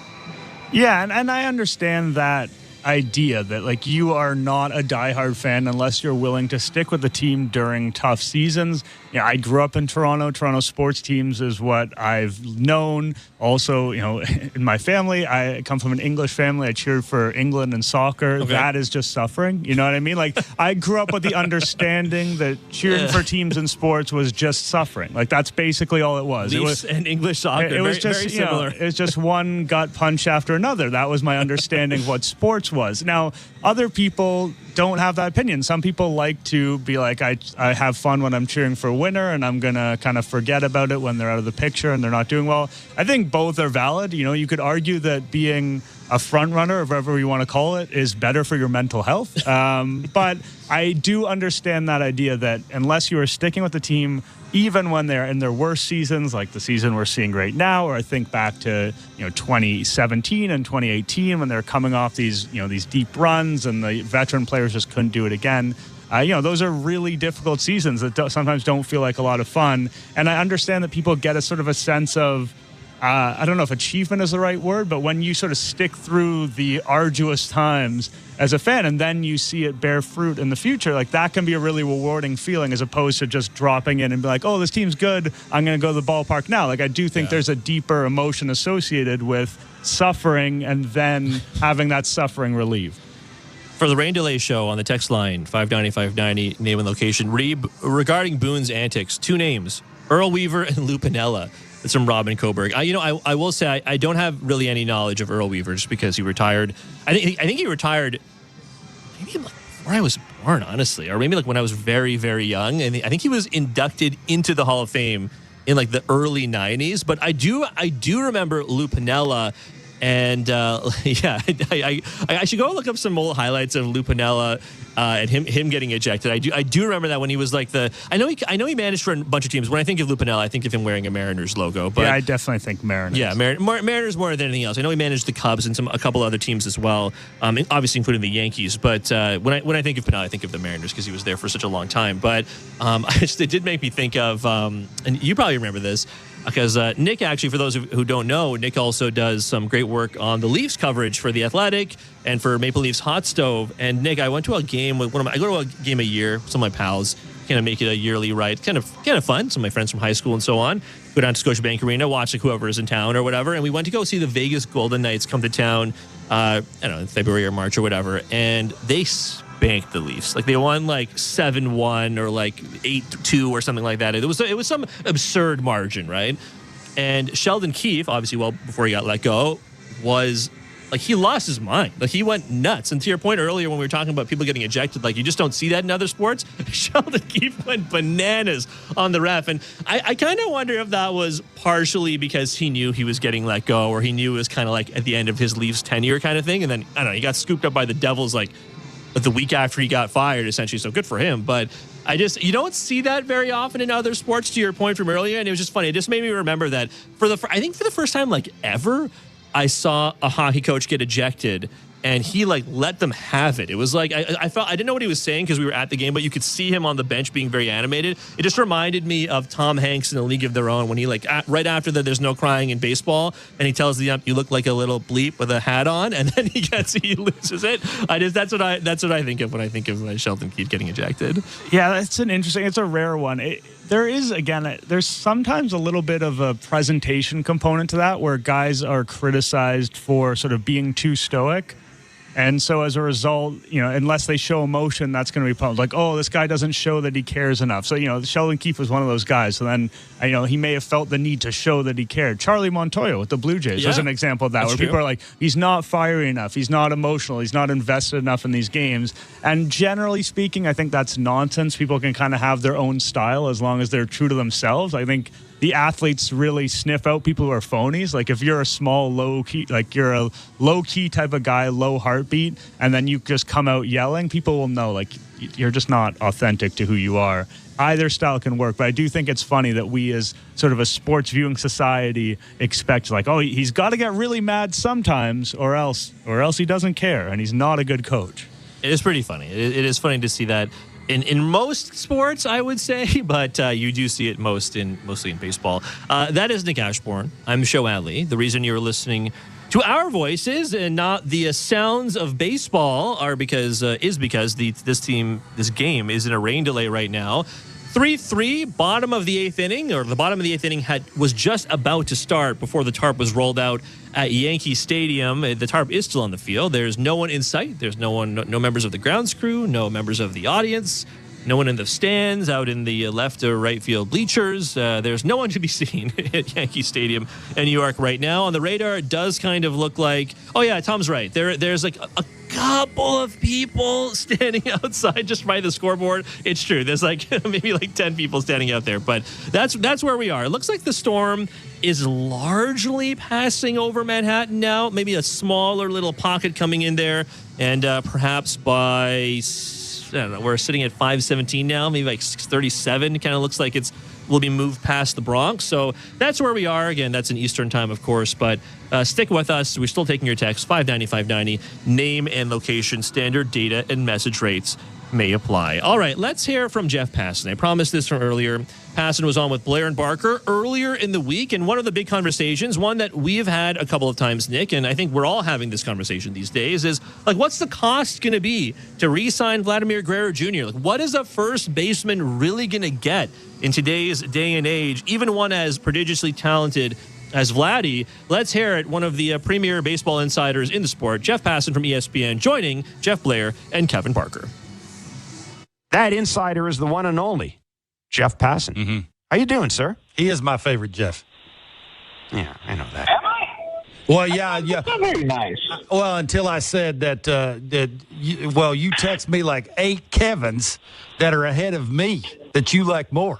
Yeah, and I understand that idea that you are not a diehard fan unless you're willing to stick with the team during tough seasons. Yeah, I grew up in Toronto. Toronto sports teams is what I've known. Also, in my family, I come from an English family. I cheered for England and soccer. Okay. That is just suffering. You know what I mean? I grew up with the understanding that cheering for teams in sports was just suffering. That's basically all it was. Leafs and English soccer. It was just very similar. It was just one gut punch after another. That was my understanding of what sports was. Now, other people don't have that opinion. Some people like to be like, I have fun when I'm cheering for a winner, and I'm going to kind of forget about it when they're out of the picture and they're not doing well. I think both are valid. You could argue that being a front runner, or whatever you want to call it, is better for your mental health. But I do understand that idea that unless you are sticking with the team, even when they're in their worst seasons, like the season we're seeing right now, or I think back to 2017 and 2018 when they're coming off these deep runs and the veteran players just couldn't do it again. Those are really difficult seasons that sometimes don't feel like a lot of fun. And I understand that people get a sort of a sense of, I don't know if achievement is the right word, but when you sort of stick through the arduous times as a fan and then you see it bear fruit in the future, that can be a really rewarding feeling as opposed to just dropping in and be like, oh, this team's good, I'm going to go to the ballpark now. I do think there's a deeper emotion associated with suffering and then having that suffering relieved. For the Rain Delay Show on the text line, 590, name and location. Regarding Boone's antics, 2 names, Earl Weaver and Lou Piniella. It's from Robin Coburg. I will say I don't have really any knowledge of Earl Weaver just because he retired. I think he retired maybe before I was born, honestly, or maybe when I was very, very young. And I think he was inducted into the Hall of Fame in the early 90s. But I do remember Lou Piniella. And I should go look up some old highlights of Lou Piniella and him getting ejected. I do remember that when he was I know he managed for a bunch of teams. When I think of Lou Piniella, I think of him wearing a Mariners logo. But yeah, I definitely think Mariners. Yeah, Mariners more than anything else. I know he managed the Cubs and a couple other teams as well, obviously including the Yankees. But when I think of Piniella, I think of the Mariners because he was there for such a long time. But it did make me think of, and you probably remember this, because Nick, actually, for those who don't know, Nick also does some great work on the Leafs coverage for The Athletic and for Maple Leafs Hot Stove. And Nick, I went to a game with I go to a game a year with some of my pals, kind of make it a yearly ride, kind of fun. Some of my friends from high school and so on. Go down to Scotiabank Arena, watch whoever is in town or whatever. And we went to go see the Vegas Golden Knights come to town, I don't know, in February or March or whatever. And they spanked the Leafs. They won 7-1 or 8-2 or something like that. It was some absurd margin, right? And Sheldon Keefe, obviously, before he got let go, was he lost his mind. He went nuts. And to your point earlier when we were talking about people getting ejected, you just don't see that in other sports. Sheldon Keefe went bananas on the ref. And I kind of wonder if that was partially because he knew he was getting let go, or he knew it was kind of at the end of his Leafs tenure kind of thing. And then, I don't know, he got scooped up by the Devils the week after he got fired, essentially. So good for him. But you don't see that very often in other sports, to your point from earlier. And it was just funny. It just made me remember that I think for the first time, ever, I saw a hockey coach get ejected, and he let them have it. It was I didn't know what he was saying because we were at the game, but you could see him on the bench being very animated. It just reminded me of Tom Hanks in A League of Their Own when he right after that, there's no crying in baseball, and he tells the ump, "You look like a little bleep with a hat on," and then he loses it. That's what I think of when I think of Sheldon Keefe getting ejected. Yeah, it's a rare one. There's sometimes a little bit of a presentation component to that where guys are criticized for sort of being too stoic. And so as a result, unless they show emotion, that's going to be problems. This guy doesn't show that he cares enough. So, Sheldon Keefe was one of those guys. So then, he may have felt the need to show that he cared. Charlie Montoyo with the Blue Jays was an example of that, where people are he's not fiery enough. He's not emotional. He's not invested enough in these games. And generally speaking, I think that's nonsense. People can kind of have their own style as long as they're true to themselves. I think the athletes really sniff out people who are phonies. If you're a small, low-key, you're a low-key type of guy, low heartbeat, and then you just come out yelling, people will know, you're just not authentic to who you are. Either style can work, but I do think it's funny that we as sort of a sports viewing society expect, he's got to get really mad sometimes or else he doesn't care, and he's not a good coach. It is pretty funny. It is funny to see that in most sports, I would say, but you do see it mostly in baseball. That is Nick Ashbourne. I'm Show Adley. The reason you're listening to our voices and not the sounds of baseball is because this game is in a rain delay right now. 3-3, bottom of the eighth inning, or the bottom of the eighth inning was just about to start before the tarp was rolled out at Yankee Stadium. The tarp is still on the field. There's no one in sight. There's no members of the grounds crew, no members of the audience, no one in the stands, out in the left or right field bleachers. There's no one to be seen at Yankee Stadium in New York right now. On the radar, it does kind of look like, oh yeah, Tom's right. There's a couple of people standing outside just by the scoreboard. It's true. There's maybe 10 people standing out there, but that's where we are. It looks like the storm is largely passing over Manhattan now. Maybe a smaller little pocket coming in there, and perhaps by, I don't know, we're sitting at 5:17 now, maybe 6:37. Kind of looks like will be moved past the Bronx. So that's where we are. Again, that's in Eastern time, of course, but stick with us. We're still taking your text, 590-590. Name and location, standard data and message rates may apply. All right, let's hear from Jeff Passan. I promised this from earlier. Passan was on with Blair and Barker earlier in the week, and one of the big conversations, one that we have had a couple of times, Nick, and I think we're all having this conversation these days, is what's the cost going to be to re-sign Vladimir Guerrero Jr.? What is a first baseman really going to get in today's day and age, even one as prodigiously talented as Vladdy? Let's hear it. One of the premier baseball insiders in the sport, Jeff Passan from ESPN, joining Jeff Blair and Kevin Barker. That insider is the one and only Jeff Passan. Mm-hmm. How you doing, sir? He is my favorite, Jeff. Yeah, I know that. Am I? Well, yeah. That's very nice. Well, until I said that, you text me 8 Kevins that are ahead of me that you like more.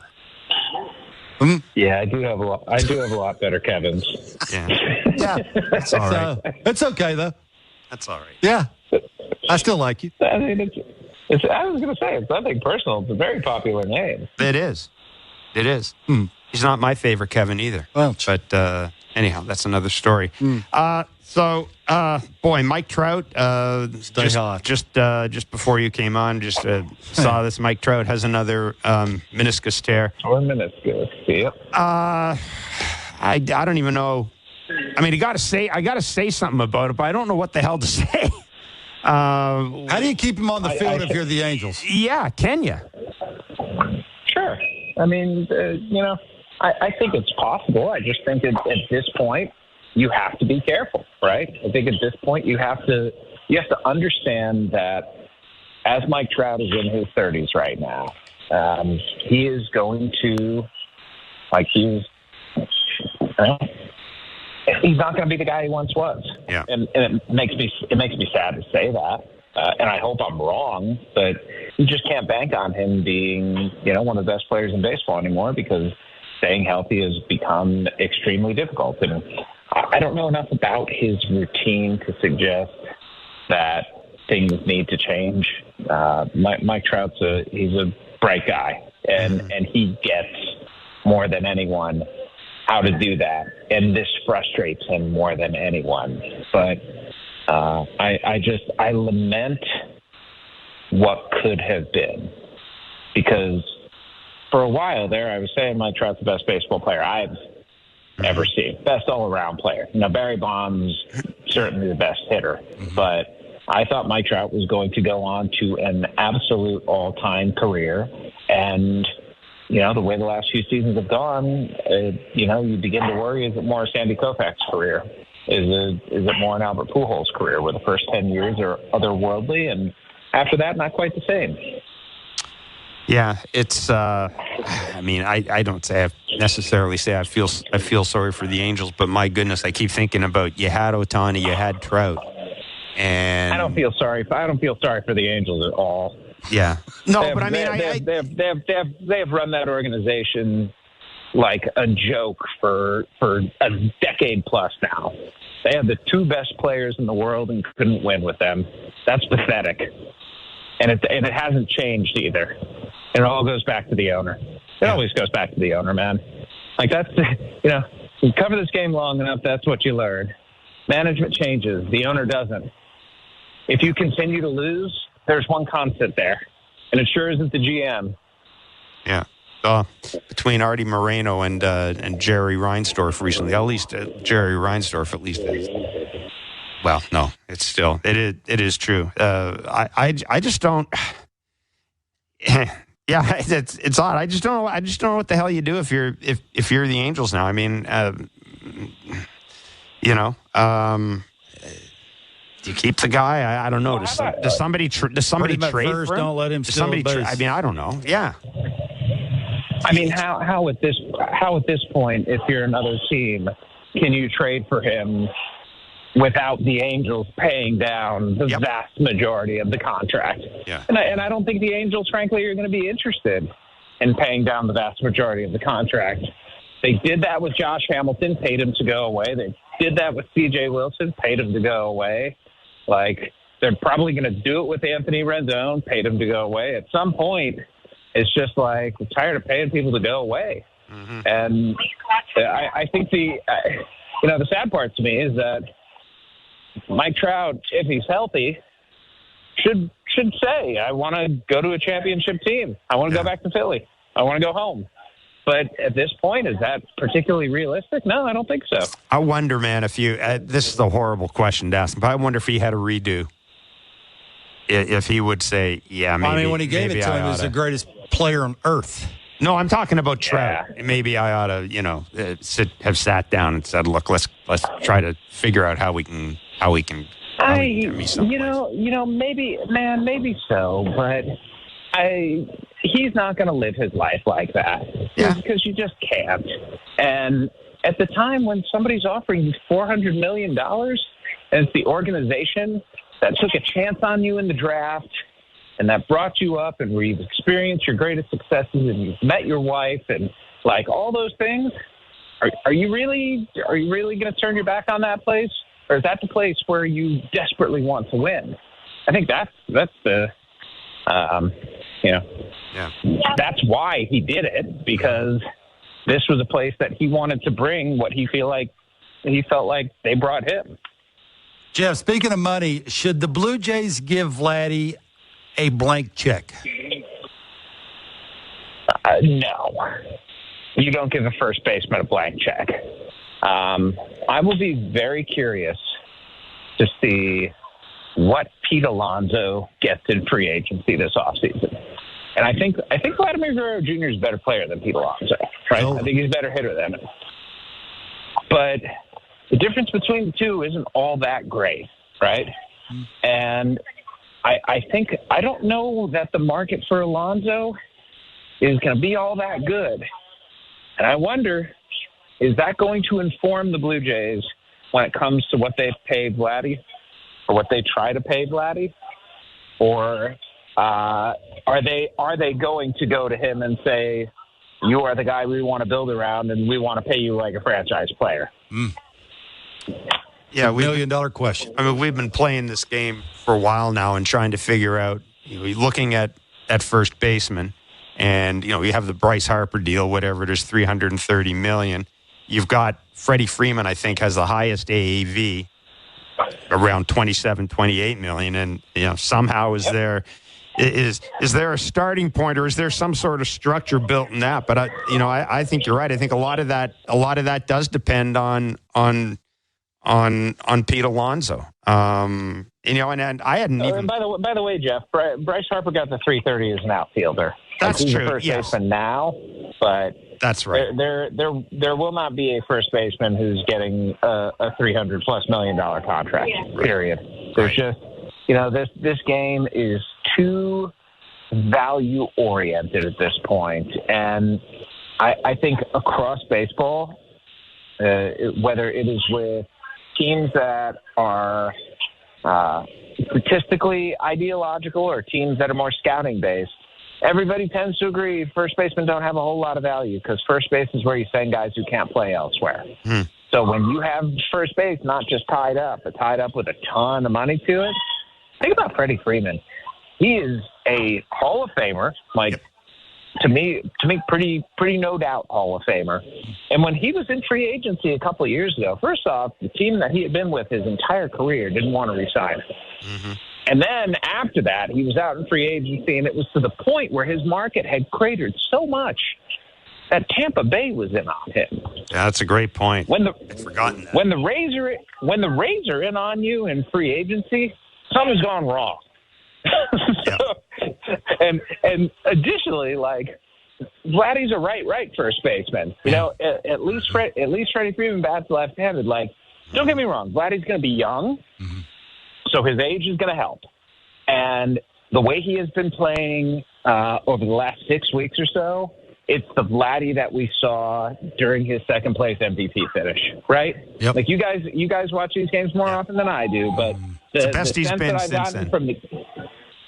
Mm-hmm. Yeah, I do have a lot better Kevins. Yeah, that's all right. It's okay though. That's all right. Yeah, I still like you. I mean, I was going to say, it's nothing personal. It's a very popular name. It is. He's not my favorite Kevin either. Well, but anyhow, that's another story. Boy, Mike Trout. Stay hot. Just before you came on, saw this. Mike Trout has another meniscus tear. Or meniscus. Yep. I don't even know. I mean, I got to say something about it, but I don't know what the hell to say. How do you keep him on the field if you're the Angels? Yeah, can you? Sure. I mean, I think it's possible. I just think at this point, you have to be careful, right? I think at this point, you have to understand that as Mike Trout is in his 30s right now, he is going to, he's not going to be the guy he once was. Yeah. And it makes me sad to say that. And I hope I'm wrong, but you just can't bank on him being, one of the best players in baseball anymore, because staying healthy has become extremely difficult. And I don't know enough about his routine to suggest that things need to change. Mike Trout's he's a bright guy, and he gets more than anyone how to do that, and this frustrates him more than anyone. But I lament what could have been, because for a while there I was saying Mike Trout's the best baseball player I've ever seen, best all-around player. Barry Bonds certainly the best hitter, but I thought Mike Trout was going to go on to an absolute all-time career, and the way the last few seasons have gone, you begin to worry, is it more Sandy Koufax's career? Is it more an Albert Pujols' career, where the first 10 years are otherworldly, and after that, not quite the same? Yeah, it's. I don't necessarily say I feel sorry for the Angels, but my goodness, I keep thinking about, you had Ohtani, you had Trout, and I don't feel sorry for the Angels at all. Yeah, no, they have run that organization like a joke for a decade plus now. They have the two best players in the world and couldn't win with them. That's pathetic, and it hasn't changed either. And it all goes back to the owner. It always goes back to the owner, man. Like, that's, you cover this game long enough, that's what you learn. Management changes. The owner doesn't. If you continue to lose, there's one constant there, and it sure isn't the GM. Yeah. Between Artie Moreno and Jerry Reinsdorf recently, at least Jerry Reinsdorf, at least. Well, no, it's still, it is true. I just don't. Yeah, it's odd. I just don't know what the hell you do if you're the Angels now. I mean, do you keep the guy? I don't know. Does somebody trade first, for him? Don't let him steal the base. I mean, I don't know. Yeah. I mean, how at this point, if you're another team, can you trade for him without the Angels paying down the vast majority of the contract? Yeah. And I don't think the Angels, frankly, are going to be interested in paying down the vast majority of the contract. They did that with Josh Hamilton, paid him to go away. They did that with C.J. Wilson, paid him to go away. Like, they're probably going to do it with Anthony Rendon, paid him to go away. At some point, it's just like, we're tired of paying people to go away. Mm-hmm. And I think the sad part to me is that Mike Trout, if he's healthy, should say, I want to go to a championship team. I want to go back to Philly. I want to go home. But at this point, is that particularly realistic? No, I don't think so. I wonder, man, if you this is a horrible question to ask him, but I wonder if he had a redo. If he would say, yeah, maybe. I mean, when he gave it to him, he was the greatest player on earth. No, I'm talking about Trout. Yeah. Maybe I ought to, have sat down and said, look, let's try to figure out how we can get me some. Maybe so, but he's not going to live his life like that. Yeah. Because you just can't. And at the time when somebody's offering you $400 million, and it's the organization that took a chance on you in the draft and that brought you up and where you've experienced your greatest successes and you've met your wife and like all those things, are you really going to turn your back on that place? Or is that the place where you desperately want to win? I think that's the, that's why he did it, because this was a place that he wanted to bring what he felt like they brought him. Jeff, speaking of money, should the Blue Jays give Vladdy a blank check? No. You don't give a first baseman a blank check. I will be very curious to see what Pete Alonso gets in free agency this offseason. And I think Vladimir Guerrero Jr. is a better player than Pete Alonso, right? I think he's a better hitter than him. But the difference between the two isn't all that great, right? And I don't know that the market for Alonso is going to be all that good. And I wonder, is that going to inform the Blue Jays when it comes to what they've paid Vladdy or what they try to pay Vladdy? Or are they going to go to him and say, you are the guy we want to build around and we want to pay you like a franchise player? Yeah, $1 million question. I mean, we've been playing this game for a while now and trying to figure out, looking at first baseman, and, you have the Bryce Harper deal, whatever it is, $330 million. You've got Freddie Freeman, I think, has the highest AAV, around $27-28 million, and, somehow is there a starting point, or is there some sort of structure built in that? But I think you're right. I think a lot of that does depend on Pete Alonso. And I hadn't even. By the way, Jeff, Bryce Harper got the 330 as an outfielder. That's he's true. A first yes. baseman now, but that's right. There will not be a first baseman who's getting a $300+ million contract. Period. There's just this game is too value oriented at this point, and I think across baseball, whether it is with teams that are statistically ideological or teams that are more scouting based, everybody tends to agree first basemen don't have a whole lot of value, because first base is where you send guys who can't play elsewhere. So when you have first base not just tied up, but tied up with a ton of money to it, think about Freddie Freeman. He is a Hall of Famer, to me, pretty no doubt Hall of Famer. And when he was in free agency a couple of years ago, first off, the team that he had been with his entire career didn't want to re-sign him. And then after that, he was out in free agency, and it was to the point where his market had cratered so much that Tampa Bay was in on him. Yeah, that's a great point. I'd forgotten that. When the Rays are in on you in free agency, something's gone wrong. And additionally, Vladdy's a right first baseman. At least Freddie Freeman bats left-handed. Don't get me wrong, Vladdy's going to be young, so his age is going to help. And the way he has been playing over the last 6 weeks or so, it's the Vladdy that we saw during his second place MVP finish, right? Yep. You guys watch these games more often than I do, but the best he's been since then.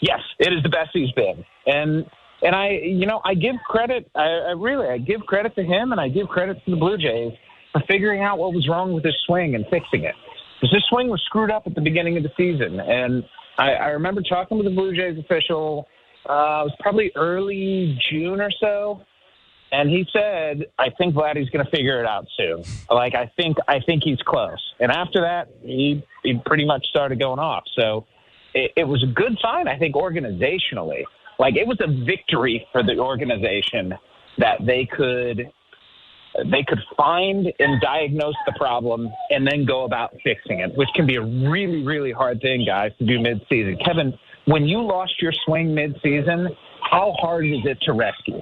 Yes, it is the best he's been. And I give credit. I give credit to him, and I give credit to the Blue Jays for figuring out what was wrong with his swing and fixing it. Because his swing was screwed up at the beginning of the season. And I remember talking with the Blue Jays official, it was probably early June or so, and he said, I think Vladdy's going to figure it out soon. I think he's close. And after that, he pretty much started going off. So it was a good sign, I think, organizationally. It was a victory for the organization that they could find and diagnose the problem and then go about fixing it, which can be a really, really hard thing, guys, to do mid-season. Kevin, when you lost your swing mid-season, how hard is it to rescue?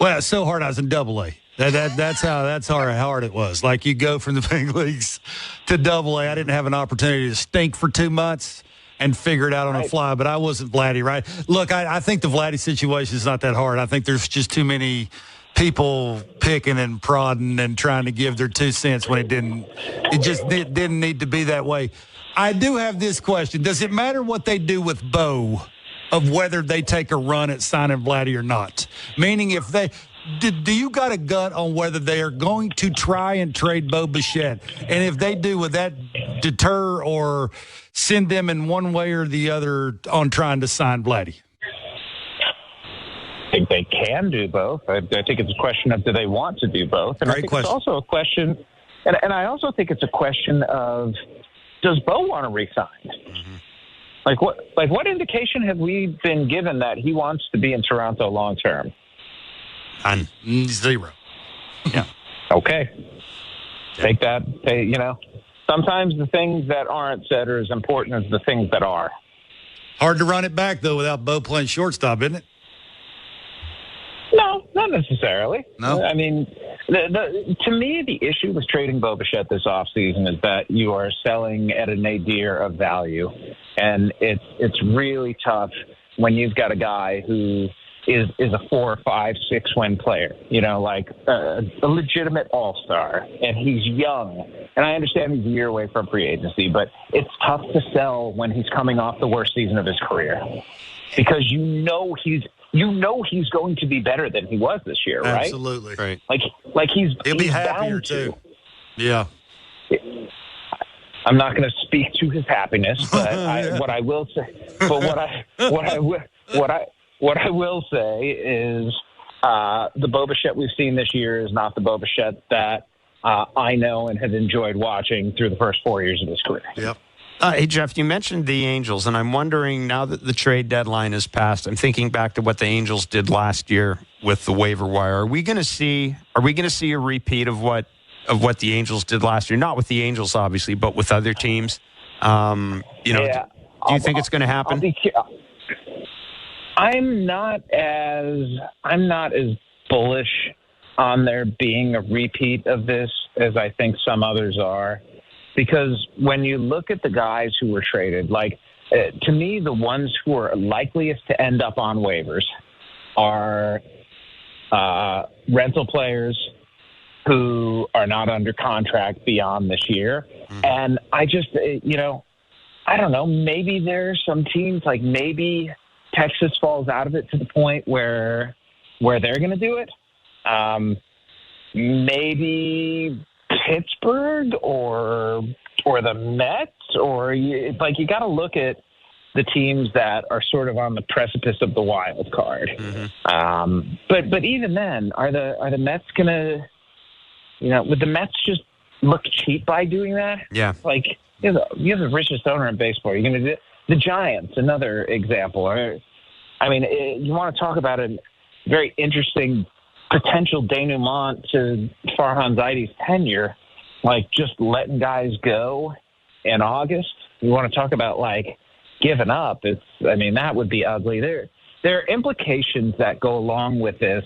Well, it's so hard I was in Double-A. That's how hard it was. You go from the big leagues to Double-A. I didn't have an opportunity to stink for 2 months and figure it out on the fly, but I wasn't Vladdy, right? Look, I think the Vladdy situation is not that hard. I think there's just too many people picking and prodding and trying to give their 2 cents when it didn't need to be that way. I do have this question. Does it matter what they do with Bo of whether they take a run at signing Vladdy or not? Meaning, if they do you got a gut on whether they are going to try and trade Bo Bichette? And if they do, would that deter or send them in one way or the other on trying to sign Vladdy? I think they can do both. I think it's a question of, do they want to do both? And I think it's also a question, and I also think it's a question of, does Bo want to resign? What indication have we been given that he wants to be in Toronto long term? None. Zero. Yeah. Okay. Take that. Sometimes the things that aren't said are as important as the things that are. Hard to run it back, though, without Bo playing shortstop, isn't it? No, not necessarily. No? I mean, to me, the issue with trading Bo Bichette this offseason is that you are selling at a nadir of value. And it's really tough when you've got a guy who is a 4, 5, 6 win player, a legitimate all-star, and he's young. And I understand he's a year away from free agency, but it's tough to sell when he's coming off the worst season of his career, because he's going to be better than he was this year, right? Absolutely. Right. He'll be happier too. Yeah. I'm not going to speak to his happiness, but what I will say is the Bo Bichette we've seen this year is not the Bo Bichette that I know and have enjoyed watching through the first 4 years of his career. Yep. Hey, Jeff, you mentioned the Angels, and I'm wondering, now that the trade deadline has passed, I'm thinking back to what the Angels did last year with the waiver wire. Are we going to see a repeat of what the Angels did last year? Not with the Angels, obviously, but with other teams. Do you think it's going to happen? I'm not as bullish on there being a repeat of this as I think some others are. Because when you look at the guys who were traded, to me, the ones who are likeliest to end up on waivers are rental players who are not under contract beyond this year. And I just, I don't know, maybe there's some teams, maybe Texas falls out of it to the point where they're going to do it. Maybe Pittsburgh or the Mets, or you got to look at the teams that are sort of on the precipice of the wild card. But even then, are the Mets gonna, would the Mets just look cheap by doing that? Yeah. You have the richest owner in baseball. You're gonna do the Giants, another example. You want to talk about a very interesting potential denouement to Farhan Zaidi's tenure, just letting guys go in August. You want to talk about giving up? That would be ugly. There are implications that go along with this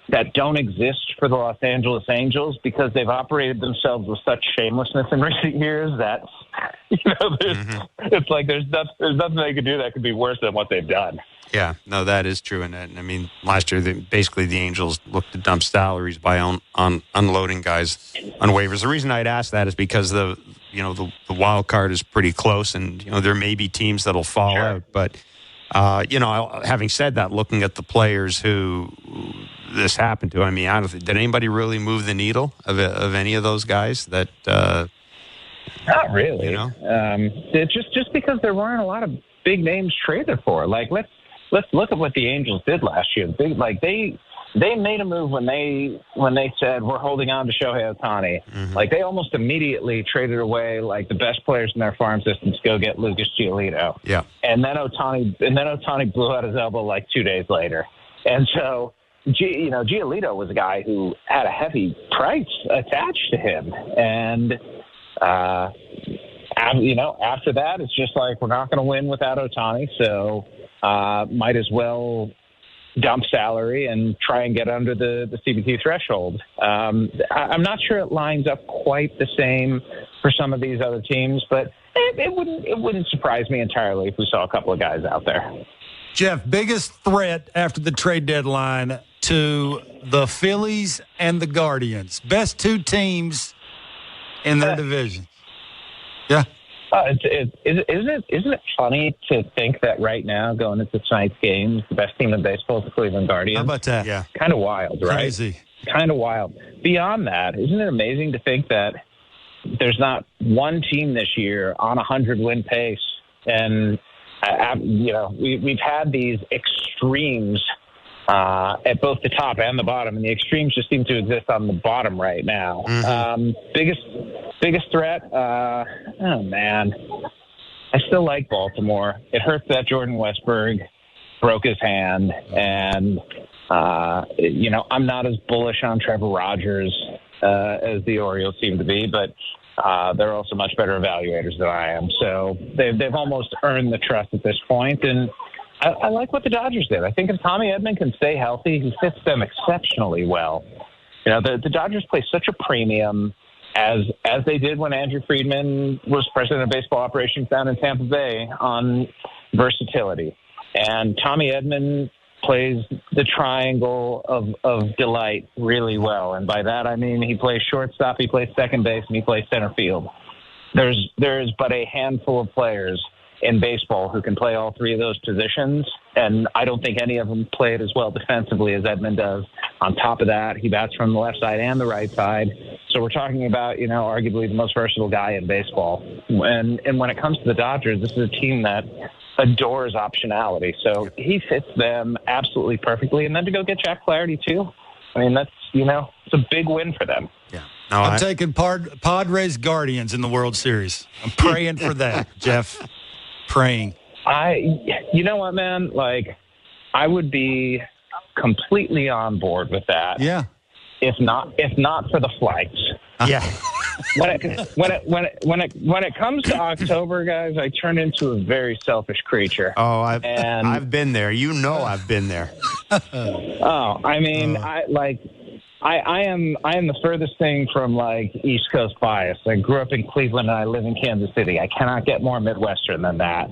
that don't exist for the Los Angeles Angels because they've operated themselves with such shamelessness in recent years that it's there's nothing they could do that could be worse than what they've done. Yeah, no, that is true. And last year, basically the Angels looked to dump salaries by unloading guys on waivers. The reason I'd ask that is because the wild card is pretty close, and there may be teams that'll fall out. But having said that, looking at the players who this happened to, did anybody really move the needle of any of those guys? That not really. It's just because there weren't a lot of big names traded for. Let's look at what the Angels did last year. They made a move when they said we're holding on to Shohei Ohtani. They almost immediately traded away the best players in their farm system to go get Lucas Giolito. Yeah. And then Ohtani blew out his elbow 2 days later. And so Giolito was a guy who had a heavy price attached to him. And after that, it's just we're not going to win without Ohtani, so might as well dump salary and try and get under the CBT threshold. I'm not sure it lines up quite the same for some of these other teams, but it wouldn't surprise me entirely if we saw a couple of guys out there. Jeff, biggest threat after the trade deadline to the Phillies and the Guardians. Best two teams in their division. Yeah. Isn't it funny to think that right now, going into tonight's game, the best team in baseball is the Cleveland Guardians? How about that? Yeah. Kind of wild, right? Crazy. Kind of wild. Beyond that, isn't it amazing to think that there's not one team this year on a 100-win pace? And, we've had these extremes at both the top and the bottom, and the extremes just seem to exist on the bottom right now. Biggest threat? Oh, man. I still like Baltimore. It hurts that Jordan Westberg broke his hand, and, I'm not as bullish on Trevor Rogers as the Orioles seem to be, but they're also much better evaluators than I am. So they've almost earned the trust at this point, and I like what the Dodgers did. I think if Tommy Edman can stay healthy, he fits them exceptionally well. The Dodgers play such a premium, as they did when Andrew Friedman was president of baseball operations down in Tampa Bay, on versatility. And Tommy Edman plays the triangle of delight really well. And by that, I mean he plays shortstop, he plays second base, and he plays center field. There's but a handful of players in baseball who can play all three of those positions, and I don't think any of them play it as well defensively as Edman does. On top of that, he bats from the left side and the right side, So we're talking about, arguably the most versatile guy in baseball. And when it comes to the Dodgers, this is a team that adores optionality. So he fits them absolutely perfectly. And then to go get Jack Flaherty, too. I mean, that's, it's a big win for them. Yeah. No, I'm taking Padres Guardians in the World Series. I'm praying for that, Jeff. Praying. You know what, man? Like, I would be completely on board with that. Yeah. If not for the flights. Yeah. When it comes to October, guys, I turn into a very selfish creature. Oh, I've been there. I've been there. I mean, I am the furthest thing from like East Coast bias. I grew up in Cleveland and I live in Kansas City. I cannot get more Midwestern than that.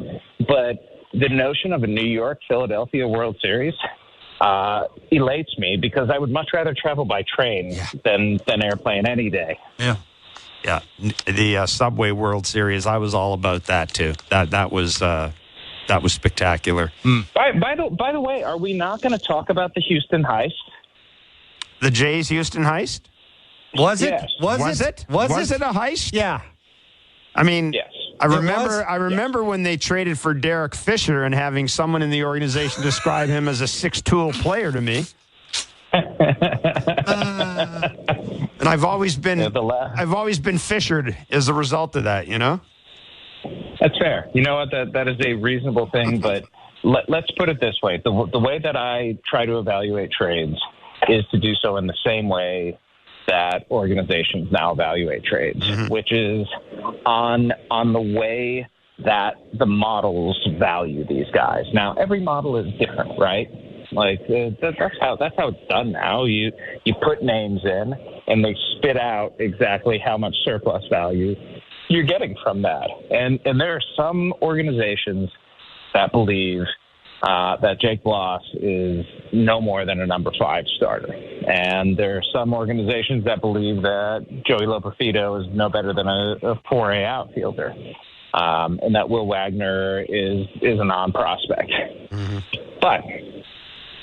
But the notion of a New York-Philadelphia World Series elates me because I would much rather travel by train than airplane any day. Yeah. Yeah. The Subway World Series, I was all about that too. That was spectacular. By the way, are we not going to talk about the Houston heist? The Jays Houston heist? Was it? Yes. Was it a heist? Yeah. I mean, yes. I remember when they traded for Derek Fisher and having someone in the organization describe him as a six-tool player to me. And I've always been fissured as a result of that, That's fair. You know what? That is a reasonable thing, but let's put it this way. The way that I try to evaluate trades is to do so in the same way that organizations now evaluate trades, which is on the way that the models value these guys. Now, every model is different, right? Like that's how it's done now. You put names in, and they spit out exactly how much surplus value you're getting from that. And there are some organizations that believe that Jake Bloss is no more than a number 5 starter. And there are some organizations that believe that Joey Loperfido is no better than a 4A outfielder. And that Will Wagner is a non-prospect. But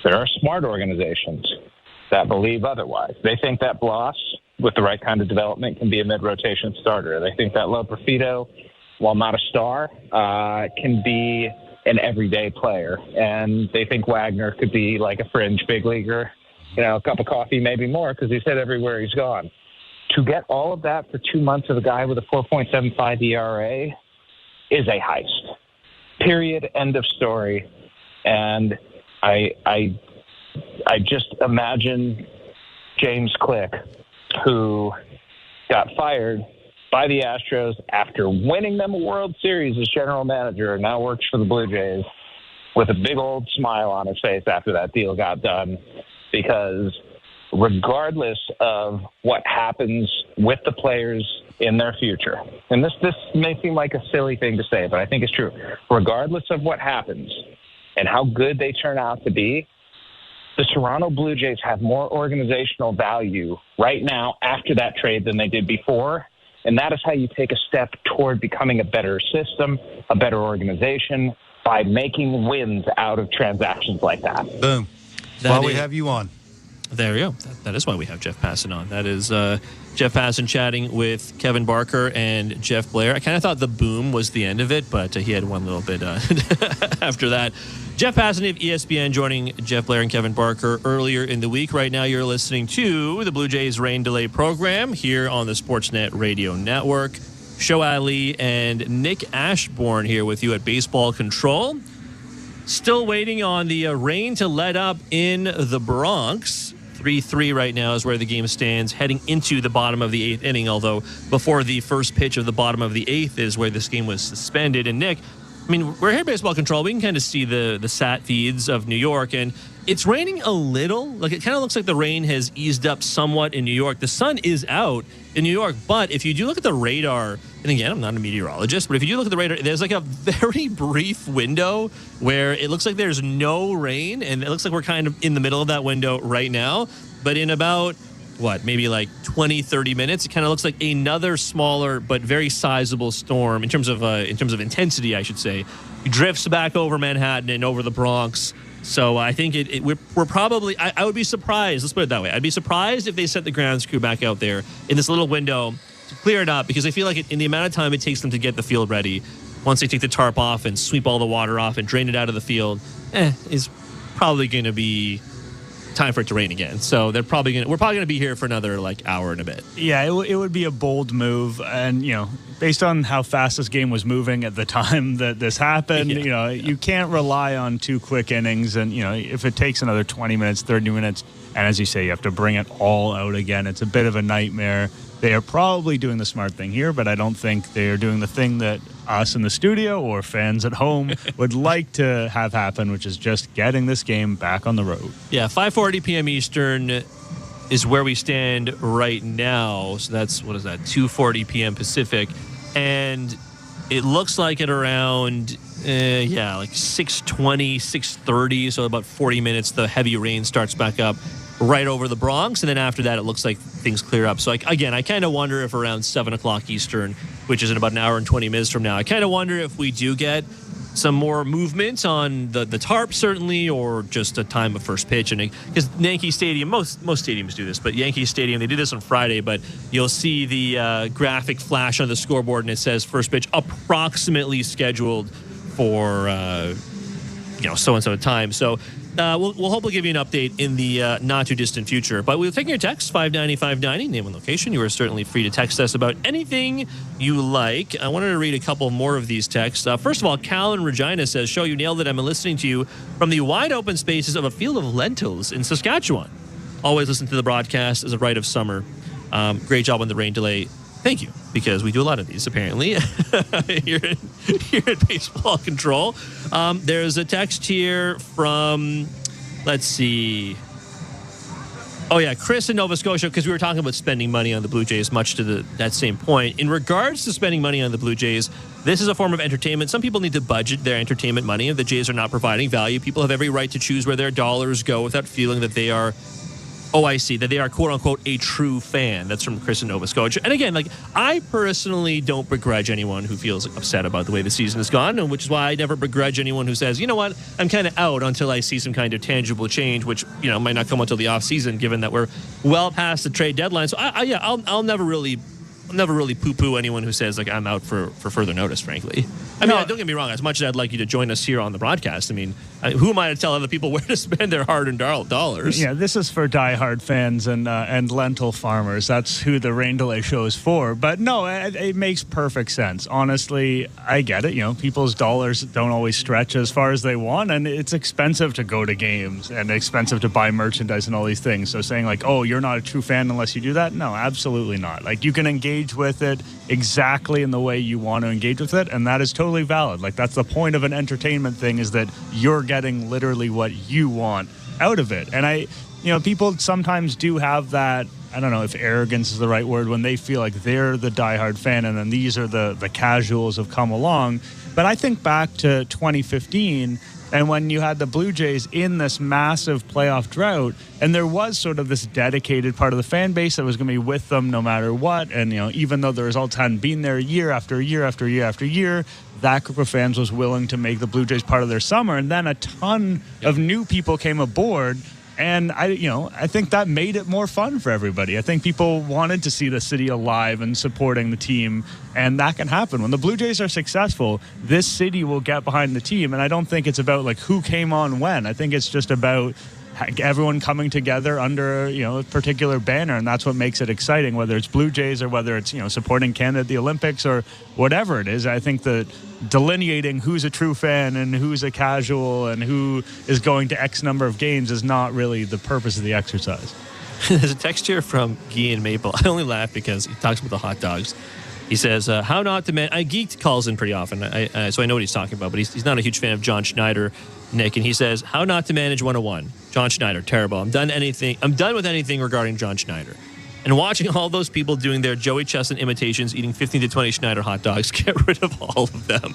there are smart organizations that believe otherwise. They think that Bloss, with the right kind of development, can be a mid-rotation starter. They think that Loperfido, while not a star, can be an everyday player. And they think Wagner could be like a fringe big leaguer, a cup of coffee, maybe more, because he's hit everywhere he's gone. To get all of that for 2 months of a guy with a 4.75 ERA is a heist. Period. End of story. And I just imagine James Click, who got fired by the Astros after winning them a World Series as general manager and now works for the Blue Jays with a big old smile on his face after that deal got done. Because regardless of what happens with the players in their future, and this may seem like a silly thing to say, but I think it's true. Regardless of what happens and how good they turn out to be, the Toronto Blue Jays have more organizational value right now after that trade than they did before. And that is how you take a step toward becoming a better system, a better organization, by making wins out of transactions like that. Boom. That's why we have you on. There you go. That is why we have Jeff Passan on. That is Jeff Passan chatting with Kevin Barker and Jeff Blair. I kind of thought the boom was the end of it, but he had one little bit after that. Jeff Passan of ESPN joining Jeff Blair and Kevin Barker earlier in the week. Right now you're listening to the Blue Jays Rain Delay program here on the Sportsnet Radio Network. Show Ali and Nick Ashbourne here with you at Baseball Control. Still waiting on the rain to let up in the Bronx. 3-3 right now is where the game stands heading into the bottom of the 8th inning, although before the first pitch of the bottom of the 8th is where this game was suspended. And Nick, I mean, we're here at Baseball Control. We can kind of see the sat feeds of New York, and it's raining a little. Like, it kind of looks like the rain has eased up somewhat in New York. The sun is out in New York, but if you do look at the radar, and again, I'm not a meteorologist, but if you do look at the radar, there's like a very brief window where it looks like there's no rain, and it looks like we're kind of in the middle of that window right now. But in about, maybe like 20, 30 minutes, it kind of looks like another smaller but very sizable storm in terms of intensity, I should say. It drifts back over Manhattan and over the Bronx. So I think we're probably, I would be surprised, let's put it that way. I'd be surprised if they sent the grounds crew back out there in this little window to clear it up, because I feel like in the amount of time it takes them to get the field ready, once they take the tarp off and sweep all the water off and drain it out of the field, is probably going to be time for it to rain again. So we're probably going to be here for another hour and a bit. Yeah, it would be a bold move, and based on how fast this game was moving at the time that this happened, you can't rely on 2 quick innings, and if it takes another 20 minutes, 30 minutes, and as you say, you have to bring it all out again, it's a bit of a nightmare. They are probably doing the smart thing here, but I don't think they are doing the thing that us in the studio or fans at home would like to have happen, which is just getting this game back on the road. Yeah, 5:40 p.m. Eastern is where we stand right now. So that's, 2:40 p.m. Pacific. And it looks like at around, 6:20, 6:30, so about 40 minutes, the heavy rain starts back up right over the Bronx, and then after that, it looks like things clear up. So, I kind of wonder if around 7 o'clock Eastern, which is in about an hour and 20 minutes from now, I kind of wonder if we do get some more movement on the tarp, certainly, or just a time of first pitch. And because Yankee Stadium, most stadiums do this, but Yankee Stadium, they did this on Friday, but you'll see the graphic flash on the scoreboard, and it says first pitch approximately scheduled for, so-and-so time. So, we'll hopefully give you an update in the not-too-distant future. But we'll take your text, 590-590, name and location. You are certainly free to text us about anything you like. I wanted to read a couple more of these texts. First of all, Cal in Regina says, "Show, you nailed it. I'm listening to you from the wide-open spaces of a field of lentils in Saskatchewan. Always listen to the broadcast as a rite of summer. Great job on the rain delay." Thank you, because we do a lot of these, apparently, here at Baseball Control. There's a text here from, let's see. Oh, yeah, Chris in Nova Scotia, because we were talking about spending money on the Blue Jays, much to that same point. In regards to spending money on the Blue Jays, this is a form of entertainment. Some people need to budget their entertainment money. If the Jays are not providing value, people have every right to choose where their dollars go without feeling that they are... Oh, I see. That they are, quote unquote, a true fan. That's from Chris in Nova Scotia. And again, I personally don't begrudge anyone who feels upset about the way the season has gone, and which is why I never begrudge anyone who says, you know what, I'm kind of out until I see some kind of tangible change, which, might not come until the off season, given that we're well past the trade deadline. So I'll never really poo-poo anyone who says I'm out for further notice, frankly. Don't get me wrong, as much as I'd like you to join us here on the broadcast, who am I to tell other people where to spend their hard-earned dollars? Yeah, this is for diehard fans and lentil farmers. That's who the rain delay show is for. But no, it makes perfect sense. Honestly, I get it. People's dollars don't always stretch as far as they want, and it's expensive to go to games and expensive to buy merchandise and all these things. So saying oh, you're not a true fan unless you do that? No, absolutely not. You can engage with it exactly in the way you want to engage with it, and that is totally valid. That's the point of an entertainment thing, is that you're getting literally what you want out of it. And people sometimes do have that, I don't know if arrogance is the right word, when they feel like they're the diehard fan and then these are the casuals have come along. But I think back to 2015, and when you had the Blue Jays in this massive playoff drought, and there was sort of this dedicated part of the fan base that was going to be with them no matter what, and even though the results hadn't been there year after year after year after year, that group of fans was willing to make the Blue Jays part of their summer, and then a ton of new people came aboard. And I think that made it more fun for everybody. I think people wanted to see the city alive and supporting the team, and that can happen. When the Blue Jays are successful, this city will get behind the team, and I don't think it's about who came on when. I think it's just about everyone coming together under a particular banner, and that's what makes it exciting, whether it's Blue Jays or whether it's supporting Canada at the Olympics or whatever it is. I think that delineating who's a true fan and who's a casual and who is going to X number of games is not really the purpose of the exercise. There's a text here from Guy and Maple. I only laugh because he talks about the hot dogs. He says, how not to manage... Geek calls in pretty often, so I know what he's talking about, but he's not a huge fan of John Schneider, Nick, and he says, how not to manage 101. John Schneider, terrible. I'm done with anything regarding John Schneider. And watching all those people doing their Joey Chestnut imitations, eating 15 to 20 Schneider hot dogs, get rid of all of them.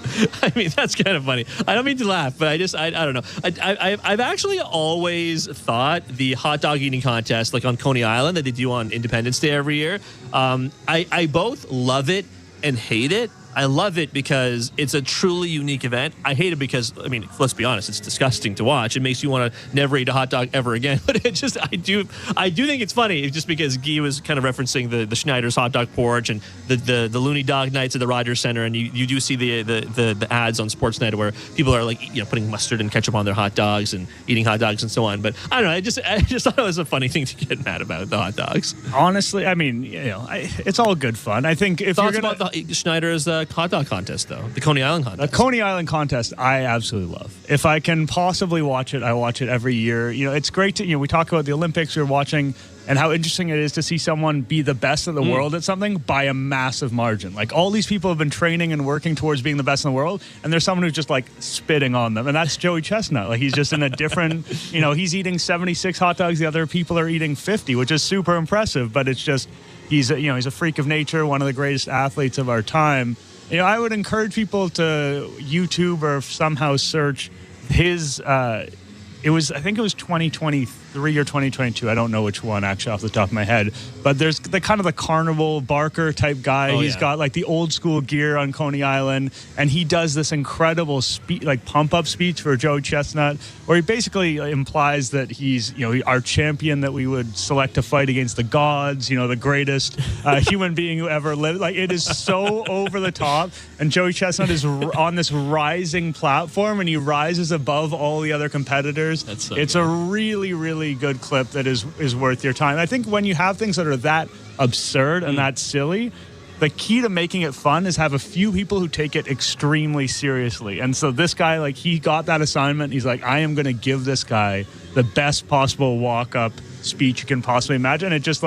That's kind of funny. I don't mean to laugh, but I don't know. I've actually always thought the hot dog eating contest, on Coney Island that they do on Independence Day every year, I both love it and hate it. I love it because it's a truly unique event. I hate it because, I mean, let's be honest, it's disgusting to watch. It makes you want to never eat a hot dog ever again. But it just, I do think it's funny just because Guy was kind of referencing the Schneider's hot dog porch and the Looney Dog nights at the Rogers Center, and you do see the ads on Sportsnet where people are like, putting mustard and ketchup on their hot dogs and eating hot dogs and so on. But I don't know, I just thought it was a funny thing to get mad about, the hot dogs. Honestly, I mean, it's all good fun. I think if Thoughts you're gonna, about the Schneider's hot dog contest, though, the Coney Island contest. The Coney Island contest, I absolutely love. If I can possibly watch it, I watch it every year. It's great to, we talk about the Olympics we're watching and how interesting it is to see someone be the best in the world at something by a massive margin. Like, all these people have been training and working towards being the best in the world, and there's someone who's just like spitting on them, and that's Joey Chestnut. Like, he's just in a different, he's eating 76 hot dogs, the other people are eating 50, which is super impressive, but it's just, he's a freak of nature, one of the greatest athletes of our time. I would encourage people to YouTube or somehow search his, I think it was 2023 or 2022. I don't know which one actually off the top of my head. But there's the kind of the carnival barker type guy. He's got like the old school gear on Coney Island, and he does this incredible pump up speech for Joey Chestnut, where he basically implies that he's our champion that we would select to fight against the gods. The greatest human being who ever lived. Like, it is so over the top, and Joey Chestnut is on this rising platform, and he rises above all the other competitors. It's a really, really good clip that is worth your time. I think when you have things that are that absurd and that silly, the key to making it fun is have a few people who take it extremely seriously. And so this guy, he got that assignment. He's like, I am going to give this guy the best possible walk-up speech you can possibly imagine. It just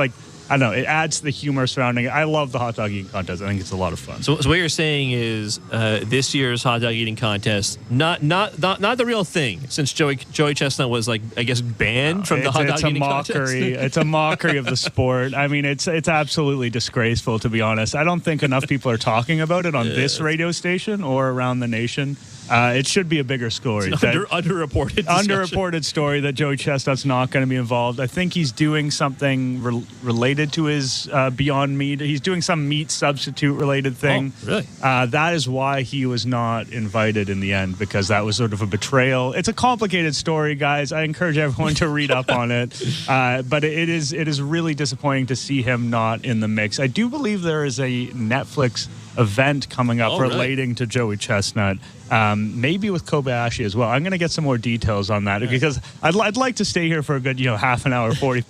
I don't know, it adds to the humor surrounding it. I love the hot dog eating contest. I think it's a lot of fun. So what you're saying is this year's hot dog eating contest, not the real thing, since Joey Chestnut was banned from the hot dog eating contest. It's a mockery of the sport. I mean, it's absolutely disgraceful, to be honest. I don't think enough people are talking about it on this radio station or around the nation. It should be a bigger story. It's an underreported story that Joey Chestnut's not going to be involved. I think he's doing something related to his Beyond Meat. He's doing some meat substitute related thing. Oh, really? That is why he was not invited in the end, because that was sort of a betrayal. It's a complicated story, guys. I encourage everyone to read up on it. But it is really disappointing to see him not in the mix. I do believe there is a Netflix event coming up relating to Joey Chestnut, maybe with Kobayashi as well. I'm going to get some more details on that because I'd like to stay here for a good half an hour, 40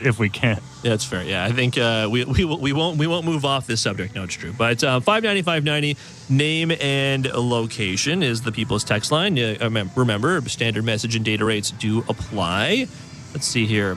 if we can. Yeah, that's fair. Yeah, I think we won't move off this subject. No, it's true. But 590-590, name and location is the people's text line. Remember, standard message and data rates do apply. Let's see here.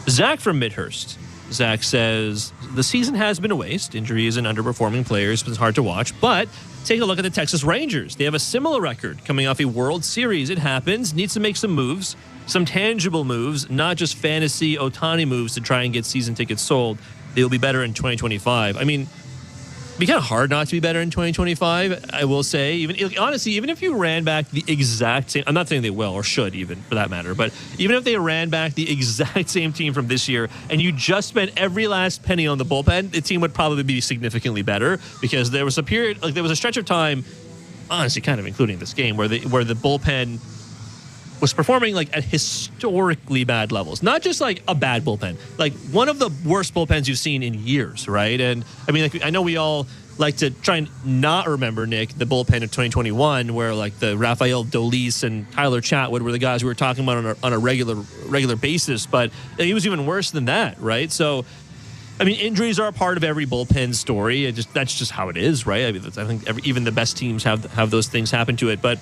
Zach from Midhurst. Zach says, the season has been a waste. Injuries and underperforming players, it's hard to watch. But take a look at the Texas Rangers. They have a similar record coming off a World Series. It happens. Needs to make some moves, some tangible moves, not just fantasy Ohtani moves to try and get season tickets sold. They will be better in 2025. I mean, it'd be kind of hard not to be better in 2025, I will say. Honestly, even if you ran back the exact same, I'm not saying they will or should even for that matter, but even if they ran back the exact same team from this year and you just spent every last penny on the bullpen, the team would probably be significantly better, because there was a period, there was a stretch of time, honestly kind of including this game, where the bullpen was performing at historically bad levels. Not just a bad bullpen, one of the worst bullpens you've seen in years, right? And I mean, I know we all like to try and not remember, Nick, the bullpen of 2021, where the Rafael Dolis and Tyler Chatwood were the guys we were talking about on a regular basis, but he was even worse than that, right? So, I mean, injuries are a part of every bullpen story. That's just how it is, right? I mean, I think even the best teams have those things happen to it, but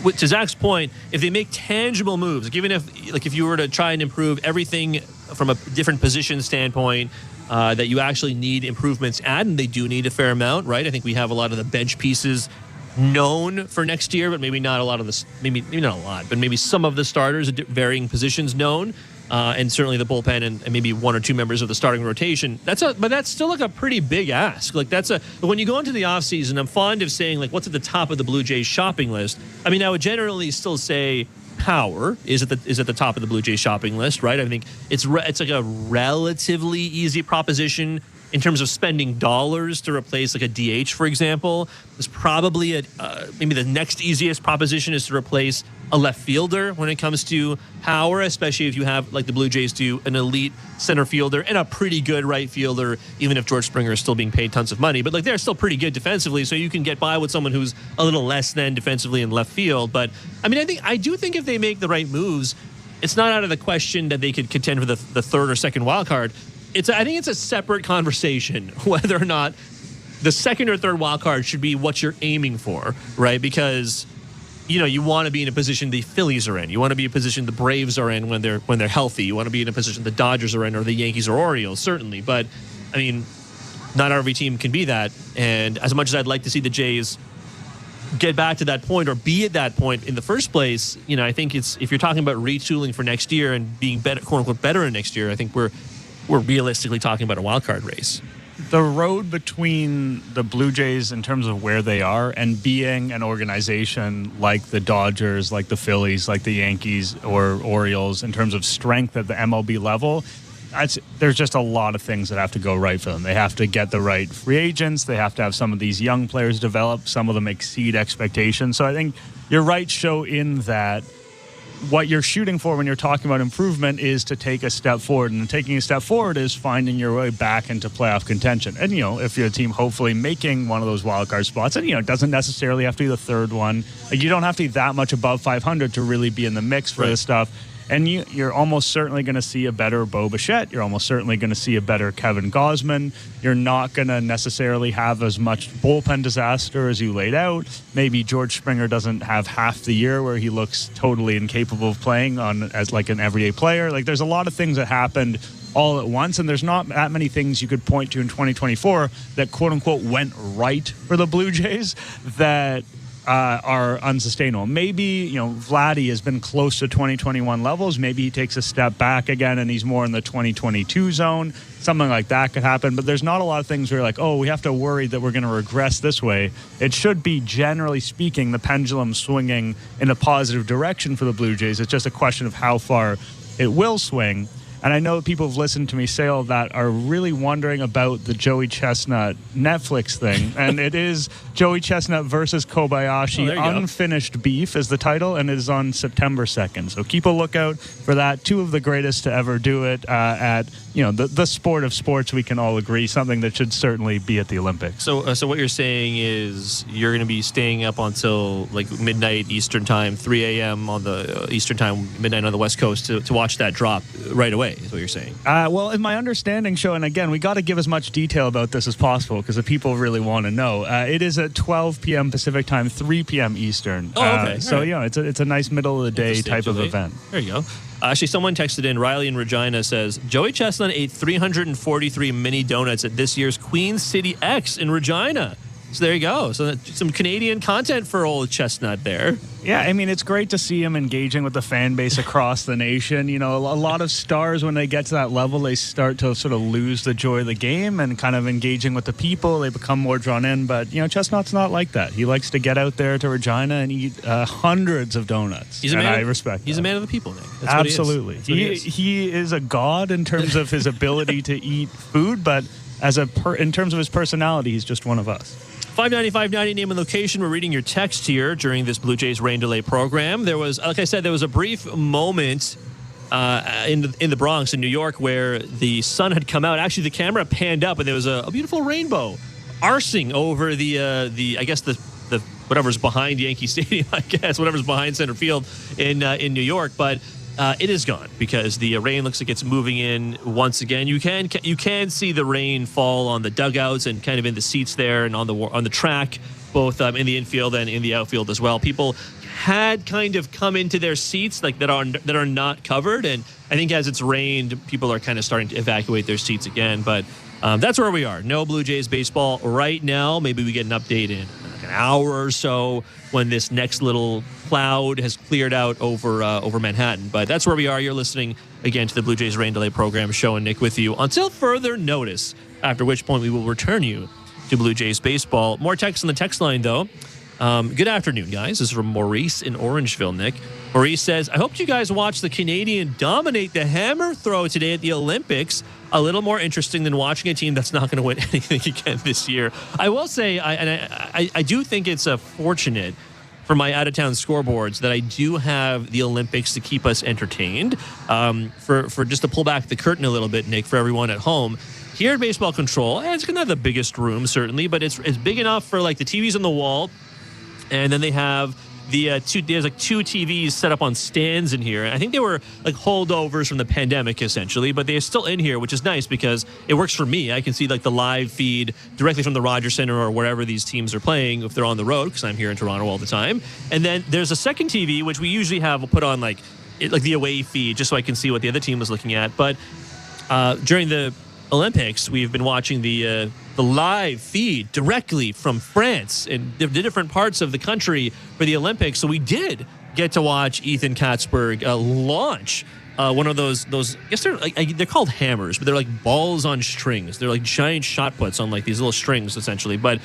to Zach's point, if they make tangible moves, even if you were to try and improve everything from a different position standpoint, that you actually need improvements at, and they do need a fair amount, right? I think we have a lot of the bench pieces known for next year, but maybe not a lot of this, maybe not a lot, but maybe some of the starters at varying positions known. And certainly the bullpen and maybe one or two members of the starting rotation. But that's still a pretty big ask. When you go into the offseason, I'm fond of saying what's at the top of the Blue Jays shopping list. I mean, I would generally still say power is at the top of the Blue Jays shopping list, right? I think it's like a relatively easy proposition in terms of spending dollars to replace like a DH, for example. There's probably maybe the next easiest proposition is to replace a left fielder when it comes to power, especially if you have, like the Blue Jays do, an elite center fielder and a pretty good right fielder, even if George Springer is still being paid tons of money. But like they're still pretty good defensively, so you can get by with someone who's a little less than defensively in left field. But I mean, I do think if they make the right moves, it's not out of the question that they could contend for the third or second wild card. I think it's a separate conversation whether or not the second or third wild card should be what you're aiming for, right? Because you want to be in a position the Phillies are in. You want to be in a position the Braves are in when they're healthy. You want to be in a position the Dodgers are in, or the Yankees or Orioles, certainly. But I mean, not every team can be that. And as much as I'd like to see the Jays get back to that point or be at that point in the first place, I think if you're talking about retooling for next year and being better, quote unquote, better in next year, I think we're realistically talking about a wild card race. The road between the Blue Jays in terms of where they are and being an organization like the Dodgers, like the Phillies, like the Yankees or Orioles in terms of strength at the MLB level, there's just a lot of things that have to go right for them. They have to get the right free agents. They have to have some of these young players develop. Some of them exceed expectations. So I think you're right, Show, in that what you're shooting for when you're talking about improvement is to take a step forward. And taking a step forward is finding your way back into playoff contention. And, if you're a team hopefully making one of those wild card spots, and, it doesn't necessarily have to be the third one. Like, you don't have to be that much above 500 to really be in the mix for this stuff. And you're almost certainly going to see a better Bo Bichette. You're almost certainly going to see a better Kevin Gausman. You're not going to necessarily have as much bullpen disaster as you laid out. Maybe George Springer doesn't have half the year where he looks totally incapable of playing as like an everyday player. Like, there's a lot of things that happened all at once, and there's not that many things you could point to in 2024 that quote-unquote went right for the Blue Jays that are unsustainable. Maybe, Vladdy has been close to 2021 levels. Maybe he takes a step back again and he's more in the 2022 zone. Something like that could happen. But there's not a lot of things where you're like, oh, we have to worry that we're going to regress this way. It should be, generally speaking, the pendulum swinging in a positive direction for the Blue Jays. It's just a question of how far it will swing. And I know people have listened to me say all that are really wondering about the Joey Chestnut Netflix thing. And it is Joey Chestnut versus Kobayashi. Unfinished Beef is the title, and it is on September 2nd. So keep a lookout for that. Two of the greatest to ever do it at the sport of sports, we can all agree, something that should certainly be at the Olympics. So what you're saying is you're going to be staying up until like midnight Eastern time, 3 a.m. on the Eastern time, midnight on the West Coast to watch that drop right away, is what you're saying. Well, in my understanding, Show, and again, we got to give as much detail about this as possible because the people really want to know. It is at 12 p.m. Pacific time, 3 p.m. Eastern. Oh, okay. So, it's a nice middle of the day type of event. There you go. Actually, someone texted in, Riley in Regina says, Joey Chestnut ate 343 mini donuts at this year's Queen City X in Regina. So there you go. So some Canadian content for old Chestnut there. Yeah, I mean, it's great to see him engaging with the fan base across the nation. A lot of stars, when they get to that level, they start to sort of lose the joy of the game and kind of engaging with the people. They become more drawn in. But, Chestnut's not like that. He likes to get out there to Regina and eat hundreds of donuts. I respect that. He's a man of the people, Nick. That's absolutely. He is a god in terms of his ability to eat food, but in terms of his personality, he's just one of us. 590-590, name and location. We're reading your text here during this Blue Jays rain delay program. There was, like I said, there was a brief moment in the Bronx in New York where the sun had come out. Actually, the camera panned up and there was a beautiful rainbow arsing over the I guess the whatever's behind Yankee Stadium, I guess, whatever's behind center field in New York. But it is gone because the rain looks like it's moving in once again. You can see the rain fall on the dugouts and kind of in the seats there and on the track, both in the infield and in the outfield as well. People had kind of come into their seats like that are not covered, and I think as it's rained, people are kind of starting to evacuate their seats again. But that's where we are. No Blue Jays baseball right now. Maybe we get an update in like an hour or so when this next little cloud has cleared out over Manhattan. But that's where we are. You're listening again to the Blue Jays Rain Delay program. Show and Nick with you until further notice, after which point we will return you to Blue Jays baseball. More text on the text line, though. Good afternoon, guys. This is from Maurice in Orangeville, Nick. Maurice says, I hope you guys watch the Canadian dominate the hammer throw today at the Olympics. A little more interesting than watching a team that's not going to win anything again this year. I will say, I do think it's fortunate for my out-of-town scoreboards that I do have the Olympics to keep us entertained. For just to pull back the curtain a little bit, Nick, for everyone at home, here at Baseball Control, it's not the biggest room, certainly, but it's big enough for like the TVs on the wall, and then they have there's like two TVs set up on stands in here. I think they were like holdovers from the pandemic, essentially, but they're still in here, which is nice because it works for me. I can see like the live feed directly from the Rogers Center or wherever these teams are playing if they're on the road, because I'm here in Toronto all the time. And then there's a second TV, which we usually have put on like the away feed, just so I can see what the other team was looking at. But during the Olympics, we've been watching the live feed directly from France and the different parts of the country for the Olympics. So we did get to watch Ethan Katzberg launch one of those. I guess they're called hammers, but they're like balls on strings. They're like giant shot puts on like these little strings, essentially. But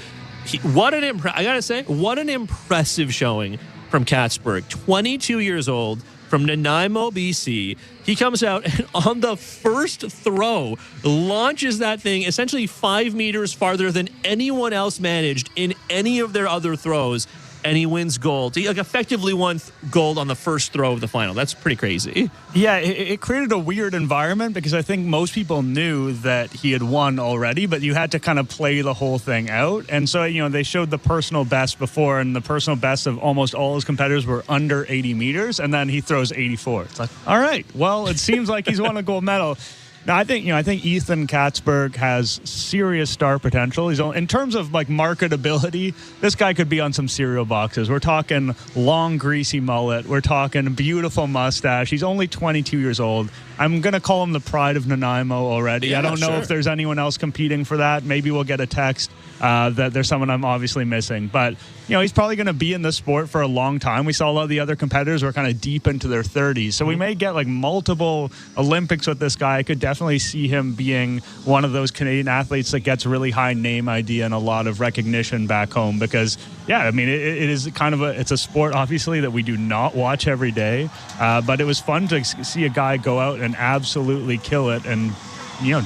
I gotta say, what an impressive showing from Katzberg. 22 years old. From Nanaimo, BC. He comes out and on the first throw launches that thing essentially 5 meters farther than anyone else managed in any of their other throws, and he wins gold. He effectively won gold on the first throw of the final. That's pretty crazy. Yeah, it created a weird environment because I think most people knew that he had won already, but you had to kind of play the whole thing out. And so, they showed the personal best before, and the personal best of almost all his competitors were under 80 meters, and then he throws 84. It's like, all right, well, it seems like he's won a gold medal. Now, I think Ethan Katzberg has serious star potential. He's in terms of like marketability, this guy could be on some cereal boxes. We're talking long, greasy mullet. We're talking beautiful mustache. He's only 22 years old. I'm going to call him the pride of Nanaimo already. Yeah, I don't know if there's anyone else competing for that. Maybe we'll get a text that there's someone I'm obviously missing. But, he's probably going to be in this sport for a long time. We saw a lot of the other competitors were kind of deep into their 30s. So we may get like multiple Olympics with this guy. I could definitely see him being one of those Canadian athletes that gets really high name ID and a lot of recognition back home because, it is kind of it's a sport, obviously, that we do not watch every day. But it was fun to see a guy go out and absolutely kill it and,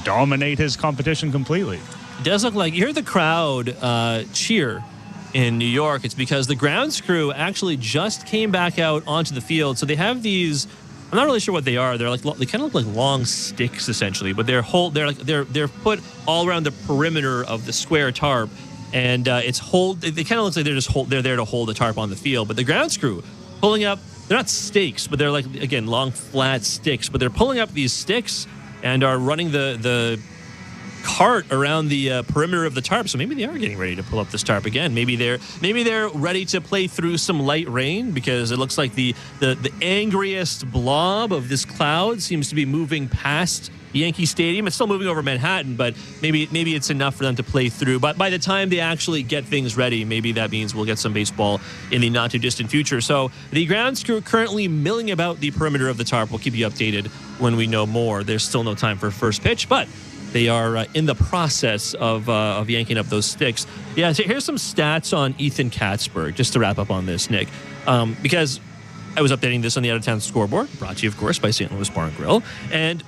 dominate his competition completely. It does look like you hear the crowd cheer in New York. It's because the grounds crew actually just came back out onto the field. So they have these, I'm not really sure what they are. They kind of look like long sticks essentially, but they're put all around the perimeter of the square tarp, and it kind of looks like they're there to hold the tarp on the field. But the grounds crew pulling up, they're not stakes, but they're like, again, long flat sticks, but they're pulling up these sticks and are running the cart around the perimeter of the tarp. So maybe they are getting ready to pull up this tarp again. Maybe they're ready to play through some light rain because it looks like the angriest blob of this cloud seems to be moving past Yankee Stadium. It's still moving over Manhattan, but maybe it's enough for them to play through. But by the time they actually get things ready, maybe that means we'll get some baseball in the not too distant future. So the grounds crew currently milling about the perimeter of the tarp. We'll keep you updated when we know more. There's still no time for first pitch, but they are in the process of yanking up those sticks. Yeah, so here's some stats on Ethan Katzberg, just to wrap up on this, Nick. Because I was updating this on the out-of-town scoreboard, brought to you, of course, by St. Louis Bar and Grill. And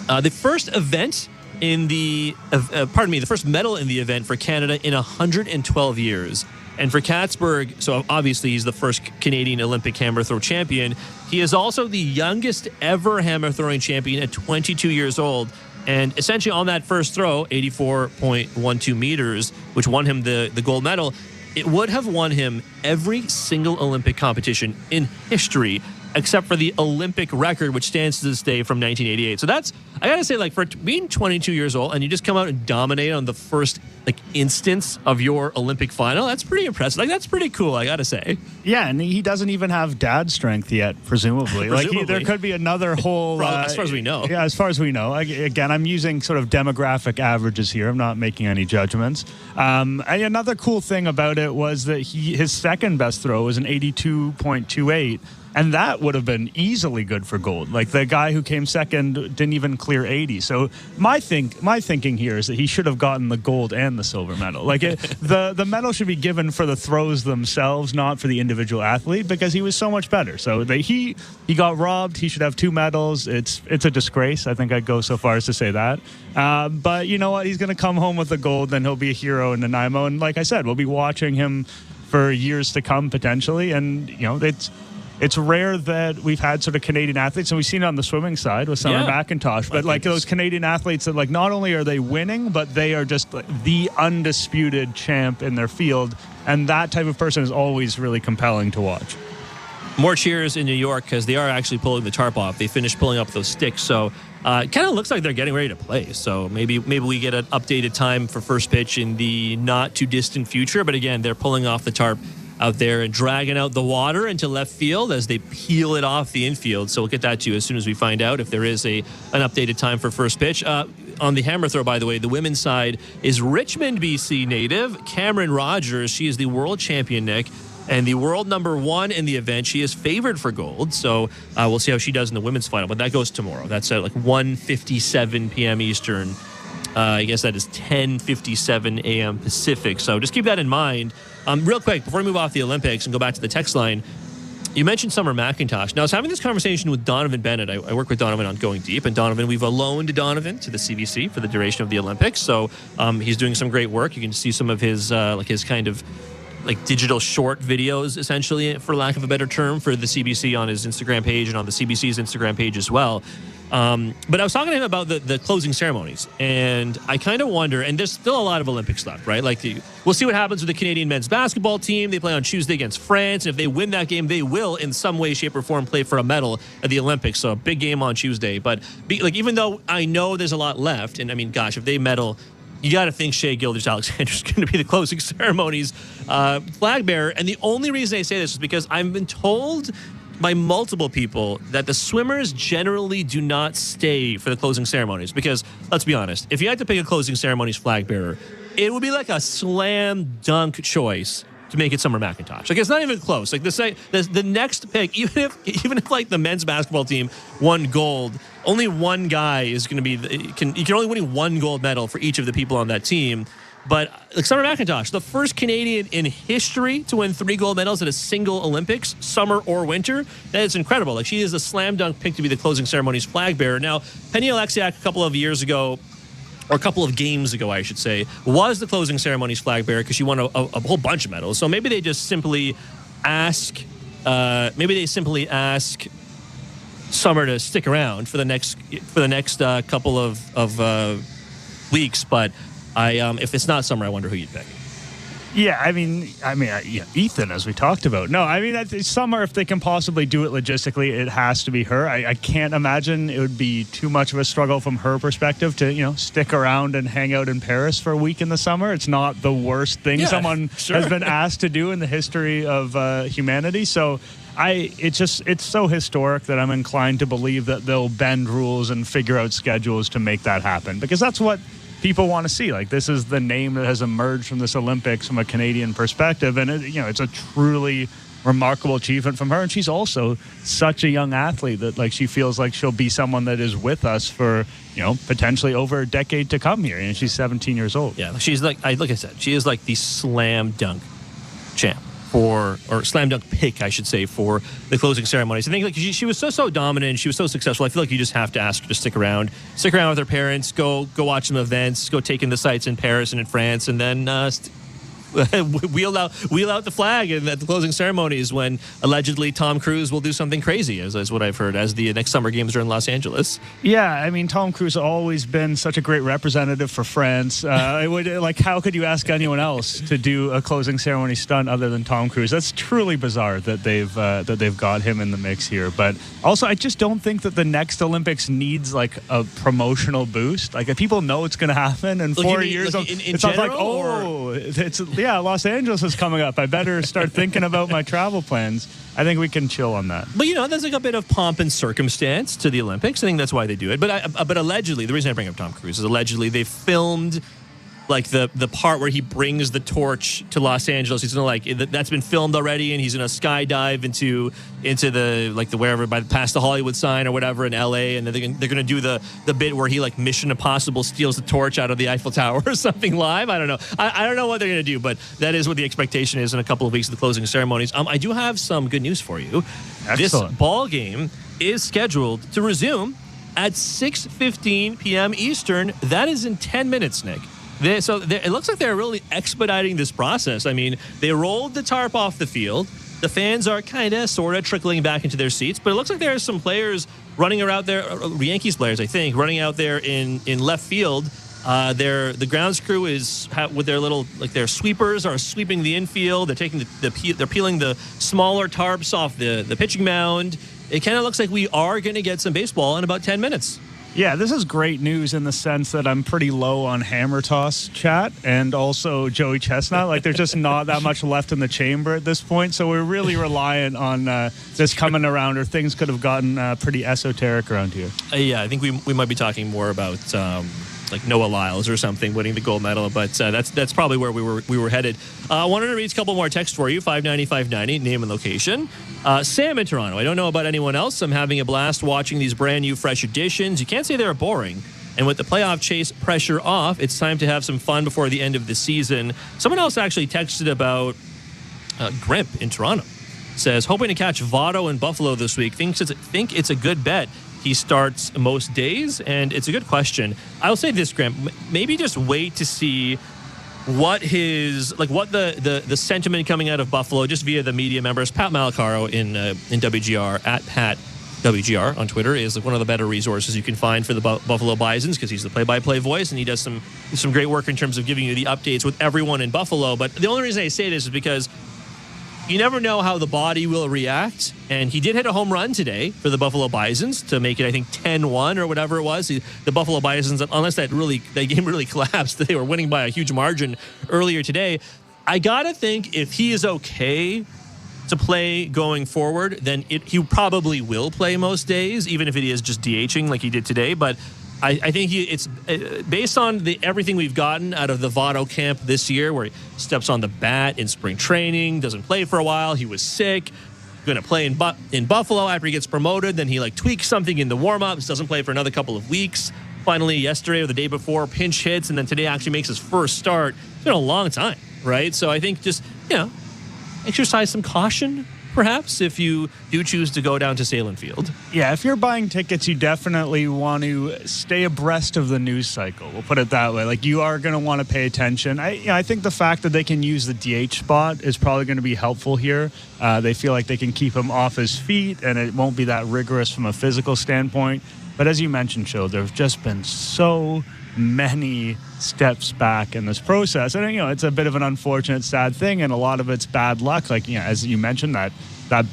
the first event the first medal in the event for Canada in 112 years. And for Katzberg, so obviously he's the first Canadian Olympic hammer throw champion. He is also the youngest ever hammer throwing champion at 22 years old. And essentially on that first throw, 84.12 meters, which won him the gold medal, it would have won him every single Olympic competition in history, except for the Olympic record, which stands to this day from 1988. So that's, I gotta say, like, for being 22 years old and you just come out and dominate on the first, like, instance of your Olympic final, that's pretty impressive. Like, that's pretty cool, I gotta say. Yeah, and he doesn't even have dad strength yet, presumably. There could be another whole... as far as we know. Yeah, as far as we know. Again, I'm using sort of demographic averages here. I'm not making any judgments. And another cool thing about it was that his second best throw was an 82.28. And that would have been easily good for gold. Like the guy who came second didn't even clear 80. So my thinking here is that he should have gotten the gold and the silver medal. Like the medal should be given for the throws themselves, not for the individual athlete, because he was so much better. So he got robbed. He should have 2 medals. It's a disgrace. I think I'd go so far as to say that. But you know what? He's going to come home with the gold, then he'll be a hero in Nanaimo. And like I said, we'll be watching him for years to come potentially. And it's rare that we've had sort of Canadian athletes, and we've seen it on the swimming side with Summer McIntosh, but like those Canadian athletes that like not only are they winning, but they are just like the undisputed champ in their field, and that type of person is always really compelling to watch. More cheers in New York because they are actually pulling the tarp off. They finished pulling up those sticks, so it kind of looks like they're getting ready to play. So maybe we get an updated time for first pitch in the not too distant future, but again, they're pulling off the tarp out there and dragging out the water into left field as they peel it off the infield. So we'll get that to you as soon as we find out if there is an updated time for first pitch. On the hammer throw, by the way, the women's side is Richmond, BC native Cameron Rogers. She is the world champion, Nick, and the world number 1 in the event. She is favored for gold. So we'll see how she does in the women's final, but that goes tomorrow. That's at like 1:57 p.m. Eastern. I guess that is 10:57 a.m. Pacific. So just keep that in mind. Real quick, before we move off the Olympics and go back to the text line, you mentioned Summer McIntosh. Now, I was having this conversation with Donovan Bennett. I work with Donovan on Going Deep, and Donovan, we've loaned Donovan to the CBC for the duration of the Olympics. So he's doing some great work. You can see some of his his kind of like digital short videos, essentially, for lack of a better term, for the CBC on his Instagram page and on the CBC's Instagram page as well. But I was talking to him about the closing ceremonies, and I kind of wonder, and there's still a lot of Olympics left, right? Like, we'll see what happens with the Canadian men's basketball team. They play on Tuesday against France, and if they win that game, they will, in some way, shape, or form, play for a medal at the Olympics. So a big game on Tuesday. But even though I know there's a lot left, and I mean, gosh, if they medal, you got to think Shea Gilders-Alexander is going to be the closing ceremonies flag bearer. And the only reason I say this is because I've been told by multiple people that the swimmers generally do not stay for the closing ceremonies because, let's be honest, if you had to pick a closing ceremonies flag bearer, it would be like a slam dunk choice to make it Summer McIntosh. Like, it's not even close. Like, the next pick, even if like the men's basketball team won gold, only one guy is going to be you can only win 1 gold medal for each of the people on that team. But like Summer McIntosh, the first Canadian in history to win 3 gold medals at a single Olympics, summer or winter, that is incredible. Like, she is a slam dunk pick to be the closing ceremonies flag bearer. Now, Penny Oleksiak a couple of years ago, or a couple of games ago, I should say, was the closing ceremonies flag bearer because she won a whole bunch of medals. So maybe they just simply ask, Summer to stick around for the next couple of weeks. But if it's not Summer, I wonder who you'd pick. Yeah, I mean, Ethan, as we talked about. No, I mean, Summer, if they can possibly do it logistically, it has to be her. I can't imagine it would be too much of a struggle from her perspective to, stick around and hang out in Paris for a week in the summer. It's not the worst thing someone has been asked to do in the history of humanity. So it's so historic that I'm inclined to believe that they'll bend rules and figure out schedules to make that happen, because that's what people want to see. Like, this is the name that has emerged from this Olympics from a Canadian perspective, and it's a truly remarkable achievement from her. And she's also such a young athlete that, like, she feels like she'll be someone that is with us for, potentially over a decade to come here. And she's 17 years old. Yeah, she's like I said, she is like the slam dunk champ. Or slam dunk pick, I should say, for the closing ceremonies. I think like she was so dominant, she was so successful. I feel like you just have to ask her to stick around with her parents, go watch some events, go take in the sights in Paris and in France, and then wheel out the flag at the closing ceremonies when allegedly Tom Cruise will do something crazy, as what I've heard, as the next Summer Games are in Los Angeles. Yeah, I mean, Tom Cruise has always been such a great representative for France. How could you ask anyone else to do a closing ceremony stunt other than Tom Cruise? That's truly bizarre that they've got him in the mix here. But also, I just don't think that the next Olympics needs like a promotional boost. Like, if people know it's going to happen in 4 years, it's not like, Los Angeles is coming up. I better start thinking about my travel plans. I think we can chill on that. But, there's like a bit of pomp and circumstance to the Olympics. I think that's why they do it. But allegedly, the reason I bring up Tom Cruise is allegedly they filmed like the part where he brings the torch to Los Angeles. He's gonna that's been filmed already, and he's gonna skydive into the wherever past the Hollywood sign or whatever in LA, and they're gonna do the bit where he like Mission Impossible steals the torch out of the Eiffel Tower or something live. I don't know. I don't know what they're gonna do, but that is what the expectation is in a couple of weeks of the closing ceremonies. I do have some good news for you. Excellent. This ball game is scheduled to resume at 6:15 p.m. Eastern. That is in 10 minutes, Nick. It looks like they're really expediting this process. I mean, they rolled the tarp off the field. The fans are kind of, sort of trickling back into their seats, but it looks like there are some players running around there, Yankees players, I think, running out there in left field. The grounds crew is with their their sweepers are sweeping the infield. They're taking they're peeling the smaller tarps off the pitching mound. It kind of looks like we are going to get some baseball in about 10 minutes. Yeah, this is great news in the sense that I'm pretty low on hammer toss chat and also Joey Chestnut. Like, there's just not that much left in the chamber at this point, so we're really reliant on this coming around, or things could have gotten pretty esoteric around here. Yeah, I think we might be talking more about like Noah Lyles or something winning the gold medal, but that's probably where we were headed. I wanted to read a couple more texts for you. 590-590, name and location. Sam in Toronto. I don't know about anyone else. I'm having a blast watching these brand new fresh editions. You can't say they're boring. And with the playoff chase pressure off, it's time to have some fun before the end of the season. Someone else actually texted about Grimp in Toronto. Says, hoping to catch Votto in Buffalo this week. Think it's a good bet. He starts most days, and it's a good question. I'll say this, Graham, maybe just wait to see what the sentiment coming out of Buffalo, just via the media members. Pat Malacaro in WGR, at Pat WGR on Twitter, is one of the better resources you can find for the Buffalo Bisons, because he's the play-by-play voice, and he does some great work in terms of giving you the updates with everyone in Buffalo. But the only reason I say this is because you never know how the body will react. And he did hit a home run today for the Buffalo Bisons to make it, I think, 10-1 or whatever it was. The Buffalo Bisons, unless that game really collapsed, they were winning by a huge margin earlier today. I got to think if he is okay to play going forward, then he probably will play most days, even if it is just DHing like he did today. But I think it's based on everything we've gotten out of the Votto camp this year, where he steps on the bat in spring training, doesn't play for a while, he was sick, going to play in Buffalo after he gets promoted, then he tweaks something in the warm-ups, doesn't play for another couple of weeks. Finally, yesterday or the day before, pinch hits, and then today actually makes his first start. It's been a long time, right? So I think just, exercise some caution, perhaps, if you do choose to go down to Salem Field. Yeah, if you're buying tickets, you definitely want to stay abreast of the news cycle. We'll put it that way. You are going to want to pay attention. I think the fact that they can use the DH spot is probably going to be helpful here. They feel like they can keep him off his feet, and it won't be that rigorous from a physical standpoint. But as you mentioned, Joe, there have just been so many steps back in this process. And, it's a bit of an unfortunate, sad thing, and a lot of it's bad luck. As you mentioned, that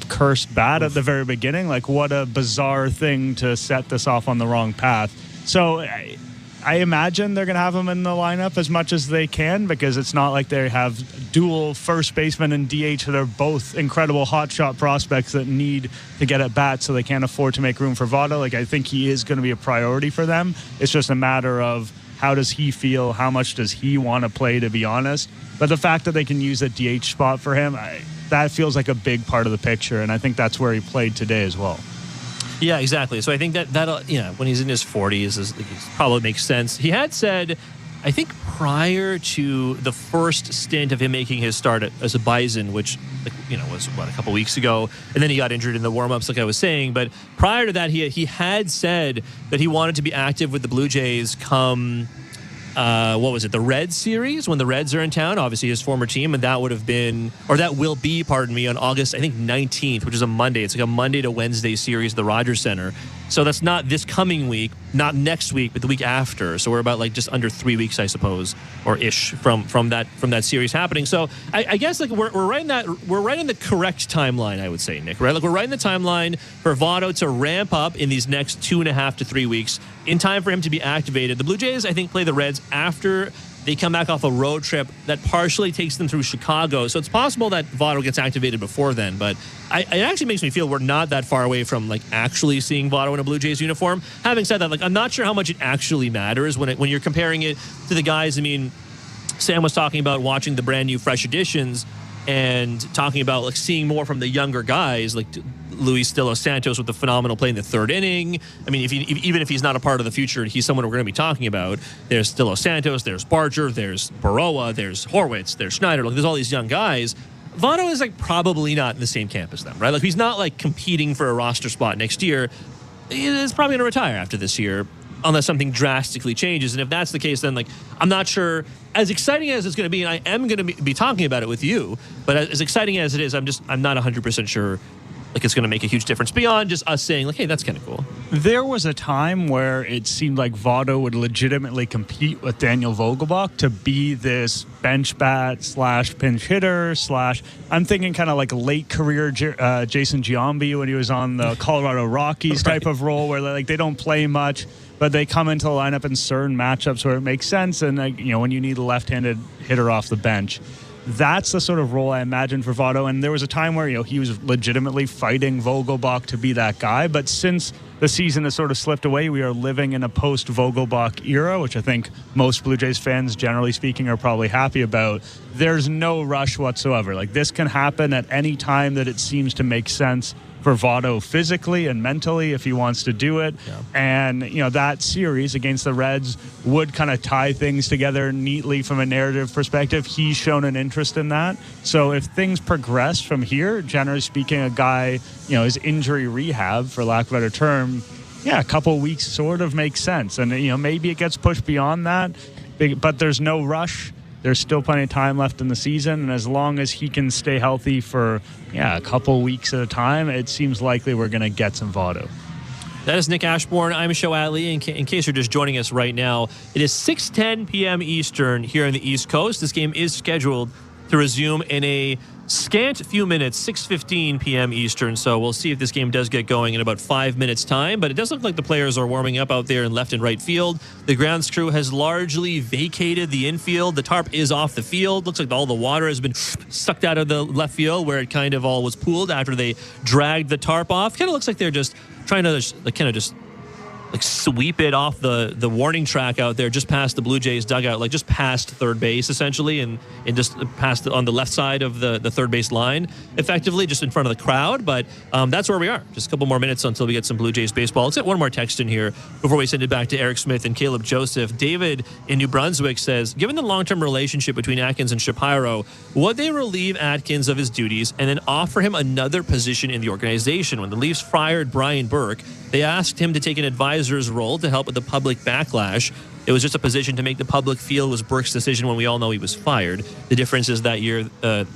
cursed bat at the very beginning, what a bizarre thing to set this off on the wrong path. So I imagine they're going to have him in the lineup as much as they can, because it's not like they have dual first baseman and DH that are both incredible hotshot prospects that need to get at bats, so they can't afford to make room for Votto. I think he is going to be a priority for them. It's just a matter of how does he feel, how much does he want to play, to be honest. But the fact that they can use a DH spot for him, that feels like a big part of the picture, and I think that's where he played today as well. Yeah, exactly. So I think that when he's in his 40s, it probably makes sense. He had said, I think prior to the first stint of him making his start as a Bison, which was a couple weeks ago, and then he got injured in the warm-ups, like I was saying. But prior to that, he had said that he wanted to be active with the Blue Jays come the Reds series, when the Reds are in town, obviously his former team, and that will be, on August, I think, 19th, which is a Monday. It's a Monday to Wednesday series at the Rogers Center. So that's not this coming week, not next week, but the week after. So we're about just under 3 weeks, I suppose, or ish from that series happening. So I guess we're right in the correct timeline, I would say, Nick. Right, we're right in the timeline for Votto to ramp up in these next 2.5 to 3 weeks in time for him to be activated. The Blue Jays, I think, play the Reds after they come back off a road trip that partially takes them through Chicago. So it's possible that Votto gets activated before then. But it actually makes me feel we're not that far away from actually seeing Votto in a Blue Jays uniform. Having said that, I'm not sure how much it actually matters when you're comparing it to the guys. Sam was talking about watching the brand new fresh additions and talking about like seeing more from the younger guys, like Luis De Los Santos with the phenomenal play in the third inning. I mean, even if he's not a part of the future, he's someone we're going to be talking about. There's De Los Santos, there's Barger, there's Baroa, there's Horwitz, there's Schneider. Like, there's all these young guys. Votto is like probably not in the same camp as them, right? Like, he's not like competing for a roster spot next year. He's probably going to retire after this year, unless something drastically changes. And if that's the case, then like I'm not sure. As exciting as it's going to be, and I am going to be talking about it with you, but as exciting as it is, I'm not 100% sure like it's going to make a huge difference beyond just us saying like, hey, that's kind of cool. There was a time where it seemed like Votto would legitimately compete with Daniel Vogelbach to be this bench bat / pinch hitter / I'm thinking kind of like late career Jason Giambi when he was on the Colorado Rockies type of role where like they don't play much, but they come into the lineup in certain matchups where it makes sense. And when you need a left-handed hitter off the bench, that's the sort of role I imagined for Votto. And there was a time where he was legitimately fighting Vogelbach to be that guy. But since the season has sort of slipped away, we are living in a post-Vogelbach era, which I think most Blue Jays fans, generally speaking, are probably happy about. There's no rush whatsoever. Like, this can happen at any time that it seems to make sense for Votto physically and mentally if he wants to do it. Yeah. And, that series against the Reds would kind of tie things together neatly from a narrative perspective. He's shown an interest in that. So if things progress from here, generally speaking, a guy, his injury rehab, for lack of a better term, a couple of weeks sort of makes sense. And, maybe it gets pushed beyond that, but there's no rush. There's still plenty of time left in the season, and as long as he can stay healthy for a couple weeks at a time, it seems likely we're going to get some Votto. That is Nick Ashbourne. I'm Show Atley. In case you're just joining us right now, it is 6:10 p.m. Eastern here on the East Coast. This game is scheduled to resume in a scant few minutes, 6:15 p.m. Eastern. So we'll see if this game does get going in about 5 minutes' time. But it does look like the players are warming up out there in left and right field. The grounds crew has largely vacated the infield. The tarp is off the field. Looks like all the water has been sucked out of the left field where it kind of all was pooled after they dragged the tarp off. Kind of looks like they're just trying to sweep it off the warning track out there just past the Blue Jays dugout, like just past third base essentially, and just past on the left side of the third base line, effectively just in front of the crowd. But that's where we are. Just a couple more minutes until we get some Blue Jays baseball. Let's get one more text in here before we send it back to Eric Smith and Caleb Joseph. David in New Brunswick says, given the long-term relationship between Atkins and Shapiro, would they relieve Atkins of his duties and then offer him another position in the organization? When the Leafs fired Brian Burke, they asked him to take an advisor's role to help with the public backlash. It was just a position to make the public feel it was Burke's decision when we all know he was fired. The difference is that year the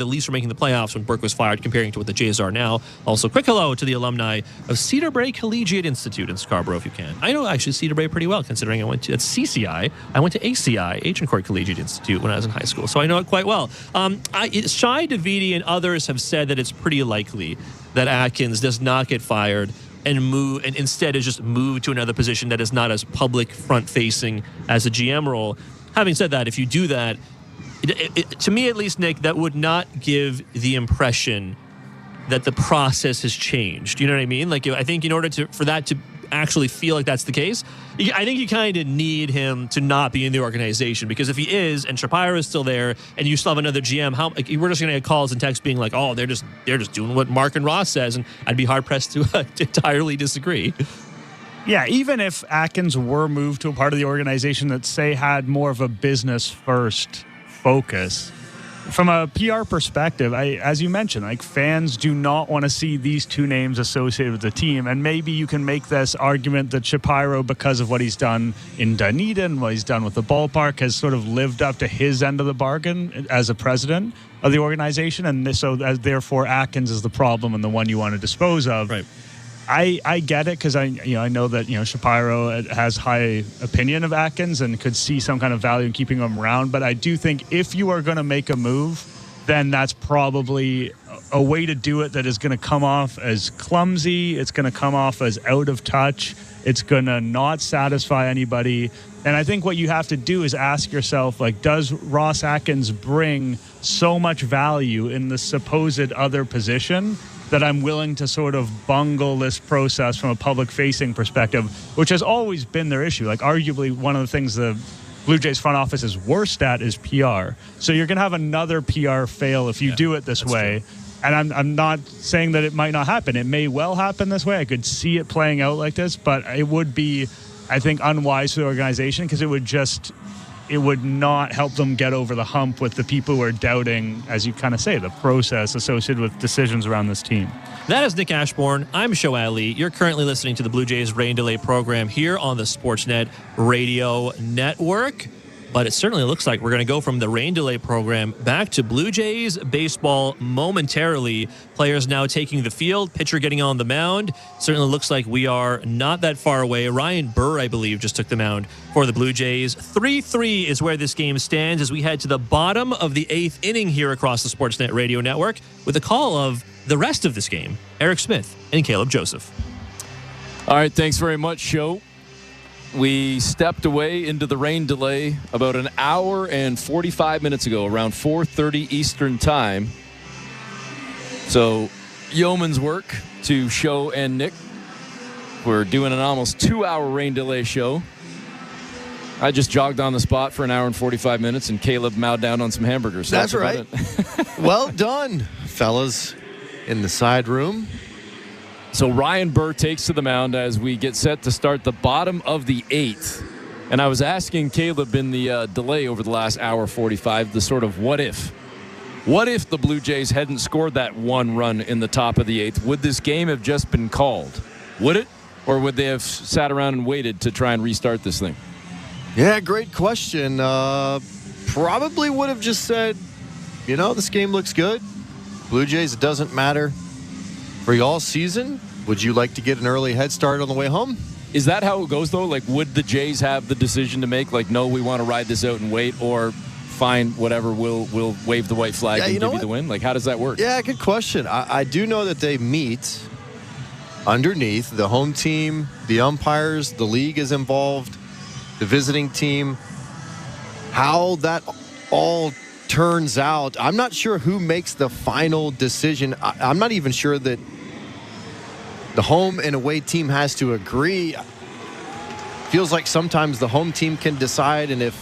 Leafs were making the playoffs when Burke was fired, comparing to what the Jays are now. Also, quick hello to the alumni of Cedar Brae Collegiate Institute in Scarborough, if you can. I know actually Cedar Brae pretty well, considering I went to CCI. I went to ACI, Agincourt Collegiate Institute, when I was in high school, so I know it quite well. Shai Davidi and others have said that it's pretty likely that Atkins does not get fired and instead is just moved to another position that is not as public front-facing as a GM role. Having said that, if you do that, to me at least, Nick, that would not give the impression that the process has changed. You know what I mean? Like, I think in order for that to actually feel like that's the case, I think you kind of need him to not be in the organization, because if he is and Shapiro is still there and you still have another GM, we're just going to get calls and texts being like, oh, they're just doing what Mark and Ross says, and I'd be hard pressed to entirely disagree. Yeah, even if Atkins were moved to a part of the organization that, say, had more of a business first focus, from a PR perspective, as you mentioned, like, fans do not want to see these two names associated with the team. And maybe you can make this argument that Shapiro, because of what he's done in Dunedin, what he's done with the ballpark, has sort of lived up to his end of the bargain as a president of the organization. And therefore Atkins is the problem and the one you want to dispose of. Right. I get it, because I know that Shapiro has high opinion of Atkins and could see some kind of value in keeping him around. But I do think if you are going to make a move, then that's probably a way to do it that is going to come off as clumsy. It's going to come off as out of touch. It's going to not satisfy anybody. And I think what you have to do is ask yourself, like, does Ross Atkins bring so much value in the supposed other position that I'm willing to sort of bungle this process from a public-facing perspective, which has always been their issue. Like, arguably, one of the things the Blue Jays front office's worst stat is PR. So you're going to have another PR fail if you do it this way. True. And I'm not saying that it might not happen. It may well happen this way. I could see it playing out like this, but it would be, I think, unwise for the organization because it would not help them get over the hump with the people who are doubting, as you kind of say, the process associated with decisions around this team. That is Nick Ashbourne. I'm Show Ali. You're currently listening to the Blue Jays Rain Delay program here on the Sportsnet Radio Network. But it certainly looks like we're going to go from the rain delay program back to Blue Jays baseball momentarily. Players now taking the field, pitcher getting on the mound. Certainly looks like we are not that far away. Ryan Burr, I believe, just took the mound for the Blue Jays. 3-3 is where this game stands as we head to the bottom of the 8th inning here across the Sportsnet Radio Network with a call of the rest of this game, Eric Smith and Caleb Joseph. All right, thanks very much, Show. We stepped away into the rain delay about an hour and 45 minutes ago, around 4:30 Eastern time. So, yeoman's work to Show and Nick. We're doing an almost 2-hour rain delay show. I just jogged on the spot for an hour and 45 minutes, and Caleb mowed down on some hamburgers. So that's right. Well done, fellas, in the side room. So Ryan Burr takes to the mound as we get set to start the bottom of the 8th. And I was asking Caleb in the delay over the last hour 45, the sort of what if. What if the Blue Jays hadn't scored that one run in the top of the 8th? Would this game have just been called? Would it? Or would they have sat around and waited to try and restart this thing? Yeah, great question. Probably would have just said, this game looks good. Blue Jays, it doesn't matter. For you all season, would you like to get an early head start on the way home? Is that how it goes, though? Like, would the Jays have the decision to make? Like, no, we want to ride this out and wait, or fine, whatever, we'll wave the white flag and give you the win? Like, how does that work? Yeah, good question. I do know that they meet underneath. The home team, the umpires, the league is involved, the visiting team. How that all turns out, I'm not sure who makes the final decision. I'm not even sure that the home and away team has to agree. Feels like sometimes the home team can decide, and if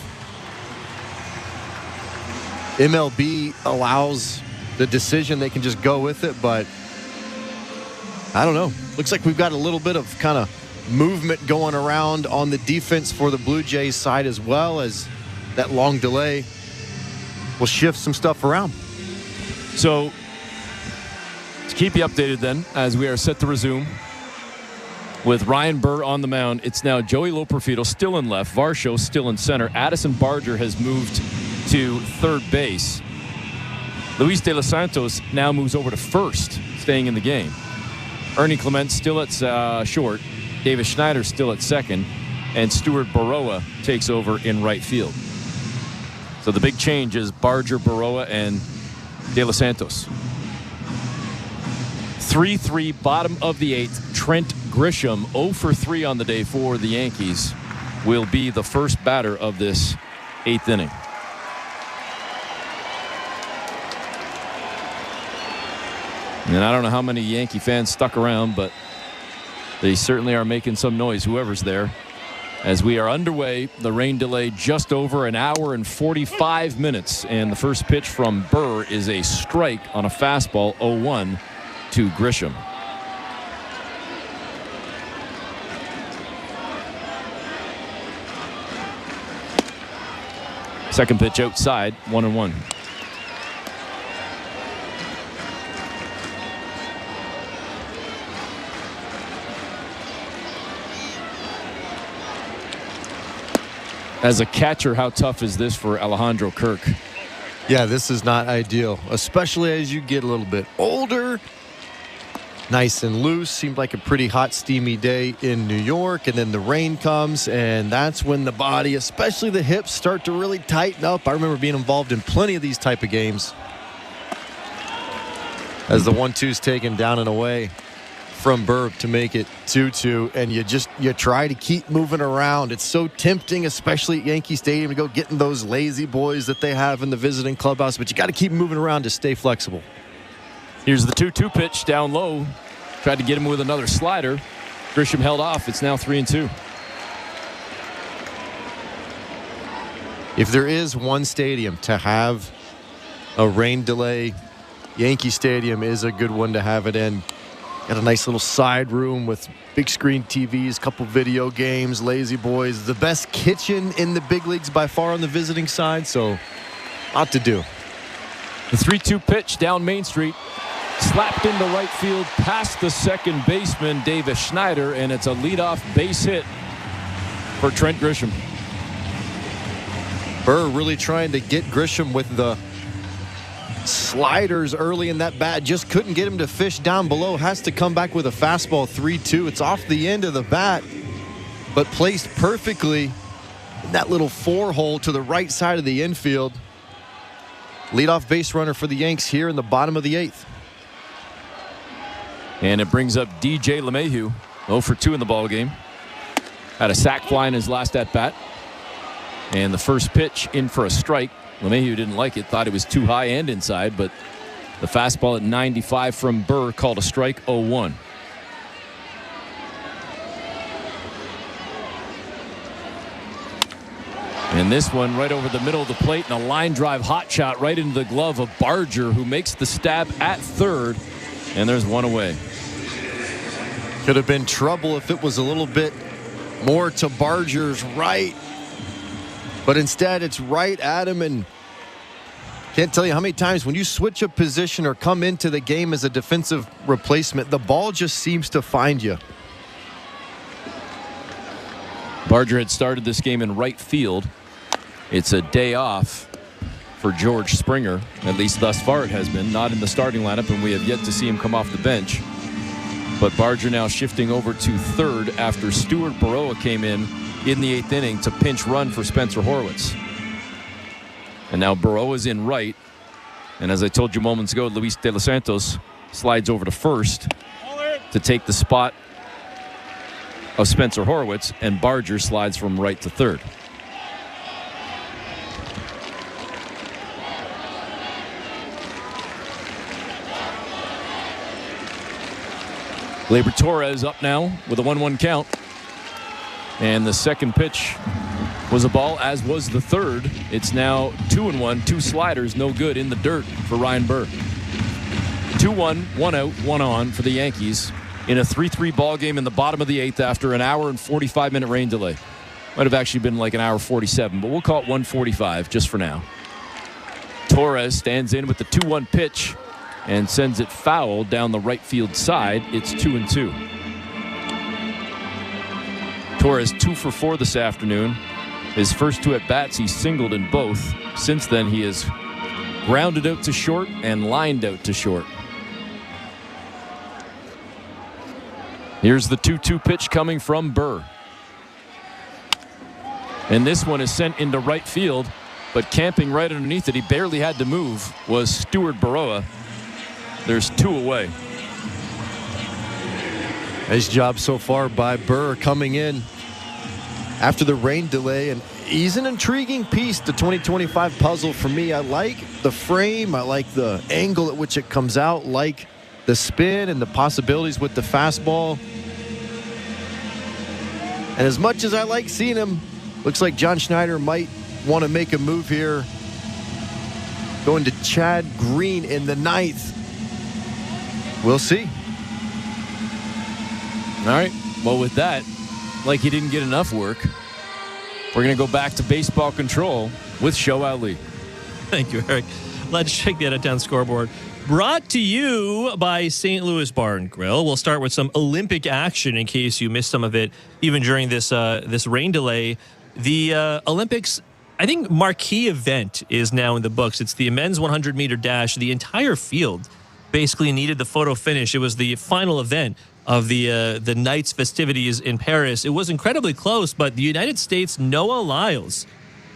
MLB allows the decision, they can just go with it. But I don't know. Looks like we've got a little bit of kind of movement going around on the defense for the Blue Jays side, as well as that long delay will shift some stuff around. So, to keep you updated then, as we are set to resume with Ryan Burr on the mound, it's now Joey Loperfido still in left, Varsho still in center. Addison Barger has moved to third base. Luis De Los Santos now moves over to first, staying in the game. Ernie Clement still at short. Davis Schneider still at second. And Stuart Baroa takes over in right field. So the big change is Barger, Baroa, and De Los Santos. 3-3, bottom of the 8th. Trent Grisham, 0 for 3 on the day for the Yankees, will be the first batter of this 8th inning. And I don't know how many Yankee fans stuck around, but they certainly are making some noise, whoever's there. As we are underway, the rain delay just over an hour and 45 minutes. And the first pitch from Burr is a strike on a fastball, 0-1 to Grisham. Second pitch outside, 1-1. As a catcher, how tough is this for Alejandro Kirk? Yeah, this is not ideal, especially as you get a little bit older. Nice and loose. Seemed like a pretty hot, steamy day in New York, and then the rain comes, and that's when the body, especially the hips, start to really tighten up. I remember being involved in plenty of these type of games as the 1-2's taken down and away from Burr to make it 2-2, and you try to keep moving around. It's so tempting, especially at Yankee Stadium, to go getting those lazy boys that they have in the visiting clubhouse, but you got to keep moving around to stay flexible. Here's the 2-2 pitch down low. Tried to get him with another slider. Grisham held off. It's now 3-2. if there is one stadium to have a rain delay, Yankee Stadium is a good one to have it in. Got a nice little side room with big screen TVs, couple video games, lazy boys. The best kitchen in the big leagues by far on the visiting side, so a lot to do. The 3-2 pitch down Main Street. Slapped into right field past the second baseman, Davis Schneider, and it's a leadoff base hit for Trent Grisham. Burr really trying to get Grisham with the sliders early in that bat. Just couldn't get him to fish down below. Has to come back with a fastball 3-2. It's off the end of the bat, but placed perfectly in that little 4-hole to the right side of the infield. Leadoff base runner for the Yanks here in the bottom of the 8th. And it brings up DJ LeMahieu, 0 for 2 in the ball game. Had a sac fly in his last at-bat. And the first pitch in for a strike. LeMahieu didn't like it, thought it was too high and inside, but the fastball at 95 from Burr called a strike, 0-1. And this one right over the middle of the plate, and a line drive hot shot right into the glove of Barger, who makes the stab at third, and there's one away. Could have been trouble if it was a little bit more to Barger's right, but instead it's right at him. And can't tell you how many times when you switch a position or come into the game as a defensive replacement, the ball just seems to find you. Barger had started this game in right field. It's a day off for George Springer, at least thus far it has been, not in the starting lineup, and we have yet to see him come off the bench. But Barger now shifting over to third after Stuart Baroa came in the 8th inning to pinch run for Spencer Horwitz. And now Baroa's in right, and as I told you moments ago, Luis De Los Santos slides over to first to take the spot of Spencer Horwitz, and Barger slides from right to third. Gleyber Torres up now with a 1-1 count. And the second pitch was a ball, as was the third. It's now 2-1, 2 sliders, no good, in the dirt for Ryan Burr. 2-1, 1 out, 1 on for the Yankees in a 3-3 ball game in the bottom of the 8th after an hour and 45-minute rain delay. Might have actually been like an hour 47, but we'll call it 1:45 just for now. Torres stands in with the 2-1 pitch and sends it foul down the right field side. It's 2-2. Torres 2 for 4 this afternoon. His first 2 at-bats, he singled in both. Since then, he has grounded out to short and lined out to short. Here's the 2-2 pitch coming from Burr. And this one is sent into right field, but camping right underneath it, he barely had to move, was Stuart Baroa. There's 2 away. Nice job so far by Burr coming in after the rain delay, and he's an intriguing piece, the 2025 puzzle for me. I like the frame, I like the angle at which it comes out, like the spin and the possibilities with the fastball. And as much as I like seeing him, looks like John Schneider might want to make a move here. Going to Chad Green in the 9th. We'll see. All right. Well, with that, like he didn't get enough work, we're going to go back to baseball control with Shohei Lee. Thank you, Eric. Let's check the out-of-town scoreboard. Brought to you by St. Louis Bar and Grill. We'll start with some Olympic action in case you missed some of it, even during this rain delay. The Olympics, I think, marquee event is now in the books. It's the men's 100-meter dash. The entire field basically needed the photo finish. It was the final event of the night's festivities in Paris. It was incredibly close, but the United States' Noah Lyles,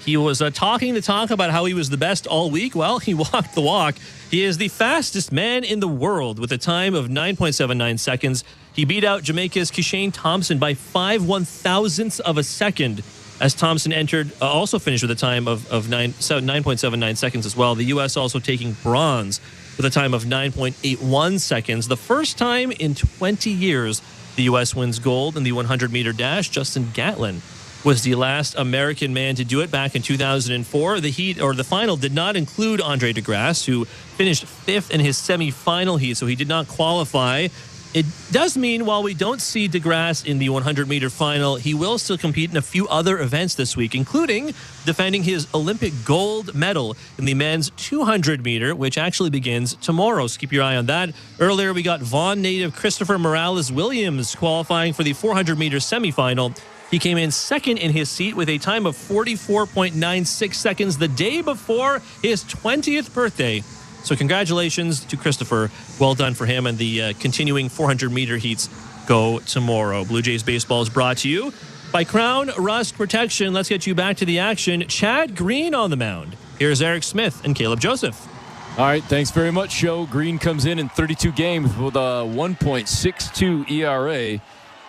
he was talking the talk about how he was the best all week. Well, he walked the walk. He is the fastest man in the world with a time of 9.79 seconds. He beat out Jamaica's Kishane Thompson by 5/1000ths of a second, as Thompson also finished with a time of 9.79 seconds as well. The U.S. also taking bronze with a time of 9.81 seconds. The first time in 20 years the U.S. wins gold in the 100-meter dash. Justin Gatlin was the last American man to do it back in 2004. The final did not include Andre DeGrasse, who finished 5th in his semifinal heat, so he did not qualify. It does mean while we don't see DeGrasse in the 100-meter final, he will still compete in a few other events this week, including defending his Olympic gold medal in the men's 200-meter, which actually begins tomorrow. So keep your eye on that. Earlier, we got Vaughan native Christopher Morales-Williams qualifying for the 400-meter semifinal. He came in second in his seat with a time of 44.96 seconds the day before his 20th birthday. So congratulations to Christopher. Well done for him, and the continuing 400-meter heats go tomorrow. Blue Jays baseball is brought to you by Crown Rust Protection. Let's get you back to the action. Chad Green on the mound. Here's Eric Smith and Caleb Joseph. All right, thanks very much, Joe. Green comes in 32 games with a 1.62 ERA,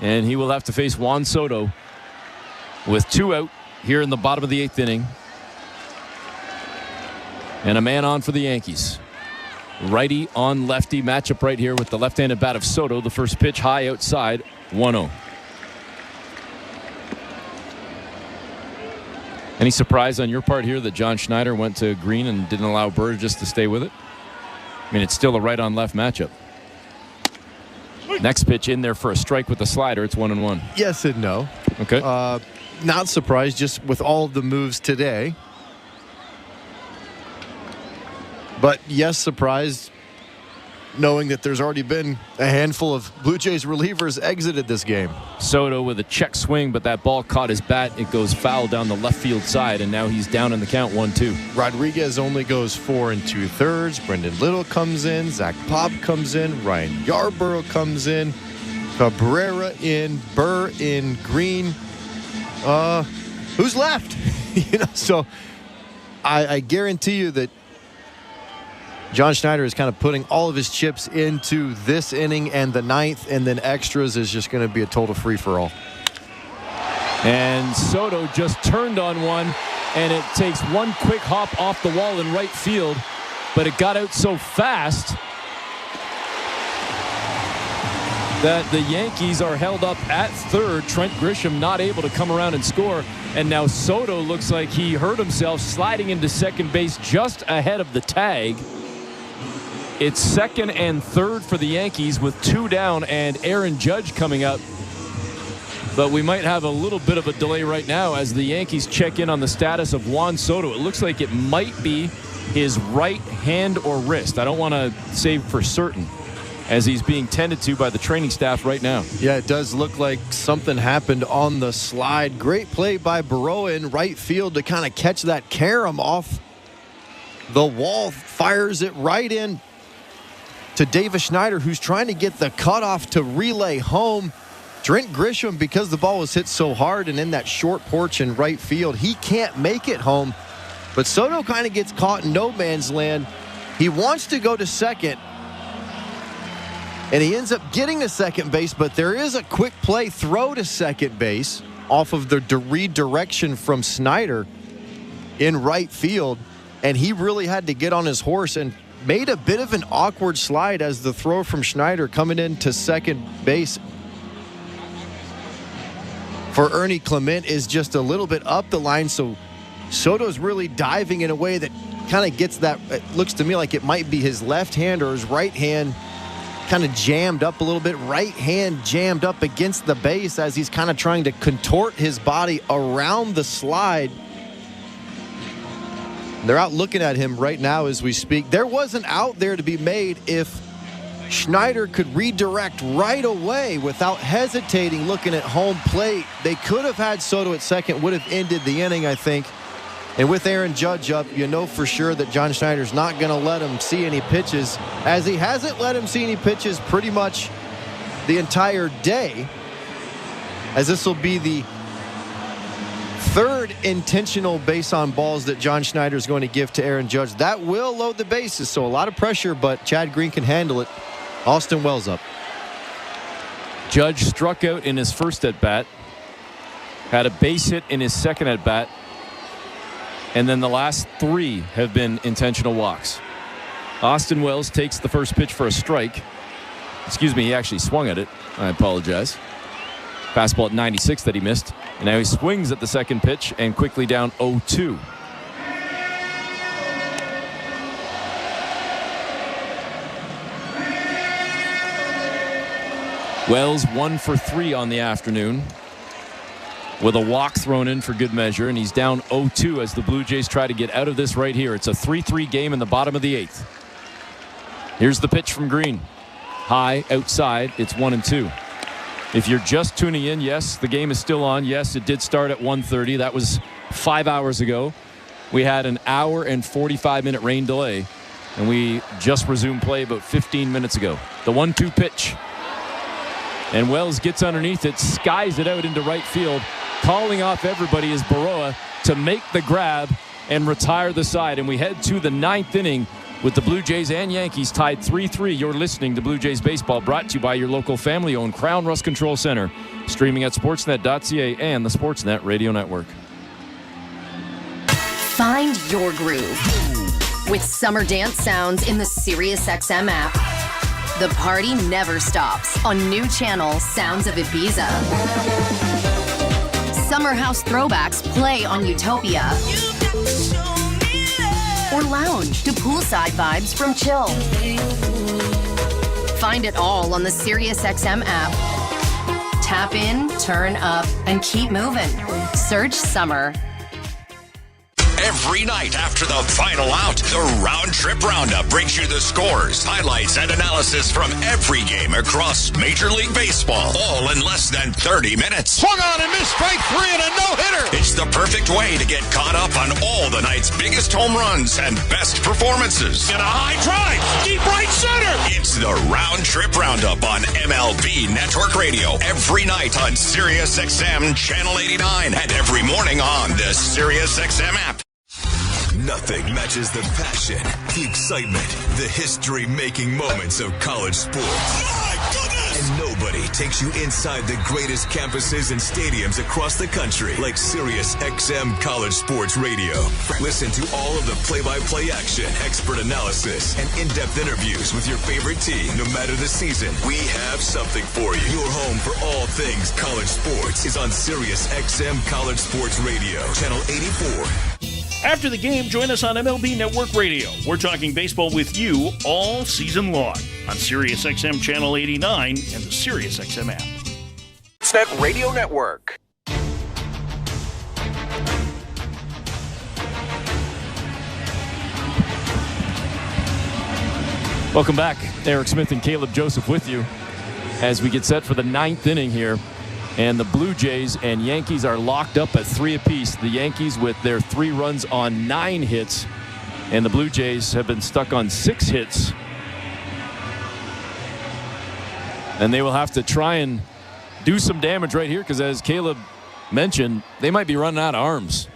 and he will have to face Juan Soto with 2 out here in the bottom of the 8th inning. And a man on for the Yankees. Righty on lefty matchup right here with the left-handed bat of Soto. The first pitch high outside, 1-0. Any surprise on your part here that John Schneider went to Green and didn't allow Burgess to stay with it? I mean, it's still a right on left matchup. Next pitch in there for a strike with the slider. It's 1-1. Yes and no. Okay. Not surprised just with all of the moves today. But yes, surprised knowing that there's already been a handful of Blue Jays relievers exited this game. Soto with a check swing, but that ball caught his bat. It goes foul down the left field side, and now he's down in the count 1-2. Rodriguez only goes 4 2/3. Brendan Little comes in. Zach Pop comes in. Ryan Yarborough comes in. Cabrera in. Burr in. Green. Who's left? So I guarantee you that John Schneider is kind of putting all of his chips into this inning and the 9th, and then extras is just going to be a total free-for-all. And Soto just turned on one, and it takes one quick hop off the wall in right field, but it got out so fast that the Yankees are held up at third. Trent Grisham not able to come around and score, and now Soto looks like he hurt himself sliding into second base just ahead of the tag. It's second and third for the Yankees with 2 down and Aaron Judge coming up. But we might have a little bit of a delay right now as the Yankees check in on the status of Juan Soto. It looks like it might be his right hand or wrist. I don't want to say for certain, as he's being tended to by the training staff right now. Yeah, it does look like something happened on the slide. Great play by Burrow in right field to kind of catch that carom off the wall. Fires it right in to Davis Schneider, who's trying to get the cutoff to relay home. Trent Grisham, because the ball was hit so hard and in that short porch in right field, he can't make it home. But Soto kind of gets caught in no man's land. He wants to go to second, and he ends up getting to second base, but there is a quick play throw to second base off of the redirection from Snyder in right field, and he really had to get on his horse and made a bit of an awkward slide as the throw from Schneider coming into second base for Ernie Clement is just a little bit up the line. So Soto's really diving in a way that kind of gets that, it looks to me like it might be his left hand or his right hand kind of jammed up a little bit. Right hand jammed up against the base as he's kind of trying to contort his body around the slide. They're out looking at him right now as we speak. There was an out there to be made if Schneider could redirect right away without hesitating, looking at home plate. They could have had Soto at second, would have ended the inning, I think. And with Aaron Judge up, you know for sure that John Schneider's not going to let him see any pitches, as he hasn't let him see any pitches pretty much the entire day, as this will be the third intentional base on balls that John Schneider is going to give to Aaron Judge. That will load the bases, so a lot of pressure, but Chad Green can handle it. Austin Wells up. Judge struck out in his first at-bat, had a base hit in his second at-bat, and then the last 3 have been intentional walks. Austin Wells takes the first pitch for a strike. Excuse me, he actually swung at it. I apologize. Fastball at 96 that he missed. And now he swings at the second pitch and quickly down 0-2. Wells 1 for 3 on the afternoon with a walk thrown in for good measure, and he's down 0-2 as the Blue Jays try to get out of this right here. It's a 3-3 game in the bottom of the 8th. Here's the pitch from Green. High, outside, it's 1-2. If you're just tuning in, yes, the game is still on. Yes, it did start at 1:30. That was 5 hours ago. We had an hour and 45-minute rain delay, and we just resumed play about 15 minutes ago. The 1-2 pitch. And Wells gets underneath it, skies it out into right field. Calling off everybody is Baroa to make the grab and retire the side. And we head to the 9th inning with the Blue Jays and Yankees tied 3-3. You're listening to Blue Jays Baseball, brought to you by your local family-owned Crown Rust Control Center. Streaming at sportsnet.ca and the Sportsnet Radio Network. Find your groove with summer dance sounds in the SiriusXM app. The party never stops on new channel Sounds of Ibiza. Summer house throwbacks play on Utopia. Or lounge to poolside vibes from Chill. Find it all on the SiriusXM app. Tap in, turn up, and keep moving. Search Summer. Every night after the final out, the Round Trip Roundup brings you the scores, highlights, and analysis from every game across Major League Baseball, all in less than 30 minutes. Swung on and missed, strike 3 and a no-hitter. It's the perfect way to get caught up on all the night's biggest home runs and best performances. And a high drive, deep right center. It's the Round Trip Roundup on MLB Network Radio every night on SiriusXM Channel 89 and every morning on the SiriusXM app. Nothing matches the passion, the excitement, the history-making moments of college sports. My goodness! And nobody takes you inside the greatest campuses and stadiums across the country like SiriusXM College Sports Radio. Listen to all of the play-by-play action, expert analysis, and in-depth interviews with your favorite team. No matter the season, we have something for you. Your home for all things college sports is on SiriusXM College Sports Radio, Channel 84. After the game, join us on MLB Network Radio. We're talking baseball with you all season long on SiriusXM Channel 89 and the SiriusXM app. Sportsnet Radio Network. Welcome back. Eric Smith and Caleb Joseph with you as we get set for the 9th inning here. And the Blue Jays and Yankees are locked up at 3 apiece. The Yankees with their 3 runs on 9 hits. And the Blue Jays have been stuck on 6 hits. And they will have to try and do some damage right here because, as Caleb mentioned, they might be running out of arms.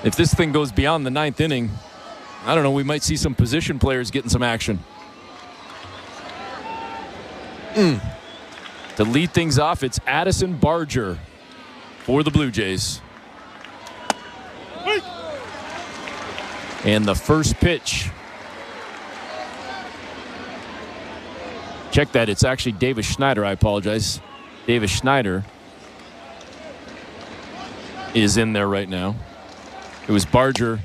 If this thing goes beyond the 9th inning, I don't know, we might see some position players getting some action. To lead things off, it's Addison Barger for the Blue Jays. And the first pitch. Check that. It's actually Davis Schneider. I apologize. Davis Schneider is in there right now. It was Barger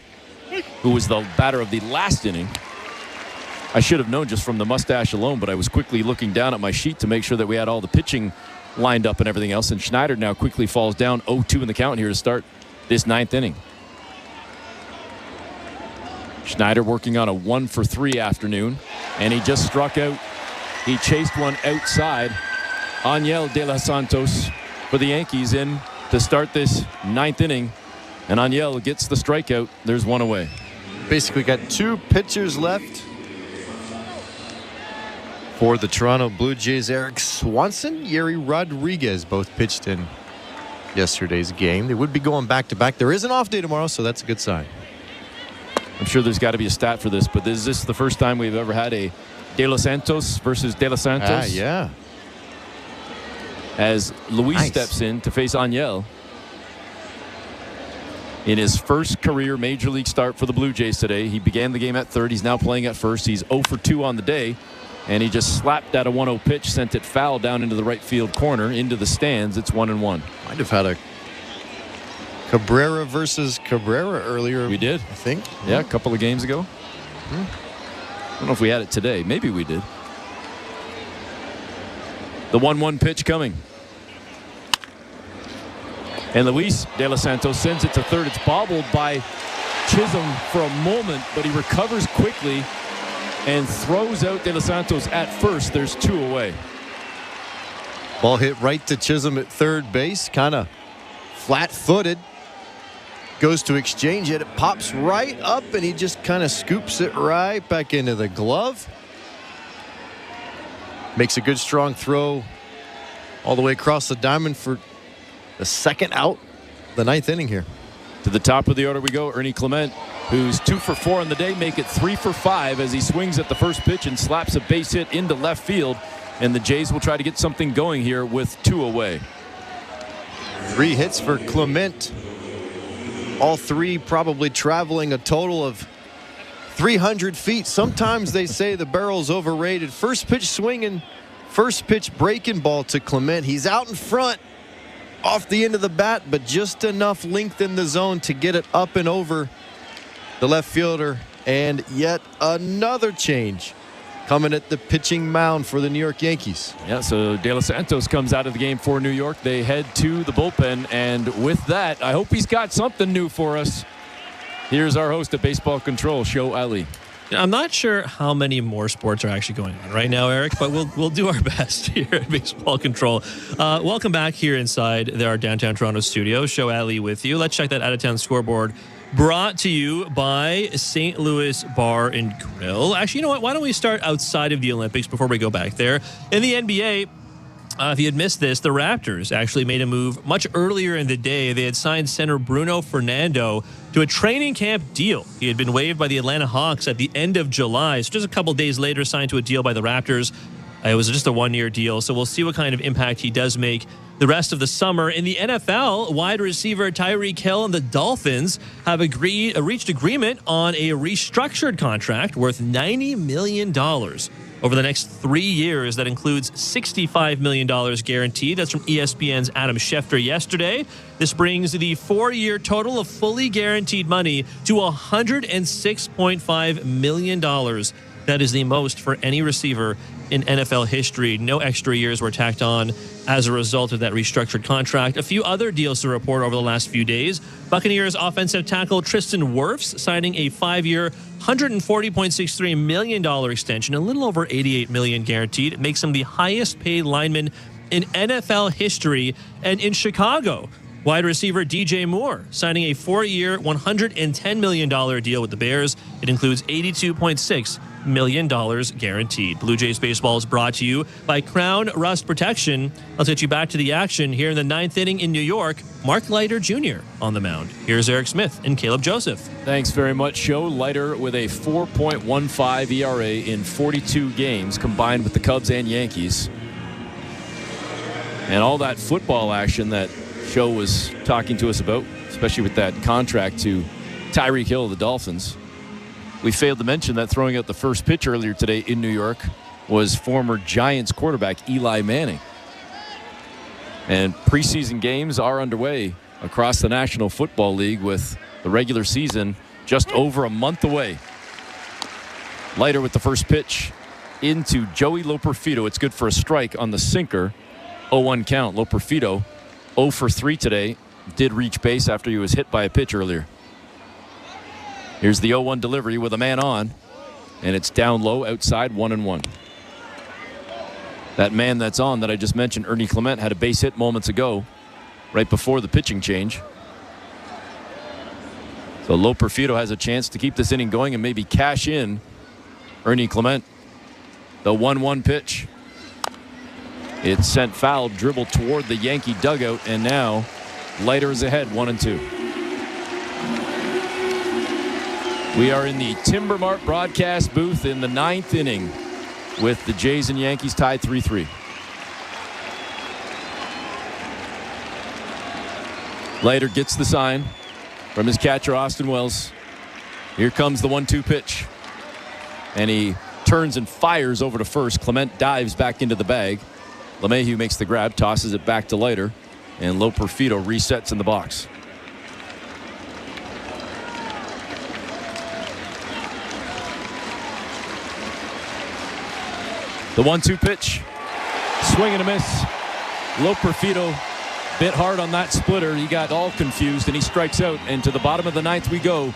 who was the batter of the last inning. I should have known just from the mustache alone, but I was quickly looking down at my sheet to make sure that we had all the pitching lined up and everything else. And Schneider now quickly falls down 0-2 in the count here to start this 9th inning. Schneider working on a 1-for-3 afternoon, and he just struck out. He chased one outside. Aniel De Los Santos for the Yankees in to start this 9th inning. And Aniel gets the strikeout. There's one away. Basically got 2 pitchers left for the Toronto Blue Jays. Eric Swanson, Yariel Rodriguez both pitched in yesterday's game. They would be going back-to-back. There is an off day tomorrow, so that's a good sign. I'm sure there's got to be a stat for this, but is this the first time we've ever had a De Los Santos versus De Los Santos? Yeah. As Luis steps in to face Aniel in his first career Major League start for the Blue Jays today. He began the game at third. He's now playing at first. He's 0-for-2 on the day. And he just slapped at a 1-0 pitch, sent it foul down into the right field corner, into the stands. It's 1-1. Might have had a Cabrera versus Cabrera earlier. We did. I think. Yeah, a couple of games ago. I don't know if we had it today. Maybe we did. The 1-1 pitch coming. And Luis De Los Santos sends it to third. It's bobbled by Chisholm for a moment, but he recovers quickly and throws out De Los Santos at first. There's 2 away. Ball hit right to Chisholm at third base, kind of flat-footed. Goes to exchange it. It pops right up, and he just kind of scoops it right back into the glove. Makes a good, strong throw all the way across the diamond for the second out, the 9th inning here. To the top of the order we go. Ernie Clement, who's 2 for 4 on the day, make it 3 for 5 as he swings at the first pitch and slaps a base hit into left field. And the Jays will try to get something going here with 2 away. 3 hits for Clement. All 3 probably traveling a total of 300 feet. Sometimes they say the barrel's overrated. First pitch swinging, first pitch breaking ball to Clement. He's out in front off the end of the bat, but just enough length in the zone to get it up and over the left fielder. And yet another change coming at the pitching mound for the New York Yankees. Yeah, so De Los Santos comes out of the game for New York. They head to the bullpen, and with that, I hope he's got something new for us. Here's our host at Baseball Control, Show Ali. I'm not sure how many more sports are actually going on right now, Eric, but we'll do our best here at Baseball Control. Welcome back here inside our downtown Toronto studio. Show Ali with you. Let's check that out-of-town scoreboard. Brought to you by St. Louis Bar and Grill. Actually, you know what? Why don't we start outside of the Olympics before we go back there? In the NBA, if you had missed this, the Raptors actually made a move much earlier in the day. They had signed center Bruno Fernando to a training camp deal. He had been waived by the Atlanta Hawks at the end of July. So just a couple days later, signed to a deal by the Raptors. It was just a 1-year deal, so we'll see what kind of impact he does make the rest of the summer. In the NFL, wide receiver Tyreek Hill and the Dolphins have reached agreement on a restructured contract worth $90 million over the next 3 years. That includes $65 million guaranteed. That's from ESPN's Adam Schefter yesterday. This brings the 4-year total of fully guaranteed money to $106.5 million. That is the most for any receiver in NFL history. No extra years were tacked on as a result of that restructured contract. A few other deals to report over the last few days. Buccaneers offensive tackle Tristan Wirfs signing a 5-year, $140.63 million extension, a little over $88 million guaranteed. It makes him the highest paid lineman in NFL history. And in Chicago, wide receiver DJ Moore signing a 4-year, $110 million deal with the Bears. It includes $82.6 million guaranteed. Blue Jays baseball is brought to you by Crown Rust Protection. Let's get you back to the action here in the 9th inning in New York. Mark Leiter Jr. on the mound. Here's Eric Smith and Caleb Joseph. Thanks very much, Show. Leiter with a 4.15 ERA in 42 games combined with the Cubs and Yankees. And all that football action that Show was talking to us about, especially with that contract to Tyreek Hill of the Dolphins. We failed to mention that throwing out the first pitch earlier today in New York was former Giants quarterback Eli Manning. And preseason games are underway across the National Football League with the regular season just over a month away. Leiter with the first pitch into Joey Loperfido. It's good for a strike on the sinker. 0-1 count. Loperfido 0 for 3 today. Did reach base after he was hit by a pitch earlier. Here's the 0-1 delivery with a man on, and it's down low outside 1-1. That man that's on that I just mentioned, Ernie Clement, had a base hit moments ago, right before the pitching change. So Loperfido has a chance to keep this inning going and maybe cash in Ernie Clement. The 1-1 pitch. It's sent foul, dribbled toward the Yankee dugout, and now Leiter is ahead 1-2. We are in the Timber Mart broadcast booth in the 9th inning with the Jays and Yankees tied 3-3. Leiter gets the sign from his catcher, Austin Wells. Here comes the 1-2 pitch. And he turns and fires over to first. Clement dives back into the bag. LeMahieu makes the grab, tosses it back to Leiter, and Loperfido resets in the box. The 1-2 pitch. Swing and a miss. Loperfido bit hard on that splitter. He got all confused, and he strikes out. And to the bottom of the ninth we go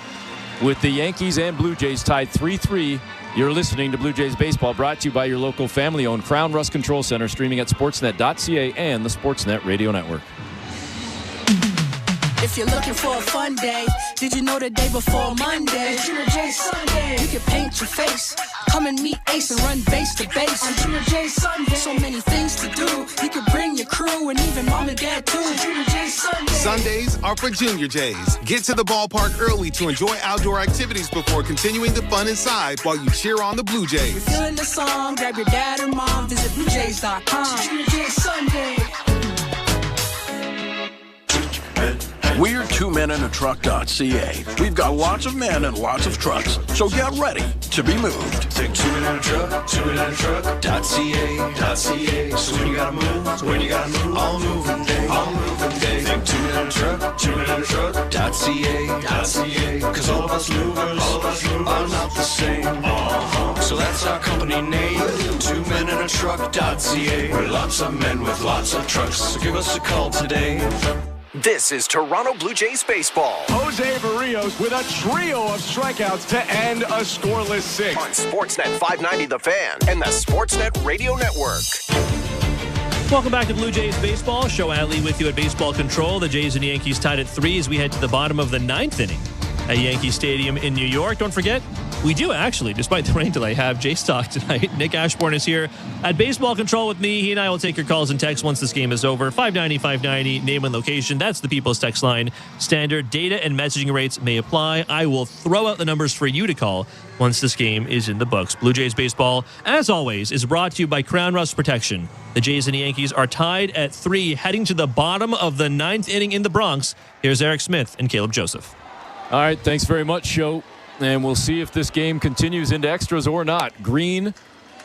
with the Yankees and Blue Jays tied 3-3. You're listening to Blue Jays Baseball, brought to you by your local family-owned Crown Rust Control Center, streaming at sportsnet.ca and the Sportsnet Radio Network. If you're looking for a fun day, did you know the day before Monday? Junior J Sunday. You can paint your face, come and meet Ace and run base to base. On Junior J Sunday. So many things to do. You can bring your crew and even mom and dad too. Junior J Sunday. Sundays are for Junior Jays. Get to the ballpark early to enjoy outdoor activities before continuing the fun inside while you cheer on the Blue Jays. If you're feeling the song, grab your dad or mom, visit BlueJays.com. Junior J Sunday. We're twomenintruck.ca. We've got lots of men and lots of trucks, so get ready to be moved. Think 2 men in a truck, 2menintruck.ca. So when you gotta move, all moving day. Think 2 men in a truck, 2menintruck.ca. Cause all of us movers are not the same. So that's our company name, 2menintruck.ca. We're lots of men with lots of trucks, so give us a call today. This is Toronto Blue Jays baseball. Jose Barrios with a trio of strikeouts to end a scoreless 6. On Sportsnet 590 The Fan and the Sportsnet Radio Network. Welcome back to Blue Jays Baseball. Show Adley with you at Baseball Control. The Jays and Yankees tied at 3 as we head to the bottom of the 9th inning at Yankee Stadium in New York. Don't forget, we do actually, despite the rain delay, have Jay Stock tonight. Nick Ashbourne is here at Baseball Control with me. He and I will take your calls and texts once this game is over. 590, name and location. That's the People's Text line. Standard data and messaging rates may apply. I will throw out the numbers for you to call once this game is in the books. Blue Jays Baseball, as always, is brought to you by Crown Rust Protection. The Jays and the Yankees are tied at 3, heading to the bottom of the 9th inning in the Bronx. Here's Eric Smith and Caleb Joseph. All right, thanks very much, Joe. And we'll see if this game continues into extras or not. Green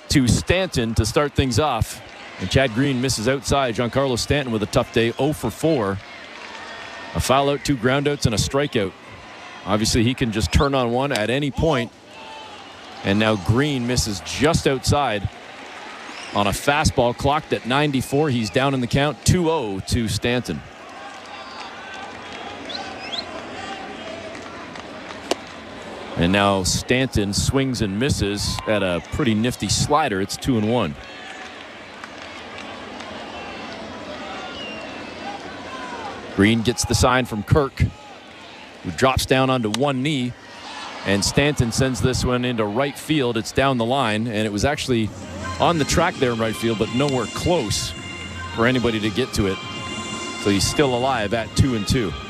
to Stanton to start things off. And Chad Green misses outside. Giancarlo Stanton with a tough day, 0 for 4. A foul out, 2 groundouts, and a strikeout. Obviously, he can just turn on one at any point. And now Green misses just outside on a fastball clocked at 94. He's down in the count, 2-0 to Stanton. And now Stanton swings and misses at a pretty nifty slider. It's 2-1. Green gets the sign from Kirk, who drops down onto one knee. And Stanton sends this one into right field. It's down the line, and it was actually on the track there in right field, but nowhere close for anybody to get to it. So he's still alive at 2-2.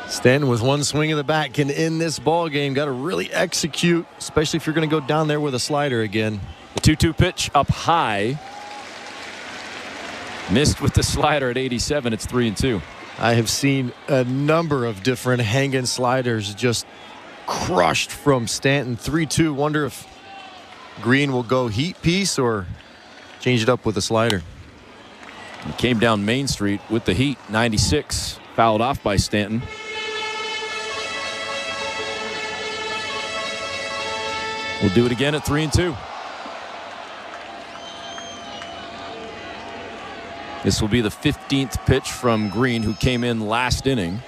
Stanton with one swing of the bat can end this ball game. Got to really execute, especially if you're going to go down there with a slider again. The 2-2 pitch up high. Missed with the slider at 87. It's 3-2. I have seen a number of different hanging sliders just crushed from Stanton. 3-2. Wonder if Green will go heat piece or change it up with a slider. He came down Main Street with the heat. 96. Fouled off by Stanton. We'll do it again at 3-2. This will be the 15th pitch from Green, who came in last inning.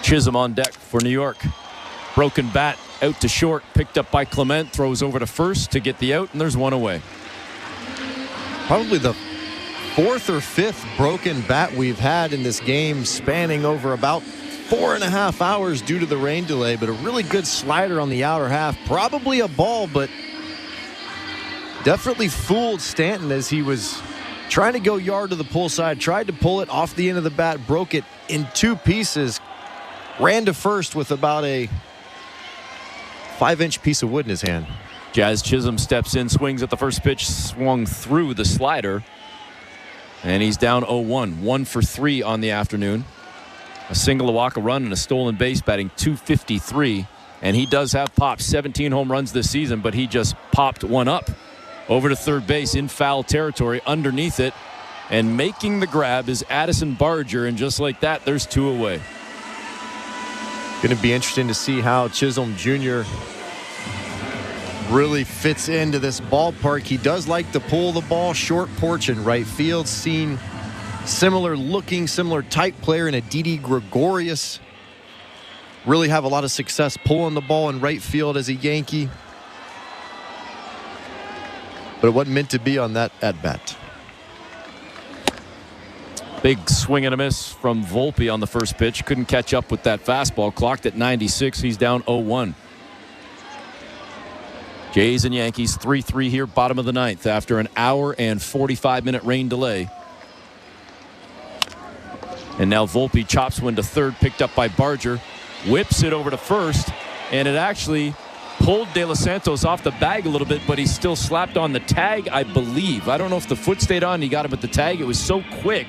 Chisholm on deck for New York. Broken bat out to short, picked up by Clement, throws over to first to get the out, and there's one away. Probably the 4th or 5th broken bat we've had in this game, spanning over about 4.5 hours due to the rain delay, but a really good slider on the outer half. Probably a ball, but definitely fooled Stanton as he was trying to go yard to the pull side, tried to pull it off the end of the bat, broke it in 2 pieces, ran to first with about a 5-inch piece of wood in his hand. Jazz Chisholm steps in, swings at the first pitch, swung through the slider, and he's down 0-1. 1 for 3 on the afternoon. A single, a walk, a run, and a stolen base, batting .253. And he does have popped 17 home runs this season, but he just popped one up over to third base in foul territory underneath it. And making the grab is Addison Barger, and just like that, there's 2 away. Going to be interesting to see how Chisholm Jr. really fits into this ballpark. He does like to pull the ball short porch in right field. Seen similar type player in a Didi Gregorius. Really have a lot of success pulling the ball in right field as a Yankee. But it wasn't meant to be on that at-bat. Big swing and a miss from Volpe on the first pitch. Couldn't catch up with that fastball. Clocked at 96. He's down 0-1. Jays and Yankees 3-3 here, bottom of the ninth after an hour and 45-minute rain delay. And now Volpe chops one to third, picked up by Barger. Whips it over to first, and it actually pulled De Los Santos off the bag a little bit, but he still slapped on the tag, I believe. I don't know if the foot stayed on. He got him at the tag. It was so quick,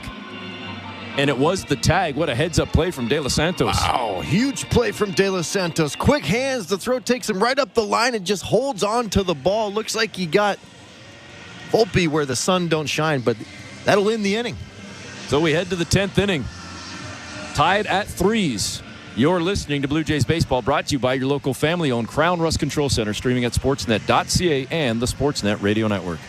and it was the tag. What a heads-up play from De Los Santos. Wow, huge play from De Los Santos. Quick hands. The throw takes him right up the line and just holds on to the ball. Looks like he got Volpe where the sun don't shine, but that'll end the inning. So we head to the 10th inning. Tied at 3s. You're listening to Blue Jays Baseball, brought to you by your local family-owned Crown Rust Control Center, streaming at sportsnet.ca and the Sportsnet Radio Network.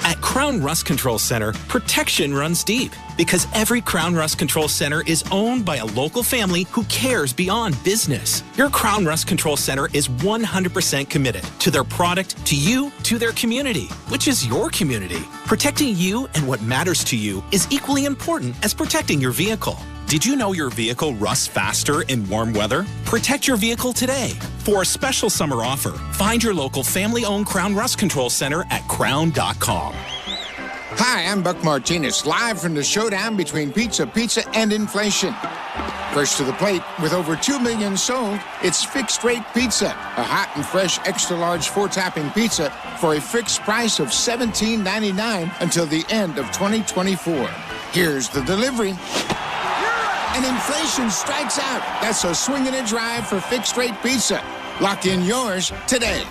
At Crown Rust Control Center, protection runs deep because every Crown Rust Control Center is owned by a local family who cares beyond business. Your Crown Rust Control Center is 100% committed to their product, to you, to their community, which is your community. Protecting you and what matters to you is equally important as protecting your vehicle. Did you know your vehicle rusts faster in warm weather? Protect your vehicle today. For a special summer offer, find your local family-owned Crown Rust Control Center at crown.com. Hi, I'm Buck Martinez, live from the showdown between pizza and inflation. First to the plate, with over 2 million sold, it's Fixed Rate Pizza, a hot and fresh extra-large 4-topping pizza for a fixed price of $17.99 until the end of 2024. Here's the delivery. And inflation strikes out. That's a swing and a drive for Fixed Rate Pizza. Lock in yours today.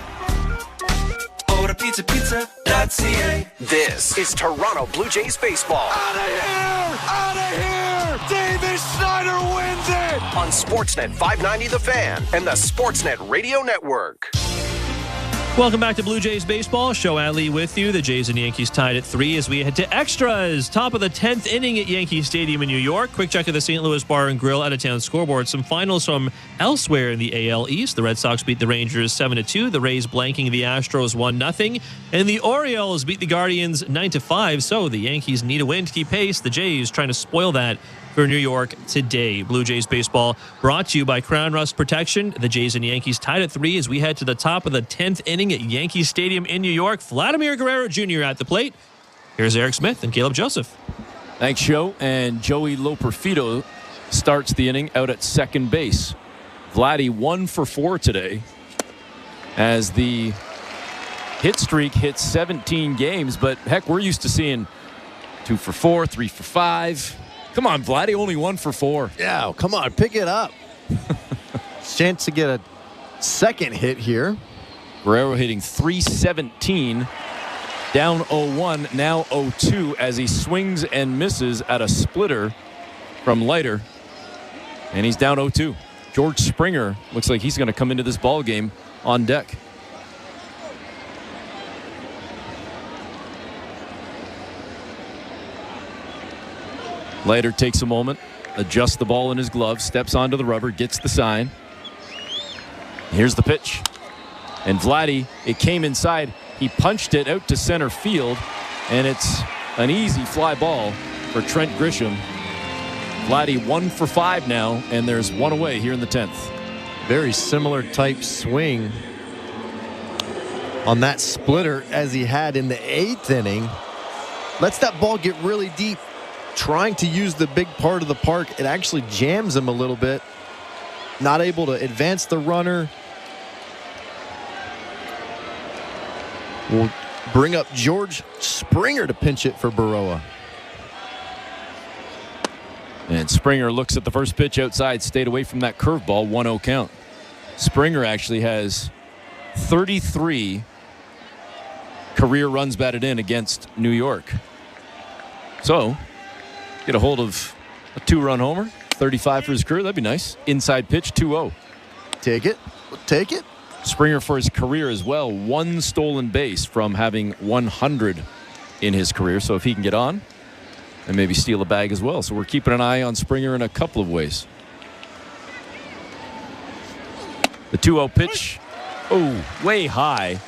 Order pizza.ca. This is Toronto Blue Jays baseball. Out of here! Out of here! Davis Snyder wins it! On Sportsnet 590 The Fan and the Sportsnet Radio Network. Welcome back to Blue Jays Baseball. Show Ali with you. The Jays and Yankees tied at 3 as we head to extras. Top of the 10th inning at Yankee Stadium in New York. Quick check of the St. Louis Bar and Grill out-of-town scoreboard. Some finals from elsewhere in the AL East. The Red Sox beat the Rangers 7-2. The Rays blanking the Astros 1-0. And the Orioles beat the Guardians 9-5. So the Yankees need a win to keep pace. The Jays trying to spoil that for New York today. Blue Jays Baseball brought to you by Crown Rust Protection. The Jays and Yankees tied at 3 as we head to the top of the 10th inning at Yankee Stadium in New York. Vladimir Guerrero Jr. at the plate. Here's Eric Smith and Caleb Joseph. Thanks, Joe. And Joey Loperfido starts the inning out at second base. Vladdy 1 for 4 today as the hit streak hits 17 games. But heck, we're used to seeing 2 for 4, 3 for 5. Come on, Vladdy, only 1 for 4. Yeah, come on, pick it up. Chance to get a second hit here. Guerrero hitting .317, down 0-1, now 0-2 as he swings and misses at a splitter from Leiter, and he's down 0-2. George Springer looks like he's going to come into this ball game on deck. Leiter takes a moment, adjusts the ball in his glove, steps onto the rubber, gets the sign. Here's the pitch. And Vladdy, it came inside. He punched it out to center field, and it's an easy fly ball for Trent Grisham. Vladdy 1 for 5 now, and there's 1 away here in the 10th. Very similar type swing on that splitter as he had in the 8th inning. Lets that ball get really deep. Trying to use the big part of the park, it actually jams him a little bit. Not able to advance the runner. We'll bring up George Springer to pinch it for Baroa. And Springer looks at the first pitch outside, stayed away from that curveball, 1-0 count. Springer actually has 33 career runs batted in against New York. So, get a hold of a 2-run homer, 35 for his career. That'd be nice. Inside pitch, 2-0. Take it. Take it. Springer for his career as well. 1 stolen base from having 100 in his career. So if he can get on and maybe steal a bag as well. So we're keeping an eye on Springer in a couple of ways. The 2-0 pitch. Oh, way high.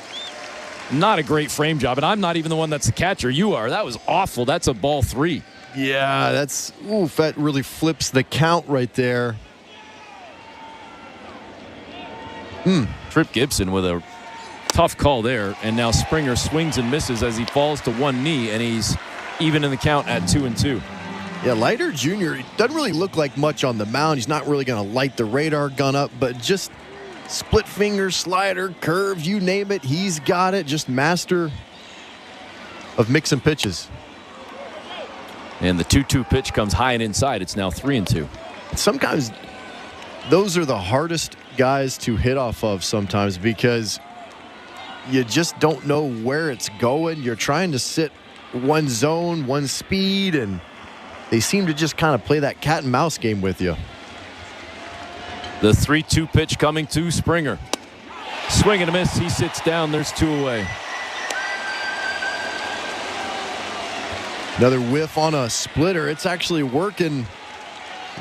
Not a great frame job. And I'm not even the one that's the catcher. You are. That was awful. That's a ball 3. Yeah, that really flips the count right there. Trip Gibson with a tough call there. And now Springer swings and misses as he falls to one knee, and he's even in the count at 2-2. Yeah, Leiter Jr. doesn't really look like much on the mound. He's not really going to light the radar gun up, but just split finger, slider, curve, you name it, he's got it. Just master of mixing pitches. And the 2-2 pitch comes high and inside. It's now 3-2. Sometimes those are the hardest guys to hit off of sometimes because you just don't know where it's going. You're trying to sit one zone, one speed, and they seem to just kind of play that cat and mouse game with you. The 3-2 pitch coming to Springer. Swing and a miss. He sits down. There's 2 away. Another whiff on a splitter. It's actually working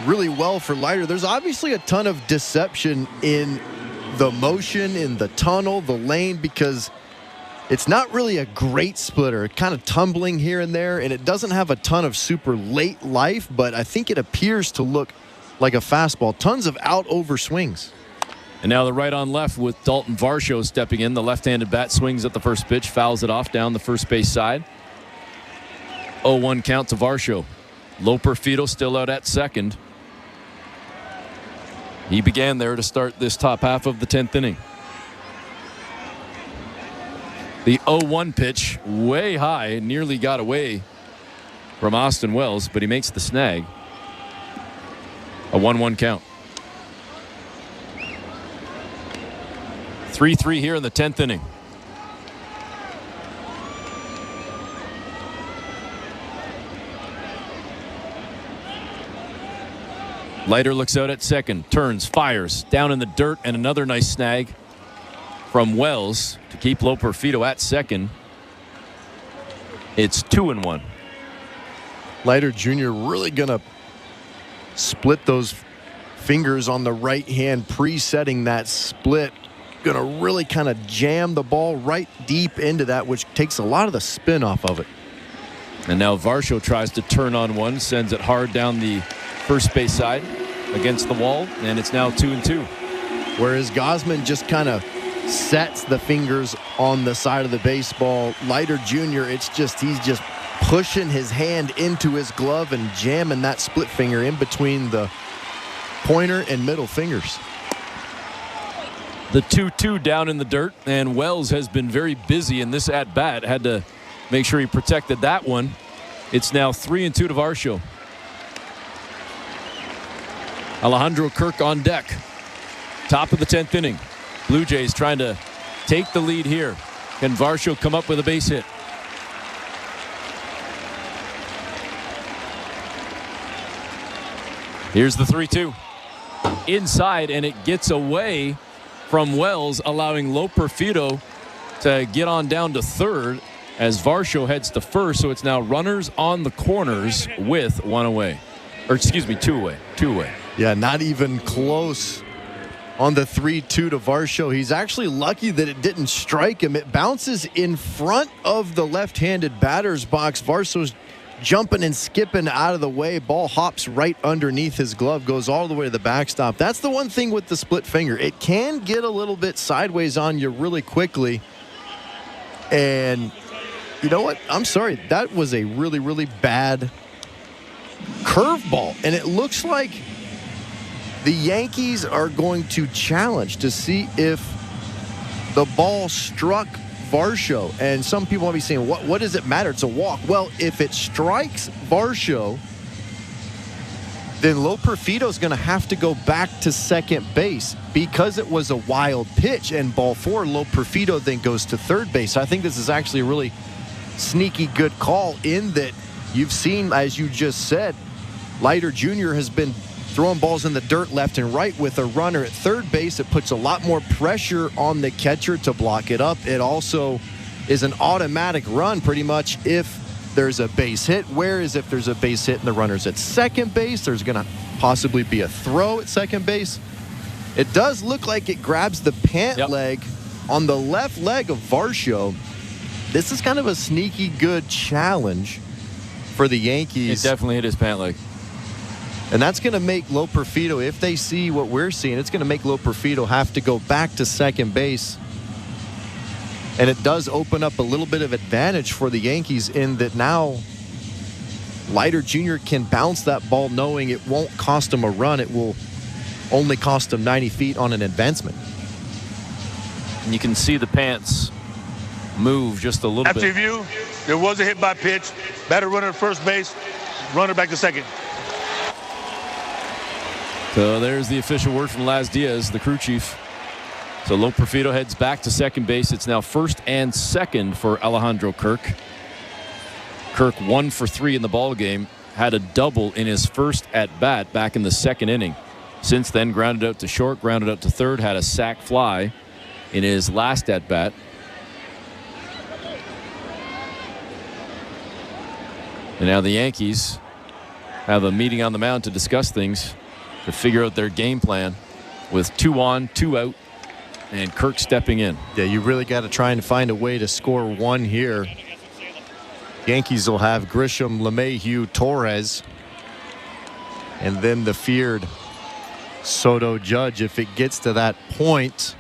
really well for Leiter. There's obviously a ton of deception in the motion, in the tunnel, the lane, because it's not really a great splitter. It's kind of tumbling here and there, and it doesn't have a ton of super late life, but I think it appears to look like a fastball. Tons of out over swings. And now the right on left with Dalton Varsho stepping in. The left-handed bat swings at the first pitch, fouls it off down the first base side. 0-1 count to Varsho. Loper Fido still out at second. He began there to start this top half of the 10th inning. The 0-1 pitch, way high, nearly got away from Austin Wells, but he makes the snag. A 1-1 count. 3-3 here in the 10th inning. Leiter looks out at second, turns, fires, down in the dirt, and another nice snag from Wells to keep Loper Fido at second. It's 2-1. Leiter Jr. really going to split those fingers on the right hand, presetting that split. Going to really kind of jam the ball right deep into that, which takes a lot of the spin off of it. And now Varsho tries to turn on one, sends it hard down the first base side against the wall, and it's now 2-2. Whereas Gausman just kind of sets the fingers on the side of the baseball. Leiter Jr., he's just pushing his hand into his glove and jamming that split finger in between the pointer and middle fingers. The 2-2 down in the dirt, and Wells has been very busy in this at-bat. Had to make sure he protected that one. It's now 3-2 to Varsho. Alejandro Kirk on deck. Top of the 10th inning. Blue Jays trying to take the lead here. Can Varsho come up with a base hit? Here's the 3-2. Inside, and it gets away from Wells, allowing Loper Fido to get on down to third as Varsho heads to first. So it's now runners on the corners with one away. Or excuse me, two away. Yeah, not even close on the 3-2 to Varsho. He's actually lucky that it didn't strike him. It bounces in front of the left-handed batter's box. Varsho's jumping and skipping out of the way. Ball hops right underneath his glove, goes all the way to the backstop. That's the one thing with the split finger. It can get a little bit sideways on you really quickly. And you know what? I'm sorry. That was a really, really bad curveball. And it looks like the Yankees are going to challenge to see if the ball struck Varsho. And some people might be saying, what does it matter? It's a walk. Well, if it strikes Varsho, then Loperfido's going to have to go back to second base because it was a wild pitch and ball four. Loperfido then goes to third base. I think this is actually a really sneaky good call in that you've seen, as you just said, Leiter Jr. has been throwing balls in the dirt left and right with a runner at third base. It puts a lot more pressure on the catcher to block it up. It also is an automatic run pretty much if there's a base hit, whereas if there's a base hit and the runner's at second base, there's going to possibly be a throw at second base. It does look like it grabs the pant leg on the left leg of Varsho. This is kind of a sneaky good challenge for the Yankees. It definitely hit his pant leg. And that's going to make Loperfido, if they see what we're seeing, it's going to make Loperfido have to go back to second base. And it does open up a little bit of advantage for the Yankees in that now Leiter Jr. can bounce that ball knowing it won't cost him a run. It will only cost him 90 feet on an advancement. And you can see the pants move just a little After bit. review, there was a hit by pitch. Batter runner at first base, runner back to second. So there's the official word from Laz Diaz, the crew chief. So Loperfido heads back to second base. It's now first and second for Alejandro Kirk. Kirk 1 for 3 in the ball game. Had a double in his first at bat back in the second inning. Since then, grounded out to short, grounded out to third, had a sac fly in his last at bat. And now the Yankees have a meeting on the mound to discuss things, to figure out their game plan with 2 on, 2 out, and Kirk stepping in. Yeah, you really got to try and find a way to score one here. Yankees will have Grisham, LeMahieu, Torres, and then the feared Soto, Judge if it gets to that point.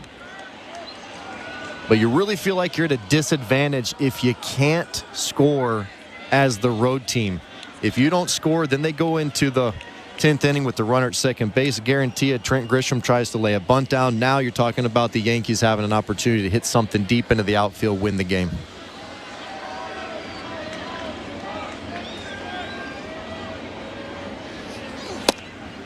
But you really feel like you're at a disadvantage if you can't score as the road team. If you don't score, then they go into the 10th inning with the runner at second base. Guarantee it, Trent Grisham tries to lay a bunt down. Now you're talking about the Yankees having an opportunity to hit something deep into the outfield, win the game.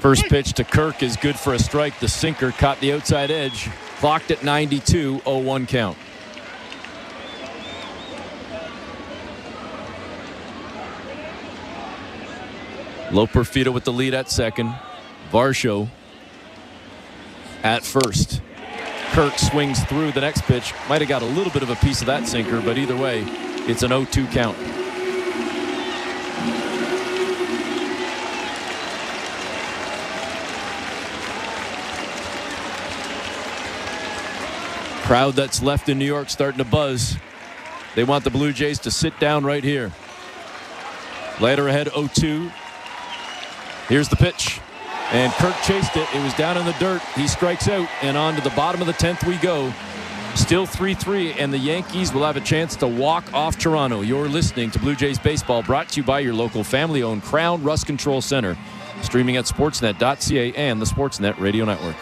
First pitch to Kirk is good for a strike. The sinker caught the outside edge. Clocked at 92, 0-1 count. Loperfido with the lead at second. Varsho at first. Kirk swings through the next pitch. Might have got a little bit of a piece of that sinker, but either way, it's an 0-2 count. Crowd that's left in New York starting to buzz. They want the Blue Jays to sit down right here. Later ahead, 0-2. Here's the pitch. And Kirk chased it. It was down in the dirt. He strikes out, and on to the bottom of the 10th we go. Still 3-3, and the Yankees will have a chance to walk off Toronto. You're listening to Blue Jays Baseball, brought to you by your local family-owned Crown Rust Control Center. Streaming at sportsnet.ca and the Sportsnet Radio Network.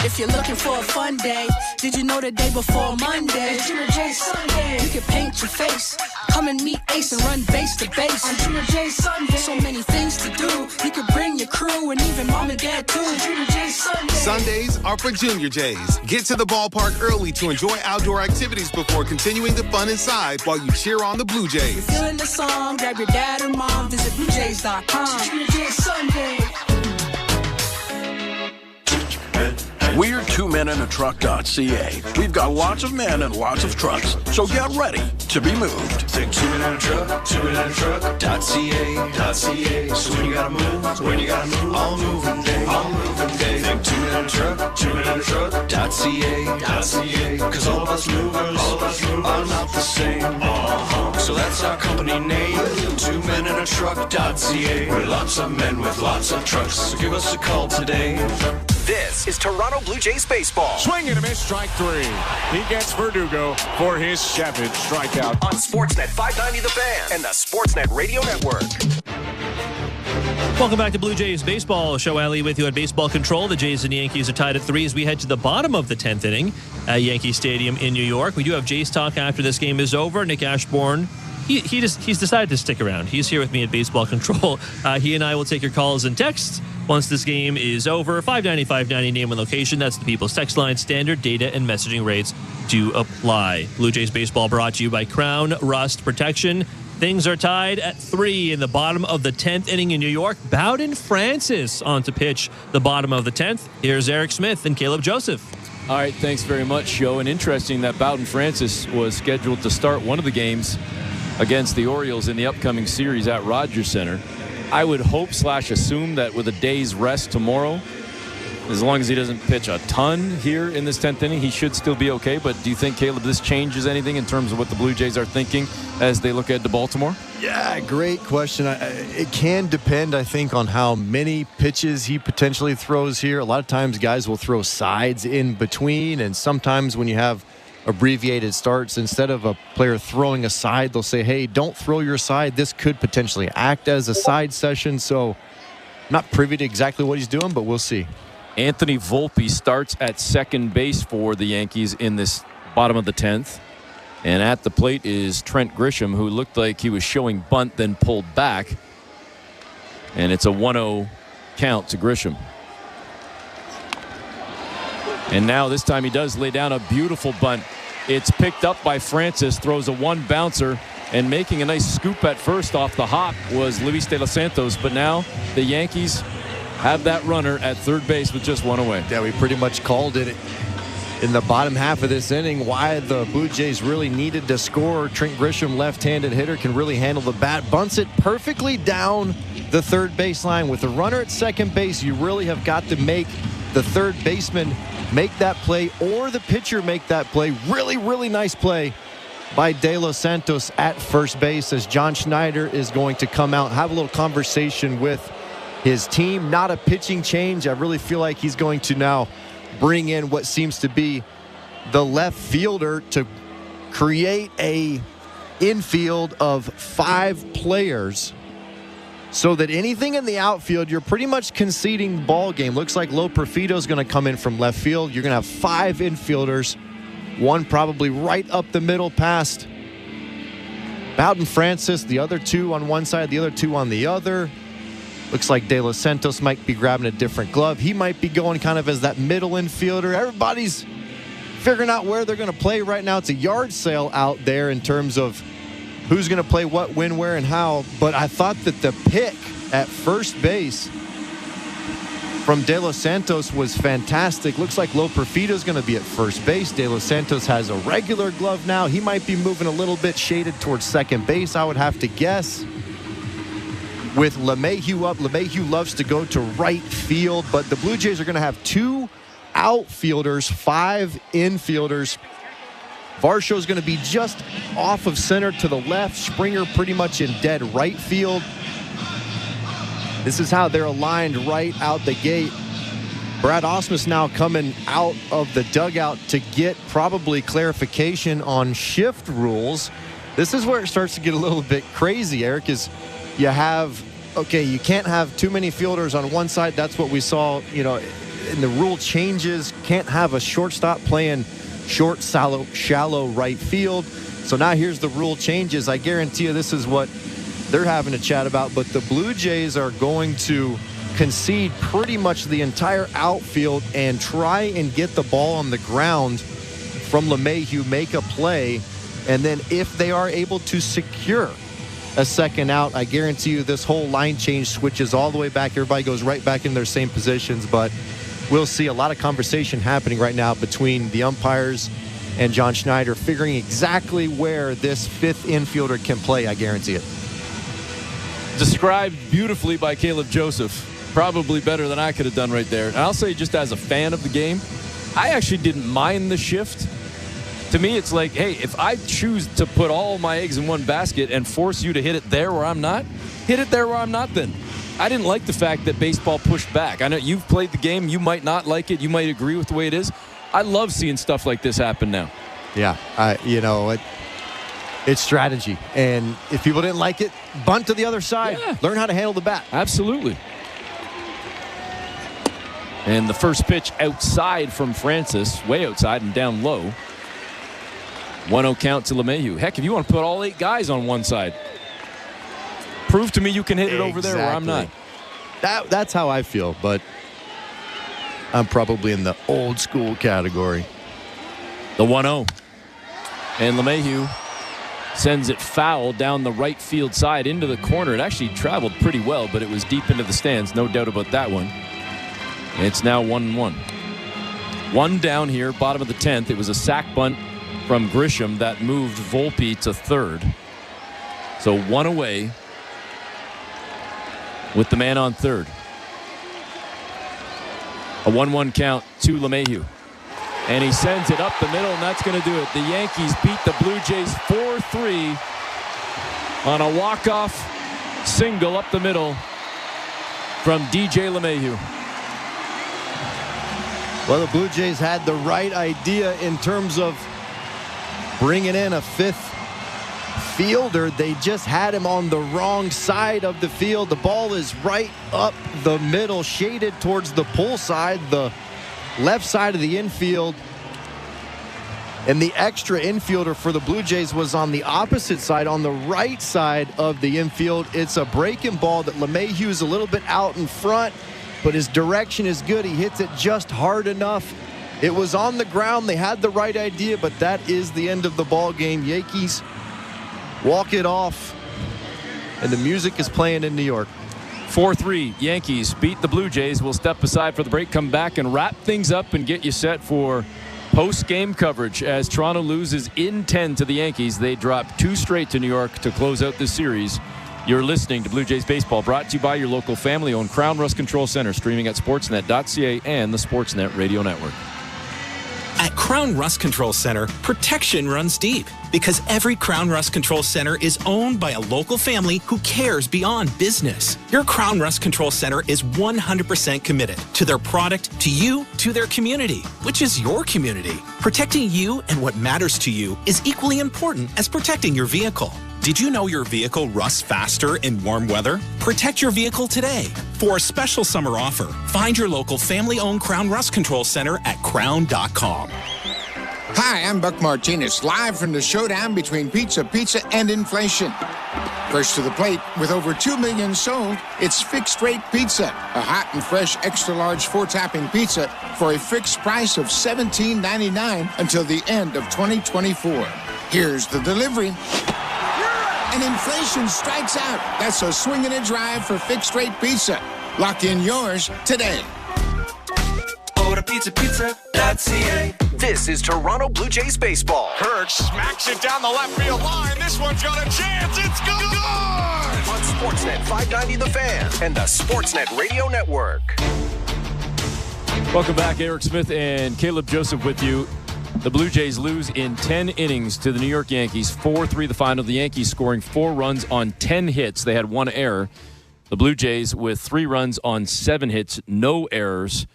If you're looking for a fun day, did you know the day before Monday? It's Junior J Sunday. You can paint your face, come and meet Ace and run base to base. On Junior J Sunday, so many things to do. You could bring your crew and even mom and dad too. Junior J Sunday. Sundays are for Junior Jays. Get to the ballpark early to enjoy outdoor activities before continuing the fun inside while you cheer on the Blue Jays. If you're feeling the song, grab your dad or mom, visit BlueJays.com. Junior J Sunday. We're 2menintruck.ca. We've got lots of men and lots of trucks, so get ready to be moved. Think 2menintruck.ca. So when you gotta move, all moving day. Think 2menintruck.ca. Cause all of us movers are not the same. So that's our company name, 2menintruck.ca. We're lots of men with lots of trucks, so give us a call today. This is Toronto Blue Jays baseball. Swing and a miss, strike 3. He gets Verdugo for his 7th strikeout. On Sportsnet 590 The Fan and the Sportsnet Radio Network. Welcome back to Blue Jays Baseball. Show Ali with you at Baseball Control. The Jays and the Yankees are tied at 3 as we head to the bottom of the 10th inning at Yankee Stadium in New York. We do have Jays talk after this game is over. Nick Ashbourne he's decided to stick around. He's here with me at Baseball Control. He and I will take your calls and texts once this game is over. 590-590, name and location. That's the People's Text Line. Standard data and messaging rates do apply. Blue Jays baseball brought to you by Crown Rust Protection. Things are tied at 3 in the bottom of the 10th inning in New York. Bowden Francis on to pitch the bottom of the 10th. Here's Eric Smith and Caleb Joseph. All right, thanks very much, Joe. And interesting that Bowden Francis was scheduled to start one of the games against the Orioles in the upcoming series at Rogers Center. I would hope / assume that with a day's rest tomorrow, as long as he doesn't pitch a ton here in this 10th inning, he should still be okay. But do you think, Caleb, this changes anything in terms of what the Blue Jays are thinking as they look ahead to Baltimore? Yeah, great question. It can depend, I think, on how many pitches he potentially throws here. A lot of times guys will throw sides in between, and sometimes when you have abbreviated starts, instead of a player throwing a side, they'll say, hey, don't throw your side. This could potentially act as a side session. So I'm not privy to exactly what he's doing, but we'll see. Anthony Volpe starts at second base for the Yankees in this bottom of the 10th. And at the plate is Trent Grisham, who looked like he was showing bunt, then pulled back. And it's a 1-0 count to Grisham. And now this time he does lay down a beautiful bunt. It's picked up by Francis, throws a one bouncer, and making a nice scoop at first off the hop was Luis De Los Santos. But now the Yankees have that runner at third base with just one away. Yeah, we pretty much called it in the bottom half of this inning why the Blue Jays really needed to score. Trent Grisham, left-handed hitter, can really handle the bat. Bunts it perfectly down the third baseline. With the runner at second base, you really have got to make the third baseman make that play or the pitcher make that play. Really, really nice play by De Los Santos at first base as John Schneider is going to come out and have a little conversation with his team. Not a pitching change. I really feel like he's going to now bring in what seems to be the left fielder to create a infield of 5 players so that anything in the outfield, you're pretty much conceding ball game. Looks like Lo Perfido is going to come in from left field. You're going to have 5 infielders, one probably right up the middle past Bowden Francis, the other 2 on one side, the other 2 on the other. Looks like De Los Santos might be grabbing a different glove. He might be going kind of as that middle infielder. Everybody's figuring out where they're going to play right now. It's a yard sale out there in terms of who's going to play what, when, where, and how. But I thought that the pick at first base from De Los Santos was fantastic. Looks like Lo Perfido is going to be at first base. De Los Santos has a regular glove now. He might be moving a little bit shaded towards second base, I would have to guess. With LeMahieu up, LeMahieu loves to go to right field, but the Blue Jays are going to have 2 outfielders, 5 infielders. Varsho is going to be just off of center to the left. Springer pretty much in dead right field. This is how they're aligned right out the gate. Brad Ausmus now coming out of the dugout to get probably clarification on shift rules. This is where it starts to get a little bit crazy, Eric, is you have, okay, you can't have too many fielders on one side. That's what we saw, in the rule changes. Can't have a shortstop playing short, shallow right field. So now here's the rule changes. I guarantee you this is what they're having a chat about. But the Blue Jays are going to concede pretty much the entire outfield and try and get the ball on the ground from LeMahieu, make a play. And then if they are able to secure a second out, I guarantee you this whole line change switches all the way back. Everybody goes right back in their same positions. But we'll see a lot of conversation happening right now between the umpires and John Schneider, figuring exactly where this 5th infielder can play. I guarantee it. Described beautifully by Caleb Joseph. Probably better than I could have done right there. And I'll say, just as a fan of the game, I actually didn't mind the shift. To me, it's like, hey, if I choose to put all my eggs in one basket and force you to hit it there where I'm not, hit it there where I'm not then. I didn't like the fact that baseball pushed back. I know you've played the game. You might not like it. You might agree with the way it is. I love seeing stuff like this happen now. Yeah, it's strategy. And if people didn't like it, bunt to the other side. Yeah. Learn how to handle the bat. Absolutely. And the first pitch outside from Francis, way outside and down low. 1-0 count to LeMahieu. Heck, if you want to put all 8 guys on one side, prove to me you can hit it over there where I'm not. That's how I feel, but I'm probably in the old school category. The 1-0. And LeMahieu sends it foul down the right field side into the corner. It actually traveled pretty well, but it was deep into the stands. No doubt about that one. And it's now 1-1. One down here, bottom of the 10th. It was a sac bunt from Grisham that moved Volpe to third. So 1 away with the man on third. A 1-1 count to LeMahieu. And he sends it up the middle, and that's going to do it. The Yankees beat the Blue Jays 4-3 on a walk-off single up the middle from DJ LeMahieu. Well, the Blue Jays had the right idea in terms of bringing in a 5th fielder. They just had him on the wrong side of the field. The ball is right up the middle, shaded towards the pull side, the left side of the infield. And the extra infielder for the Blue Jays was on the opposite side, on the right side of the infield. It's a breaking ball that LeMahieu is a little bit out in front, but his direction is good. He hits it just hard enough. It was on the ground. They had the right idea, but that is the end of the ball game. Yankees walk it off, and the music is playing in New York. 4-3 Yankees beat the Blue Jays. We'll step aside for the break, come back and wrap things up and get you set for post-game coverage as Toronto loses in 10 to the Yankees. They drop 2 straight to New York to close out this series. You're listening to Blue Jays Baseball, brought to you by your local family-owned Crown Rust Control Center, streaming at sportsnet.ca and the Sportsnet Radio Network. At Crown Rust Control Center, protection runs deep because every Crown Rust Control Center is owned by a local family who cares beyond business. Your Crown Rust Control Center is 100% committed to their product, to you, to their community, which is your community. Protecting you and what matters to you is equally important as protecting your vehicle. Did you know your vehicle rusts faster in warm weather? Protect your vehicle today. For a special summer offer, find your local family-owned Crown Rust Control Center at crown.com. Hi, I'm Buck Martinez, live from the showdown between pizza and inflation. First to the plate, with over 2 million sold, it's Fixed Rate Pizza, a hot and fresh extra-large 4-topping pizza for a fixed price of $17.99 until the end of 2024. Here's the delivery. And inflation strikes out. That's a swing and a drive for Fixed Rate Pizza. Lock in yours today. Order pizza.ca. This is Toronto Blue Jays baseball. Kirk smacks it down the left field line. This one's got a chance. It's good. On Sportsnet 590 The Fan and the Sportsnet Radio Network. Welcome back. Eric Smith and Caleb Joseph with you. The Blue Jays lose in 10 innings to the New York Yankees. 4-3 the final. The Yankees scoring 4 runs on 10 hits. They had 1 error. The Blue Jays with 3 runs on 7 hits. No errors.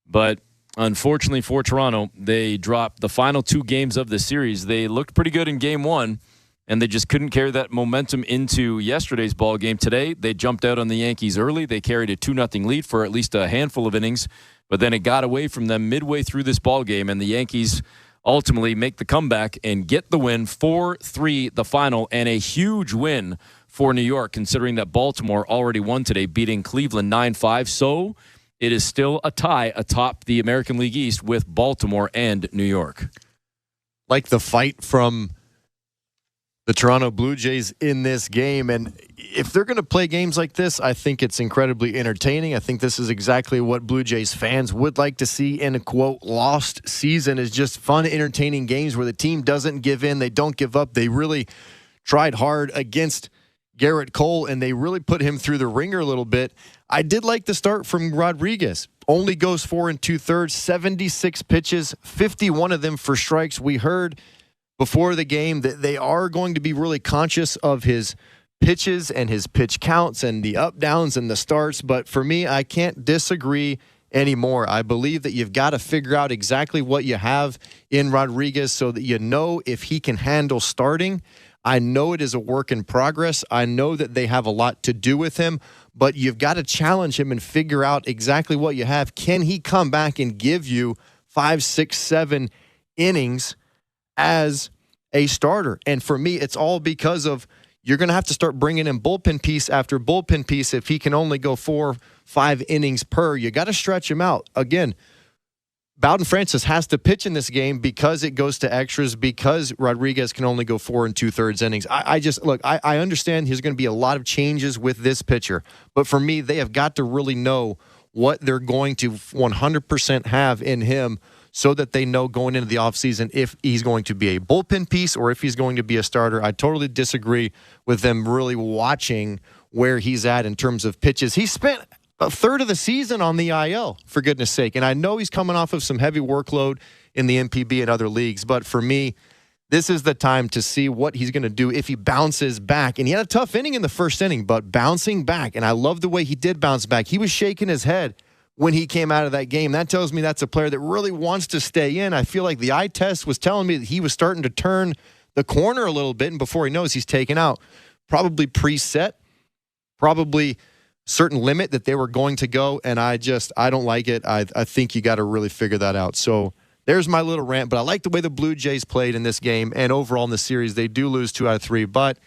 But unfortunately for Toronto, they dropped the final 2 games of the series. They looked pretty good in Game 1, and they just couldn't carry that momentum into yesterday's ball game. Today, they jumped out on the Yankees early. They carried a 2-0 lead for at least a handful of innings. But then it got away from them midway through this ball game, and the Yankees ultimately make the comeback and get the win. 4-3 the final, and a huge win for New York, considering that Baltimore already won today, beating Cleveland 9-5. So it is still a tie atop the American League East with Baltimore and New York. Like the fight from the Toronto Blue Jays in this game. And if they're going to play games like this, I think it's incredibly entertaining. I think this is exactly what Blue Jays fans would like to see in a, quote, lost season, is just fun, entertaining games where the team doesn't give in. They don't give up. They really tried hard against Garrett Cole, and they really put him through the ringer a little bit. I did like the start from Rodriguez. Only goes 4 2/3, 76 pitches, 51 of them for strikes. We heard before the game that they are going to be really conscious of his pitches and his pitch counts and the up downs and the starts. But for me, I can't disagree anymore. I believe that you've got to figure out exactly what you have in Rodriguez so that you know if he can handle starting. I know it is a work in progress. I know that they have a lot to do with him, but you've got to challenge him and figure out exactly what you have. Can he come back and give you 5, 6, 7 innings as a starter. And for me, it's all because of you're going to have to start bringing in bullpen piece after bullpen piece. If he can only go 4-5 innings per, you got to stretch him out. Again, Bowden Francis has to pitch in this game because it goes to extras, because Rodriguez can only go 4 2/3 innings. I understand there's going to be a lot of changes with this pitcher, but for me, they have got to really know what they're going to 100% have in him so that they know going into the offseason if he's going to be a bullpen piece or if he's going to be a starter. I totally disagree with them really watching where he's at in terms of pitches. He spent a third of the season on the IL, for goodness sake. And I know he's coming off of some heavy workload in the MPB and other leagues, but for me, this is the time to see what he's going to do if he bounces back. And he had a tough inning in the first inning, but bouncing back, and I love the way he did bounce back. He was shaking his head when he came out of that game. That tells me that's a player that really wants to stay in. I feel like the eye test was telling me that he was starting to turn the corner a little bit, and before he knows, he's taken out. Probably preset, probably certain limit that they were going to go, and I don't like it. I think you got to really figure that out. So there's my little rant, but I like the way the Blue Jays played in this game, and overall in the series, they do lose 2 out of 3, but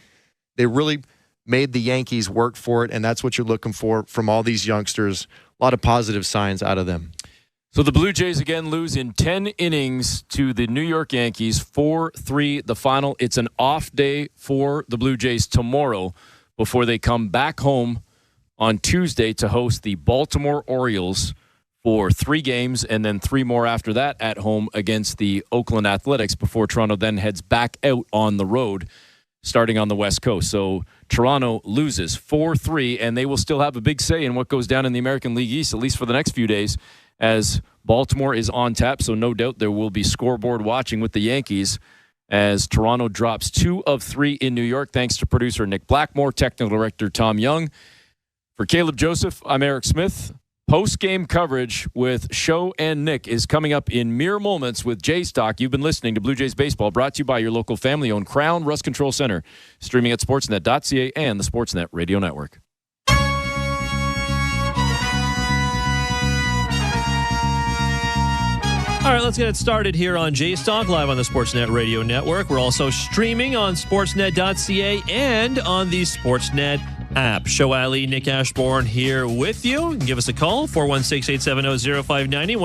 they really made the Yankees work for it, and that's what you're looking for from all these youngsters. A lot of positive signs out of them. So the Blue Jays again lose in 10 innings to the New York Yankees, 4-3 the final. It's an off day for the Blue Jays tomorrow before they come back home on Tuesday to host the Baltimore Orioles for 3 games and then 3 more after that at home against the Oakland Athletics before Toronto then heads back out on the road starting on the West Coast. So Toronto loses 4-3, and they will still have a big say in what goes down in the American League East, at least for the next few days, as Baltimore is on tap. So no doubt there will be scoreboard watching with the Yankees as Toronto drops 2 of 3 in New York, thanks to producer Nick Blackmore, technical director Tom Young. For Caleb Joseph, I'm Eric Smith. Post-game coverage with Show and Nick is coming up in mere moments with J-Stock. You've been listening to Blue Jays Baseball, brought to you by your local family-owned Crown Rust Control Center, streaming at sportsnet.ca and the Sportsnet Radio Network. All right, let's get it started here on J-Stock, live on the Sportsnet Radio Network. We're also streaming on sportsnet.ca and on the Sportsnet app. Show Ali, Nick Ashbourne here with you. You can give us a call, 416-870-0590,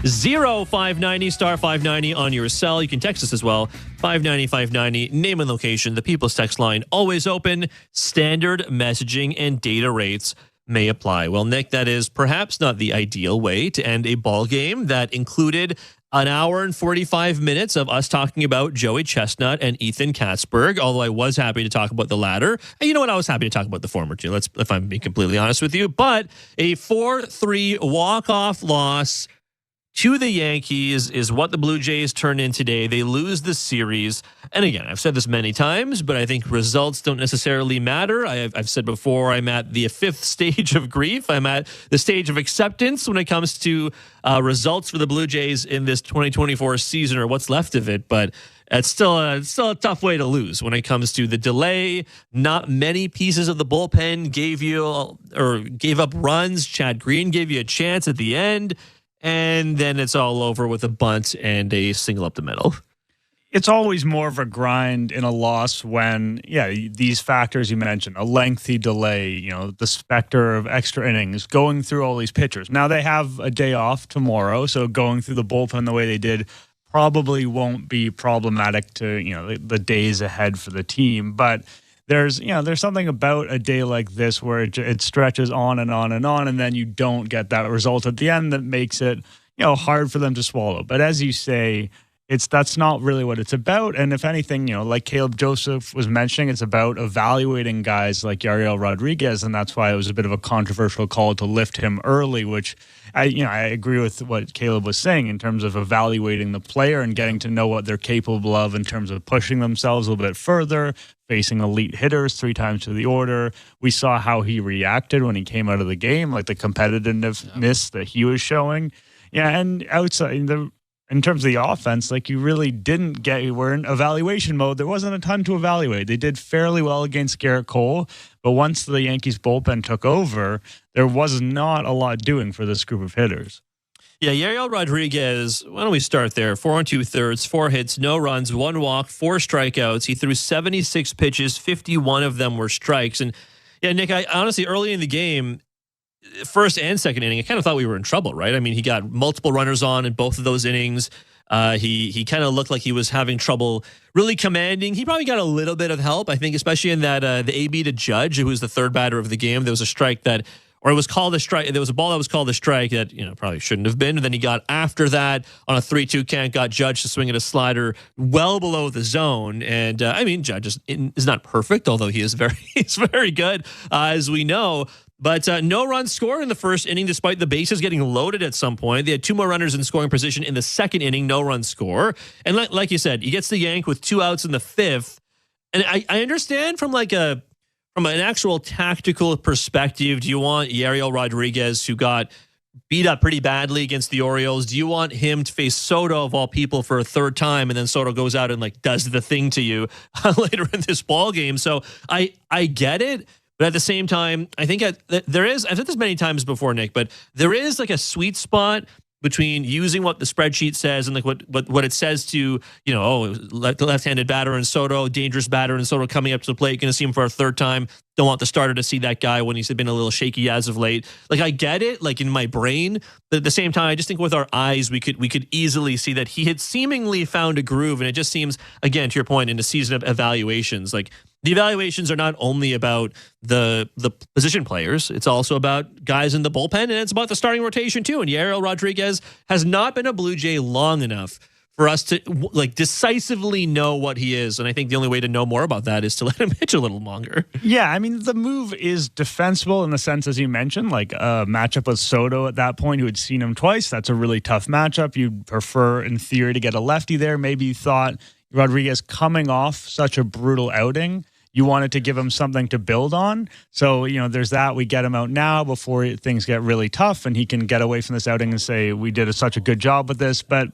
1-888-666-0590, star 590 on your cell. You can text us as well, 590-590, name and location. The People's Text line always open. Standard messaging and data rates may apply. Well, Nick, that is perhaps not the ideal way to end a ball game that included an hour and 45 minutes of us talking about Joey Chestnut and Ethan Katzberg, although I was happy to talk about the latter. And you know what? I was happy to talk about the former too, if I'm being completely honest with you. But a 4-3 walk-off loss to the Yankees is what the Blue Jays turn in today. They lose the series. And again, I've said this many times, but I think results don't necessarily matter. I've said before, I'm at the 5th stage of grief. I'm at the stage of acceptance when it comes to results for the Blue Jays in this 2024 season, or what's left of it. But it's still a tough way to lose when it comes to the delay. Not many pieces of the bullpen gave up runs. Chad Green gave you a chance at the end. And then it's all over with a bunt and a single up the middle. It's always more of a grind in a loss when, these factors you mentioned, a lengthy delay, the specter of extra innings, going through all these pitchers. Now they have a day off tomorrow, so going through the bullpen the way they did probably won't be problematic to, the days ahead for the team. But there's something about a day like this where it stretches on and on and on, and then you don't get that result at the end that makes it, hard for them to swallow. But as you say, that's not really what it's about. And if anything, like Caleb Joseph was mentioning, it's about evaluating guys like Yariel Rodriguez, and that's why it was a bit of a controversial call to lift him early, which I agree with what Caleb was saying in terms of evaluating the player and getting to know what they're capable of in terms of pushing themselves a little bit further, facing elite hitters 3 times to the order. We saw how he reacted when he came out of the game, like the competitiveness that he was showing. Yeah, and outside in terms of the offense, like you really didn't we're in evaluation mode. There wasn't a ton to evaluate. They did fairly well against Garrett Cole, but once the Yankees bullpen took over, there was not a lot doing for this group of hitters. Yeah, Yariel Rodriguez, why don't we start there? 4 2/3, 4 hits, no runs, 1 walk, 4 strikeouts. He threw 76 pitches, 51 of them were strikes. And yeah, Nick, I honestly, early in the game, first and second inning, I kind of thought we were in trouble, right? I mean, he got multiple runners on in both of those innings. He kind of looked like he was having trouble really commanding. He probably got a little bit of help, I think, especially in that the AB to Judge, who was the third batter of the game. There was a strike that, or it was called a strike. There was a ball that was called a strike that, probably shouldn't have been. And then he got after that on a 3-2 count, got Judge to swing at a slider well below the zone. And Judge is not perfect, although he's very good, as we know. But no runs scored in the first inning, despite the bases getting loaded at some point. They had 2 more runners in scoring position in the second inning, no run score. And like you said, he gets the yank with 2 outs in the 5th. And I understand from an actual tactical perspective, do you want Yariel Rodriguez, who got beat up pretty badly against the Orioles, do you want him to face Soto of all people for a third time, and then Soto goes out and does the thing to you later in this ball game? So I get it. But at the same time, I think there is, I've said this many times before, Nick, but there is a sweet spot between using what the spreadsheet says and what it says to, left-handed batter and Soto, dangerous batter and Soto coming up to the plate, going to see him for a third time. Don't want the starter to see that guy when he's been a little shaky as of late. I get it, in my brain, but at the same time, I just think with our eyes, we could easily see that he had seemingly found a groove, and it just seems, again, to your point, in a season of evaluations, the evaluations are not only about the position players, it's also about guys in the bullpen, and it's about the starting rotation too. And Yariel Rodriguez has not been a Blue Jay long enough for us to decisively know what he is. And I think the only way to know more about that is to let him pitch a little longer. Yeah, the move is defensible in the sense, as you mentioned, a matchup with Soto at that point, who had seen him twice. That's a really tough matchup. You'd prefer, in theory, to get a lefty there. Maybe you thought Rodriguez coming off such a brutal outing, you wanted to give him something to build on. So, there's that. We get him out now before things get really tough, and he can get away from this outing and say, we did such a good job with this. But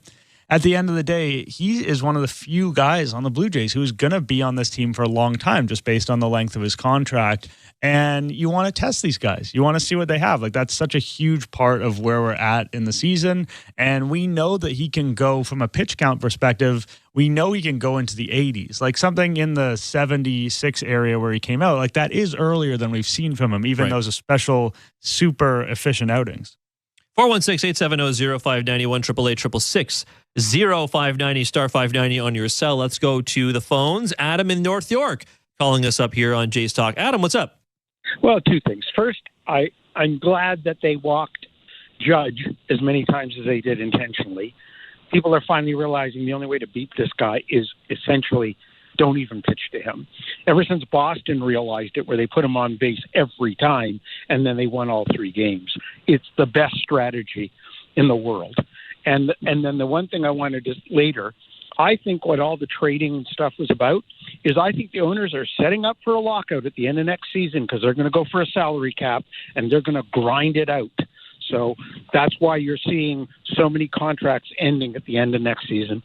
at the end of the day, he is one of the few guys on the Blue Jays who's going to be on this team for a long time, just based on the length of his contract. And you want to test these guys. You want to see what they have. That's such a huge part of where we're at in the season. And we know that he can go, from a pitch count perspective, we know he can go into the 80s. Something in the 76 area where he came out, that is earlier than we've seen from him, even those special, super efficient outings. 416-870-0591, 888-666-0590, star 590 on your cell. Let's go to the phones. Adam in North York calling us up here on Jays Talk. Adam, what's up? Well, 2 things. First, I'm glad that they walked Judge as many times as they did intentionally. People are finally realizing the only way to beat this guy is essentially don't even pitch to him. Ever since Boston realized it, where they put him on base every time, and then they won all 3 games. It's the best strategy in the world. And then the one thing I wanted to later, I think what all the trading stuff was about is I think the owners are setting up for a lockout at the end of next season, because they're going to go for a salary cap and they're going to grind it out. So that's why you're seeing so many contracts ending at the end of next season.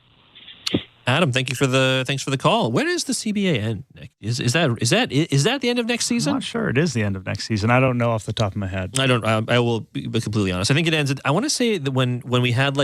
Adam, thanks for the call. When is the CBA end, Nick? Is that the end of next season? I'm not sure. It is the end of next season. I don't know off the top of my head. I don't. I will be completely honest. I think it ends. I want to say that when we had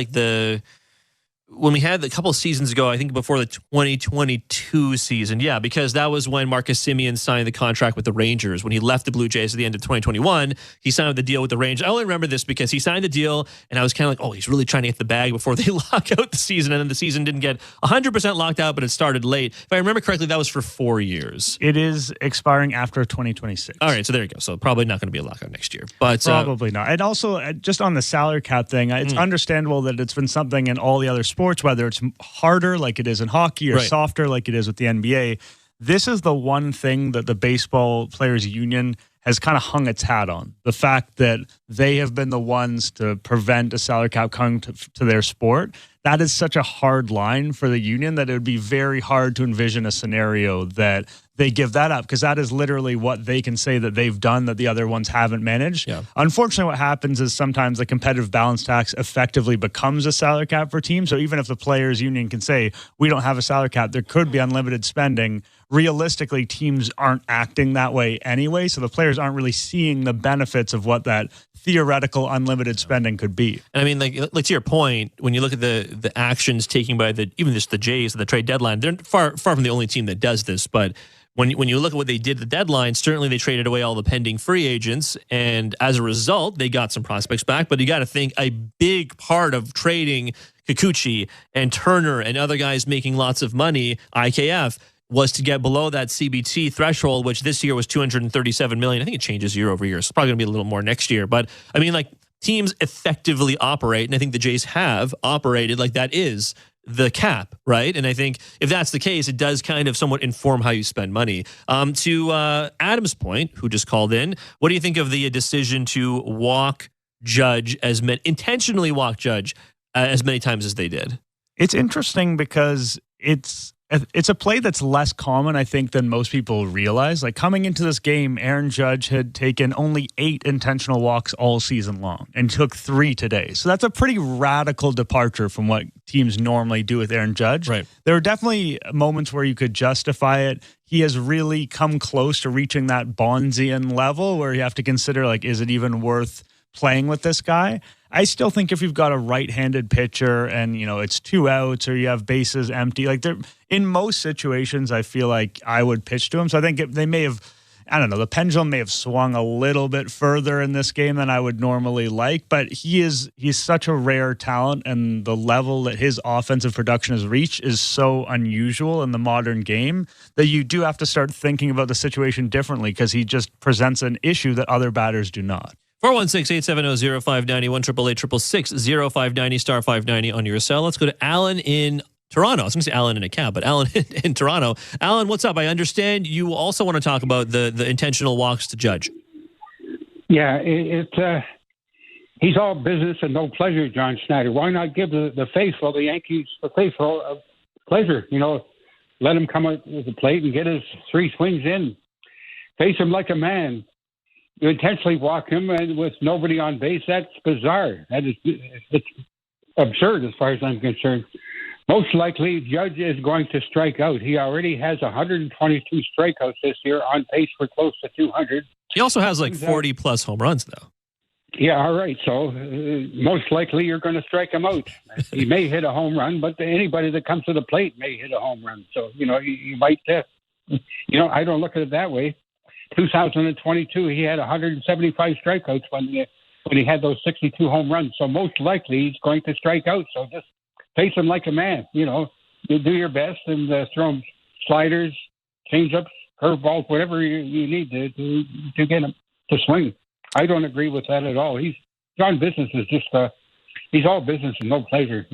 a couple of seasons ago, I think before the 2022 season. Yeah, because that was when Marcus Semien signed the contract with the Rangers. When he left the Blue Jays at the end of 2021, he signed the deal with the Rangers. I only remember this because he signed the deal, and I was kind of he's really trying to get the bag before they lock out the season. And then the season didn't get 100% locked out, but it started late. If I remember correctly, that was for 4 years. It is expiring after 2026. All right, so there you go. So probably not going to be a lockout next year. But probably not. And also, just on the salary cap thing, it's understandable that it's been something in all the other sports, whether it's harder like it is in hockey or softer like it is with the NBA. This is the one thing that the Baseball Players Union has kind of hung its hat on. The fact that they have been the ones to prevent a salary cap coming to their sport. that is such a hard line for the union that it would be very hard to envision a scenario that they give that up, because that is literally what they can say that they've done that the other ones haven't managed. Yeah. Unfortunately, what happens is sometimes the competitive balance tax effectively becomes a salary cap for teams. So even if the players union can say, we don't have a salary cap, there could be unlimited spending. Realistically, teams aren't acting that way anyway. So the players aren't really seeing the benefits of what that theoretical unlimited spending could be. And I mean, like to your point, when you look at the actions taken by even just the Jays at the trade deadline, they're far from the only team that does this. But when you look at what they did at the deadline, certainly they traded away all the pending free agents, and as a result, they got some prospects back. But you got to think a big part of trading Kikuchi and Turner and other guys making lots of money, IKF, was to get below that CBT threshold, which this year was $237 million. I think it changes year over year. So it's probably going to be a little more next year. But I mean, like, teams effectively operate, and I think the Jays have operated like that is the cap, right? And I think if that's the case, it does kind of somewhat inform how you spend money. To Adam's point, who just called in, what do you think of the decision to walk Judge intentionally walk Judge as many times as they did? It's interesting because it's a play that's less common, I think, than most people realize. Like, coming into this game, Aaron Judge had taken only 8 intentional walks all season long and took 3 today. So that's a pretty radical departure from what teams normally do with Aaron Judge. Right. There are definitely moments where you could justify it. He has really come close to reaching that Bonzian level where you have to consider, like, is it even worth playing with this guy? I still think if you've got a right-handed pitcher and, it's 2 outs or you have bases empty, like, in most situations, I feel like I would pitch to him. So I think they may have, I don't know, the pendulum may have swung a little bit further in this game than I would normally like, but he's such a rare talent, and the level that his offensive production has reached is so unusual in the modern game that you do have to start thinking about the situation differently, because he just presents an issue that other batters do not. 416-870-0590, 1-888-666-0590, star 590 on your cell. Let's go to Alan in Toronto. I was going to say Alan in a cab, but Alan in Toronto. Alan, what's up? I understand you also want to talk about the intentional walks to Judge. Yeah, he's all business and no pleasure, John Schneider. Why not give the faithful, the Yankees, the faithful pleasure? Let him come out with the plate and get his 3 swings in. Face him like a man. You intentionally walk him and with nobody on base. That's bizarre. It's absurd as far as I'm concerned. Most likely, Judge is going to strike out. He already has 122 strikeouts this year, on pace for close to 200. He also has like 40-plus home runs, though. Yeah, all right. So most likely you're going to strike him out. He may hit a home run, but anybody that comes to the plate may hit a home run. So, you might, I don't look at it that way. 2022, he had 175 strikeouts when he had those 62 home runs. So most likely he's going to strike out. So just face him like a man. You do your best and throw him sliders, changeups, curveballs, whatever you need to get him to swing. I don't agree with that at all. John Business is just he's all business and no pleasure.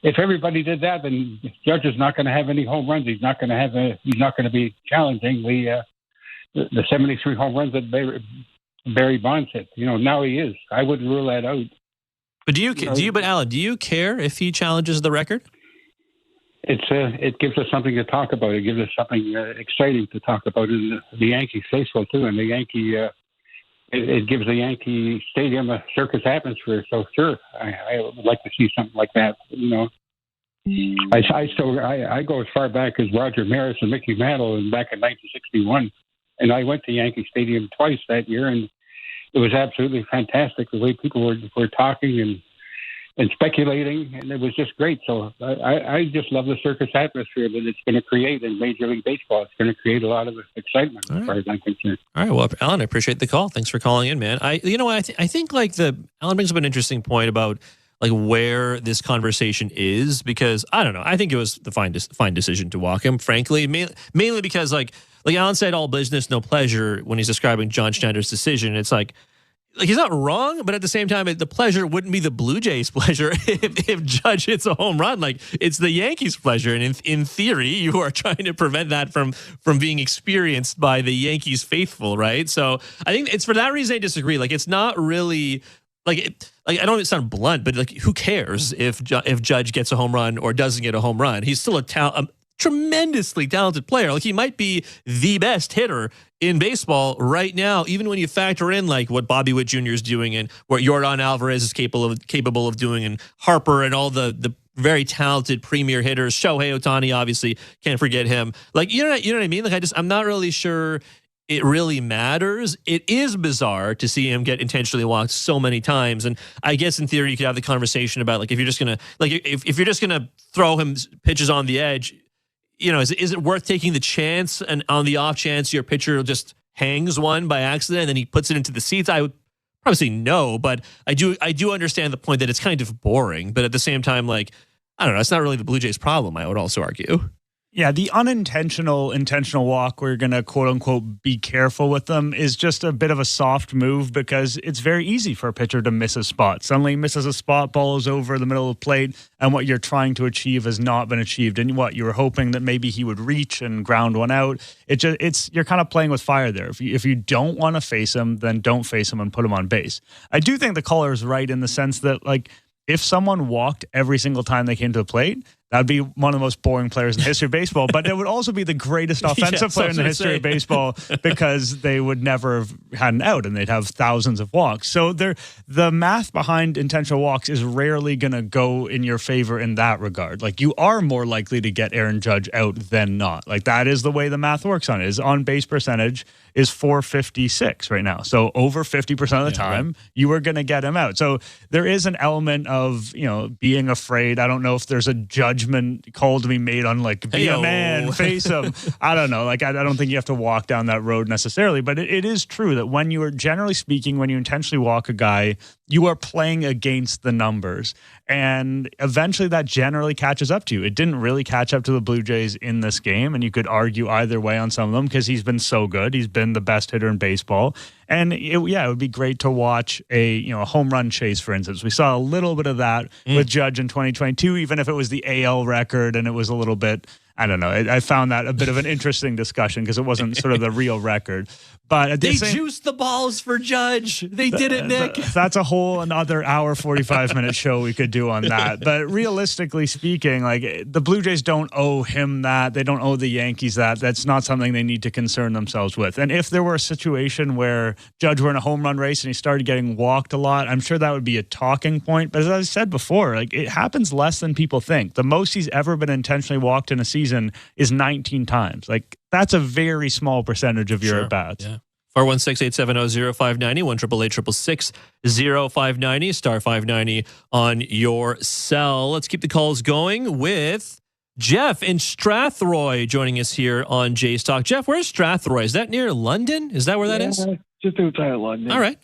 If everybody did that, then Judge is not going to have any home runs. He's not going to be challenging the 73 home runs that Barry Bonds hit. Now he is. I wouldn't rule that out. But but Alan, do you care if he challenges the record? It gives us something to talk about. It gives us something exciting to talk about in the Yankee faithful too, and the Yankee. It gives the Yankee Stadium a circus atmosphere. So sure, I would like to see something like that. I go as far back as Roger Maris and Mickey Mantle back in 1961, and I went to Yankee Stadium twice that year, and it was absolutely fantastic the way people were talking and speculating, and it was just great. So I just love the circus atmosphere that it's going to create in Major League Baseball. It's going to create a lot of excitement as far as I'm concerned. All right, well, Alan, I appreciate the call. Thanks for calling in, man. I think like Alan brings up an interesting point about like where this conversation is, because I don't know. I think it was the fine decision to walk him, frankly, mainly because like Alan said, all business, no pleasure when he's describing John Schneider's decision. It's like he's not wrong, but at the same time, the pleasure wouldn't be the Blue Jays' pleasure if Judge hits a home run. Like, it's the Yankees' pleasure, and in theory, you are trying to prevent that from being experienced by the Yankees faithful, right? So I think it's for that reason I disagree. Like, it's not really I don't want to sound blunt, but like, who cares if Judge gets a home run or doesn't get a home run? He's still a tremendously talented player. Like, he might be the best hitter in baseball right now, even when you factor in like what Bobby Witt Jr. is doing and what Yordan Alvarez is capable of doing, and Harper and all the very talented premier hitters. Shohei Ohtani, obviously, can't forget him. Like, you know what I mean? Like, I'm not really sure it really matters. It is bizarre to see him get intentionally walked so many times. And I guess in theory, you could have the conversation about like, if you're just gonna throw him pitches on the edge, you know, is it worth taking the chance, and on the off chance your pitcher just hangs one by accident and then he puts it into the seats? I would probably say no, but I do understand the point that it's kind of boring. But at the same time, like, I don't know, it's not really the Blue Jays' problem, I would also argue. Yeah, the intentional walk where you're going to, quote unquote, be careful with them is just a bit of a soft move, because it's very easy for a pitcher to miss a spot. Suddenly he misses a spot, ball is over the middle of the plate, and what you're trying to achieve has not been achieved. And what you were hoping that maybe he would reach and ground one out. You're kind of playing with fire there. If you don't want to face him, then don't face him and put him on base. I do think the caller is right in the sense that, like, if someone walked every single time they came to the plate, that'd be one of the most boring players in the history of baseball. But it would also be the greatest offensive player in the history of baseball, because they would never have had an out and they'd have thousands of walks. So the math behind intentional walks is rarely going to go in your favor in that regard. Like, you are more likely to get Aaron Judge out than not. Like, that is the way the math works on it. His on-base percentage is .456 right now. So over 50% of the time, you are going to get him out. So there is an element of, you know, being afraid. I don't know if there's a judgment call to be made on, like, be a man, face him. I don't know. Like, I don't think you have to walk down that road necessarily, but it is true that when you are, generally speaking, when you intentionally walk a guy, you are playing against the numbers. And eventually that generally catches up to you. It didn't really catch up to the Blue Jays in this game, and you could argue either way on some of them, because he's been so good. He's been the best hitter in baseball. And it would be great to watch a home run chase, for instance. We saw a little bit of that with Judge in 2022, even if it was the AL record and it was a little bit, I don't know. I found that a bit of an interesting discussion because it wasn't sort of the real record. But they juiced the balls for Judge. They did it, Nick. That's a whole another hour, 45-minute show we could do on that. But realistically speaking, like, the Blue Jays don't owe him that. They don't owe the Yankees that. That's not something they need to concern themselves with. And if there were a situation where Judge were in a home run race and he started getting walked a lot, I'm sure that would be a talking point. But as I said before, like, it happens less than people think. The most he's ever been intentionally walked in a season is 19 times. Like, that's a very small percentage of your at-bats. Yeah. 416-870-0590, 1-888-666-0590, star 590 on your cell. Let's keep the calls going with Jeff in Strathroy joining us here on Jays Talk. Jeff, where's Strathroy? Is that near London? Is that where that is? Just outside of London. All right.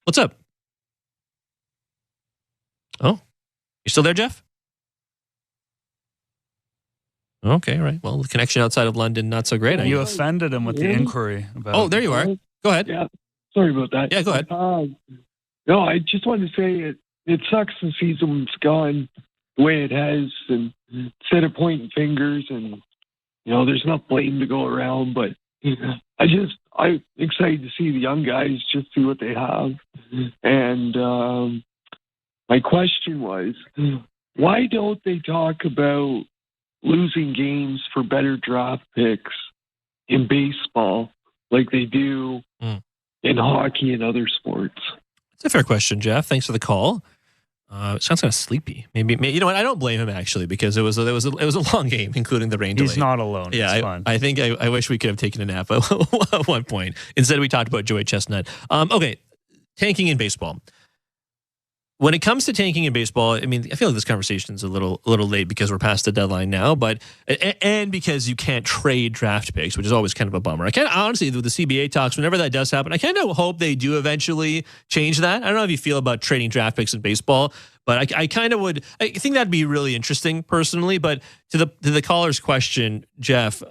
What's up? Oh, you still there, Jeff? Okay, right. Well, the connection outside of London, not so great. You offended him with the inquiry about there you are. Go ahead. Yeah, sorry about that. Yeah, go ahead. No, I just wanted to say it sucks the season's gone the way it has, and instead of pointing fingers, and there's enough blame to go around, but I'm excited to see the young guys just see what they have. And my question was, why don't they talk about losing games for better draft picks in baseball like they do in hockey and other sports? It's a fair question, Jeff. Thanks for the call. It sounds kind of sleepy. Maybe you know what? I don't blame him actually, because it was a long game, including the rain delay. He's not alone. Yeah, I think I wish we could have taken a nap at one point. Instead, we talked about Joey Chestnut. Okay, tanking in baseball. When it comes to tanking in baseball, I mean, I feel like this conversation is a little late because we're past the deadline now, and because you can't trade draft picks, which is always kind of a bummer. I kind of honestly, with the CBA talks, whenever that does happen, I kind of hope they do eventually change that. I don't know how you feel about trading draft picks in baseball, but I kind of would. I think that'd be really interesting personally. But to the caller's question, Jeff,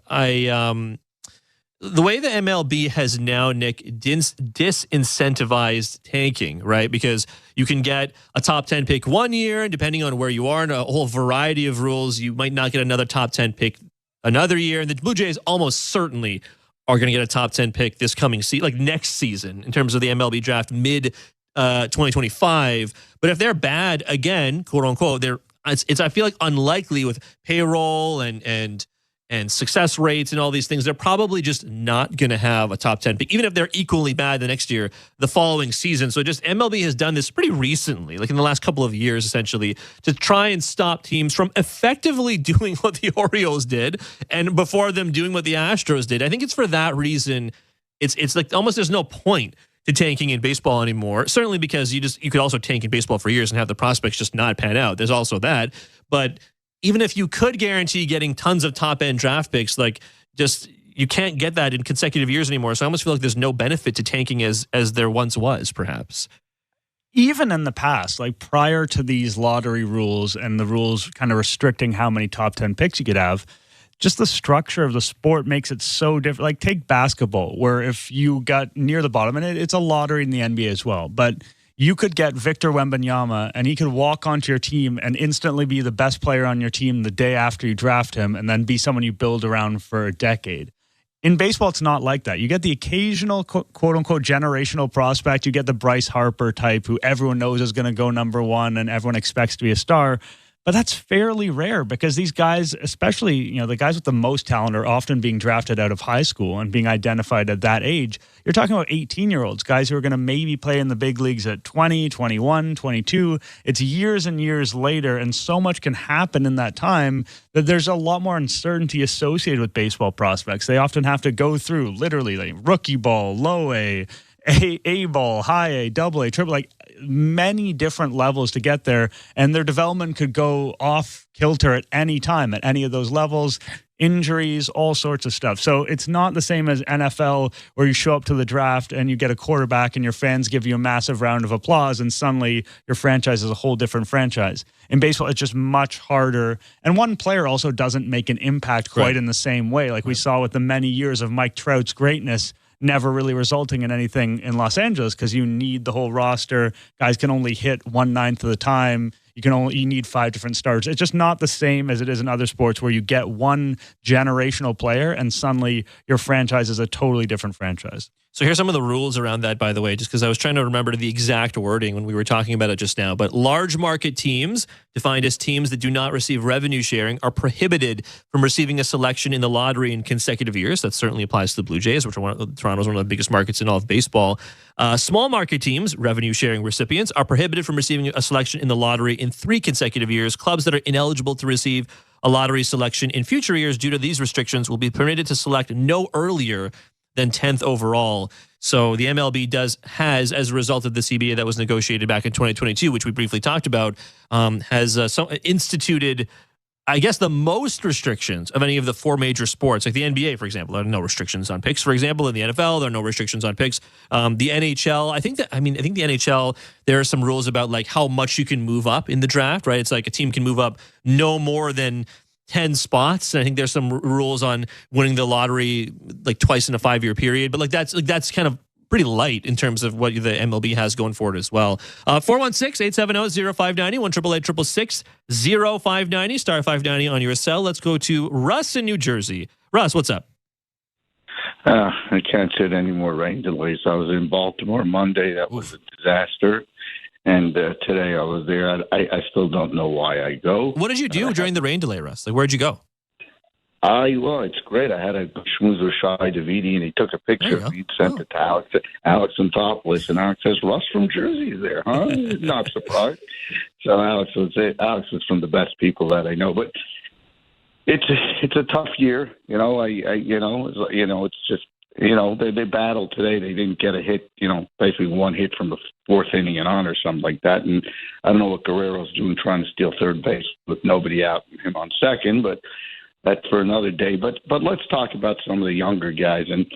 the way the MLB has now, Nick, disincentivized tanking, right? Because you can get a top 10 pick one year, and depending on where you are, and a whole variety of rules, you might not get another top 10 pick another year. And the Blue Jays almost certainly are going to get a top 10 pick this coming season, like next season, in terms of the MLB draft 2025. But if they're bad again, quote unquote, it's I feel like unlikely with payroll and success rates and all these things. They're probably just not going to have a top 10 pick, even if they're equally bad the next year, the following season. So just MLB has done this pretty recently, like in the last couple of years, essentially, to try and stop teams from effectively doing what the Orioles did and before them doing what the Astros did. I think it's for that reason. It's like almost there's no point to tanking in baseball anymore. Certainly because you could also tank in baseball for years and have the prospects just not pan out. There's also that. But even if you could guarantee getting tons of top-end draft picks, like just you can't get that in consecutive years anymore. So I almost feel like there's no benefit to tanking as there once was, perhaps. Even in the past, like prior to these lottery rules and the rules kind of restricting how many top 10 picks you could have, just the structure of the sport makes it so different. Like take basketball, where if you got near the bottom, and it's a lottery in the NBA as well, but you could get Victor Wembanyama and he could walk onto your team and instantly be the best player on your team the day after you draft him and then be someone you build around for a decade. In baseball, it's not like that. You get the occasional quote-unquote generational prospect. You get the Bryce Harper type who everyone knows is going to go number one and everyone expects to be a star. But that's fairly rare because these guys, especially, the guys with the most talent are often being drafted out of high school and being identified at that age. You're talking about 18-year-olds, guys who are going to maybe play in the big leagues at 20, 21, 22. It's years and years later, and so much can happen in that time that there's a lot more uncertainty associated with baseball prospects. They often have to go through literally like rookie ball, low A ball, high A, double A, triple, like many different levels to get there. And their development could go off kilter at any time at any of those levels, injuries, all sorts of stuff. So it's not the same as NFL where you show up to the draft and you get a quarterback and your fans give you a massive round of applause and suddenly your franchise is a whole different franchise. In baseball, it's just much harder. And one player also doesn't make an impact quite in the same way. Like we saw with the many years of Mike Trout's greatness, never really resulting in anything in Los Angeles because you need the whole roster. Guys can only hit 1/9 of the time. You need 5 different starters. It's just not the same as it is in other sports where you get one generational player and suddenly your franchise is a totally different franchise. So here's some of the rules around that, by the way, just because I was trying to remember the exact wording when we were talking about it just now. But large market teams, defined as teams that do not receive revenue sharing, are prohibited from receiving a selection in the lottery in consecutive years. That certainly applies to the Blue Jays, which are Toronto's one of the biggest markets in all of baseball. Small market teams, revenue sharing recipients, are prohibited from receiving a selection in the lottery in 3 consecutive years. Clubs that are ineligible to receive a lottery selection in future years due to these restrictions will be permitted to select no earlier than 10th overall. So the MLB has, as a result of the CBA that was negotiated back in 2022, which we briefly talked about, has instituted, I guess, the most restrictions of any of the 4 major sports. Like the NBA, for example, there are no restrictions on picks. For example, in the NFL, there are no restrictions on picks. The NHL, I think the NHL, there are some rules about like how much you can move up in the draft, right? It's like a team can move up no more than 10 spots. And I think there's some rules on winning the lottery like twice in a 5-year period. But like that's kind of pretty light in terms of what the MLB has going forward as well. 416-870-0590, 1-888-666-0590, star 590 on your cell. Let's go to Russ in New Jersey. Russ, what's up? I can't sit any more rain delays. I was in Baltimore Monday. That was a disaster. And today I was there. I still don't know why I go. What did you do during the rain delay, Russ? Like, where'd you go? Well, it's great. I had a schmooze with Shai Davidi, and he took a picture of me and sent it to Alex Antopoulos. And Alex says, Russ from Jersey is there, huh? Not surprised. So Alex is from the best people that I know. But it's a tough year. It's just, they battled today. They didn't get a hit, basically one hit from the 4th inning and on or something like that. And I don't know what Guerrero's doing trying to steal third base with nobody out and him on second, but that's for another day. But let's talk about some of the younger guys. And,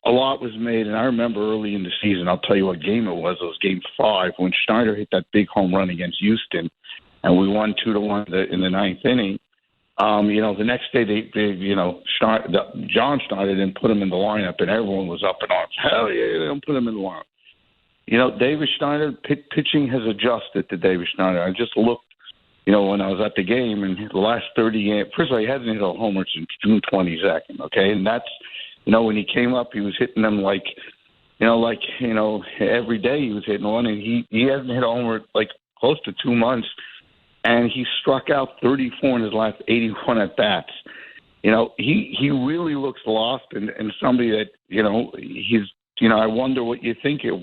a lot was made. And I remember early in the season, I'll tell you what game it was. It was game 5 when Schneider hit that big home run against Houston. And we won 2-1 in the 9th inning. The next day, John Schneider didn't put him in the lineup, and everyone was up in arms. Hell yeah, they don't put him in the lineup. David Schneider, pitching has adjusted to David Schneider. I just looked, when I was at the game, and the last 30 games, first of all, he hasn't hit a homer since June 22nd, okay? And that's, when he came up, he was hitting them like every day he was hitting one, and he hasn't hit a homer like close to 2 months, and he struck out 34 in his last 81 at bats. He really looks lost, and somebody that I wonder what you think here.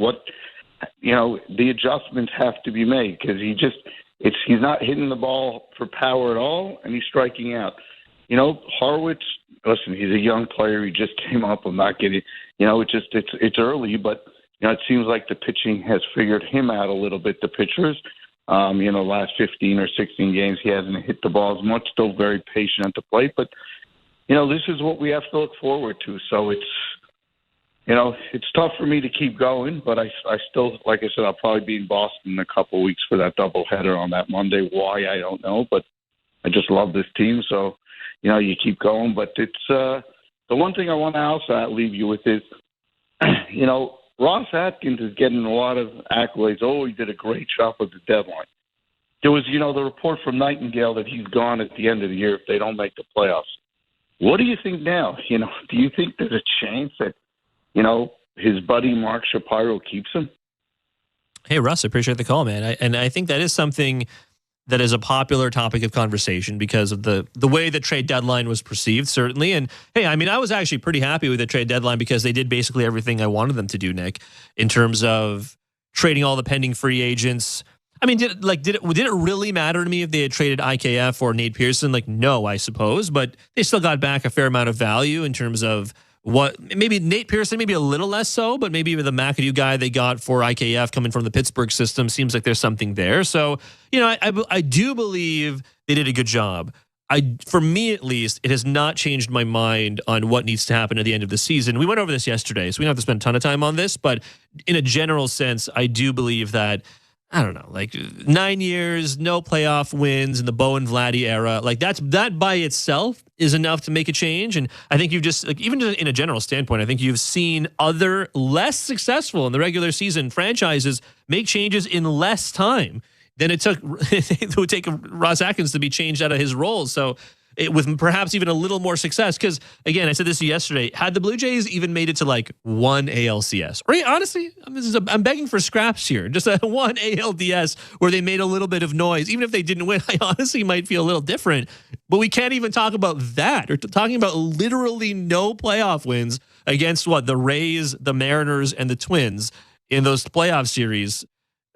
The adjustments have to be made because he's not hitting the ball for power at all, and he's striking out. Horwitz, listen, he's a young player. He just came up. I'm not getting, it's early, but it seems like the pitching has figured him out a little bit. The pitchers, last 15 or 16 games, he hasn't hit the ball as much. Still very patient at the plate, but this is what we have to look forward to. So it's tough for me to keep going, but I still, like I said, I'll probably be in Boston in a couple of weeks for that doubleheader on that Monday. Why, I don't know, but I just love this team. So, you keep going. But it's the one thing I want to also leave you with is, Ross Atkins is getting a lot of accolades. Oh, he did a great job with the deadline. There was, the report from Nightingale that he's gone at the end of the year if they don't make the playoffs. What do you think now? Do you think there's a chance that, his buddy Mark Shapiro keeps him? Hey, Russ, I appreciate the call, man. I think that is something that is a popular topic of conversation because of the way the trade deadline was perceived, certainly. And, hey, I was actually pretty happy with the trade deadline because they did basically everything I wanted them to do, Nick, in terms of trading all the pending free agents. Did it really matter to me if they had traded IKF or Nate Pearson? No, I suppose. But they still got back a fair amount of value in terms of what maybe Nate Pearson, maybe a little less so, but maybe the McAdoo guy they got for IKF coming from the Pittsburgh system seems like there's something there. So, I do believe they did a good job. For me at least, it has not changed my mind on what needs to happen at the end of the season. We went over this yesterday, so we don't have to spend a ton of time on this, but in a general sense, I do believe that, 9 years, no playoff wins in the Bo and Vladdy era. That by itself is enough to make a change. And I think you've just, even in a general standpoint, I think you've seen other less successful in the regular season franchises make changes in less time than it would take Ross Atkins to be changed out of his role. So with perhaps even a little more success. Because, again, I said this yesterday, had the Blue Jays even made it to one ALCS, or honestly, I'm begging for scraps here, just a one ALDS where they made a little bit of noise. Even if they didn't win, I honestly might feel a little different. But we can't even talk about that. We're talking about literally no playoff wins against the Rays, the Mariners, and the Twins in those playoff series.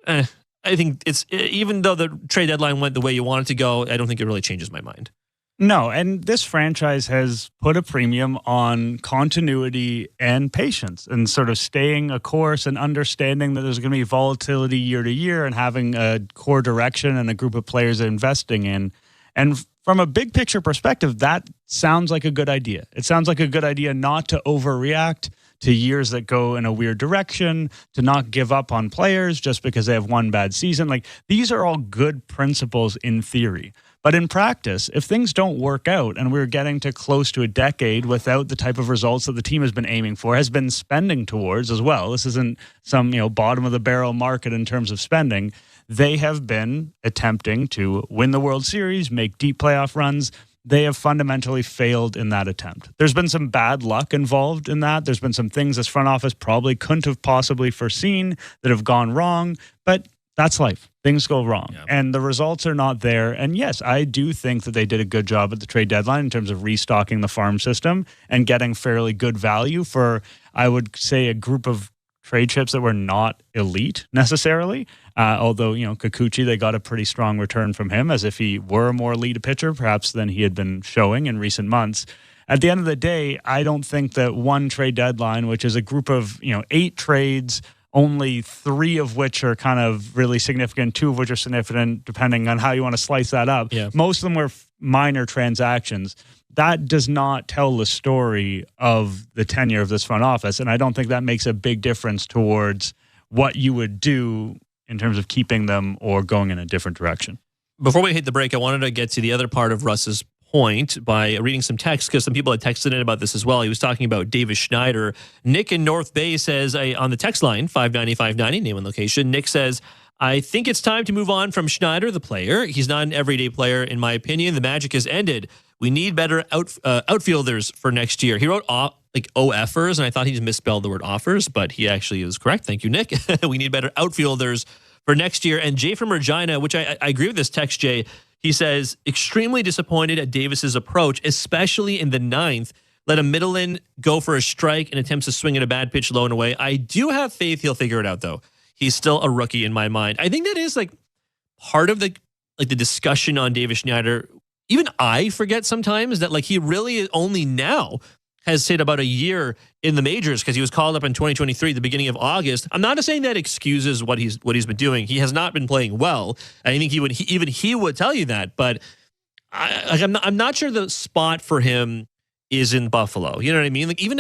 I think even though the trade deadline went the way you want it to go, I don't think it really changes my mind. No, and this franchise has put a premium on continuity and patience and sort of staying a course and understanding that there's going to be volatility year to year and having a core direction and a group of players they're investing in. And from a big picture perspective, that sounds like a good idea. It sounds like a good idea not to overreact to years that go in a weird direction, to not give up on players just because they have one bad season. These are all good principles in theory. But in practice, if things don't work out and we're getting to close to a decade without the type of results that the team has been aiming for, has been spending towards as well, this isn't some bottom of the barrel market in terms of spending. They have been attempting to win the World Series, make deep playoff runs. They have fundamentally failed in that attempt. There's been some bad luck involved in that. There's been some things this front office probably couldn't have possibly foreseen that have gone wrong, but that's life. Things go wrong, and the results are not there. And yes, I do think that they did a good job at the trade deadline in terms of restocking the farm system and getting fairly good value for, I would say, a group of trade chips that were not elite necessarily. Although, Kikuchi, they got a pretty strong return from him as if he were a more elite pitcher, perhaps than he had been showing in recent months. At the end of the day, I don't think that one trade deadline, which is a group of, 8 trades, only 3 of which are kind of really significant, 2 of which are significant, depending on how you want to slice that up. Yeah. Most of them were minor transactions. That does not tell the story of the tenure of this front office, and I don't think that makes a big difference towards what you would do in terms of keeping them or going in a different direction. Before we hit the break, I wanted to get to the other part of Russ's point by reading some text, because some people had texted in about this as well. He was talking about Davis Schneider. Nick in North Bay says, on the text line, 590-590, name and location, Nick says, I think it's time to move on from Schneider, the player. He's not an everyday player, in my opinion. The magic has ended. We need better outfielders for next year. He wrote like OFers, and I thought he misspelled the word offers, but he actually is correct. Thank you, Nick. We need better outfielders for next year. And Jay from Regina, which I agree with this text, Jay, he says, extremely disappointed at Davis's approach, especially in the ninth. Let a middle in go for a strike and attempts to swing at a bad pitch low and away. I do have faith he'll figure it out, though. He's still a rookie in my mind. I think that is like part of the discussion on Davis Schneider. Even I forget sometimes that like he really only now has hit about a year in the majors because he was called up in 2023 at the beginning of August. I'm not saying that excuses what he's been doing. He has not been playing well. I think he would tell you that, but I'm not sure the spot for him is in Buffalo. You know what I mean? Like even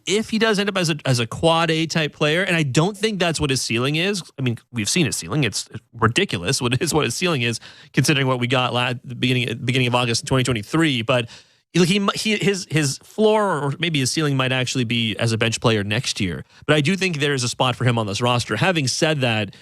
if he does end up as a quad A type player, and I don't think that's what his ceiling is. I mean, we've seen his ceiling. It's ridiculous what his ceiling is, considering what we got at the beginning of August 2023. But his floor or maybe his ceiling might actually be as a bench player next year. But I do think there is a spot for him on this roster. Having said that,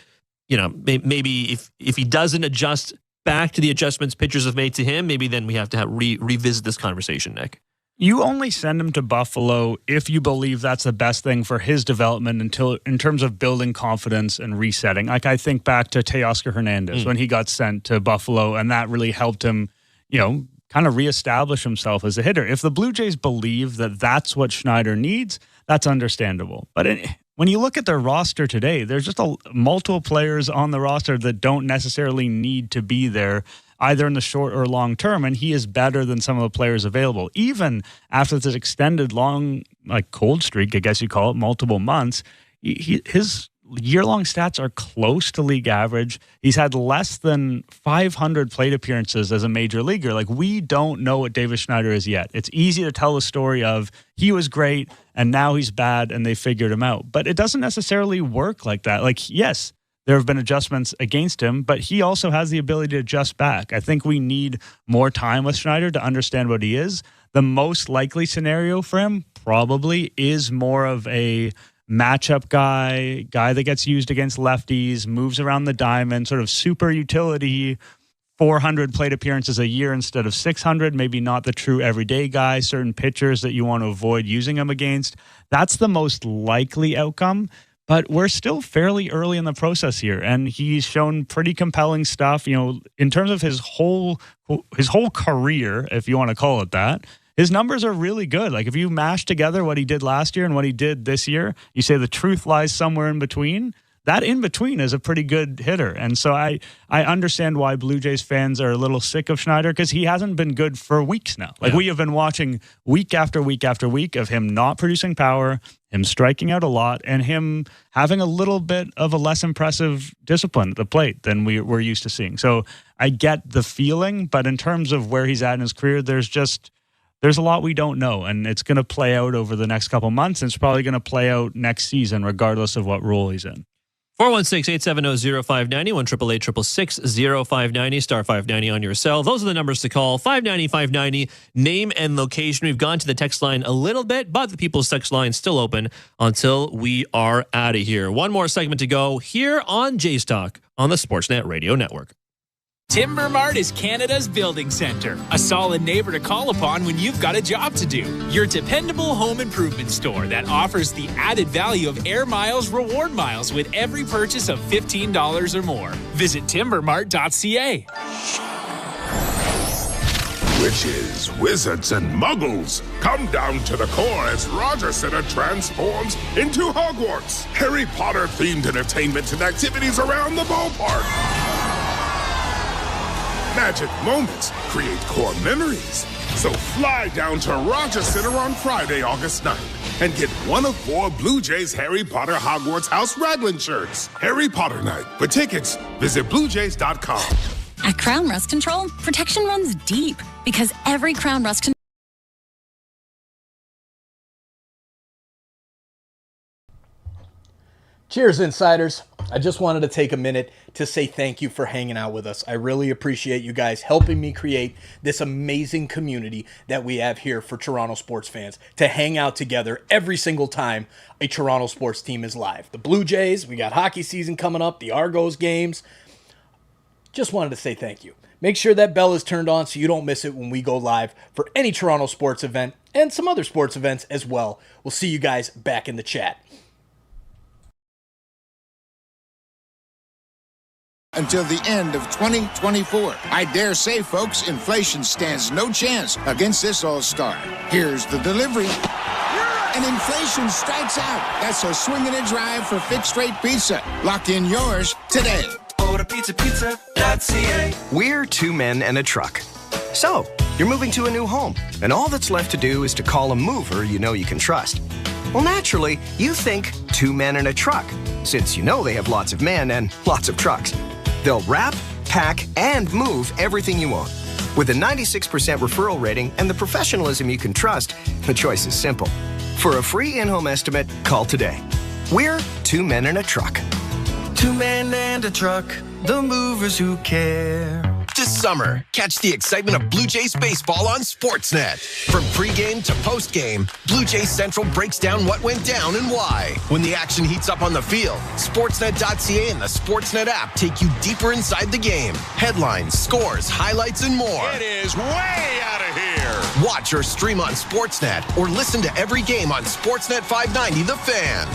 maybe if he doesn't adjust back to the adjustments pitchers have made to him, maybe then we have to revisit this conversation, Nick. You only send him to Buffalo if you believe that's the best thing for his development in terms of building confidence and resetting. Like I think back to Teoscar Hernandez when he got sent to Buffalo, and that really helped him, kind of reestablish himself as a hitter. If the Blue Jays believe that that's what Schneider needs, that's understandable. But when you look at their roster today, there's just multiple players on the roster that don't necessarily need to be there either in the short or long term, and he is better than some of the players available. Even after this extended long, cold streak, I guess you call it, multiple months, his year-long stats are close to league average. He's had less than 500 plate appearances as a major leaguer. Like, we don't know what Davis Schneider is yet. It's easy to tell the story of he was great and now he's bad and they figured him out. But it doesn't necessarily work like that. Like, yes, there have been adjustments against him, but he also has the ability to adjust back. I think we need more time with Schneider to understand what he is. The most likely scenario for him probably is more of a matchup guy that gets used against lefties, moves around the diamond, sort of super utility, 400 plate appearances a year instead of 600, maybe not the true everyday guy, certain pitchers that you want to avoid using him against. That's the most likely outcome. But we're still fairly early in the process here, and he's shown pretty compelling stuff. In terms of his whole career, if you want to call it that, his numbers are really good. Like if you mash together what he did last year and what he did this year, you say the truth lies somewhere in between. That in between is a pretty good hitter. And so I understand why Blue Jays fans are a little sick of Schneider because he hasn't been good for weeks now. We have been watching week after week after week of him not producing power, him striking out a lot, and him having a little bit of a less impressive discipline at the plate than we're used to seeing. So I get the feeling, but in terms of where he's at in his career, there's a lot we don't know, and it's going to play out over the next couple months, and it's probably going to play out next season regardless of what role he's in. 416-870-0590, 1-888-666-0590, star 590 on your cell. Those are the numbers to call. 590-590, name and location. We've gone to the text line a little bit, but the People's Text line is still open until we are out of here. One more segment to go here on Jays Talk on the Sportsnet Radio Network. Timber Mart is Canada's building center, a solid neighbor to call upon when you've got a job to do. Your dependable home improvement store that offers the added value of Air Miles reward miles with every purchase of $15 or more. Visit timbermart.ca. Witches, wizards, and muggles come down to the core as Roger Center transforms into Hogwarts. Harry Potter-themed entertainment and activities around the ballpark. Magic moments create core memories. So fly down to Roger Center on Friday, August 9th, and get one of 4 Blue Jays Harry Potter Hogwarts House Raglan shirts. Harry Potter Night. For tickets, visit BlueJays.com. At Crown Rust Control, protection runs deep because every Crown Rust Control. Cheers, Insiders. I just wanted to take a minute to say thank you for hanging out with us. I really appreciate you guys helping me create this amazing community that we have here for Toronto sports fans to hang out together every single time a Toronto sports team is live. The Blue Jays, we got hockey season coming up, the Argos games. Just wanted to say thank you. Make sure that bell is turned on so you don't miss it when we go live for any Toronto sports event and some other sports events as well. We'll see you guys back in the chat. Until the end of 2024. I dare say, folks, inflation stands no chance against this all-star. Here's the delivery. And inflation strikes out. That's a swing and a drive for fixed rate pizza. Lock in yours today. Order pizza.ca. We're two men and a truck. So, you're moving to a new home, and all that's left to do is to call a mover you know you can trust. Well, naturally, you think two men and a truck, since you know they have lots of men and lots of trucks. They'll wrap, pack, and move everything you own. With a 96% referral rating and the professionalism you can trust, the choice is simple. For a free in-home estimate, call today. We're two men and a truck. Two men and a truck, the movers who care. This summer, catch the excitement of Blue Jays baseball on Sportsnet. From pregame to postgame, Blue Jays Central breaks down what went down and why. When the action heats up on the field, Sportsnet.ca and the Sportsnet app take you deeper inside the game. Headlines, scores, highlights, and more. It is way out of here. Watch or stream on Sportsnet or listen to every game on Sportsnet 590 The Fan.